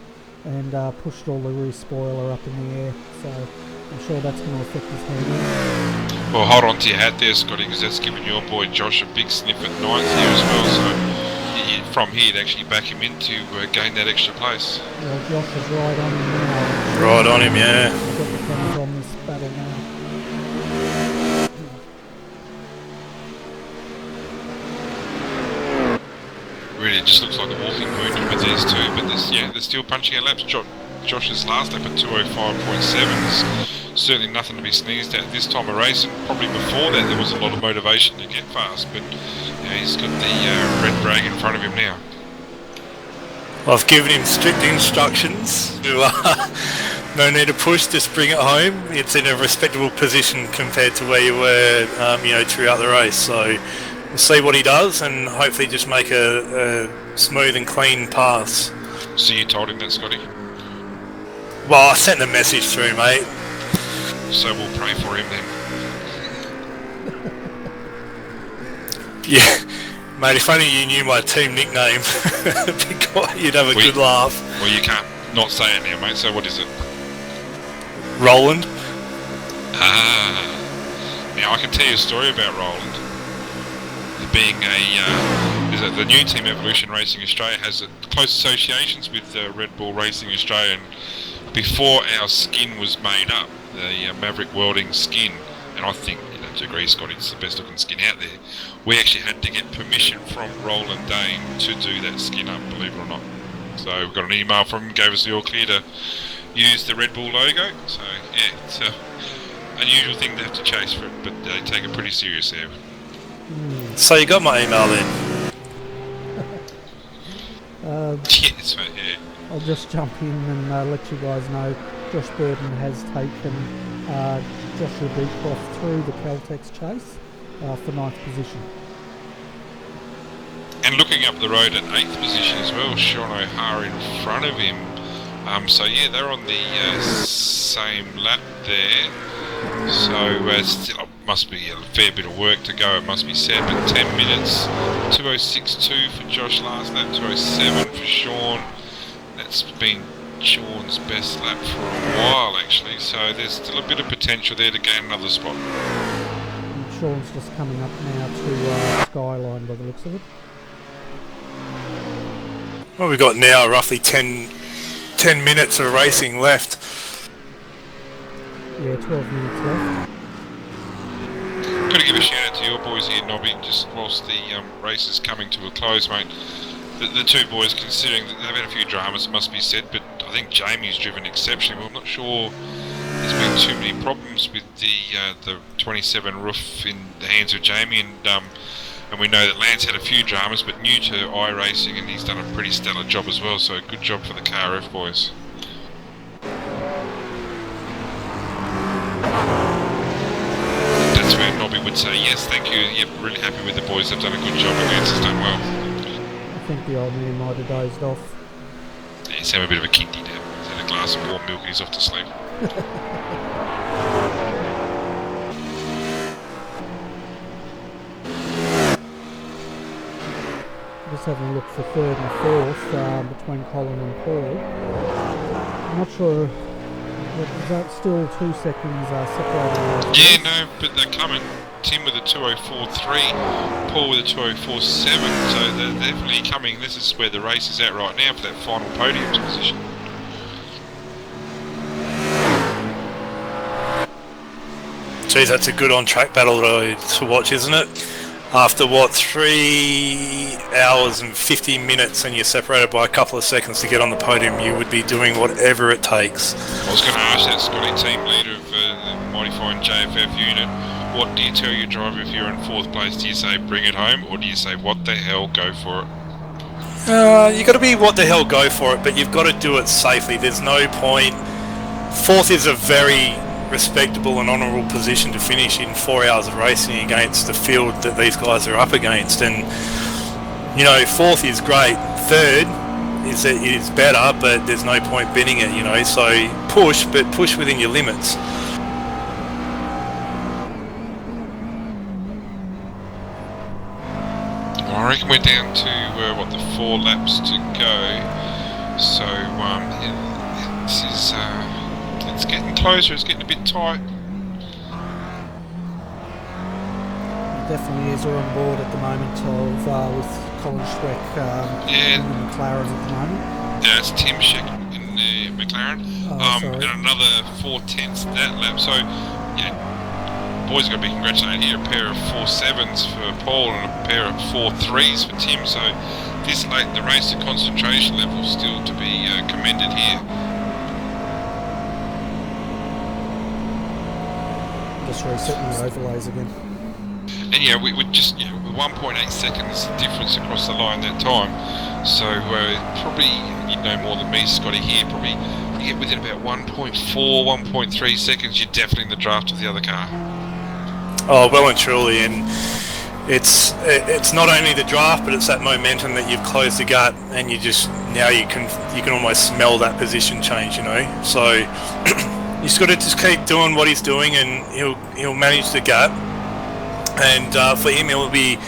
and pushed all the rear spoiler up in the air. So I'm sure that's going to affect his handling. Well, hold on to your hat there, Scotty, because that's giving your boy Josh a big sniff at ninth here as well. So from here, to actually back him in to gain that extra place. Well, Josh is right on him now. Right on him, yeah. He's got the guns on this battle now. Really, it just looks like a walking wounded with these two, but they're still punching out laps. Josh's last lap at 205.7 is certainly nothing to be sneezed at this time of race, and probably before that there was a lot of motivation to get fast, but he's got the red rag in front of him now. I've given him strict instructions to no need to push, just bring it home. It's in a respectable position compared to where you were throughout the race, so we'll see what he does and hopefully just make a smooth and clean pass. So you told him that, Scotty? Well, I sent the message through, mate. So we'll pray for him then. Yeah, mate, if only you knew my team nickname, you'd have a good laugh. Well, you can't not say it now, mate, so what is it? Roland. Now I can tell you a story about Roland. Being the new team Evolution Racing Australia has close associations with Red Bull Racing Australia, and before our skin was made up, the Maverick Welding skin, and I think, to agree, Scotty, it's the best looking skin out there, we actually had to get permission from Roland Dane to do that skin up, believe it or not. So we got an email from him, gave us the all clear to use the Red Bull logo, so yeah, it's an unusual thing to have to chase for it, but they take it pretty serious there. So you got my email then? Yes, mate, yeah. I'll just jump in and let you guys know Josh Burton has taken Joshua Beecroft through the Caltex chase for 9th position. And looking up the road at 8th position as well, Sean O'Hara in front of him. So yeah, they're on the same lap there. So still must be a fair bit of work to go, it must be said, but 10 minutes, 2:06.2 for Josh last lap, 2:07 for Sean. That's been Sean's best lap for a while actually, so there's still a bit of potential there to gain another spot. And Sean's just coming up now to Skyline by the looks of it. Well, we've got now roughly 10 minutes of racing left. Yeah, 12 minutes left. Got to give a shout out to your boys here, Nobby, just whilst the race is coming to a close, mate. The two boys, considering that they've had a few dramas, it must be said, but I think Jamie's driven exceptionally well. I'm not sure there's been too many problems with the 27 roof in the hands of Jamie, and we know that Lance had a few dramas, but new to iRacing, and he's done a pretty stellar job as well, so good job for the KRF boys. That's where Nobby would say, yes, thank you, yep, really happy with the boys, they've done a good job, and Lance has done well. I think the old man might have dozed off. Yeah, he's having a bit of a kindy now. He's had a glass of warm milk and he's off to sleep. Just having a look for 3rd and 4th between Colin and Paul. I'm not sure, is that still 2 seconds separated? Yeah, no, but they're coming. Tim with a 2:04.3, Paul with a 2:04.7, so they're definitely coming. This is where the race is at right now for that final podium position. Geez, that's a good on-track battle to watch, isn't it? After, 3 hours and 50 minutes and you're separated by a couple of seconds to get on the podium, you would be doing whatever it takes. I was going to ask that, Scotty, team leader of the mighty fine JFF unit, what do you tell your driver if you're in 4th place? Do you say bring it home, or do you say what the hell, go for it? You got to be what the hell, go for it, but you've got to do it safely. There's no point. 4th is a very respectable and honourable position to finish in 4 hours of racing against the field that these guys are up against, and 4th is great. 3rd is better, but there's no point bidding it, so push, but push within your limits. I reckon we're down to, the 4 laps to go, so This is, it's getting closer, it's getting a bit tight. Definitely is on board at the moment with Colin Schweck in the McLaren at the moment. Yeah, it's Tim Scheck in the McLaren. And another 4/10 that lap. So, yeah, boys are going to be congratulated here. A pair of 4.7s for Paul and a pair of 4.3s for Tim. So, this late in the race, the concentration level still to be commended here. Just resetting the overlays again. And yeah, we just 1.8 seconds difference across the line that time. So probably, you know more than me, Scotty here, probably you get within about 1.4, 1.3 seconds, you're definitely in the draft of the other car. Oh, well and truly, and it's not only the draft, but it's that momentum that you've closed the gap, and you can almost smell that position change, you know. So you've got to just keep doing what he's doing, and he'll manage the gap. And for him, he'll be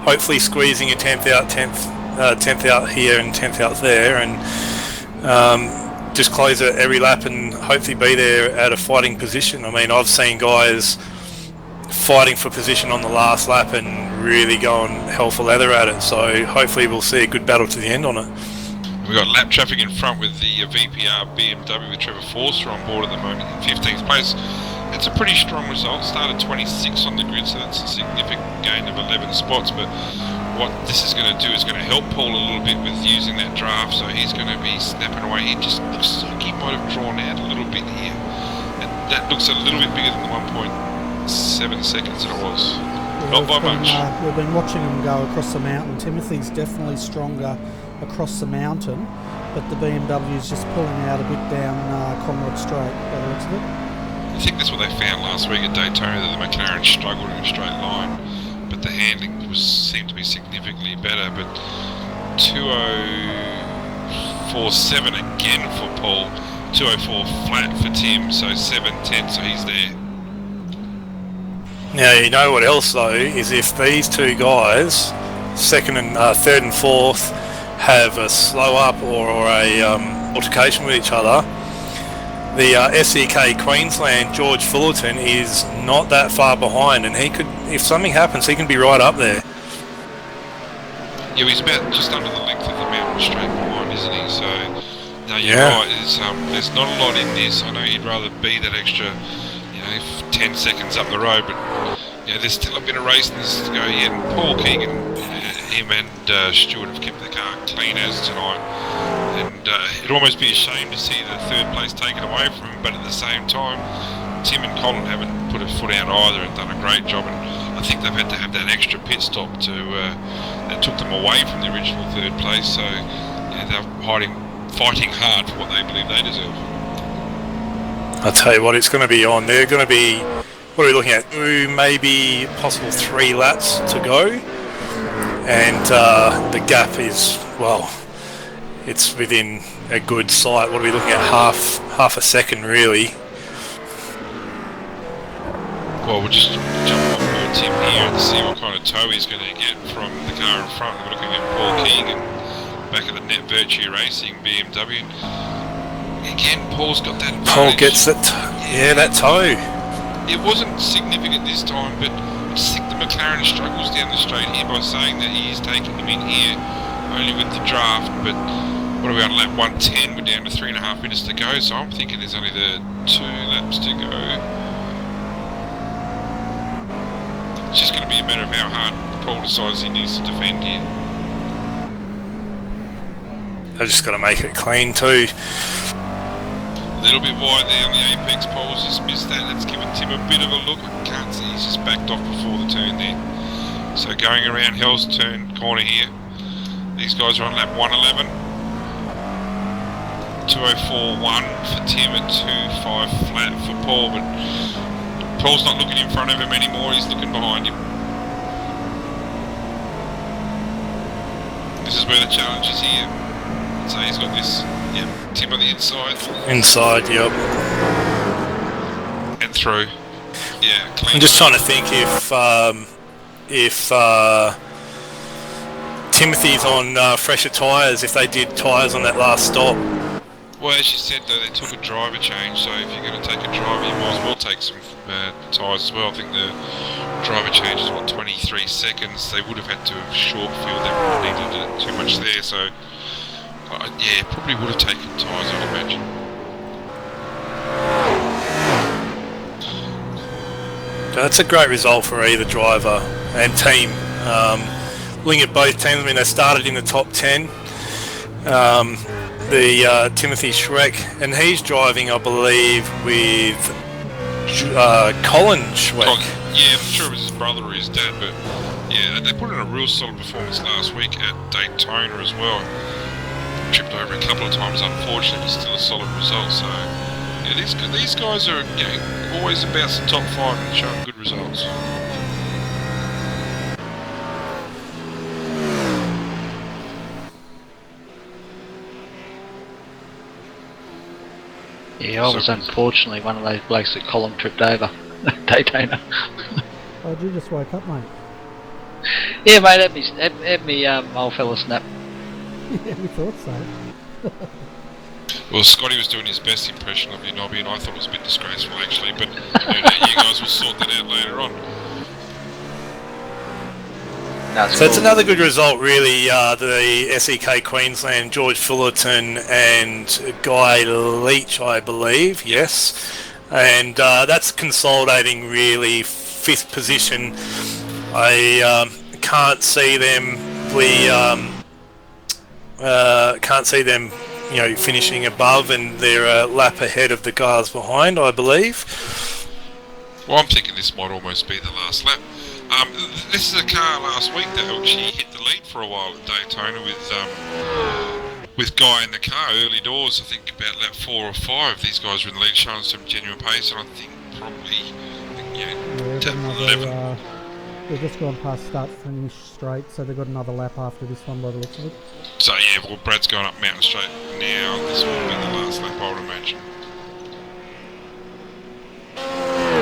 hopefully squeezing a 10th out here and 10th out there, and just close it every lap and hopefully be there at a fighting position. I mean, I've seen guys fighting for position on the last lap and really going hell for leather at it. So hopefully we'll see a good battle to the end on it. We've got lap traffic in front with the VPR BMW with Trevor Forster on board at the moment in 15th place. It's a pretty strong result. Started 26 on the grid, so that's a significant gain of 11 spots. But what this is going to do is going to help Paul a little bit with using that draft. So he's going to be snapping away. It just looks like he might have drawn out a little bit here. And that looks a little bit bigger than the 1.7 seconds that it was. Not by much. We've been watching him go across the mountain. Timothy's definitely stronger across the mountain, but the BMW's just pulling out a bit down Conrad Straight by the looks of it. I think that's what they found last week at Daytona, that the McLaren struggled in a straight line, but the handling seemed to be significantly better. But 2:04.7 again for Paul, 2:04 flat for Tim, so 7:10, so he's there. Now, you know what else though, is if these two guys, third and fourth, have a slow up or a altercation with each other, the SEK Queensland George Fullerton is not that far behind, and he could, if something happens, he can be right up there. Yeah, he's about just under the length of the mountain straight behind, isn't he? So, no, you're right. There's not a lot in this. I know he'd rather be that extra, 10 seconds up the road, but there's still a bit of race in this to go yet. And Paul Keegan, him and Stewart have kept the car clean as tonight. And it'd almost be a shame to see the third place taken away from him, but at the same time, Tim and Colin haven't put a foot out either and done a great job, and I think they've had to have that extra pit stop that took them away from the original third place, so they're fighting hard for what they believe they deserve. I'll tell you what, it's going to be on. They're going to be, what are we looking at? Maybe possible 3 laps to go, and the gap is, well, it's within a good sight. What are we looking at? Half a second, really. Well, we'll just jump on board Tim here and see what kind of tow he's going to get from the car in front. We're looking at Paul Keegan back at the Net Virtue Racing BMW. Again, Paul's got that advantage. Paul gets it. That tow. It wasn't significant this time, but I just think the McLaren struggles down the straight here by saying that he is taking them in here only with the draft. But what are we on lap 110? We're down to 3.5 minutes to go, so I'm thinking there's only the 2 laps to go. It's just going to be a matter of how hard Paul decides he needs to defend here. They've just got to make it clean too. A little bit wide there on the apex. Paul's just missed that. That's given Tim a bit of a look. I can't see, he's just backed off before the turn there. So going around Hell's Turn corner here. These guys are on lap 111. 2:04.1 for Tim and 2:05 flat for Paul, but Paul's not looking in front of him anymore, he's looking behind him. This is where the challenge is here. So he's got this, Tim on the inside. Inside, yep. And through. Yeah, clean. I'm just trying to think if Timothy's on fresher tyres, if they did tyres on that last stop. Well, as you said, though, they took a driver change, so if you're going to take a driver, you might as well take some tyres as well. I think the driver change is, 23 seconds. They would have had to have short fuel, they probably needed it too much there, so yeah, probably would have taken tyres, I'd imagine. That's a great result for either driver and team. Looking at both teams, I mean, they started in the top 10. Timothy Schreck, and he's driving, I believe, with Colin Schreck. Yeah, I'm not sure if it was his brother or his dad, but yeah, they put in a real solid performance last week at Daytona as well. Tripped over a couple of times, unfortunately, but still a solid result. So yeah, these guys are always about the top 5 and showing good results. Yeah, I was unfortunately one of those blokes that Colin tripped over at Daytona. Oh, did you just wake up, mate? Yeah, mate, had me old fella snap. Yeah, we thought so. Well, Scotty was doing his best impression of you, Nobby, and I thought it was a bit disgraceful actually, but you guys will sort that out later on. So it's another good result, really. The SEK Queensland, George Fullerton and Guy Leach, I believe, yes. And that's consolidating, really, 5th position. I can't see them. Can't see them, finishing above, and they're a lap ahead of the cars behind, I believe. Well, I'm thinking this might almost be the last lap. This is a car last week that actually hit the lead for a while at Daytona with Guy in the car early doors. I think about lap 4 or 5, these guys were in the lead, showing some genuine pace, and I think probably 11. They've just gone past start finish straight, so they've got another lap after this one by the looks of it. So yeah, well, Brad's going up Mountain Straight now. This will be the last lap, I would imagine.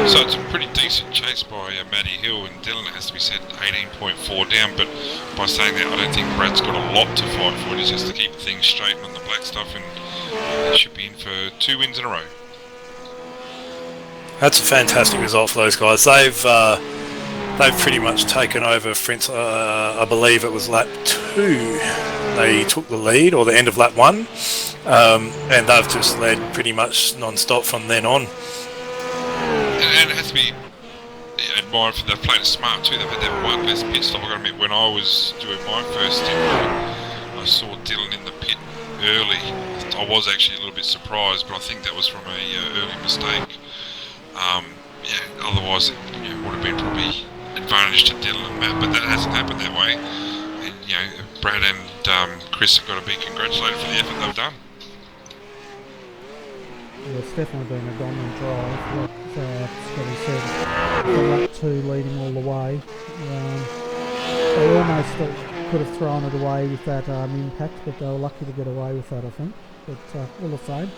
So it's a pretty decent chase by Matty Hill, and Dylan, it has to be said, 18.4 down, but by saying that, I don't think Brad's got a lot to fight for. He just has to keep things straight on the black stuff, and he should be in for 2 wins in a row. That's a fantastic result for those guys. They've pretty much taken over. I believe it was lap 2. They took the lead, or the end of lap 1, and they've just led pretty much non-stop from then on. And it has to be admired for they've played it smart too. They've had that one less pit stop. I got to admit, when I was doing my first stint, I saw Dylan in the pit early. I was actually a little bit surprised, but I think that was from a early mistake. Otherwise it would have been probably advantage to Dylan and Matt, but that hasn't happened that way. And Brad and Chris have got to be congratulated for the effort they've done. Yeah, it's definitely been a dominant drive, like Scotty said. Lap 2 leading all the way. They almost could have thrown it away with that impact, but they were lucky to get away with that, I think. But all the same,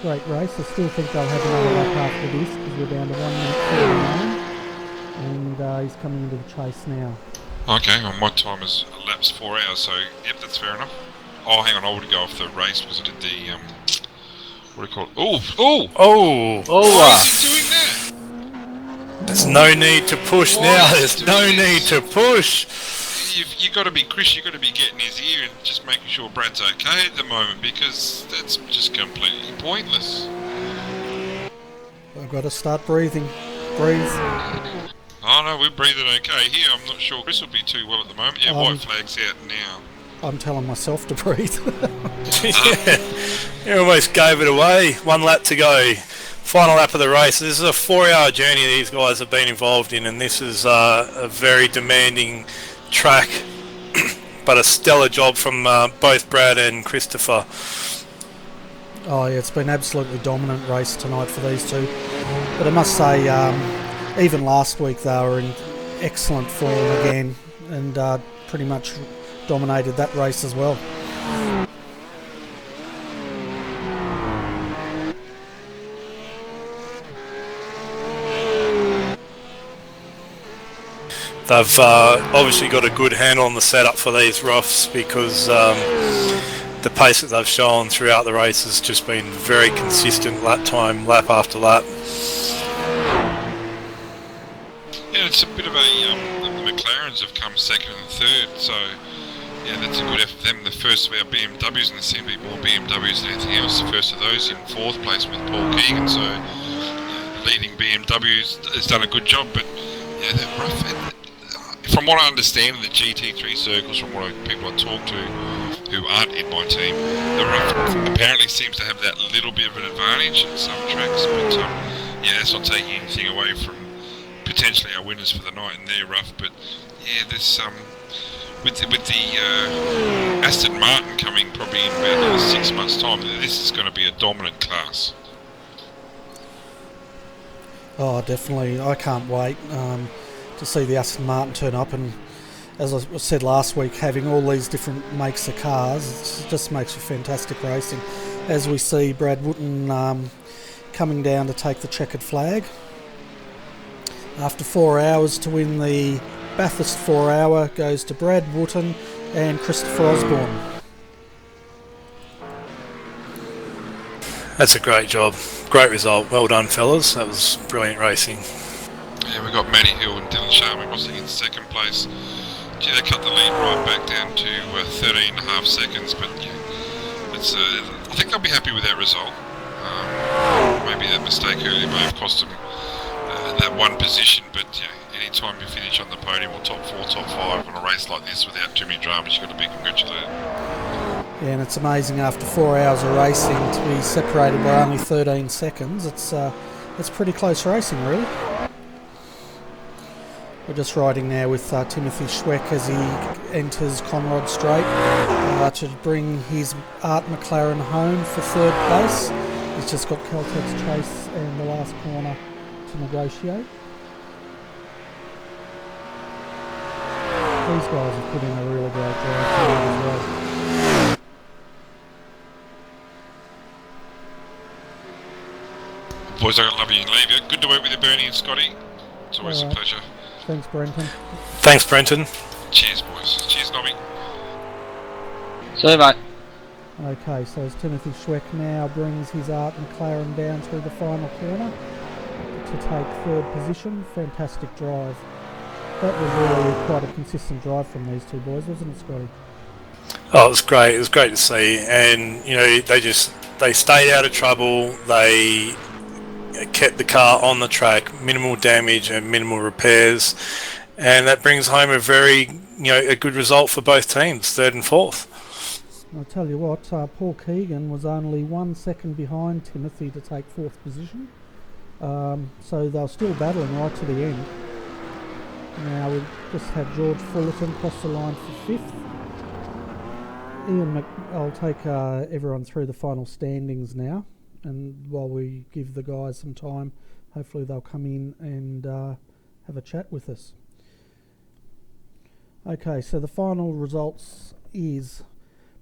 great race. I still think they'll have another lap after this, because we're down to 1 minute 49, and he's coming into the chase now. Okay, well, my time is elapsed 4 hours, so yep, that's fair enough. Oh, hang on, I would go off the race because I did the what do you call it? Why is he doing that? There's no need to push now. There's no need to push. You got to be Chris. You got to be getting his ear and just making sure Brad's okay at the moment, because that's just completely pointless. I've got to start breathing. Breathe. Oh no, we're breathing okay here. I'm not sure Chris will be too well at the moment. Yeah, white flag's out now. I'm telling myself to breathe. Yeah, you almost gave it away. 1 lap to go. Final lap of the race. This is a 4-hour journey these guys have been involved in, and this is a very demanding track, but a stellar job from both Brad and Christopher. Oh yeah, it's been absolutely dominant race tonight for these two. But I must say, even last week they were in excellent form again, and pretty much dominated that race as well. They've obviously got a good handle on the setup for these roughs, because the pace that they've shown throughout the race has just been very consistent lap time, lap after lap. Yeah, it's a bit of a the McLarens have come second and third, so yeah, that's a good effort for them. The first of our BMWs, and there seem to be more BMWs than anything else. The first of those in fourth place with Paul Keegan, so the leading BMWs has done a good job, but yeah, they're rough. From what I understand in the GT3 circles, from what people I talk to who aren't in my team, the rough apparently seems to have that little bit of an advantage in some tracks, but yeah, that's not taking anything away from potentially our winners for the night, and they're rough. But yeah, there's with the Aston Martin coming probably in about another 6 months' time, this is going to be a dominant class. Oh, definitely. I can't wait to see the Aston Martin turn up, and as I said last week, having all these different makes of cars, it just makes for fantastic racing. As we see Brad Wooten coming down to take the checkered flag. After 4 hours to win the Bathurst 4 hour goes to Brad Wooten and Christopher Osborne. That's a great job. Great result. Well done, fellas. That was brilliant racing. Yeah, we got Matty Hill and Dylan Sharman was in second place. Gee, they cut the lead right back down to 13.5 seconds, but yeah, it's, I think they'll be happy with that result. Maybe that mistake earlier may have cost them that one position, but yeah, any time you finish on the podium or top 4, top 5 on a race like this without too many dramas, you've got to be congratulated. Yeah, and it's amazing after 4 hours of racing to be separated by only 13 seconds. It's pretty close racing, really. We're just riding now with Timothy Schweck as he enters Conrod Straight to bring his Art McLaren home for third place. He's just got Caltex Chase and the last corner to negotiate. These guys have put in a really great drive as well. Boys, I got love you and leave you. Good to work with you, Bernie and Scotty. It's always a pleasure. Thanks, Brenton. Thanks, Brenton. Cheers, boys. Cheers, Nobby. See you, mate. Okay, so as Timothy Schweck now brings his Art McLaren down through the final corner to take third position. Fantastic drive. That was really quite a consistent drive from these two boys, wasn't it, Scotty? Oh, it was great. It was great to see, and you know they stayed out of trouble. They kept the car on the track, minimal damage and minimal repairs, and that brings home a a good result for both teams, third and fourth. I'll tell you what, Paul Keegan was only 1 second behind Timothy to take fourth position, so they were still battling right to the end. Now we've just had George Fullerton cross the line for fifth. I'll take everyone through the final standings now, and while we give the guys some time, hopefully they'll come in and have a chat with us. Okay, so the final results is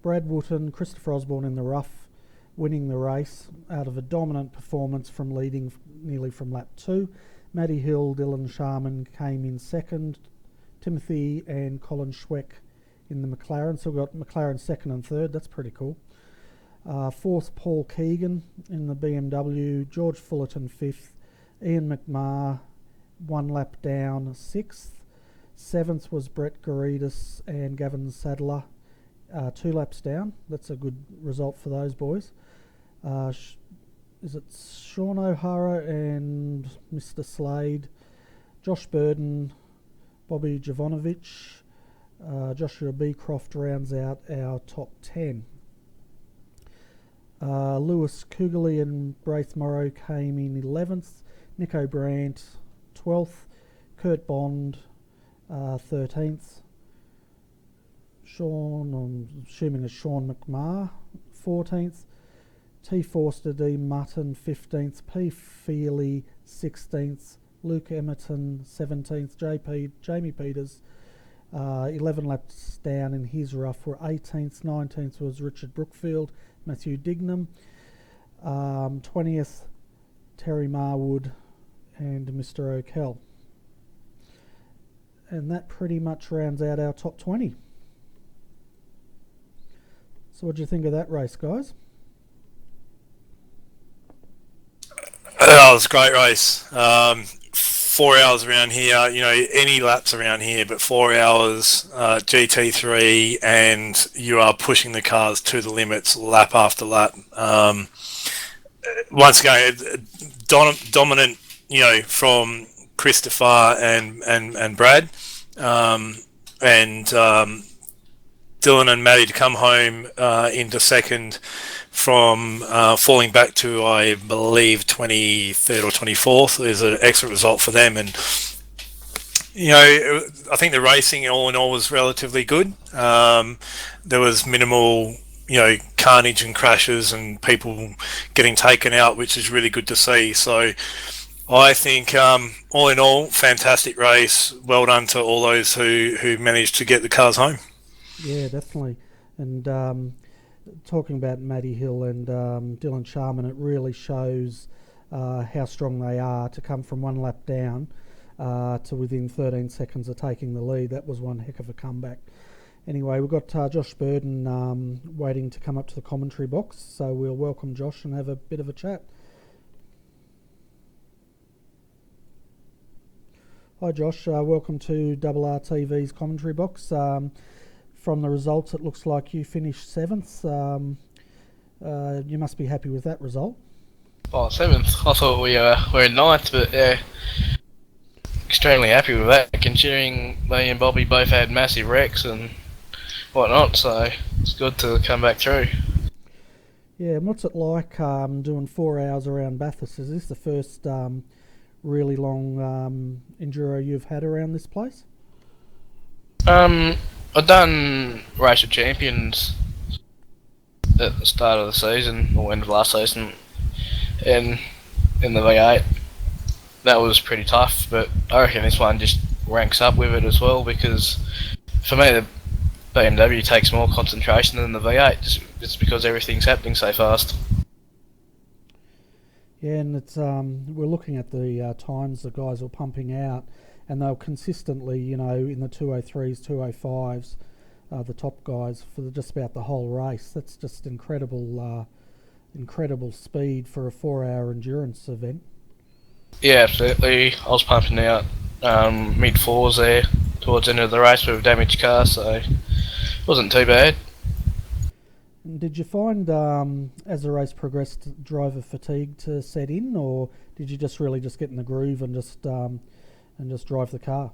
Brad Wooten, Christopher Osborne in the rough, winning the race out of a dominant performance from leading nearly from lap 2. Matty Hill, Dylan Sharman came in second. Timothy and Colin Schweck in the McLaren. So we've got McLaren second and third. That's pretty cool. Fourth, Paul Keegan in the BMW. George Fullerton fifth. Ian McMahon 1 lap down, sixth. Seventh was Brett Garidis and Gavin Sadler, 2 laps down. That's a good result for those boys. Is it Sean O'Hara and Mr. Slade, Josh Burden, Bobby Jovanovic, Joshua Beecroft rounds out our top 10. Lewis Kugeley and Braith Morrow came in 11th, Nico Brandt 12th, Kurt Bond 13th, I'm assuming it's Sean McMahon 14th, T. Forster, D. Mutton 15th, P. Feely 16th, Luke Emerton 17th, Jamie Peters 11 laps down in his rough were 18th, 19th was Richard Brookfield, Matthew Dignam 20th, Terry Marwood and Mr. O'Kell. And that pretty much rounds out our top 20. So what do you think of that race, guys? That was a great race. 4 hours around here, any laps around here, but 4 hours, GT3, and you are pushing the cars to the limits lap after lap. Once again, dominant, from Christopher and Brad, and Dylan and Matty to come home into second from falling back to, I believe, 23rd or 24th is an excellent result for them. And I think the racing all in all was relatively good. There was minimal carnage and crashes and people getting taken out, which is really good to see. So I think all in all, fantastic race. Well done to all those who managed to get the cars home. Yeah, definitely. And talking about Matty Hill and Dylan Sharman, it really shows how strong they are to come from one lap down to within 13 seconds of taking the lead. That was one heck of a comeback. Anyway, we've got Josh Burden waiting to come up to the commentary box, so we'll welcome Josh and have a bit of a chat. Hi Josh, welcome to RRTV's commentary box. From the results, it looks like you finished 7th. You must be happy with that result. Oh, 7th. I thought we were in 9th, but yeah, extremely happy with that, considering me and Bobby both had massive wrecks and whatnot, so it's good to come back through. Yeah, and what's it like doing 4 hours around Bathurst? Is this the first really long enduro you've had around this place? I've done Race of Champions at the start of the season, or end of last season, and in the V8. That was pretty tough, but I reckon this one just ranks up with it as well, because for me the BMW takes more concentration than the V8 just because everything's happening so fast. Yeah, and it's we're looking at the times the guys were pumping out, and they were consistently, in the 203s, 205s, the top guys for just about the whole race. That's just incredible speed for a 4-hour endurance event. Yeah, absolutely. I was pumping out mid fours there towards the end of the race with a damaged car, so it wasn't too bad. And did you find, as the race progressed, driver fatigue to set in, or did you just really get in the groove and just drive the car?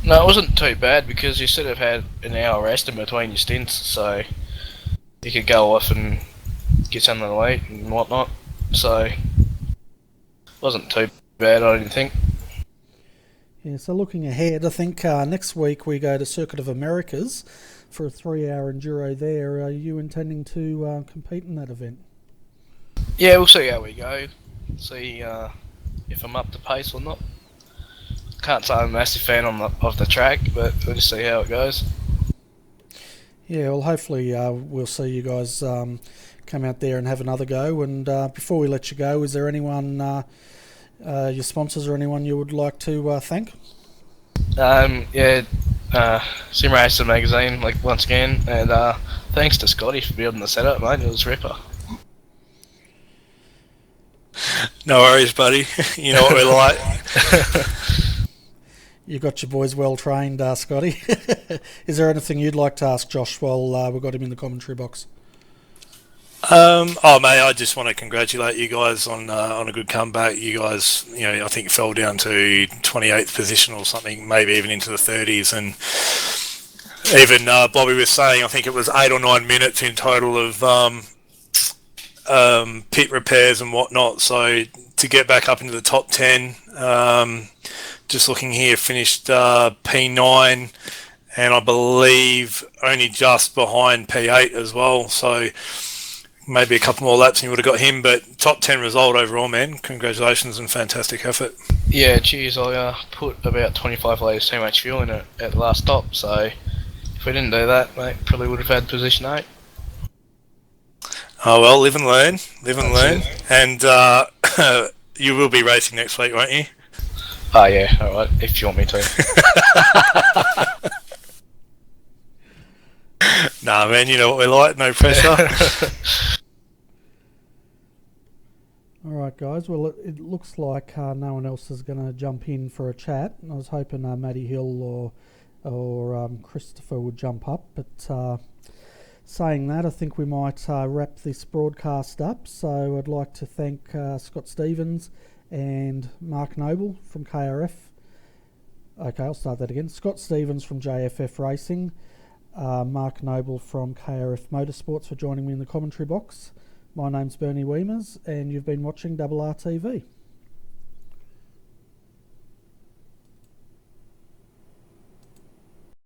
No, it wasn't too bad because you sort of had an hour rest in between your stints, so you could go off and get something to eat and whatnot. So it wasn't too bad, I didn't think. Yeah, so looking ahead, I think next week we go to Circuit of Americas for a 3-hour enduro there. Are you intending to compete in that event? Yeah, we'll see how we go. See if I'm up to pace or not. Can't say I'm a massive fan of the track, but we'll just see how it goes. Yeah, well, hopefully we'll see you guys come out there and have another go. And before we let you go, is there anyone, your sponsors or anyone you would like to thank? Sim Racer magazine, once again, and thanks to Scotty for building the setup, mate. It was ripper. No worries, buddy. You know what we're like. You got your boys well trained, Scotty. Is there anything you'd like to ask Josh while we've got him in the commentary box? Mate, I just want to congratulate you guys on a good comeback. You guys, I think fell down to 28th position or something, maybe even into the 30s, and even Bobby was saying, I think it was 8 or 9 minutes in total of pit repairs and whatnot. So to get back up into the top 10, just looking here, finished P9, and I believe only just behind P8 as well. So maybe a couple more laps and you would have got him, but top 10 result overall, man. Congratulations and fantastic effort. Yeah, cheers. I put about 25 litres too much fuel in it at the last stop, so if we didn't do that, mate, probably would have had position 8. Oh well, live and learn. And you will be racing next week, won't you? Oh yeah, alright, if you want me to. Nah, man, you know what we're like, no pressure. Alright guys, well it looks like no one else is going to jump in for a chat. I was hoping Matty Hill or Christopher would jump up, but saying that, I think we might wrap this broadcast up. So I'd like to thank Scott Stevens and Mark Noble from KRF. Okay, I'll start that again. Scott Stevens from JFF Racing, Mark Noble from KRF Motorsports for joining me in the commentary box. My name's Bernie Weemers, and you've been watching RRTV.